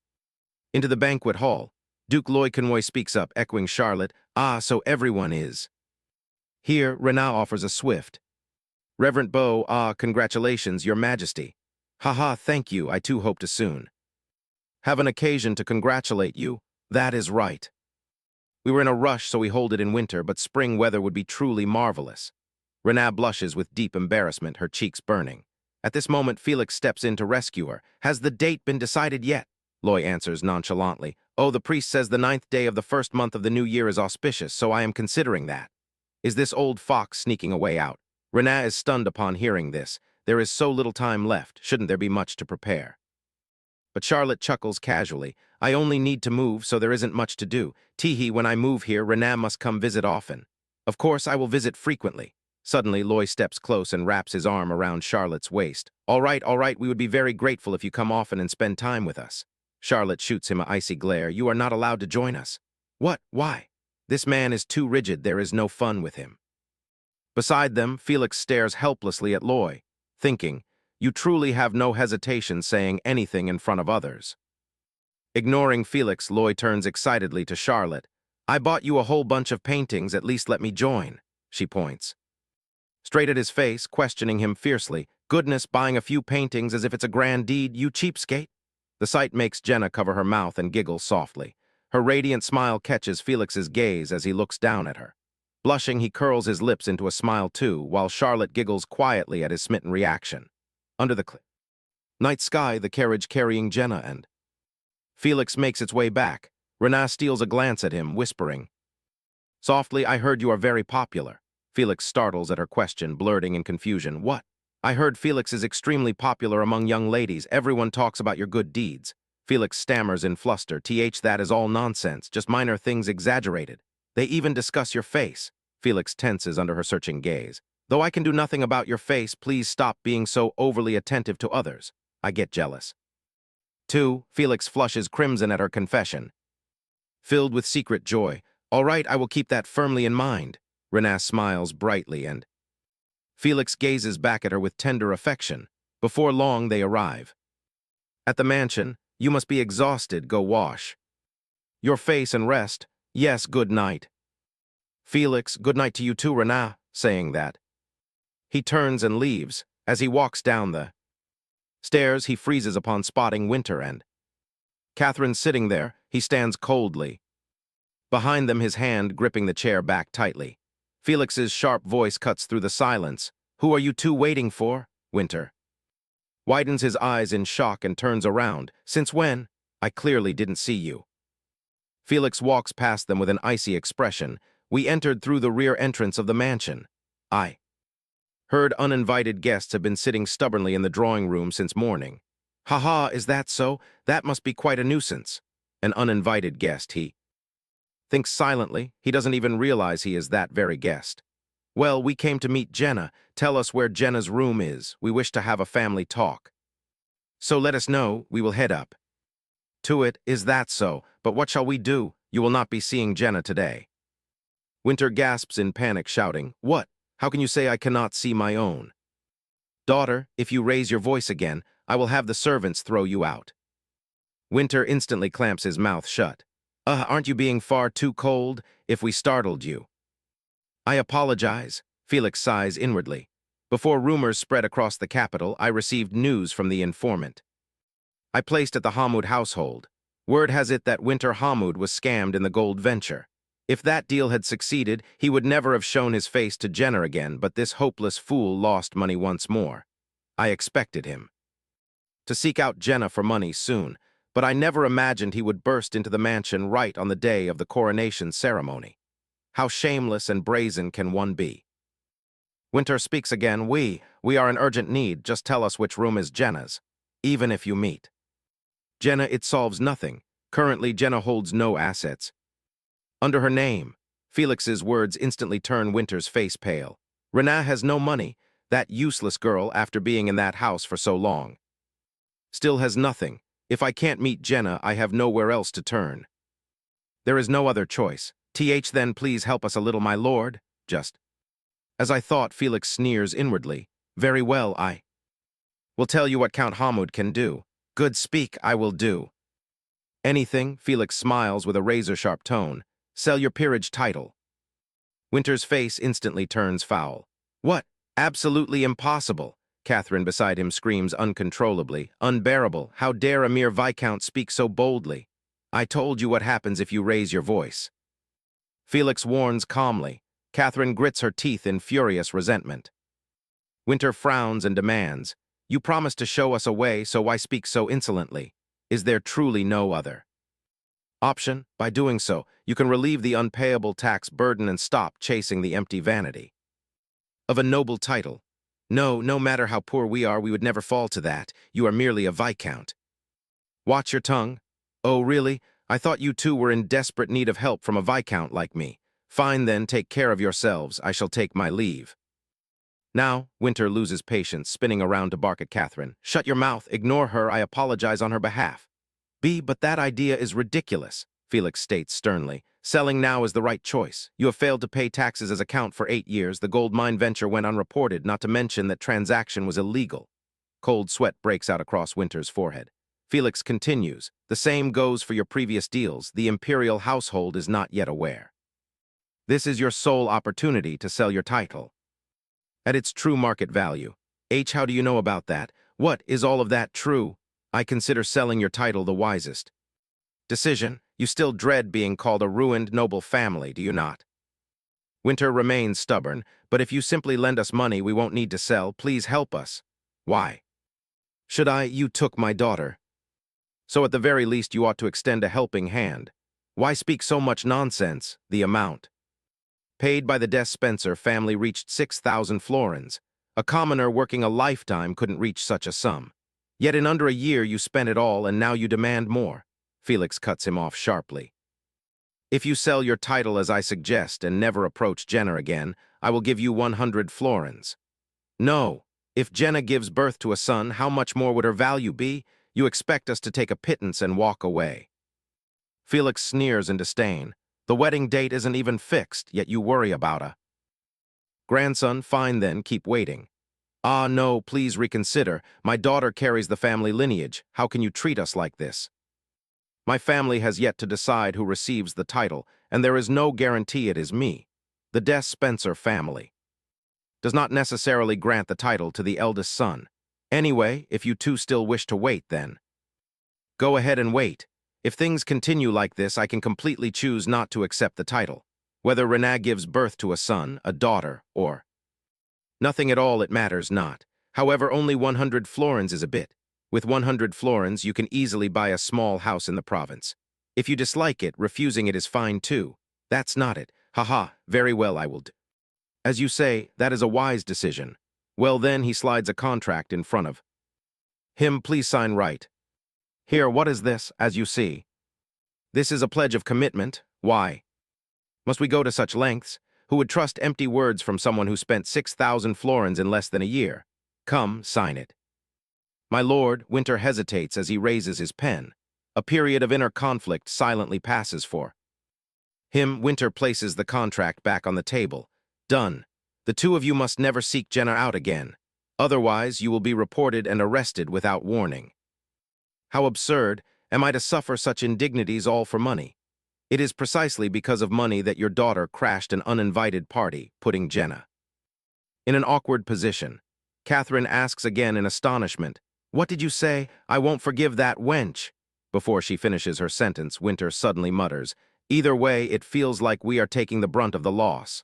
Speaker 1: into the banquet hall. Duke Loiconroy speaks up, echoing Charlotte. So everyone is here. Renat offers a swift, reverent bow. Congratulations, Your Majesty. Haha, thank you. I too hope to soon have an occasion to congratulate you. That is right. We were in a rush, so we hold it in winter, but spring weather would be truly marvelous. Renat blushes with deep embarrassment, her cheeks burning. At this moment, Felix steps in to rescue her. Has the date been decided yet? Loy answers nonchalantly. Oh, the priest says the 9th day of the first month of the new year is auspicious, so I am considering that. Is this old fox sneaking a way out? Renat is stunned upon hearing this. There is so little time left. Shouldn't there be much to prepare? But Charlotte chuckles casually. I only need to move, so there isn't much to do. Teehee, when I move here, Renat must come visit often. Of course, I will visit frequently. Suddenly, Loy steps close and wraps his arm around Charlotte's waist. All right, we would be very grateful if you come often and spend time with us. Charlotte shoots him an icy glare. You are not allowed to join us. What? Why? This man is too rigid. There is no fun with him. Beside them, Felix stares helplessly at Loy, thinking, you truly have no hesitation saying anything in front of others. Ignoring Felix, Loy turns excitedly to Charlotte. I bought you a whole bunch of paintings, at least let me join, she points. Straight at his face, questioning him fiercely. Goodness, buying a few paintings as if it's a grand deed, you cheapskate? The sight makes Jenna cover her mouth and giggle softly. Her radiant smile catches Felix's gaze as he looks down at her. Blushing, he curls his lips into a smile too, while Charlotte giggles quietly at his smitten reaction. Under the night sky, the carriage carrying Jenna and Felix makes its way back. Renat steals a glance at him, whispering, softly, I heard you are very popular. Felix startles at her question, blurting in confusion. What? I heard Felix is extremely popular among young ladies. Everyone talks about your good deeds. Felix stammers in fluster. That is all nonsense, just minor things exaggerated. They even discuss your face. Felix tenses under her searching gaze. Though I can do nothing about your face, please stop being so overly attentive to others. I get jealous. 2. Felix flushes crimson at her confession, filled with secret joy. All right, I will keep that firmly in mind. Renat smiles brightly and Felix gazes back at her with tender affection. Before long, they arrive at the mansion. You must be exhausted. Go wash your face and rest. Yes, good night. Felix, good night to you too, Renat. Saying that, he turns and leaves. As he walks down the stairs, he freezes upon spotting Winter and Catherine sitting there. He stands coldly behind them, his hand gripping the chair back tightly. Felix's sharp voice cuts through the silence. Who are you two waiting for? Winter widens his eyes in shock and turns around. Since when? I clearly didn't see you. Felix walks past them with an icy expression. We entered through the rear entrance of the mansion. I heard uninvited guests have been sitting stubbornly in the drawing room since morning. Haha, is that so? That must be quite a nuisance. An uninvited guest, he thinks silently. He doesn't even realize he is that very guest. Well, we came to meet Jenna. Tell us where Jenna's room is. We wish to have a family talk. So let us know. We will head up to it. Is that so? But what shall we do? You will not be seeing Jenna today. Winter gasps in panic, shouting, What? How can you say I cannot see my own daughter? If you raise your voice again, I will have the servants throw you out. Winter instantly clamps his mouth shut. Aren't you being far too cold? If we startled you. I apologize. Felix sighs inwardly. Before rumors spread across the capital, I received news from the informant I placed at the Hamoud household. Word has it that Winter Hamoud was scammed in the gold venture. If that deal had succeeded, he would never have shown his face to Jenna again, but this hopeless fool lost money once more. I expected him to seek out Jenna for money soon, but I never imagined he would burst into the mansion right on the day of the coronation ceremony. How shameless and brazen can one be? Winter speaks again. We are in urgent need. Just tell us which room is Jenna's, even if you meet. Jenna, it solves nothing. Currently, Jenna holds no assets under her name. Felix's words instantly turn Winter's face pale. Renaa has no money. That useless girl, after being in that house for so long, still has nothing. If I can't meet Jenna, I have nowhere else to turn. There is no other choice. Then please help us a little, my lord. Just as I thought, Felix sneers inwardly. Very well, I will tell you what Count Hamud can do. Good, speak, I will do. Anything, Felix smiles with a razor-sharp tone. Sell your peerage title. Winter's face instantly turns foul. What? Absolutely impossible. Catherine beside him screams uncontrollably. Unbearable. How dare a mere viscount speak so boldly? I told you what happens if you raise your voice. Felix warns calmly. Catherine grits her teeth in furious resentment. Winter frowns and demands, you promised to show us a way, so why speak so insolently? Is there truly no other option? By doing so, you can relieve the unpayable tax burden and stop chasing the empty vanity of a noble title. No matter how poor we are, we would never fall to that. You are merely a viscount. Watch your tongue. Oh, really? I thought you two were in desperate need of help from a viscount like me. Fine then, take care of yourselves. I shall take my leave. Now, Winter loses patience, spinning around to bark at Catherine. Shut your mouth. Ignore her. I apologize on her behalf. But that idea is ridiculous, Felix states sternly. Selling now is the right choice. You have failed to pay taxes as a count for 8 years. The gold mine venture went unreported, not to mention that transaction was illegal. Cold sweat breaks out across Winter's forehead. Felix continues. The same goes for your previous deals. The imperial household is not yet aware. This is your sole opportunity to sell your title at its true market value. How do you know about that? What, is all of that true? I consider selling your title the wisest decision. You still dread being called a ruined noble family, do you not? Winter remains stubborn, but if you simply lend us money, we won't need to sell. Please help us. Why should I? You took my daughter. So at the very least you ought to extend a helping hand. Why speak so much nonsense? The amount paid by the Despencer family reached 6,000 florins. A commoner working a lifetime couldn't reach such a sum. Yet in under a year you spent it all, and now you demand more. Felix cuts him off sharply. If you sell your title as I suggest and never approach Jenna again, I will give you 100 florins. No. If Jenna gives birth to a son, how much more would her value be? You expect us to take a pittance and walk away. Felix sneers in disdain. The wedding date isn't even fixed, yet you worry about a grandson. Fine then, keep waiting. Ah, no, please reconsider. My daughter carries the family lineage. How can you treat us like this? My family has yet to decide who receives the title, and there is no guarantee it is me. The Despencer family does not necessarily grant the title to the eldest son. Anyway, if you two still wish to wait, then go ahead and wait. If things continue like this, I can completely choose not to accept the title. Whether Renaa gives birth to a son, a daughter, or nothing at all, it matters not. However, only 100 florins is a bit. With 100 florins, you can easily buy a small house in the province. If you dislike it, refusing it is fine too. That's not it. Haha, very well, I will do. As you say, that is a wise decision. Well then, he slides a contract in front of him. Please sign right here. What is this? As you see, this is a pledge of commitment. Why must we go to such lengths? Who would trust empty words from someone who spent 6,000 florins in less than a year? Come, sign it. My lord. Winter hesitates as he raises his pen. A period of inner conflict silently passes for him. Winter places the contract back on the table. Done. The two of you must never seek Jenna out again. Otherwise, you will be reported and arrested without warning. How absurd. Am I to suffer such indignities all for money? It is precisely because of money that your daughter crashed an uninvited party, putting Jenna in an awkward position. Catherine asks again in astonishment. What did you say? I won't forgive that wench. Before she finishes her sentence, Winter suddenly mutters, Either way, it feels like we are taking the brunt of the loss.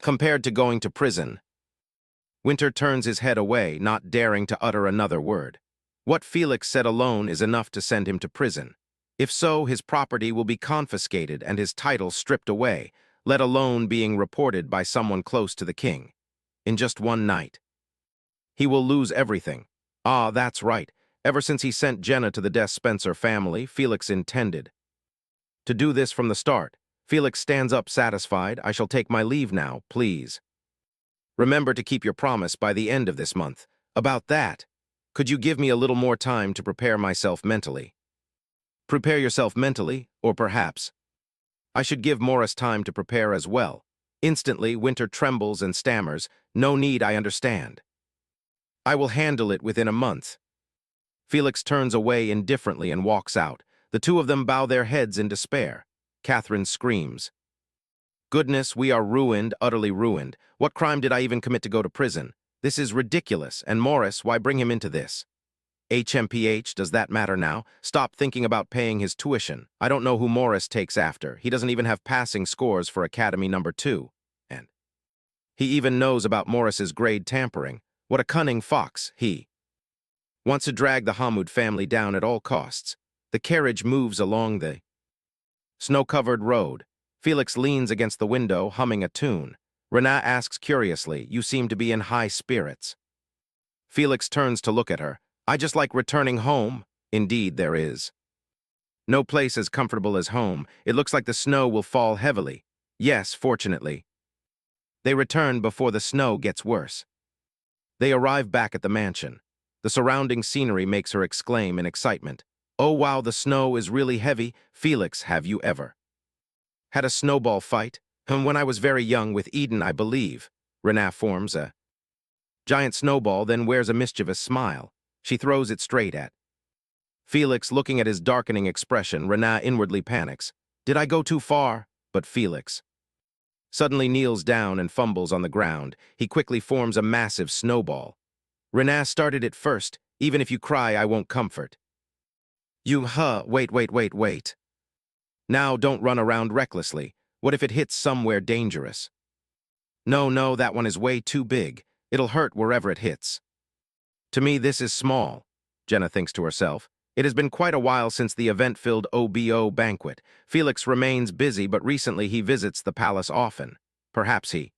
Speaker 1: Compared to going to prison, Winter turns his head away, not daring to utter another word. What Felix said alone is enough to send him to prison. If so, his property will be confiscated and his title stripped away, let alone being reported by someone close to the king. In just one night. He will lose everything. Ah, that's right. Ever since he sent Jenna to the Des Spencer family, Felix intended to do this from the start. Felix stands up satisfied. I shall take my leave now, please. Remember to keep your promise by the end of this month. About that, could you give me a little more time to prepare myself mentally? Prepare yourself mentally, or perhaps I should give Morris time to prepare as well. Instantly, Winter trembles and stammers. No need, I understand. I will handle it within a month. Felix turns away indifferently and walks out. The two of them bow their heads in despair. Catherine screams. Goodness, we are ruined, utterly ruined. What crime did I even commit to go to prison? This is ridiculous, and Morris, why bring him into this? HMPH, does that matter now? Stop thinking about paying his tuition. I don't know who Morris takes after. He doesn't even have passing scores for Academy number 2. And he even knows about Morris's grade tampering. What a cunning fox, he wants to drag the Hamoud family down at all costs. The carriage moves along the snow-covered road. Felix leans against the window, humming a tune. Renat asks curiously, you seem to be in high spirits. Felix turns to look at her. I just like returning home. Indeed, there is no place as comfortable as home. It looks like the snow will fall heavily. Yes, fortunately. They return before the snow gets worse. They arrive back at the mansion. The surrounding scenery makes her exclaim in excitement. Oh wow, the snow is really heavy. Felix, have you ever had a snowball fight? When I was very young with Eden, I believe. Renat forms a giant snowball, then wears a mischievous smile. She throws it straight at Felix, looking at his darkening expression. Renat inwardly panics. Did I go too far? But Felix suddenly kneels down and fumbles on the ground. He quickly forms a massive snowball. Renat started it first. Even if you cry, I won't comfort. Wait. Now don't run around recklessly. What if it hits somewhere dangerous? No, that one is way too big. It'll hurt wherever it hits. To me, this is small, Jenna thinks to herself. It has been quite a while since the event-filled OBO banquet. Felix remains busy, but recently he visits the palace often. Perhaps he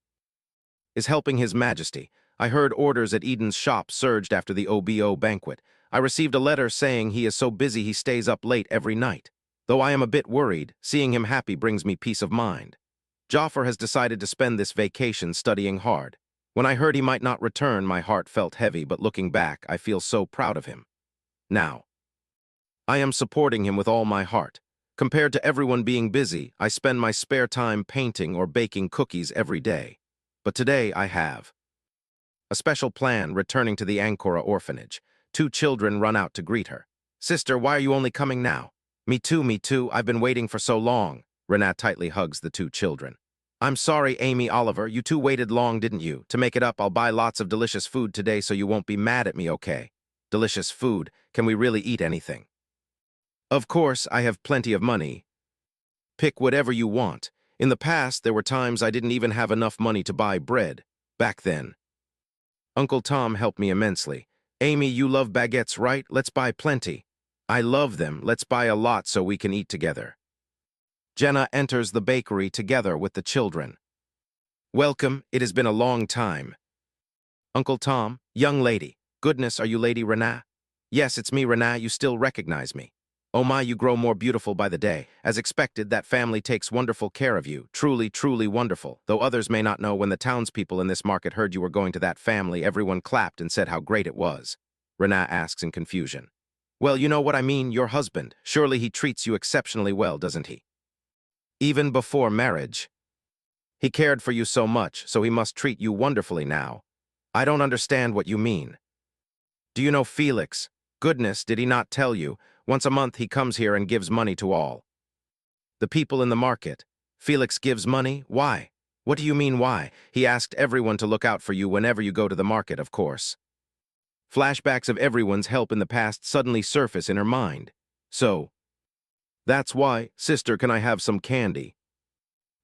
Speaker 1: is helping His Majesty. I heard orders at Eden's shop surged after the OBO banquet. I received a letter saying he is so busy he stays up late every night. Though I am a bit worried, seeing him happy brings me peace of mind. Jaffer has decided to spend this vacation studying hard. When I heard he might not return, my heart felt heavy, but looking back, I feel so proud of him. Now, I am supporting him with all my heart. Compared to everyone being busy, I spend my spare time painting or baking cookies every day. But today I have a special plan returning to the Ancora orphanage. 2 children run out to greet her. Sister, why are you only coming now? Me too, I've been waiting for so long. Renat tightly hugs the 2 children. I'm sorry, Amy, Oliver, you 2 waited long, didn't you? To make it up, I'll buy lots of delicious food today so you won't be mad at me, okay? Delicious food, can we really eat anything? Of course, I have plenty of money. Pick whatever you want. In the past, there were times I didn't even have enough money to buy bread. Back then, Uncle Tom helped me immensely. Amy, you love baguettes, right? Let's buy plenty. I love them. Let's buy a lot so we can eat together. Jenna enters the bakery together with the children. Welcome, it has been a long time. Uncle Tom, young lady. Goodness, are you Lady Renat? Yes, it's me, Renat. You still recognize me. Oh my, you grow more beautiful by the day. As expected, that family takes wonderful care of you. Truly wonderful. Though others may not know, when the townspeople in this market heard you were going to that family, everyone clapped and said how great it was. Renat asks in confusion. Well, you know what I mean, your husband. Surely he treats you exceptionally well, doesn't he? Even before marriage. He cared for you so much, so he must treat you wonderfully now. I don't understand what you mean. Do you know Felix? Goodness, did he not tell you? Once a month he comes here and gives money to all the people in the market. Felix gives money? Why? What do you mean why? He asked everyone to look out for you whenever you go to the market, of course. Flashbacks of everyone's help in the past suddenly surface in her mind. So, That's why, sister, can I have some candy?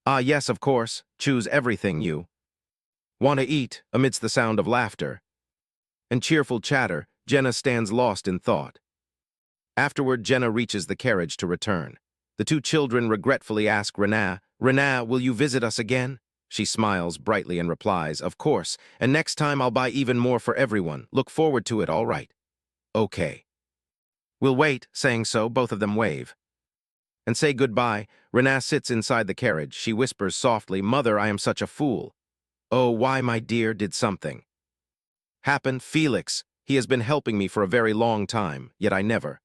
Speaker 1: Ah, yes, of course. Choose everything you want to eat. Amidst the sound of laughter and cheerful chatter, Jenna stands lost in thought. Afterward, Jenna reaches the carriage to return. The two children regretfully ask Rena, will you visit us again? She smiles brightly and replies, of course, and next time I'll buy even more for everyone. Look forward to it, all right. Okay. We'll wait. Saying so, both of them wave and say goodbye. Rena sits inside the carriage. She whispers softly, Mother, I am such a fool. Oh, why, my dear, did something happen? Felix, he has been helping me for a very long time, yet I never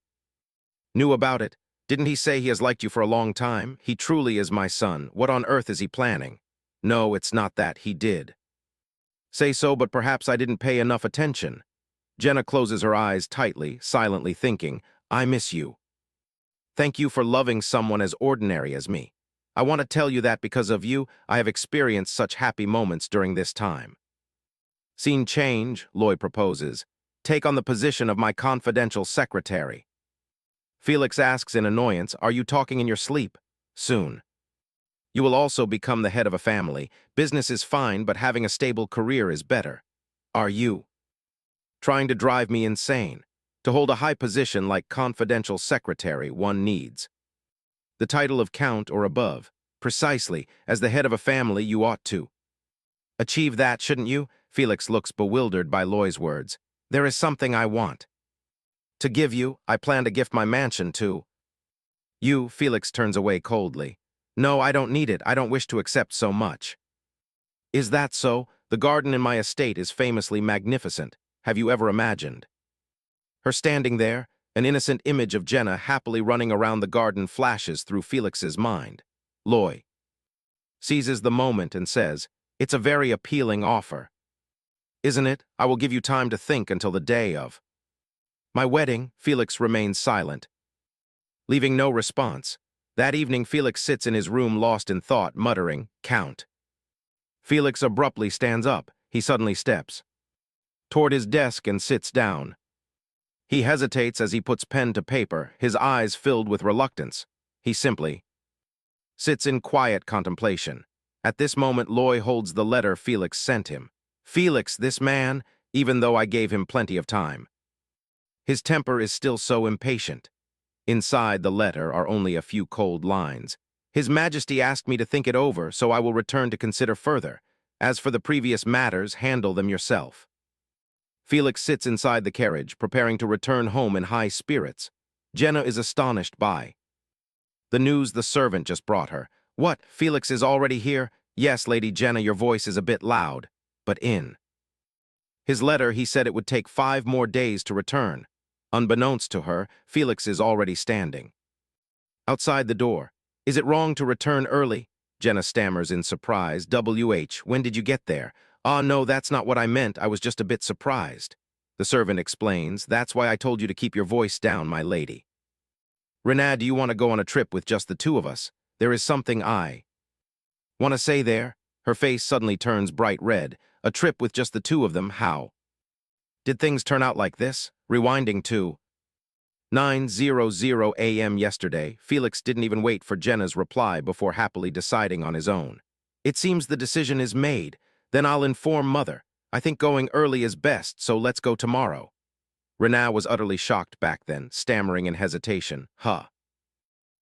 Speaker 1: knew about it. Didn't he say he has liked you for a long time? He truly is my son. What on earth is he planning? No, it's not that. He did say so, but perhaps I didn't pay enough attention. Jenna closes her eyes tightly, silently thinking, I miss you. Thank you for loving someone as ordinary as me. I want to tell you that because of you, I have experienced such happy moments during this time. Scene change, Loy proposes. Take on the position of my confidential secretary. Felix asks in annoyance, are you talking in your sleep? Soon. You will also become the head of a family. Business is fine, but having a stable career is better. Are you trying to drive me insane? To hold a high position like confidential secretary, one needs the title of count or above. Precisely, as the head of a family, you ought to achieve that, shouldn't you? Felix looks bewildered by Loy's words. There is something I want to give you. I plan to gift my mansion to you. Felix turns away coldly. No, I don't need it. I don't wish to accept so much. Is that so? The garden in my estate is famously magnificent. Have you ever imagined her standing there? An innocent image of Jenna happily running around the garden flashes through Felix's mind. Loy seizes the moment and says, it's a very appealing offer. Isn't it? I will give you time to think until the day of my wedding. Felix remains silent, leaving no response. That evening, Felix sits in his room lost in thought, muttering, Count. Felix abruptly stands up. He suddenly steps toward his desk and sits down. He hesitates as he puts pen to paper, his eyes filled with reluctance. He simply sits in quiet contemplation. At this moment, Loy holds the letter Felix sent him. Felix, this man, even though I gave him plenty of time. His temper is still so impatient. Inside the letter are only a few cold lines. His Majesty asked me to think it over, so I will return to consider further. As for the previous matters, handle them yourself. Felix sits inside the carriage, preparing to return home in high spirits. Jenna is astonished by the news the servant just brought her. What, Felix is already here? Yes, Lady Jenna, your voice is a bit loud. But in his letter, he said it would take 5 more days to return. Unbeknownst to her, Felix is already standing outside the door. Is it wrong to return early? Jenna stammers in surprise. When did you get there? Ah, no, that's not what I meant. I was just a bit surprised. The servant explains, that's why I told you to keep your voice down, my lady. Rena, do you want to go on a trip with just the two of us? There is something I want to say there. Her face suddenly turns bright red. A trip with just the two of them, how did things turn out like this? Rewinding to 9:00 a.m. yesterday, Felix didn't even wait for Jenna's reply before happily deciding on his own. It seems the decision is made. Then I'll inform Mother. I think going early is best, so let's go tomorrow. Rena was utterly shocked back then, stammering in hesitation. Huh.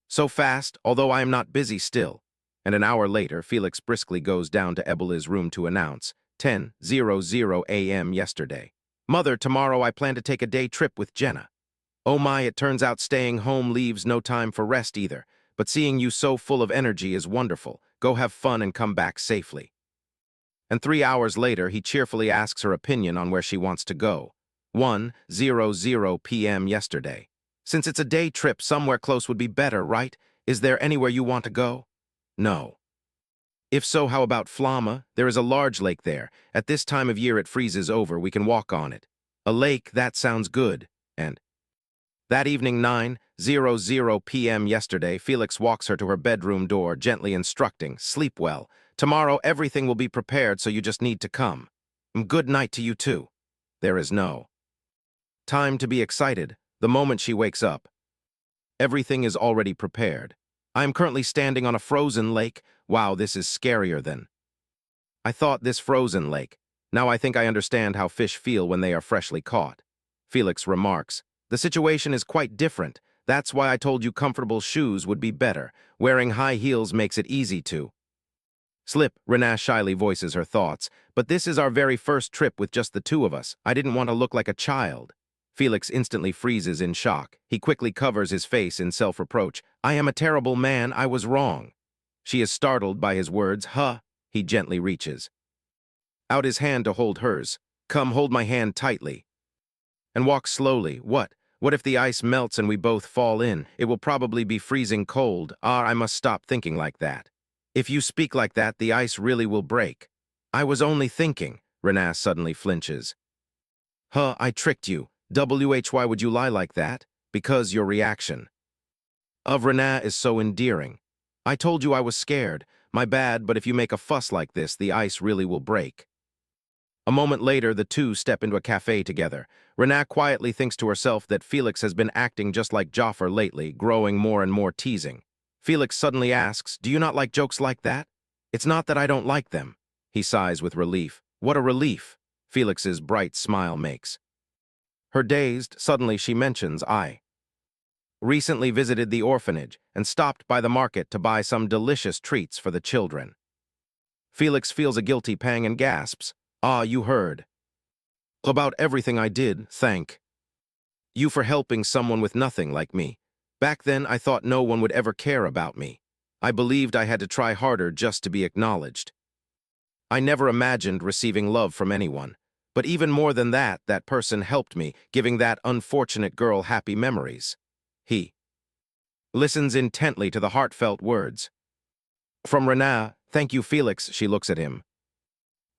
Speaker 1: So fast, although I am not busy still. And an hour later, Felix briskly goes down to Ebeli's room to announce, 10:00 a.m. yesterday. Mother, tomorrow I plan to take a day trip with Jenna. Oh my, it turns out staying home leaves no time for rest either, but seeing you so full of energy is wonderful. Go have fun and come back safely. And 3 hours later, he cheerfully asks her opinion on where she wants to go. 1:00 p.m. yesterday. Since it's a day trip, somewhere close would be better, right? Is there anywhere you want to go? No. If so, how about Flamma? There is a large lake there. At this time of year it freezes over. We can walk on it. A lake, that sounds good. And that evening, 9:00 p.m. yesterday, Felix walks her to her bedroom door, gently instructing, sleep well. Tomorrow everything will be prepared, so you just need to come. Good night to you too. There is no time to be excited. The moment she wakes up, Everything is already prepared. I am currently standing on a frozen lake. Wow, this is scarier than I thought. This frozen lake. Now I think I understand how fish feel when they are freshly caught. Felix remarks, the situation is quite different. That's why I told you comfortable shoes would be better. Wearing high heels makes it easy to slip. Renaa shyly voices her thoughts. But this is our very first trip with just the two of us. I didn't want to look like a child. Felix instantly freezes in shock. He quickly covers his face in self-reproach. I am a terrible man. I was wrong. She is startled by his words. Huh. He gently reaches out his hand to hold hers. Come, hold my hand tightly. And walk slowly. What? What if the ice melts and we both fall in? It will probably be freezing cold. Ah, I must stop thinking like that. If you speak like that, the ice really will break. I was only thinking. Renaa suddenly flinches. Huh, I tricked you. Why would you lie like that? Because your reaction of Renaa is so endearing. I told you I was scared. My bad, but if you make a fuss like this, the ice really will break. A moment later, the two step into a cafe together. Renaa quietly thinks to herself that Felix has been acting just like Jaffer lately, growing more and more teasing. Felix suddenly asks, do you not like jokes like that? It's not that I don't like them. He sighs with relief. What a relief. Felix's bright smile makes her dazed. Suddenly she mentions, I recently visited the orphanage and stopped by the market to buy some delicious treats for the children. Felix feels a guilty pang and gasps. Ah, you heard about everything I did. Thank you for helping someone with nothing like me. Back then, I thought no one would ever care about me. I believed I had to try harder just to be acknowledged. I never imagined receiving love from anyone. But even more than that, that person helped me, giving that unfortunate girl happy memories. He listens intently to the heartfelt words from Renaa. Thank you, Felix. She looks at him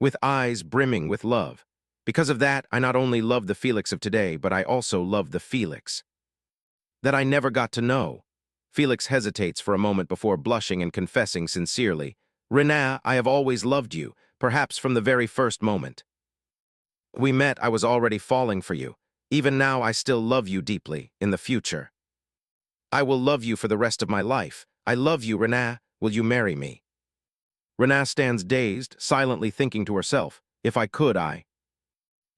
Speaker 1: with eyes brimming with love. Because of that, I not only love the Felix of today, but I also love the Felix that I never got to know. Felix hesitates for a moment before blushing and confessing sincerely, Renaa, I have always loved you, perhaps from the very first moment we met, I was already falling for you. Even now, I still love you deeply. In the future, I will love you for the rest of my life. I love you, Renaa. Will you marry me? Renaa stands dazed, silently thinking to herself, if I could, I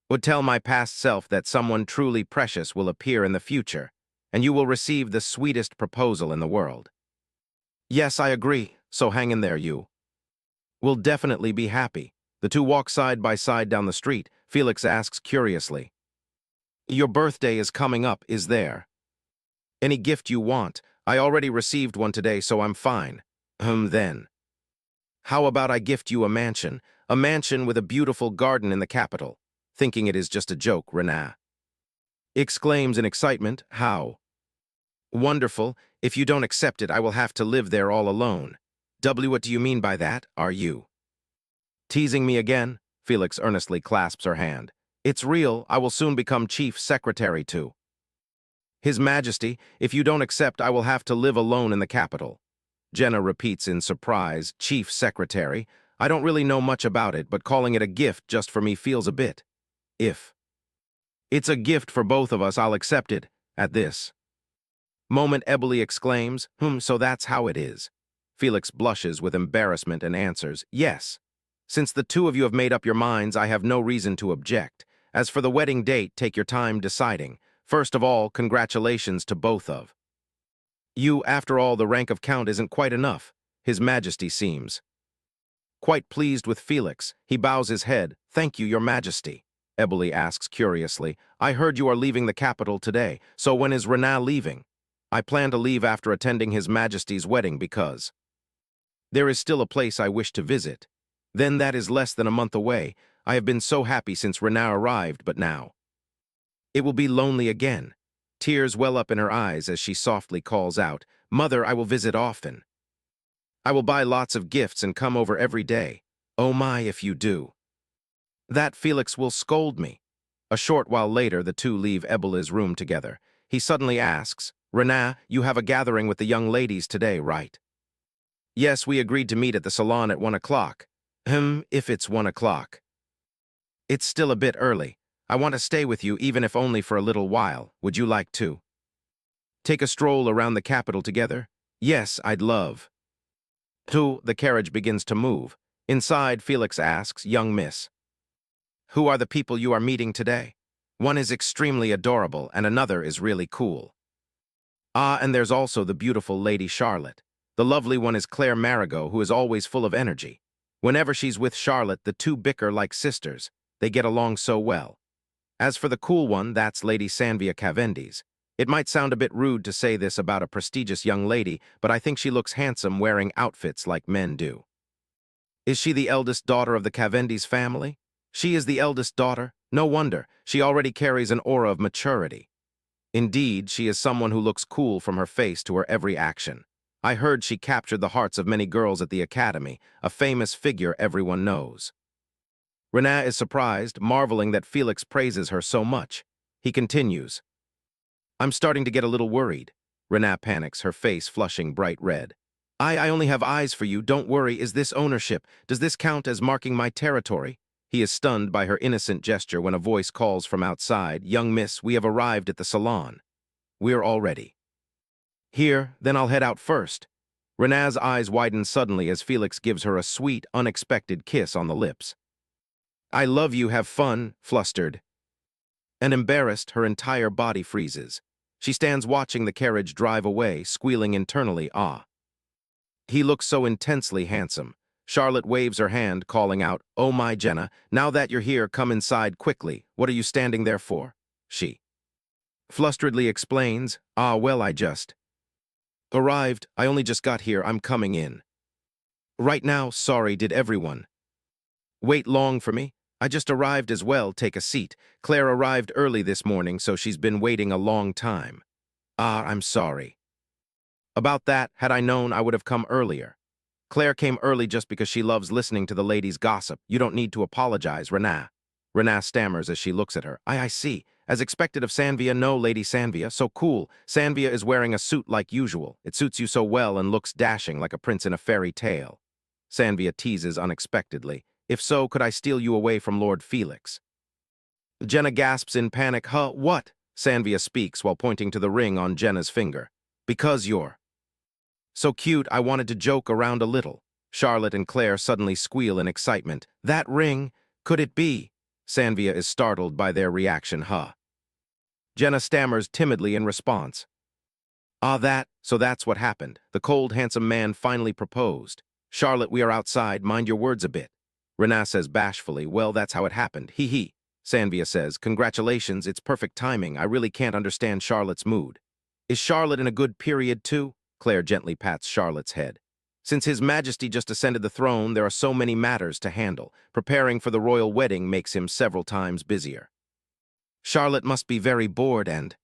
Speaker 1: would tell my past self that someone truly precious will appear in the future, and you will receive the sweetest proposal in the world. Yes, I agree, so hang in there, you will definitely be happy. The two walk side by side down the street. Felix asks curiously, your birthday is coming up, is there any gift you want? I already received one today, so I'm fine. Then. How about I gift you a mansion with a beautiful garden in the capital? Thinking it is just a joke, Renaa exclaims in excitement, how wonderful. If you don't accept it, I will have to live there all alone. What do you mean by that? Are you teasing me again? Felix earnestly clasps her hand. It's real. I will soon become chief secretary to His Majesty. If you don't accept, I will have to live alone in the capital. Jenna repeats in surprise, chief secretary. I don't really know much about it, but calling it a gift just for me feels a bit. If it's a gift for both of us, I'll accept it. At this moment, Eboli exclaims, so that's how it is. Felix blushes with embarrassment and answers, yes. Since the two of you have made up your minds, I have no reason to object. As for the wedding date, take your time deciding. First of all, congratulations to both of you. After all, the rank of Count isn't quite enough. His Majesty seems quite pleased with Felix. He bows his head. Thank you, Your Majesty. Eboli asks curiously, I heard you are leaving the capital today, so when is Renaa leaving? I plan to leave after attending His Majesty's wedding because there is still a place I wish to visit. Then that is less than a month away. I have been so happy since Renaa arrived, but now it will be lonely again. Tears well up in her eyes as she softly calls out, Mother, I will visit often. I will buy lots of gifts and come over every day. Oh my, if you do that, Felix will scold me. A short while later, the two leave Ebola's room together. He suddenly asks, Renaa, you have a gathering with the young ladies today, right? Yes, we agreed to meet at the salon at 1 o'clock. If it's 1 o'clock. It's still a bit early. I want to stay with you even if only for a little while. Would you like to Take a stroll around the capital together? Yes, I'd love. 2. The carriage begins to move. Inside, Felix asks, young miss, who are the people you are meeting today? One is extremely adorable and another is really cool. Ah, and there's also the beautiful Lady Charlotte. The lovely one is Claire Marigot, who is always full of energy. Whenever she's with Charlotte, the two bicker like sisters. They get along so well. As for the cool one, that's Lady Sanvia Cavendish. It might sound a bit rude to say this about a prestigious young lady, but I think she looks handsome wearing outfits like men do. Is she the eldest daughter of the Cavendish family? She is the eldest daughter. No wonder, she already carries an aura of maturity. Indeed, she is someone who looks cool from her face to her every action. I heard she captured the hearts of many girls at the academy, a famous figure everyone knows. Renat is surprised, marveling that Felix praises her so much. He continues, I'm starting to get a little worried. Renat panics, her face flushing bright red. I only have eyes for you, don't worry, is this ownership? Does this count as marking my territory? He is stunned by her innocent gesture when a voice calls from outside, young miss, we have arrived at the salon. We're all ready. Here, then I'll head out first. Renat's eyes widen suddenly as Felix gives her a sweet, unexpected kiss on the lips. I love you, have fun, flustered. And embarrassed, her entire body freezes. She stands watching the carriage drive away, squealing internally, ah. He looks so intensely handsome. Charlotte waves her hand, calling out, oh my Jenna, now that you're here, come inside quickly. What are you standing there for? She flusteredly explains, ah well, I just arrived. I only just got here, I'm coming in. Right now, sorry, did everyone wait long for me? I just arrived as well, take a seat. Claire arrived early this morning, so she's been waiting a long time. Ah, I'm sorry. About that, had I known, I would have come earlier. Claire came early just because she loves listening to the ladies' gossip. You don't need to apologize, Renat. Renat stammers as she looks at her. I see. As expected of Sanvia, no, Lady Sanvia. So cool. Sanvia is wearing a suit like usual. It suits you so well and looks dashing like a prince in a fairy tale. Sanvia teases unexpectedly. If so, could I steal you away from Lord Felix? Jenna gasps in panic. Huh, what? Sanvia speaks while pointing to the ring on Jenna's finger. Because you're so cute, I wanted to joke around a little. Charlotte and Claire suddenly squeal in excitement. That ring? Could it be? Sanvia is startled by their reaction, huh? Jenna stammers timidly in response. Ah, so that's what happened. The cold, handsome man finally proposed. Charlotte, we are outside, mind your words a bit. Renat says bashfully, well, that's how it happened. Hee. Sanvia says, congratulations, it's perfect timing. I really can't understand Charlotte's mood. Is Charlotte in a good period too? Claire gently pats Charlotte's head. Since His Majesty just ascended the throne, there are so many matters to handle. Preparing for the royal wedding makes him several times busier. Charlotte must be very bored and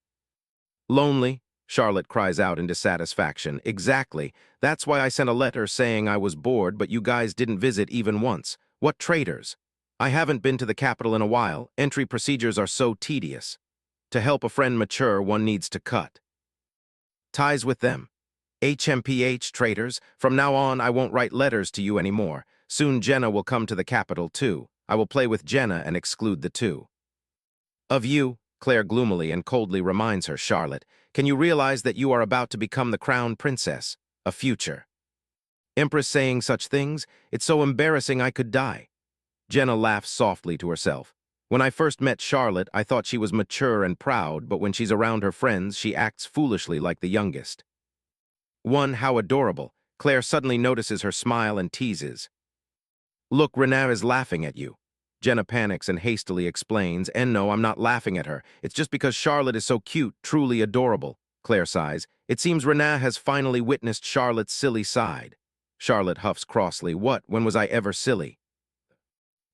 Speaker 1: lonely, Charlotte cries out in dissatisfaction. Exactly. That's why I sent a letter saying I was bored, but you guys didn't visit even once. What traitors? I haven't been to the capital in a while. Entry procedures are so tedious. To help a friend mature, one needs to cut ties with them. HMPH, traitors, from now on I won't write letters to you anymore. Soon Jenna will come to the capital too. I will play with Jenna and exclude the two of you, Claire gloomily and coldly reminds her, Charlotte, can you realize that you are about to become the crown princess, a future empress saying such things? It's so embarrassing I could die. Jenna laughs softly to herself. When I first met Charlotte, I thought she was mature and proud, but when she's around her friends, she acts foolishly like the youngest. One, how adorable. Claire suddenly notices her smile and teases. Look, Renat is laughing at you. Jenna panics and hastily explains, and no, I'm not laughing at her. It's just because Charlotte is so cute, truly adorable. Claire sighs. It seems Renat has finally witnessed Charlotte's silly side. Charlotte huffs crossly. What? When was I ever silly?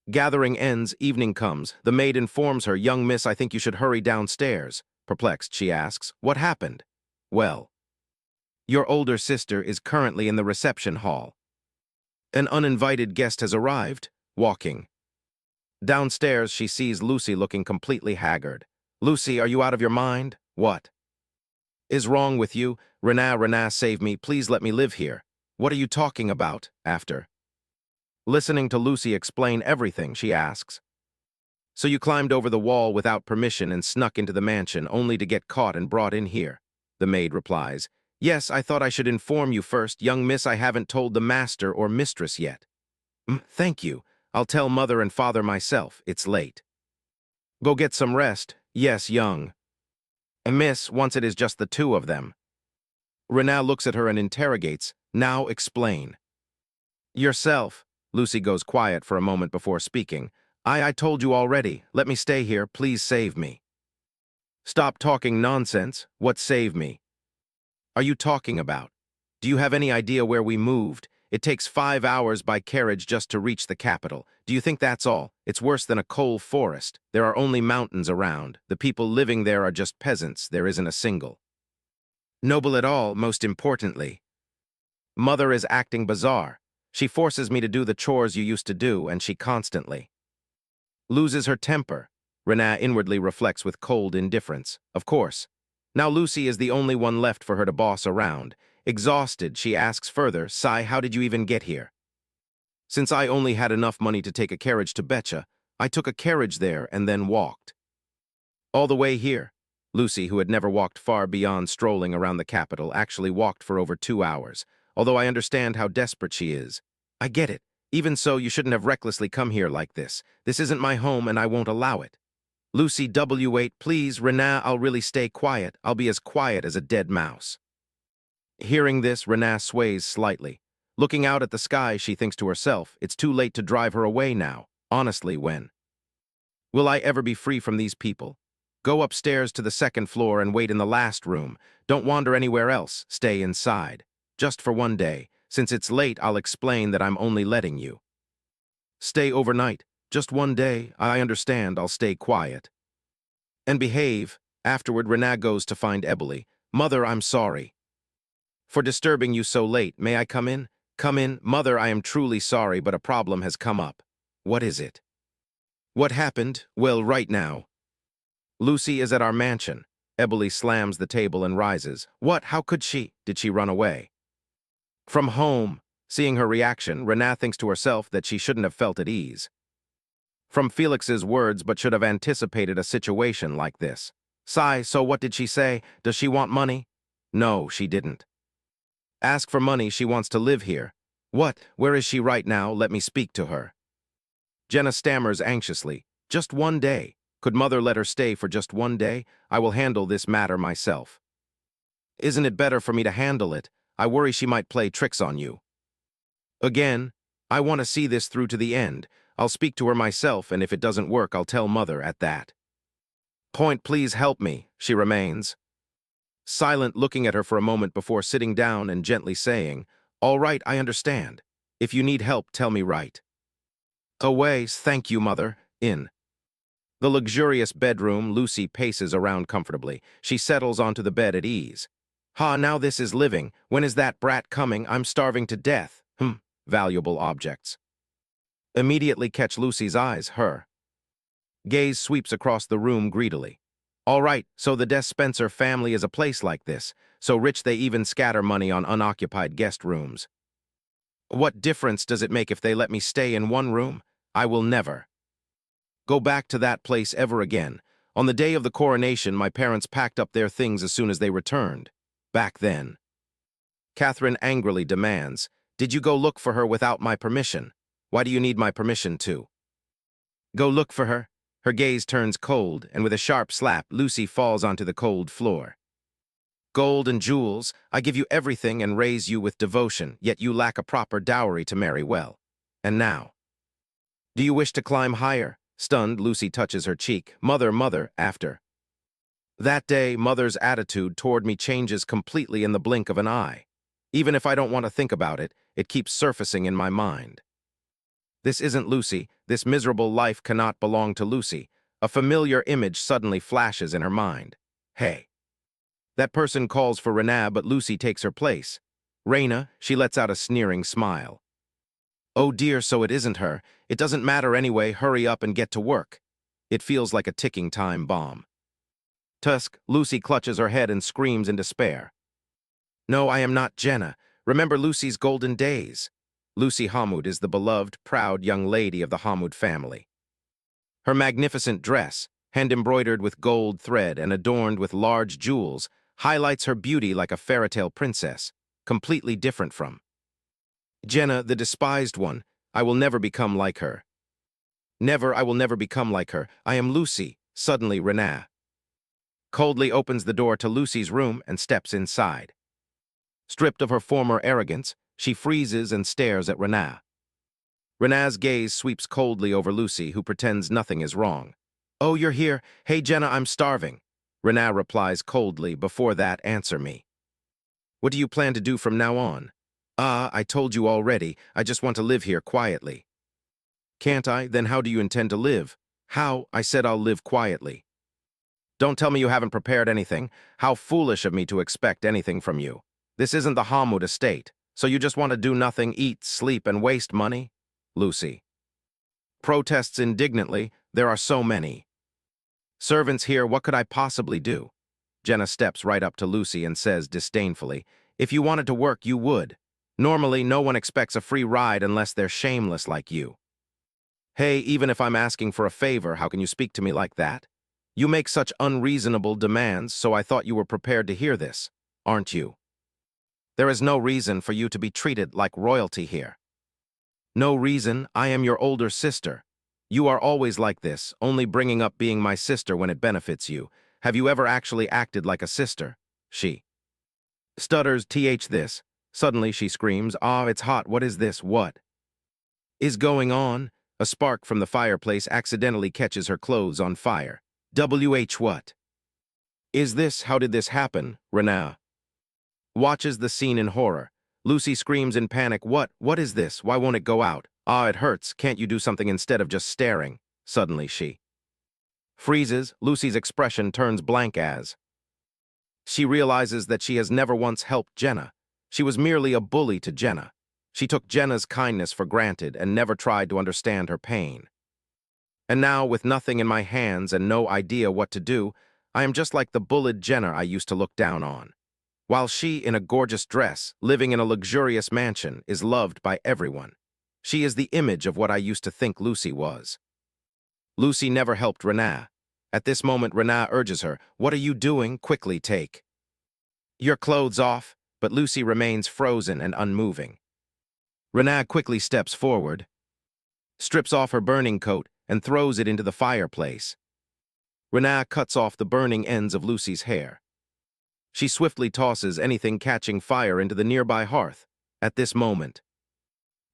Speaker 1: Gathering ends, evening comes. The maid informs her, young miss, I think you should hurry downstairs. Perplexed, she asks, what happened? Well, your older sister is currently in the reception hall. An uninvited guest has arrived, walking. Downstairs, she sees Lucy looking completely haggard. Lucy, are you out of your mind? What is wrong with you? Renat, save me. Please let me live here. What are you talking about? After listening to Lucy explain everything, she asks. So you climbed over the wall without permission and snuck into the mansion only to get caught and brought in here. the maid replies. Yes, I thought I should inform you first, young miss. I haven't told the master or mistress yet. Thank you. I'll tell mother and father myself. It's late. Go get some rest. Yes, young. Miss, once it is just the two of them. Renaa looks at her and interrogates. Now explain. Yourself. Lucy goes quiet for a moment before speaking. I told you already. Let me stay here. Please save me. Stop talking nonsense. What save me? Are you talking about? Do you have any idea where we moved? It takes 5 hours by carriage just to reach the capital. Do you think that's all? It's worse than a coal forest. There are only mountains around. The people living there are just peasants. There isn't a single noble at all, most importantly. Mother is acting bizarre. She forces me to do the chores you used to do, and she constantly loses her temper. Renaa inwardly reflects with cold indifference. Of course. Now Lucy is the only one left for her to boss around. Exhausted, she asks further, Sai, how did you even get here? Since I only had enough money to take a carriage to Betcha, I took a carriage there and then walked. All the way here. Lucy, who had never walked far beyond strolling around the capital, actually walked for over 2 hours, although I understand how desperate she is. I get it. Even so, you shouldn't have recklessly come here like this. This isn't my home and I won't allow it. Lucy W8, please, Renaa, I'll really stay quiet. I'll be as quiet as a dead mouse. Hearing this, Renaa sways slightly. Looking out at the sky, she thinks to herself, it's too late to drive her away now. Honestly, when will I ever be free from these people? Go upstairs to the 2nd floor and wait in the last room. Don't wander anywhere else. Stay inside. Just for one day. Since it's late, I'll explain that I'm only letting you stay overnight. Just one day. I understand. I'll stay quiet and behave. Afterward, Renaa goes to find Eboli. Mother, I'm sorry for disturbing you so late. May I come in? Come in. Mother, I am truly sorry, but a problem has come up. What is it? What happened? Well, right now. Lucy is at our mansion. Eboli slams the table and rises. What? How could she? Did she run away from home? Seeing her reaction, Renaa thinks to herself that she shouldn't have felt at ease from Felix's words, but should have anticipated a situation like this. Sigh, so what did she say? Does she want money? No, she didn't ask for money. She wants to live here. What? Where is she right now? Let me speak to her. Jenna stammers anxiously. Just one day. Could mother let her stay for just one day? I will handle this matter myself. Isn't it better for me to handle it? I worry she might play tricks on you. Again, I want to see this through to the end. I'll speak to her myself, and if it doesn't work, I'll tell mother at that point. Please help me. She remains silent, looking at her for a moment before sitting down and gently saying, All right, I understand. If you need help, tell me right away. Thank you, mother. In the luxurious bedroom, Lucy paces around comfortably. She settles onto the bed at ease. Now this is living. When is that brat coming? I'm starving to death. Valuable objects immediately catch Lucy's eyes. Her gaze sweeps across the room greedily. All right, so the Des Spencer family is a place like this, so rich they even scatter money on unoccupied guest rooms. What difference does it make if they let me stay in one room? I will never go back to that place ever again. On the day of the coronation, my parents packed up their things as soon as they returned. Back then. Catherine angrily demands, Did you go look for her without my permission? Why do you need my permission to go look for her? Her gaze turns cold, and with a sharp slap, Lucy falls onto the cold floor. Gold and jewels, I give you everything and raise you with devotion, yet you lack a proper dowry to marry well. And now? Do you wish to climb higher? Stunned, Lucy touches her cheek. Mother, after that day, mother's attitude toward me changes completely in the blink of an eye. Even if I don't want to think about it, it keeps surfacing in my mind. This isn't Lucy. This miserable life cannot belong to Lucy. A familiar image suddenly flashes in her mind. Hey. That person calls for Renaa, but Lucy takes her place. Raina, she lets out a sneering smile. Oh dear, so it isn't her. It doesn't matter anyway, hurry up and get to work. It feels like a ticking time bomb. Tusk, Lucy clutches her head and screams in despair. No, I am not Jenna. Remember Lucy's golden days. Lucy Hamoud is the beloved, proud young lady of the Hamoud family. Her magnificent dress, hand-embroidered with gold thread and adorned with large jewels, highlights her beauty like a fairy tale princess, completely different from Jenna, the despised one. I will never become like her. Never, I will never become like her. I am Lucy. Suddenly, Renaa coldly opens the door to Lucy's room and steps inside. Stripped of her former arrogance, she freezes and stares at Renaa. Renaa's gaze sweeps coldly over Lucy, who pretends nothing is wrong. Oh, you're here. Hey, Jenna, I'm starving. Renaa replies coldly. Before that, answer me. What do you plan to do from now on? I told you already. I just want to live here quietly. Can't I? Then how do you intend to live? How? I said I'll live quietly. Don't tell me you haven't prepared anything. How foolish of me to expect anything from you. This isn't the Hamud estate, so you just want to do nothing, eat, sleep, and waste money? Lucy protests indignantly. There are so many servants here, what could I possibly do? Jenna steps right up to Lucy and says disdainfully, if you wanted to work, you would. Normally, no one expects a free ride unless they're shameless like you. Hey, even if I'm asking for a favor, how can you speak to me like that? You make such unreasonable demands, so I thought you were prepared to hear this, aren't you? There is no reason for you to be treated like royalty here. No reason. I am your older sister. You are always like this, only bringing up being my sister when it benefits you. Have you ever actually acted like a sister? She stutters, this. Suddenly she screams, ah, it's hot, what is this, what is going on? A spark from the fireplace accidentally catches her clothes on fire. What is this? How did this happen? Renaa watches the scene in horror. Lucy screams in panic, what is this? Why won't it go out? Ah, it hurts. Can't you do something instead of just staring? Suddenly she freezes. Lucy's expression turns blank as she realizes that she has never once helped Jenna. She was merely a bully to Jenna. She took Jenna's kindness for granted and never tried to understand her pain. And now, with nothing in my hands and no idea what to do, I am just like the bullied Jenna I used to look down on. While she, in a gorgeous dress, living in a luxurious mansion, is loved by everyone. She is the image of what I used to think Lucy was. Lucy never helped Renaa. At this moment, Renaa urges her, what are you doing? Quickly take your clothes off, but Lucy remains frozen and unmoving. Renaa quickly steps forward, strips off her burning coat, and throws it into the fireplace. Renaa cuts off the burning ends of Lucy's hair. She swiftly tosses anything catching fire into the nearby hearth. At this moment,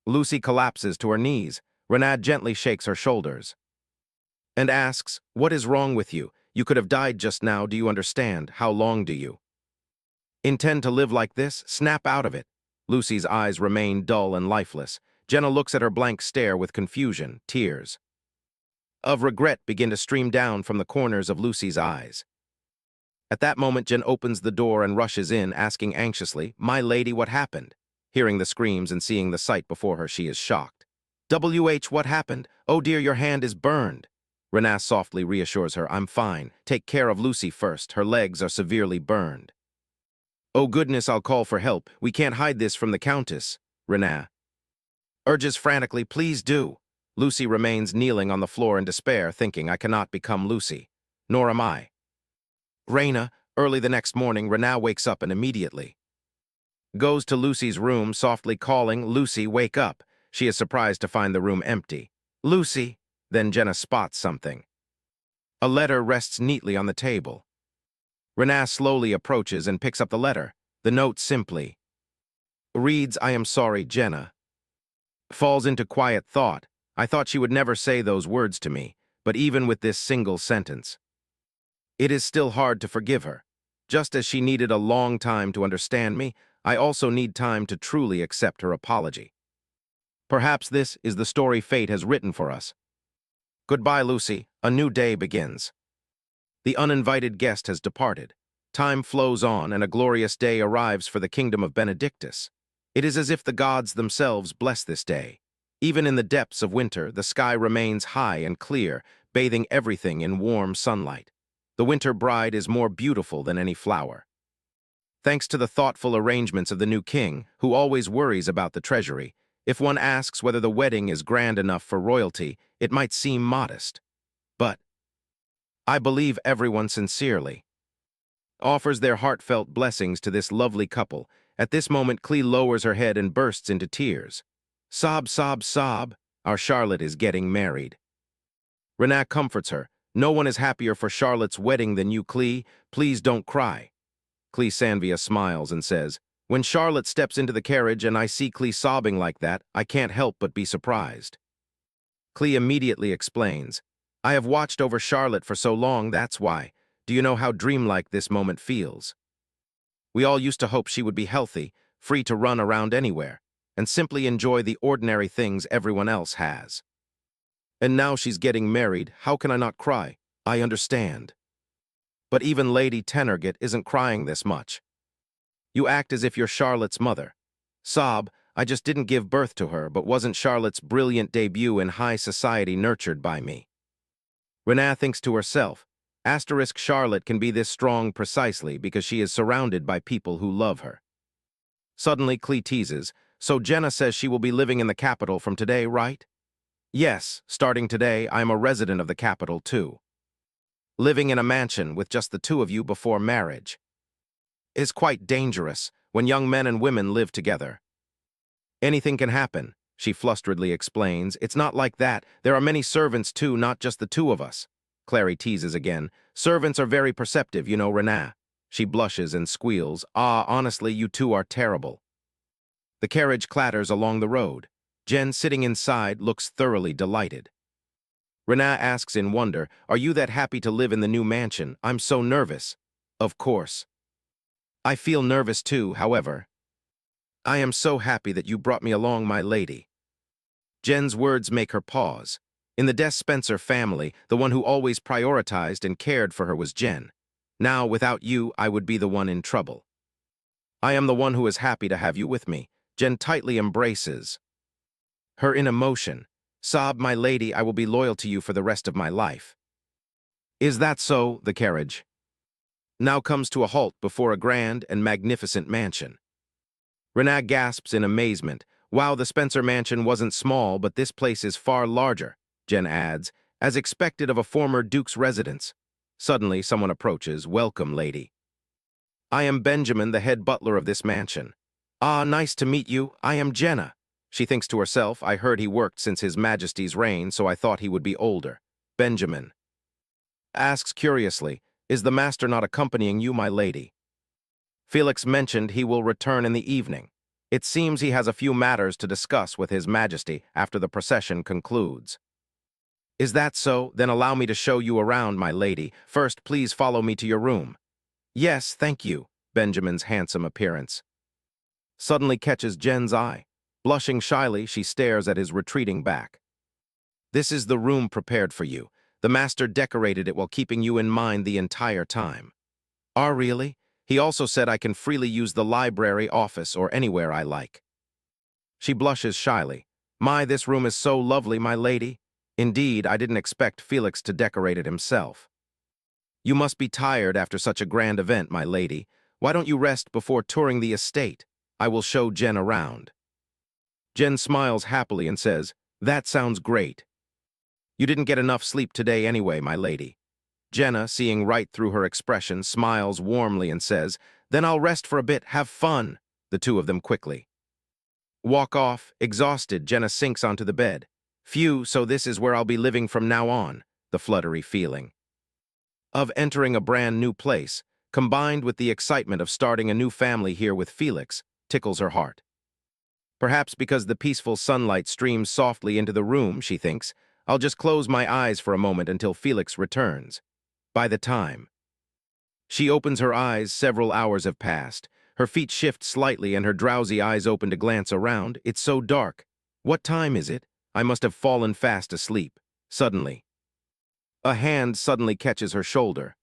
Speaker 1: Lucy collapses to her knees. Renaa gently shakes her shoulders and asks, what is wrong with you? You could have died just now, do you understand? How long do you intend to live like this? Snap out of it. Lucy's eyes remain dull and lifeless. Jenna looks at her blank stare with confusion. Tears of regret begin to stream down from the corners of Lucy's eyes. At that moment, Jen opens the door and rushes in, asking anxiously, my lady, what happened? Hearing the screams and seeing the sight before her, she is shocked. What happened? Oh dear, your hand is burned. Renaa softly reassures her, I'm fine. Take care of Lucy first. Her legs are severely burned. Oh goodness, I'll call for help. We can't hide this from the Countess. Renaa urges frantically, please do. Lucy remains kneeling on the floor in despair, thinking, I cannot become Lucy. Nor am I. Raina, early the next morning, Renaa wakes up and immediately goes to Lucy's room, softly calling, Lucy, wake up. She is surprised to find the room empty. Lucy, then Jenna spots something. A letter rests neatly on the table. Renaa slowly approaches and picks up the letter. The note simply reads, I am sorry, Jenna. Falls into quiet thought. I thought she would never say those words to me, but even with this single sentence, it is still hard to forgive her. Just as she needed a long time to understand me, I also need time to truly accept her apology. Perhaps this is the story fate has written for us. Goodbye, Lucy. A new day begins. The uninvited guest has departed. Time flows on, and a glorious day arrives for the kingdom of Benedictus. It is as if the gods themselves bless this day. Even in the depths of winter, the sky remains high and clear, bathing everything in warm sunlight. The winter bride is more beautiful than any flower. Thanks to the thoughtful arrangements of the new king, who always worries about the treasury, if one asks whether the wedding is grand enough for royalty, it might seem modest. But I believe everyone sincerely offers their heartfelt blessings to this lovely couple. At this moment, Clee lowers her head and bursts into tears. Sob, sob, sob. Our Charlotte is getting married. Renat comforts her. No one is happier for Charlotte's wedding than you, Clee. Please don't cry. Clee Sanvia smiles and says, when Charlotte steps into the carriage and I see Clee sobbing like that, I can't help but be surprised. Clee immediately explains, I have watched over Charlotte for so long, that's why. Do you know how dreamlike this moment feels? We all used to hope she would be healthy, free to run around anywhere, and simply enjoy the ordinary things everyone else has. And now she's getting married, how can I not cry? I understand. But even Lady Tenergit isn't crying this much. You act as if you're Charlotte's mother. Sob, I just didn't give birth to her, but wasn't Charlotte's brilliant debut in high society nurtured by me? Renat thinks to herself, Asterisk Charlotte can be this strong precisely because she is surrounded by people who love her. Suddenly, Clee teases, so Jenna says she will be living in the capital from today, right? Yes, starting today, I am a resident of the capital too. Living in a mansion with just the two of you before marriage is quite dangerous when young men and women live together. Anything can happen, she flusteredly explains. It's not like that. There are many servants too, not just the two of us. Clary teases again. Servants are very perceptive, you know, Renat. She blushes and squeals. Ah, honestly, you two are terrible. The carriage clatters along the road. Jen, sitting inside, looks thoroughly delighted. Renat asks in wonder, are you that happy to live in the new mansion? I'm so nervous. Of course. I feel nervous too, however. I am so happy that you brought me along, my lady. Jen's words make her pause. In the Des Spencer family, the one who always prioritized and cared for her was Jen. Now, without you, I would be the one in trouble. I am the one who is happy to have you with me. Jen tightly embraces her in emotion. Sob, my lady, I will be loyal to you for the rest of my life. Is that so? The carriage now comes to a halt before a grand and magnificent mansion. Renat gasps in amazement. Wow, the Spencer mansion wasn't small, but this place is far larger, Jen adds, as expected of a former Duke's residence. Suddenly, someone approaches. Welcome, lady. I am Benjamin, the head butler of this mansion. Ah, nice to meet you. I am Jenna. She thinks to herself, I heard he worked since His Majesty's reign, so I thought he would be older. Benjamin asks curiously, is the master not accompanying you, my lady? Felix mentioned he will return in the evening. It seems he has a few matters to discuss with His Majesty after the procession concludes. Is that so? Then allow me to show you around, my lady. First, please follow me to your room. Yes, thank you. Benjamin's handsome appearance suddenly catches Jen's eye. Blushing shyly, she stares at his retreating back. This is the room prepared for you. The master decorated it while keeping you in mind the entire time. Ah, really? He also said I can freely use the library, office, or anywhere I like. She blushes shyly. My, this room is so lovely, my lady. Indeed, I didn't expect Felix to decorate it himself. You must be tired after such a grand event, my lady. Why don't you rest before touring the estate? I will show Jen around. Jen smiles happily and says, that sounds great. You didn't get enough sleep today anyway, my lady. Jenna, seeing right through her expression, smiles warmly and says, then I'll rest for a bit, have fun. The two of them quickly walk off. Exhausted, Jenna sinks onto the bed. Phew, so this is where I'll be living from now on. The fluttery feeling of entering a brand new place, combined with the excitement of starting a new family here with Felix, tickles her heart. Perhaps because the peaceful sunlight streams softly into the room, she thinks, I'll just close my eyes for a moment until Felix returns. By the time she opens her eyes, several hours have passed. Her feet shift slightly and her drowsy eyes open to glance around. It's so dark. What time is it? I must have fallen fast asleep. Suddenly, a hand suddenly catches her shoulder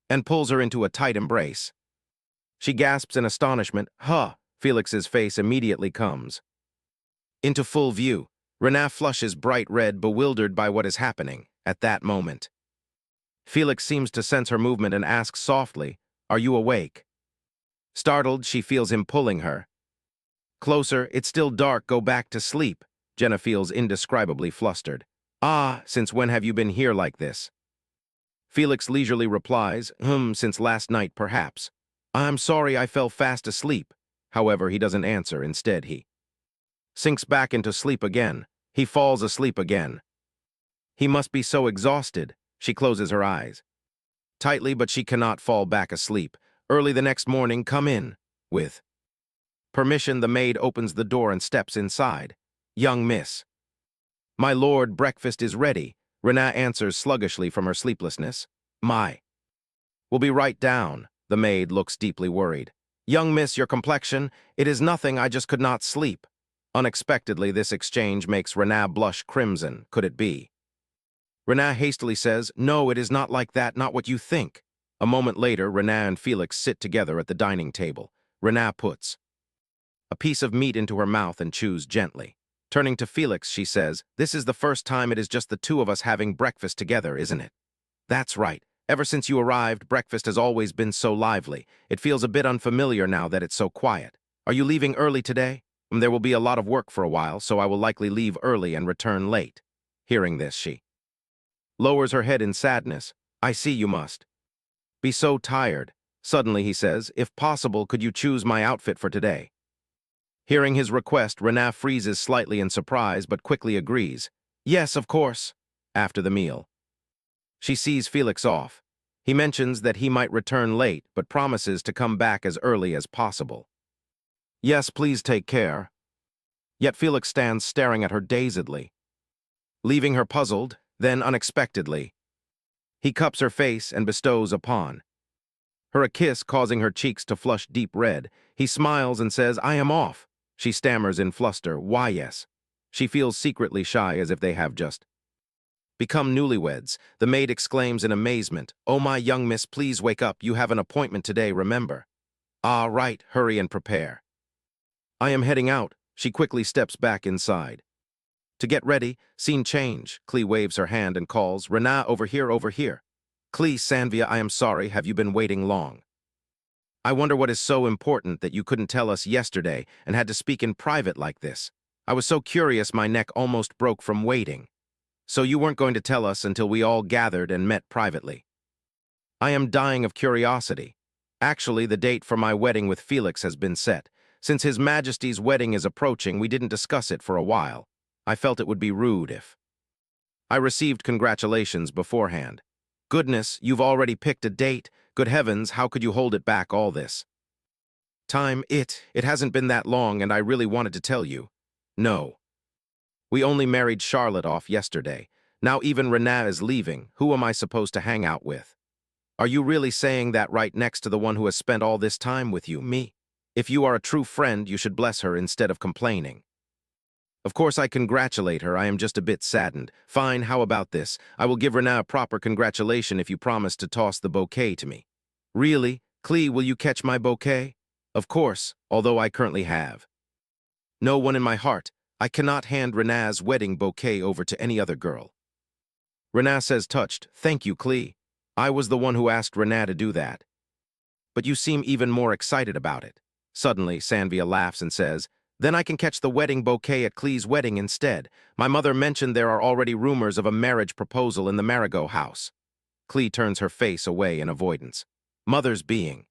Speaker 1: and pulls her into a tight embrace. She gasps in astonishment. Huh! Felix's face immediately comes into full view. Renat flushes bright red, bewildered by what is happening at that moment. Felix seems to sense her movement and asks softly, are you awake? Startled, she feels him pulling her closer. It's still dark, go back to sleep. Jenna feels indescribably flustered. Ah, since when have you been here like this? Felix leisurely replies, since last night perhaps. I'm sorry I fell fast asleep. However, he doesn't answer. Instead, he sinks back into sleep again. He falls asleep again. He must be so exhausted. She closes her eyes tightly, but she cannot fall back asleep. Early the next morning, come in. With permission, the maid opens the door and steps inside. Young miss. My lord, breakfast is ready. Renaa answers sluggishly from her sleeplessness. My. Will be right down. The maid looks deeply worried. Young miss, your complexion, it is nothing, I just could not sleep. Unexpectedly, this exchange makes Renaa blush crimson. Could it be? Renaa hastily says, no, it is not like that, not what you think. A moment later, Renaa and Felix sit together at the dining table. Renaa puts a piece of meat into her mouth and chews gently. Turning to Felix, she says, this is the first time it is just the two of us having breakfast together, isn't it? That's right. Ever since you arrived, breakfast has always been so lively. It feels a bit unfamiliar now that it's so quiet. Are you leaving early today? There will be a lot of work for a while, so I will likely leave early and return late. Hearing this, she lowers her head in sadness. I see you must be so tired. Suddenly, he says, if possible, could you choose my outfit for today? Hearing his request, Renaa freezes slightly in surprise, but quickly agrees. Yes, of course. After the meal, she sees Felix off. He mentions that he might return late, but promises to come back as early as possible. Yes, please take care. Yet Felix stands staring at her dazedly, leaving her puzzled. Then, unexpectedly, he cups her face and bestows upon her a kiss, causing her cheeks to flush deep red. He smiles and says, I am off. She stammers in fluster, why yes. She feels secretly shy, as if they have just become newlyweds. The maid exclaims in amazement, oh my young miss, please wake up, you have an appointment today, remember. Ah, right, hurry and prepare. I am heading out. She quickly steps back inside. To get ready, scene change. Klee waves her hand and calls, Renaa, over here, over here. Klee, Sanvia, I am sorry, have you been waiting long? I wonder what is so important that you couldn't tell us yesterday and had to speak in private like this. I was so curious my neck almost broke from waiting. So you weren't going to tell us until we all gathered and met privately. I am dying of curiosity. Actually, the date for my wedding with Felix has been set. Since His Majesty's wedding is approaching, we didn't discuss it for a while. I felt it would be rude if I received congratulations beforehand. Goodness, you've already picked a date. Good heavens, how could you hold it back all this time? It hasn't been that long, and I really wanted to tell you. No. We only married Charlotte off yesterday. Now even Renaa is leaving. Who am I supposed to hang out with? Are you really saying that right next to the one who has spent all this time with you, me? If you are a true friend, you should bless her instead of complaining. Of course, I congratulate her. I am just a bit saddened. Fine, how about this? I will give Renaa a proper congratulation if you promise to toss the bouquet to me. Really? Klee, will you catch my bouquet? Of course, although I currently have no one in my heart. I cannot hand Renaa's wedding bouquet over to any other girl. Renaa says, touched, thank you, Klee. I was the one who asked Renaa to do that. But you seem even more excited about it. Suddenly, Sanvia laughs and says, then I can catch the wedding bouquet at Klee's wedding instead. My mother mentioned there are already rumors of a marriage proposal in the Marigot house. Klee turns her face away in avoidance. Mothers being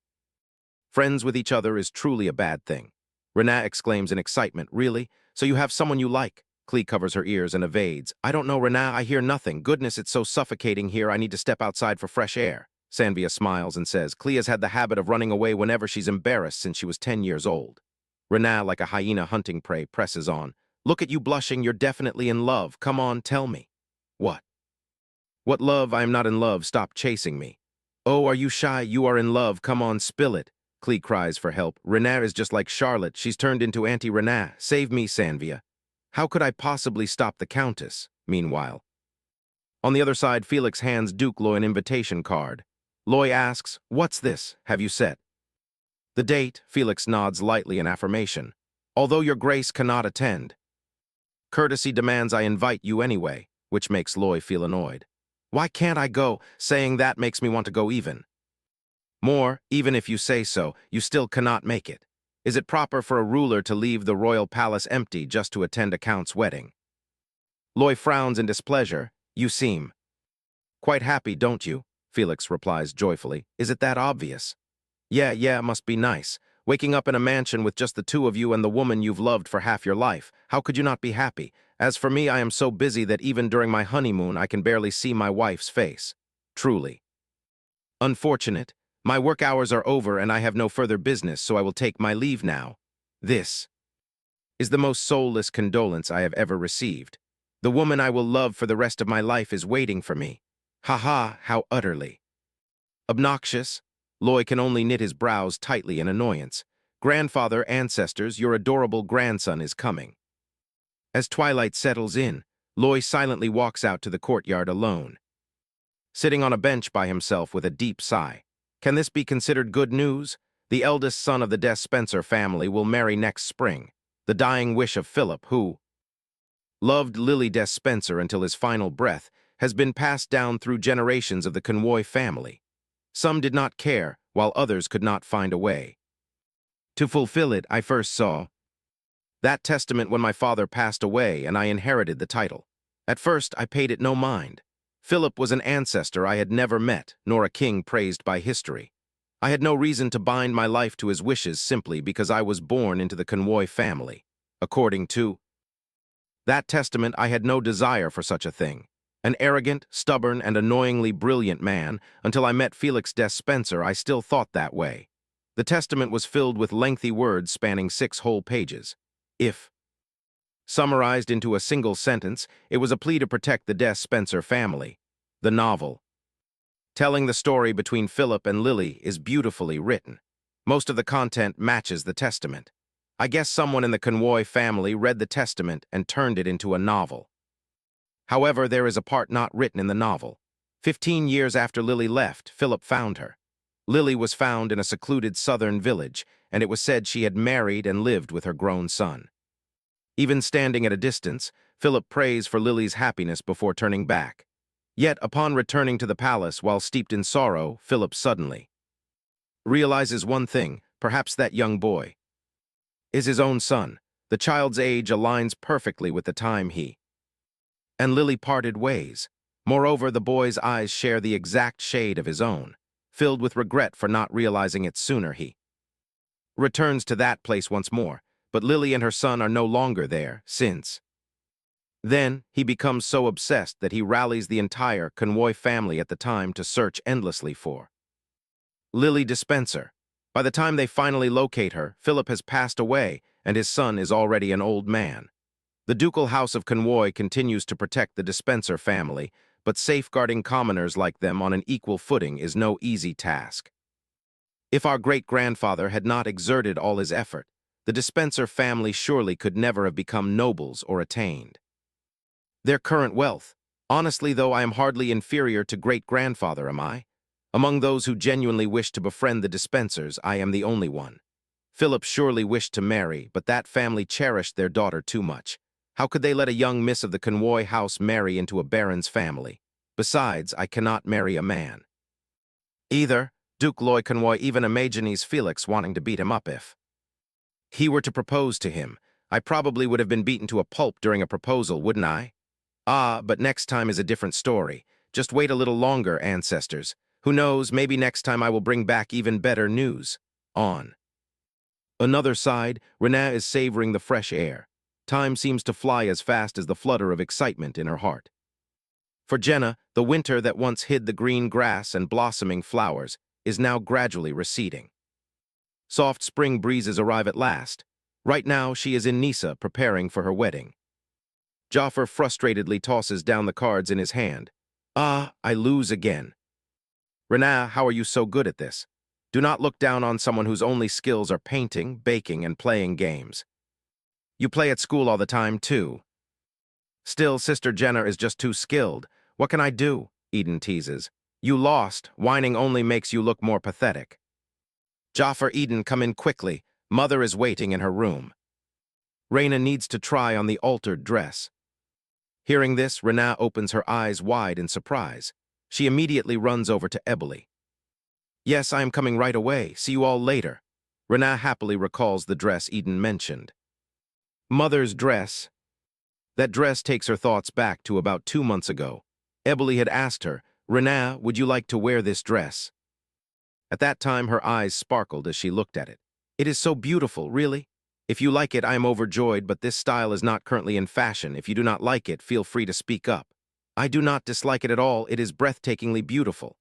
Speaker 1: friends with each other is truly a bad thing. Renaa exclaims in excitement, really? So you have someone you like? Klee covers her ears and evades. I don't know, Renaa, I hear nothing. Goodness, it's so suffocating here, I need to step outside for fresh air. Sanvia smiles and says, Klee has had the habit of running away whenever she's embarrassed since she was 10 years old. Renaa, like a hyena hunting prey, presses on. Look at you blushing, you're definitely in love. Come on, tell me. What? What love? I am not in love. Stop chasing me. Oh, are you shy? You are in love. Come on, spill it. Klee cries for help. Renaa is just like Charlotte. She's turned into Auntie-Renaa. Save me, Sanvia. How could I possibly stop the Countess? Meanwhile, on the other side, Felix hands Duke Loy an invitation card. Loy asks, what's this? Have you set the date? Felix nods lightly in affirmation. Although your grace cannot attend, courtesy demands I invite you anyway, which makes Loy feel annoyed. Why can't I go? Saying that makes me want to go even more. Even if you say so, you still cannot make it. Is it proper for a ruler to leave the royal palace empty just to attend a count's wedding? Loy frowns in displeasure. You seem quite happy, don't you? Felix replies joyfully. Is it that obvious? Yeah, must be nice. Waking up in a mansion with just the two of you and the woman you've loved for half your life. How could you not be happy? As for me, I am so busy that even during my honeymoon, I can barely see my wife's face. Truly. Unfortunate. My work hours are over and I have no further business, so I will take my leave now. This is the most soulless condolence I have ever received. The woman I will love for the rest of my life is waiting for me. Ha ha, how utterly obnoxious. Loy can only knit his brows tightly in annoyance. Grandfather, ancestors, your adorable grandson is coming. As twilight settles in, Loy silently walks out to the courtyard alone, sitting on a bench by himself with a deep sigh. Can this be considered good news? The eldest son of the Despencer family will marry next spring, the dying wish of Philip, who loved Lily Despencer until his final breath, has been passed down through generations of the Convoy family. Some did not care, while others could not find a way to fulfill it. I first saw that testament when my father passed away and I inherited the title. At first, I paid it no mind. Philip was an ancestor I had never met, nor a king praised by history. I had no reason to bind my life to his wishes simply because I was born into the Convoy family. According to that testament, I had no desire for such a thing. An arrogant, stubborn, and annoyingly brilliant man, until I met Felix Despencer, I still thought that way. The testament was filled with lengthy words spanning 6 whole pages. If summarized into a single sentence, it was a plea to protect the Despencer family. The novel, telling the story between Philip and Lily, is beautifully written. Most of the content matches the testament. I guess someone in the Convoy family read the testament and turned it into a novel. However, there is a part not written in the novel. 15 years after Lily left, Philip found her. Lily was found in a secluded southern village, and it was said she had married and lived with her grown son. Even standing at a distance, Philip prays for Lily's happiness before turning back. Yet, upon returning to the palace while steeped in sorrow, Philip suddenly realizes one thing: perhaps that young boy is his own son. The child's age aligns perfectly with the time he and Lily parted ways. Moreover, the boy's eyes share the exact shade of his own. Filled with regret for not realizing it sooner, he returns to that place once more, but Lily and her son are no longer there, since then he becomes so obsessed that he rallies the entire Convoy family at the time to search endlessly for Lily Despencer. By the time they finally locate her, Philip has passed away, and his son is already an old man. The ducal house of Convoy continues to protect the Despencer family, but safeguarding commoners like them on an equal footing is no easy task. If our great-grandfather had not exerted all his effort, the Despencer family surely could never have become nobles or attained their current wealth. Honestly, though, I am hardly inferior to great-grandfather, am I? Among those who genuinely wish to befriend the Despencers, I am the only one. Philip surely wished to marry, but that family cherished their daughter too much. How could they let a young miss of the Convoy house marry into a baron's family? Besides, I cannot marry a man either. Duke Loy Convoy even imagines Felix wanting to beat him up if he were to propose to him. I probably would have been beaten to a pulp during a proposal, wouldn't I? Ah, but next time is a different story. Just wait a little longer, ancestors. Who knows, maybe next time I will bring back even better news. On another side, Renée is savoring the fresh air. Time seems to fly as fast as the flutter of excitement in her heart. For Jenna, the winter that once hid the green grass and blossoming flowers is now gradually receding. Soft spring breezes arrive at last. Right now, she is in Nisa preparing for her wedding. Jaffer frustratedly tosses down the cards in his hand. Ah, I lose again. Renée, how are you so good at this? Do not look down on someone whose only skills are painting, baking, and playing games. You play at school all the time, too. Still, Sister Jenna is just too skilled. What can I do? Eden teases. You lost. Whining only makes you look more pathetic. Jaffer, Eden, come in quickly. Mother is waiting in her room. Raina needs to try on the altered dress. Hearing this, Renée opens her eyes wide in surprise. She immediately runs over to Eboli. Yes, I am coming right away. See you all later. Renée happily recalls the dress Eden mentioned. Mother's dress. That dress takes her thoughts back to about 2 months ago. Eboli had asked her, Renaa, would you like to wear this dress? At that time, her eyes sparkled as she looked at it. It is so beautiful, really. If you like it, I am overjoyed, but this style is not currently in fashion. If you do not like it, feel free to speak up. I do not dislike it at all. It is breathtakingly beautiful.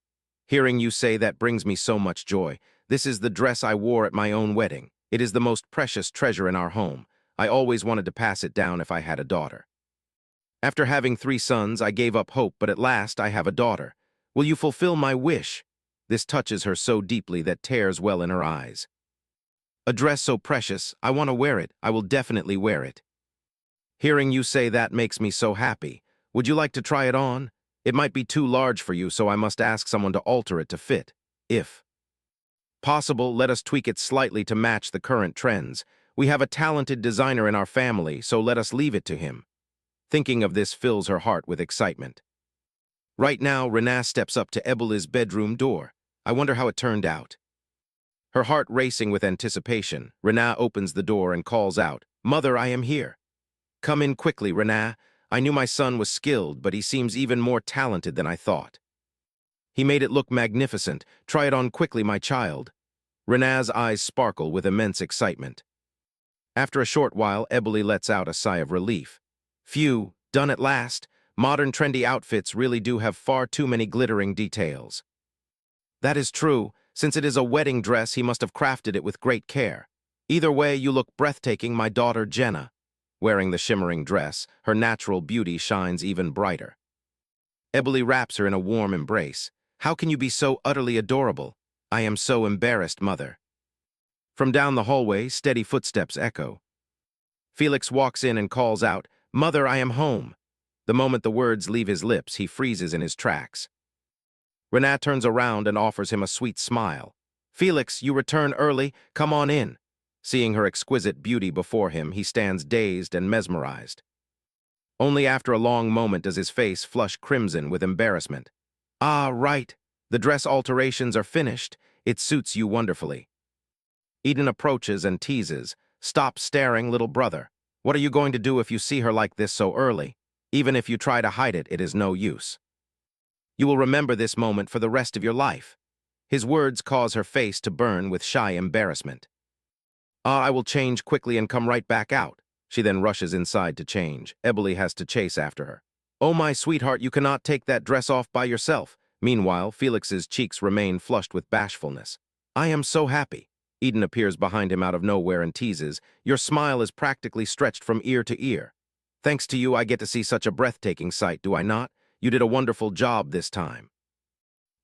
Speaker 1: Hearing you say that brings me so much joy. This is the dress I wore at my own wedding. It is the most precious treasure in our home. I always wanted to pass it down if I had a daughter. After having 3 sons, I gave up hope, but at last I have a daughter. Will you fulfill my wish? This touches her so deeply that tears well in her eyes. A dress so precious, I want to wear it. I will definitely wear it. Hearing you say that makes me so happy. Would you like to try it on? It might be too large for you, so I must ask someone to alter it to fit. If possible, let us tweak it slightly to match the current trends. We have a talented designer in our family, so let us leave it to him. Thinking of this fills her heart with excitement. Right now, Renaa steps up to Ebeli's bedroom door. I wonder how it turned out. Her heart racing with anticipation, Renaa opens the door and calls out, "Mother, I am here." "Come in quickly, Renaa. I knew my son was skilled, but he seems even more talented than I thought. He made it look magnificent. Try it on quickly, my child." Renaa's eyes sparkle with immense excitement. After a short while, Ebeli lets out a sigh of relief. Phew, done at last. Modern trendy outfits really do have far too many glittering details. That is true. Since it is a wedding dress, he must have crafted it with great care. Either way, you look breathtaking, my daughter Jenna. Wearing the shimmering dress, her natural beauty shines even brighter. Ebeli wraps her in a warm embrace. How can you be so utterly adorable? I am so embarrassed, mother. From down the hallway, steady footsteps echo. Felix walks in and calls out, "Mother, I am home." The moment the words leave his lips, he freezes in his tracks. Renaa turns around and offers him a sweet smile. "Felix, you return early. Come on in." Seeing her exquisite beauty before him, he stands dazed and mesmerized. Only after a long moment does his face flush crimson with embarrassment. "Ah, right. The dress alterations are finished. It suits you wonderfully." Eden approaches and teases, "Stop staring, little brother. What are you going to do if you see her like this so early? Even if you try to hide it, it is no use. You will remember this moment for the rest of your life." His words cause her face to burn with shy embarrassment. "Ah, I will change quickly and come right back out." She then rushes inside to change. Ebeli has to chase after her. "Oh, my sweetheart, you cannot take that dress off by yourself." Meanwhile, Felix's cheeks remain flushed with bashfulness. "I am so happy." Eden appears behind him out of nowhere and teases, "Your smile is practically stretched from ear to ear. Thanks to you, I get to see such a breathtaking sight, do I not? You did a wonderful job this time."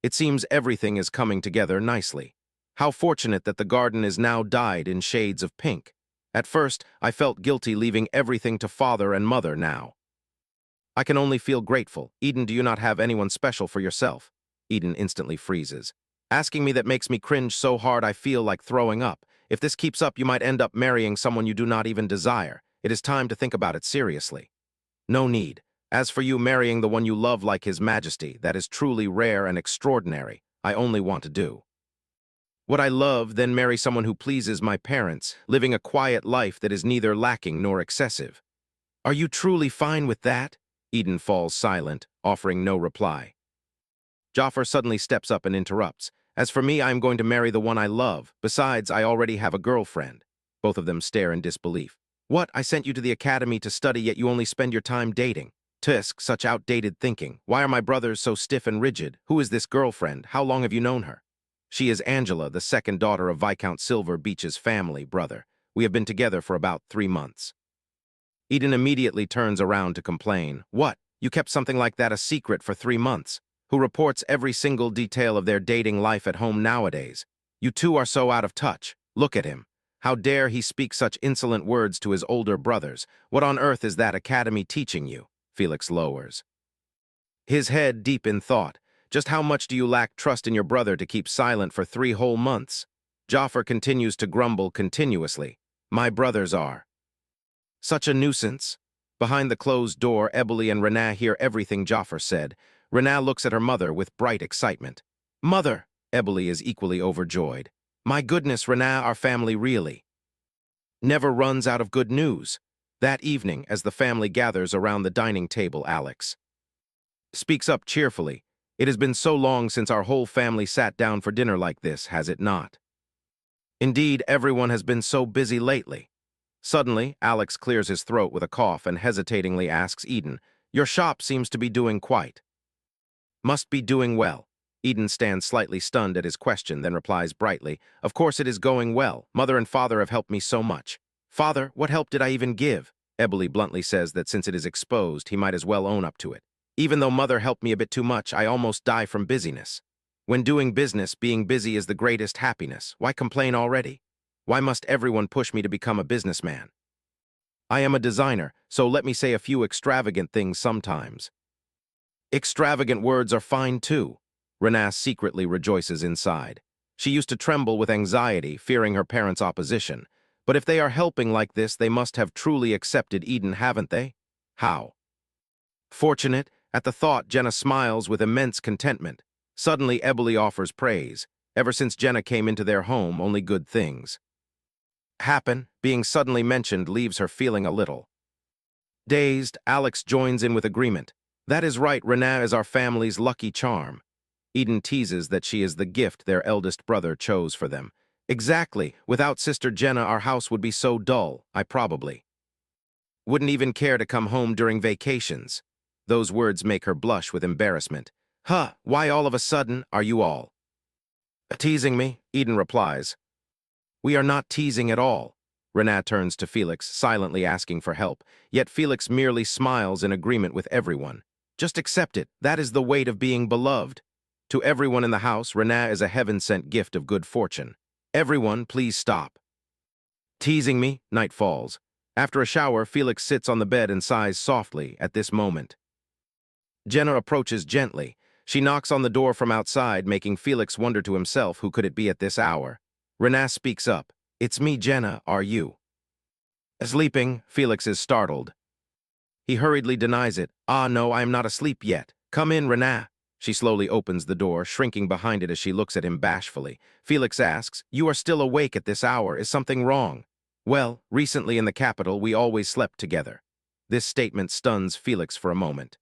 Speaker 1: It seems everything is coming together nicely. How fortunate that the garden is now dyed in shades of pink. At first, I felt guilty leaving everything to father and mother now. I can only feel grateful. Eden, do you not have anyone special for yourself? Eden instantly freezes. Asking me that makes me cringe so hard I feel like throwing up. If this keeps up, you might end up marrying someone you do not even desire. It is time to think about it seriously. No need. As for you marrying the one you love like His Majesty, that is truly rare and extraordinary. I only want to do what I love, then marry someone who pleases my parents, living a quiet life that is neither lacking nor excessive. Are you truly fine with that? Eden falls silent, offering no reply. Jafar suddenly steps up and interrupts. As for me, I am going to marry the one I love. Besides, I already have a girlfriend. Both of them stare in disbelief. What? I sent you to the academy to study, yet you only spend your time dating. Tusk, such outdated thinking. Why are my brothers so stiff and rigid? Who is this girlfriend? How long have you known her? She is Angela, the second daughter of Viscount Silver Beach's family, brother. We have been together for about 3 months. Eden immediately turns around to complain. What? You kept something like that a secret for 3 months? Who reports every single detail of their dating life at home nowadays? You two are so out of touch. Look at him. How dare he speak such insolent words to his older brothers? What on earth is that academy teaching you? Felix lowers his head deep in thought. Just how much do you lack trust in your brother to keep silent for 3 whole months? Jafar continues to grumble continuously. My brothers are such a nuisance. Behind the closed door, Ebeli and Renaa hear everything Jafar said. Renaa looks at her mother with bright excitement. Mother! Ebeli is equally overjoyed. My goodness, Renaa, our family really never runs out of good news. That evening, as the family gathers around the dining table, Alex speaks up cheerfully. It has been so long since our whole family sat down for dinner like this, has it not? Indeed, everyone has been so busy lately. Suddenly, Alex clears his throat with a cough and hesitatingly asks Eden, "Your shop seems to be doing quite." "Must be doing well." Eden stands slightly stunned at his question, then replies brightly, "Of course it is going well. Mother and father have helped me so much." "Father, what help did I even give?" Eboli bluntly says that since it is exposed, he might as well own up to it. "Even though mother helped me a bit too much, I almost die from busyness. When doing business, being busy is the greatest happiness. Why complain already? Why must everyone push me to become a businessman? I am a designer, so let me say a few extravagant things sometimes." Extravagant words are fine too. Renas secretly rejoices inside. She used to tremble with anxiety, fearing her parents' opposition. But if they are helping like this, they must have truly accepted Eden, haven't they? How? Fortunate, at the thought, Jenna smiles with immense contentment. Suddenly, Eboli offers praise. Ever since Jenna came into their home, only good things happen. Being suddenly mentioned leaves her feeling a little dazed. Alex joins in with agreement. "That is right, Renaa is our family's lucky charm." Eden teases that she is the gift their eldest brother chose for them. "Exactly. Without Sister Jenna, our house would be so dull. I probably wouldn't even care to come home during vacations." Those words make her blush with embarrassment. "Huh, why all of a sudden are you all teasing me?" Eden replies. "We are not teasing at all." Renat turns to Felix, silently asking for help, yet Felix merely smiles in agreement with everyone. "Just accept it. That is the weight of being beloved." To everyone in the house, Renat is a heaven-sent gift of good fortune. "Everyone, please stop teasing me." Night falls. After a shower, Felix sits on the bed and sighs softly at this moment. Jenna approaches gently. She knocks on the door from outside, making Felix wonder to himself who could it be at this hour. Renat speaks up. "It's me, Jenna. Are you sleeping?" Felix is startled. He hurriedly denies it. "Ah, no, I am not asleep yet. Come in, Renat." She slowly opens the door, shrinking behind it as she looks at him bashfully. Felix asks, "You are still awake at this hour. Is something wrong?" "Well, recently in the capital, we always slept together." This statement stuns Felix for a moment.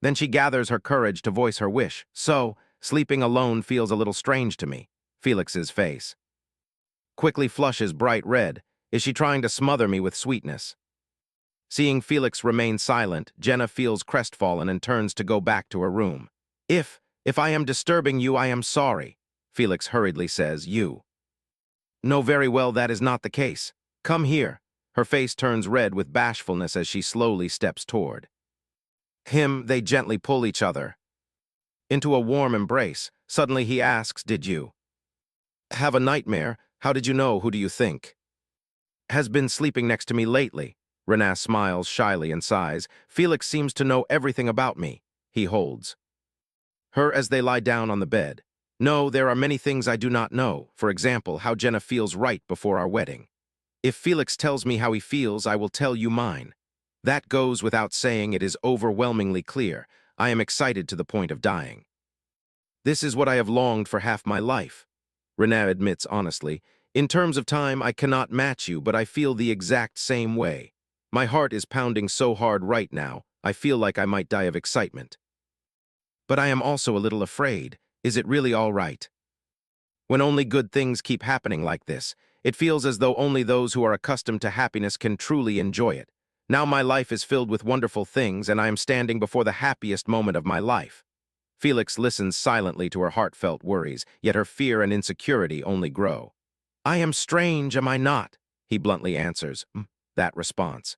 Speaker 1: Then she gathers her courage to voice her wish. "So, sleeping alone feels a little strange to me." Felix's face quickly flushes bright red. Is she trying to smother me with sweetness? Seeing Felix remain silent, Jenna feels crestfallen and turns to go back to her room. If I am disturbing you, I am sorry," Felix hurriedly says. "You know very well that is not the case. Come here." Her face turns red with bashfulness as she slowly steps toward him. They gently pull each other into a warm embrace. Suddenly he asks, "Did you have a nightmare? How did you know? Who do you think has been sleeping next to me lately?" Renat smiles shyly and sighs. "Felix seems to know everything about me." He holds her as they lie down on the bed. "No, there are many things I do not know. For example, how Jenna feels right before our wedding. If Felix tells me how he feels, I will tell you mine. That goes without saying. It is overwhelmingly clear. I am excited to the point of dying. This is what I have longed for half my life." Renat admits honestly, "In terms of time, I cannot match you, but I feel the exact same way. My heart is pounding so hard right now, I feel like I might die of excitement. But I am also a little afraid. Is it really all right? When only good things keep happening like this, it feels as though only those who are accustomed to happiness can truly enjoy it. Now my life is filled with wonderful things, and I am standing before the happiest moment of my life." Felix listens silently to her heartfelt worries, yet her fear and insecurity only grow. "I am strange, am I not?" he bluntly answers. That response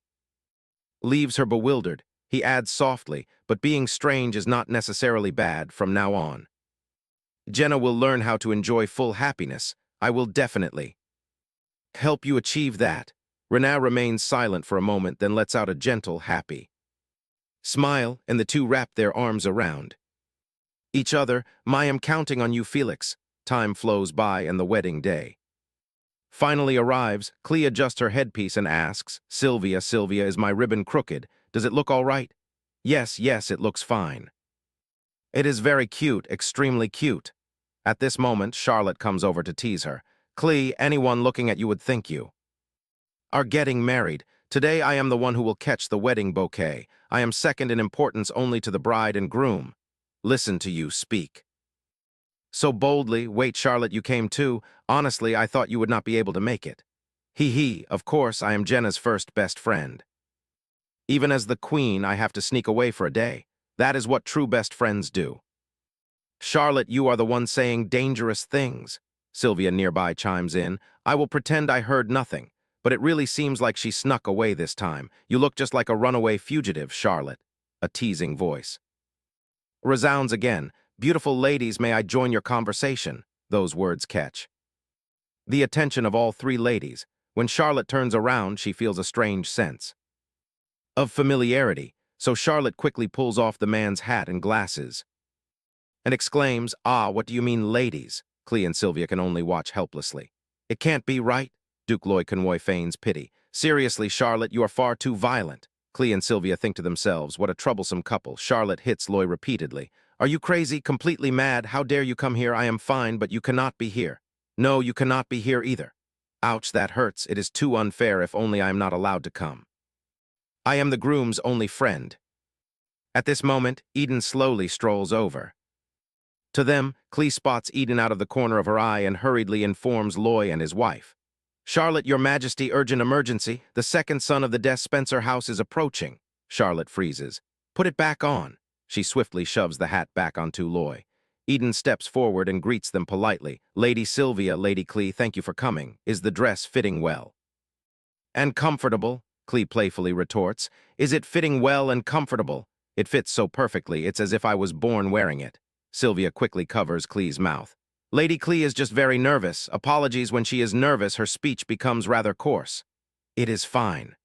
Speaker 1: leaves her bewildered. He adds softly, "But being strange is not necessarily bad from now on. Jenna will learn how to enjoy full happiness. I will definitely help you achieve that." Renat remains silent for a moment, then lets out a gentle, happy smile, and the two wrap their arms around each other. "I am counting on you, Felix." Time flows by and the wedding day finally arrives. Clea adjusts her headpiece and asks, Sylvia, is my ribbon crooked? Does it look all right?" Yes, it looks fine." "It is very cute, extremely cute." At this moment, Charlotte comes over to tease her. "Clea, anyone looking at you would think you are getting married. Today I am the one who will catch the wedding bouquet. I am second in importance only to the bride and groom." Listen to you speak. So boldly, wait, Charlotte, you came too. Honestly, I thought you would not be able to make it. He, of course, I am Jenna's first best friend. Even as the queen, I have to sneak away for a day. That is what true best friends do. Charlotte, you are the one saying dangerous things. Sylvia nearby chimes in. I will pretend I heard nothing, but it really seems like she snuck away this time. You look just like a runaway fugitive, Charlotte. A teasing voice resounds again. Beautiful ladies, may I join your conversation? Those words catch the attention of all three ladies. When Charlotte turns around, she feels a strange sense of familiarity, so Charlotte quickly pulls off the man's hat and glasses and exclaims, Ah, what do you mean, ladies? Clee and Sylvia can only watch helplessly. It can't be right. Duke Loy Convoy feigns pity. Seriously, Charlotte, you are far too violent. Clee and Sylvia think to themselves, what a troublesome couple. Charlotte hits Loy repeatedly. Are you crazy? Completely mad? How dare you come here? I am fine, but you cannot be here. No, you cannot be here either. Ouch, that hurts. It is too unfair. If only I am not allowed to come. I am the groom's only friend. At this moment, Eden slowly strolls over. To them, Clee spots Eden out of the corner of her eye and hurriedly informs Loy and his wife. Charlotte, your majesty, urgent emergency. The second son of the Des Spencer house is approaching. Charlotte freezes. Put it back on. She swiftly shoves the hat back onto Loy. Eden steps forward and greets them politely. Lady Sylvia, Lady Clee, thank you for coming. Is the dress fitting well? And comfortable? Clee playfully retorts. Is it fitting well and comfortable? It fits so perfectly, it's as if I was born wearing it. Sylvia quickly covers Clee's mouth. Lady Clee is just very nervous. Apologies, when she is nervous, her speech becomes rather coarse. It is fine.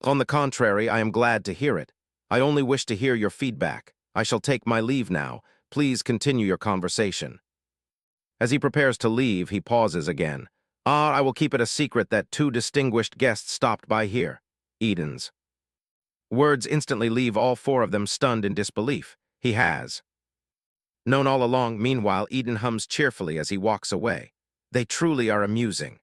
Speaker 1: On the contrary, I am glad to hear it. I only wish to hear your feedback. I shall take my leave now. Please continue your conversation. As he prepares to leave, he pauses again. Ah, I will keep it a secret that two distinguished guests stopped by here. Eden's words instantly leave all four of them stunned in disbelief. He has known all along. Meanwhile, Eden hums cheerfully as he walks away. They truly are amusing.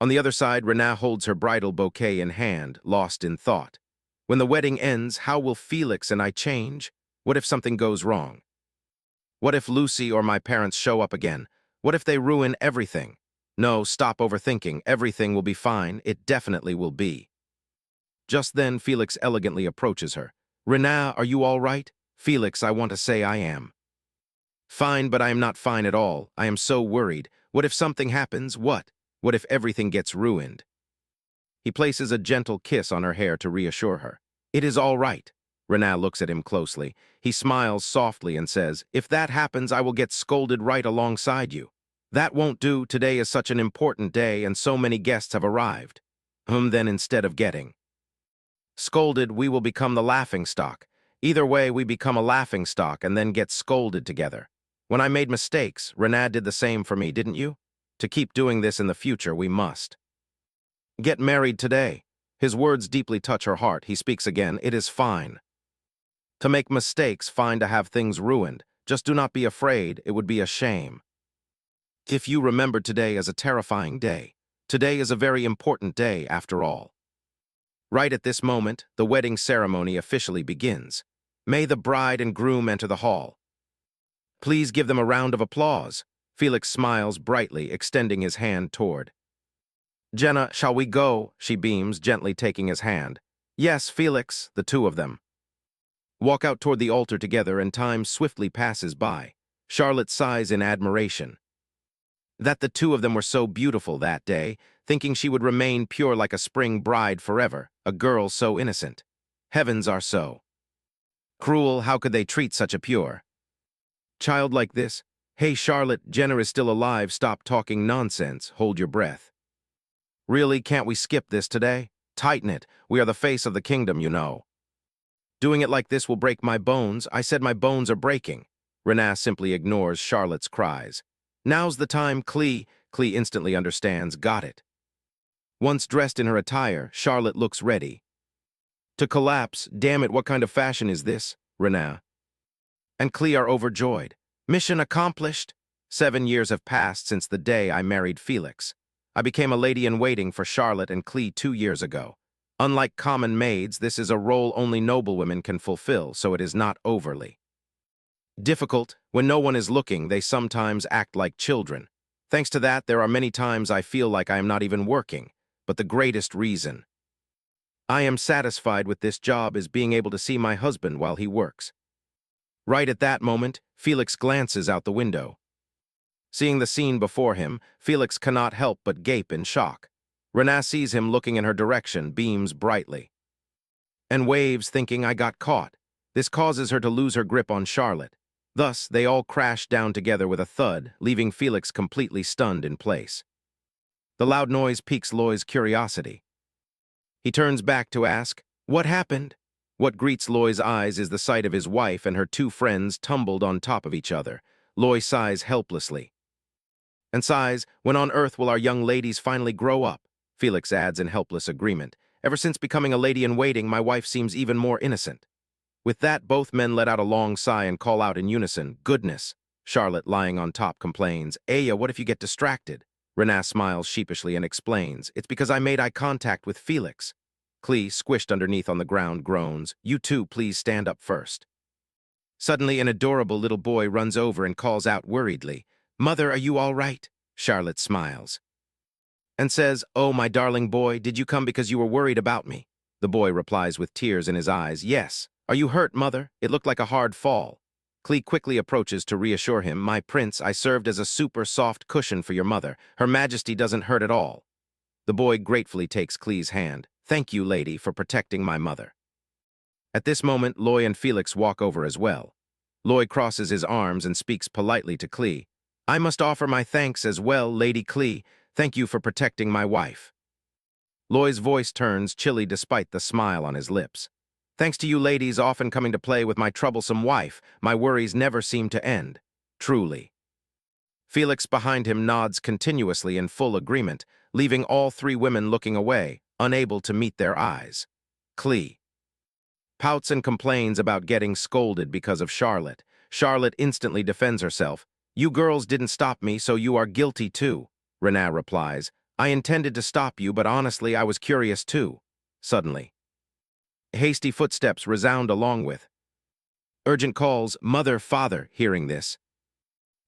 Speaker 1: On the other side, Renaa holds her bridal bouquet in hand, lost in thought. When the wedding ends, how will Felix and I change? What if something goes wrong? What if Lucy or my parents show up again? What if they ruin everything? No, stop overthinking. Everything will be fine. It definitely will be. Just then, Felix elegantly approaches her. Renaa, are you all right? Felix, I want to say I am fine, but I am not fine at all. I am so worried. What if something happens? What? What if everything gets ruined? He places a gentle kiss on her hair to reassure her. It is all right. Renaa looks at him closely. He smiles softly and says, If that happens, I will get scolded right alongside you. That won't do. Today is such an important day and so many guests have arrived. Then instead of getting scolded, we will become the laughingstock. Either way, we become a laughingstock and then get scolded together. When I made mistakes, Renaa did the same for me, didn't you? To keep doing this in the future, we must get married today. His words deeply touch her heart. He speaks again. It is fine to make mistakes, fine to have things ruined. Just do not be afraid. It would be a shame if you remembered today as a terrifying day. Today is a very important day, after all. Right at this moment, the wedding ceremony officially begins. May the bride and groom enter the hall. Please give them a round of applause. Felix smiles brightly, extending his hand toward Jenna. Shall we go? She beams, gently taking his hand. Yes, Felix, the two of them walk out toward the altar together, and time swiftly passes by. Charlotte sighs in admiration that the two of them were so beautiful that day, thinking she would remain pure like a spring bride forever, a girl so innocent. Heavens are so cruel. How could they treat such a pure child like this? Hey, Charlotte, Jenna is still alive. Stop talking nonsense. Hold your breath. Really, can't we skip this today? Tighten it. We are the face of the kingdom, you know. Doing it like this will break my bones. I said my bones are breaking. Renaa simply ignores Charlotte's cries. Now's the time, Clee. Clee instantly understands. Got it. Once dressed in her attire, Charlotte looks ready to collapse. Damn it, what kind of fashion is this? Renaa and Clee are overjoyed. Mission accomplished. 7 years have passed since the day I married Felix. I became a lady-in-waiting for Charlotte and Clee 2 years ago. Unlike common maids, this is a role only noblewomen can fulfill, so it is not overly Difficult, when no one is looking, they sometimes act like children. Thanks to that, there are many times I feel like I am not even working, but the greatest reason I am satisfied with this job is being able to see my husband while he works. Right at that moment, Felix glances out the window. Seeing the scene before him, Felix cannot help but gape in shock. Renaa sees him looking in her direction, beams brightly, and waves, thinking, I got caught. This causes her to lose her grip on Charlotte. Thus, they all crash down together with a thud, leaving Felix completely stunned in place. The loud noise piques Loy's curiosity. He turns back to ask, what happened? What greets Loy's eyes is the sight of his wife and her two friends tumbled on top of each other. Loy sighs helplessly. And sighs, when on earth will our young ladies finally grow up? Felix adds in helpless agreement. Ever since becoming a lady-in-waiting, my wife seems even more innocent. With that, both men let out a long sigh and call out in unison, goodness. Charlotte, lying on top, complains, Aya, what if you get distracted? Renaa smiles sheepishly and explains, it's because I made eye contact with Felix. Clee, squished underneath on the ground, groans, you two please stand up first. Suddenly, an adorable little boy runs over and calls out worriedly, Mother, are you all right? Charlotte smiles and says, oh, my darling boy, did you come because you were worried about me? The boy replies with tears in his eyes, yes. Are you hurt, Mother? It looked like a hard fall. Clee quickly approaches to reassure him, my prince, I served as a super soft cushion for your mother. Her Majesty doesn't hurt at all. The boy gratefully takes Clee's hand. Thank you, lady, for protecting my mother. At this moment, Loy and Felix walk over as well. Loy crosses his arms and speaks politely to Clee. I must offer my thanks as well, Lady Clee. Thank you for protecting my wife. Loy's voice turns chilly despite the smile on his lips. Thanks to you ladies often coming to play with my troublesome wife, my worries never seem to end. Truly. Felix behind him nods continuously in full agreement, leaving all three women looking away, unable to meet their eyes. Clee pouts and complains about getting scolded because of Charlotte. Charlotte instantly defends herself. You girls didn't stop me, so you are guilty too. Renaa replies, I intended to stop you, but honestly, I was curious too. Suddenly, hasty footsteps resound along with urgent calls, mother, father. Hearing this,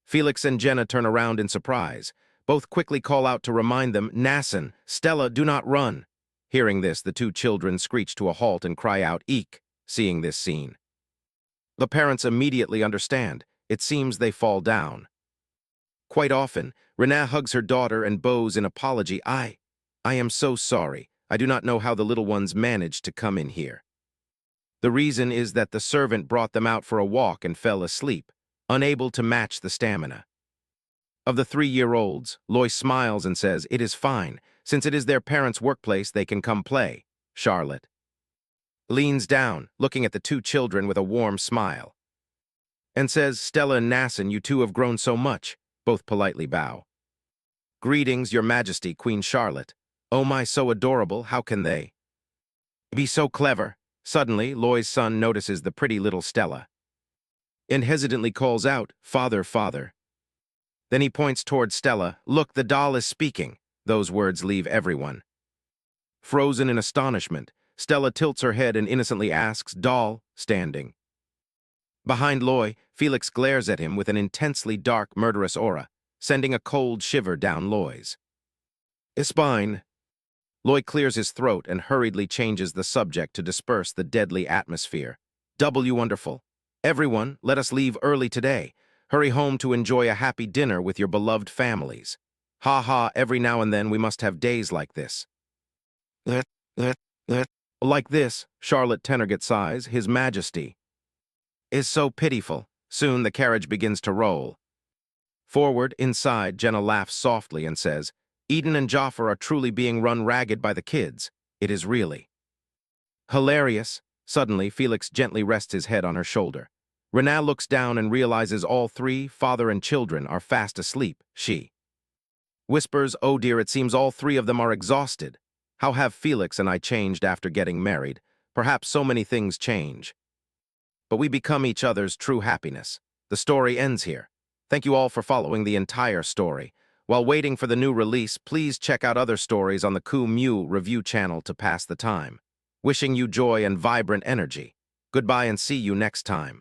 Speaker 1: Felix and Jenna turn around in surprise. Both quickly call out to remind them, Nassan, Stella, do not run. Hearing this, the two children screech to a halt and cry out, eek, seeing this scene. The parents immediately understand. It seems they fall down. Quite often, Renaa hugs her daughter and bows in apology. I am so sorry. I do not know how the little ones managed to come in here. The reason is that the servant brought them out for a walk and fell asleep, unable to match the stamina. Of the 3-year-olds, Loy smiles and says, it is fine. Since it is their parents' workplace, they can come play. Charlotte leans down, looking at the two children with a warm smile, and says, Stella and Nassan, you two have grown so much. Both politely bow. Greetings, Your Majesty, Queen Charlotte. Oh my, so adorable, how can they be so clever? Suddenly, Loy's son notices the pretty little Stella and hesitantly calls out, Father, father. Then he points towards Stella. Look, the doll is speaking. Those words leave everyone frozen in astonishment. Stella tilts her head and innocently asks, doll, standing behind Loy, Felix glares at him with an intensely dark, murderous aura, sending a cold shiver down Loy's spine. Loy clears his throat and hurriedly changes the subject to disperse the deadly atmosphere. Wonderful. Everyone, let us leave early today. Hurry home to enjoy a happy dinner with your beloved families. Ha ha, every now and then we must have days like this. Like this, Charlotte Tenerget sighs, His Majesty is so pitiful. Soon the carriage begins to roll. Forward, inside, Jenna laughs softly and says, Eden and Jafar are truly being run ragged by the kids. It is really hilarious. Suddenly, Felix gently rests his head on her shoulder. Renaa looks down and realizes all three, father and children, are fast asleep. She whispers, oh dear, it seems all three of them are exhausted. How have Felix and I changed after getting married? Perhaps so many things change, but we become each other's true happiness. The story ends here. Thank you all for following the entire story. While waiting for the new release, please check out other stories on the Ku Mew review channel to pass the time. Wishing you joy and vibrant energy. Goodbye and see you next time.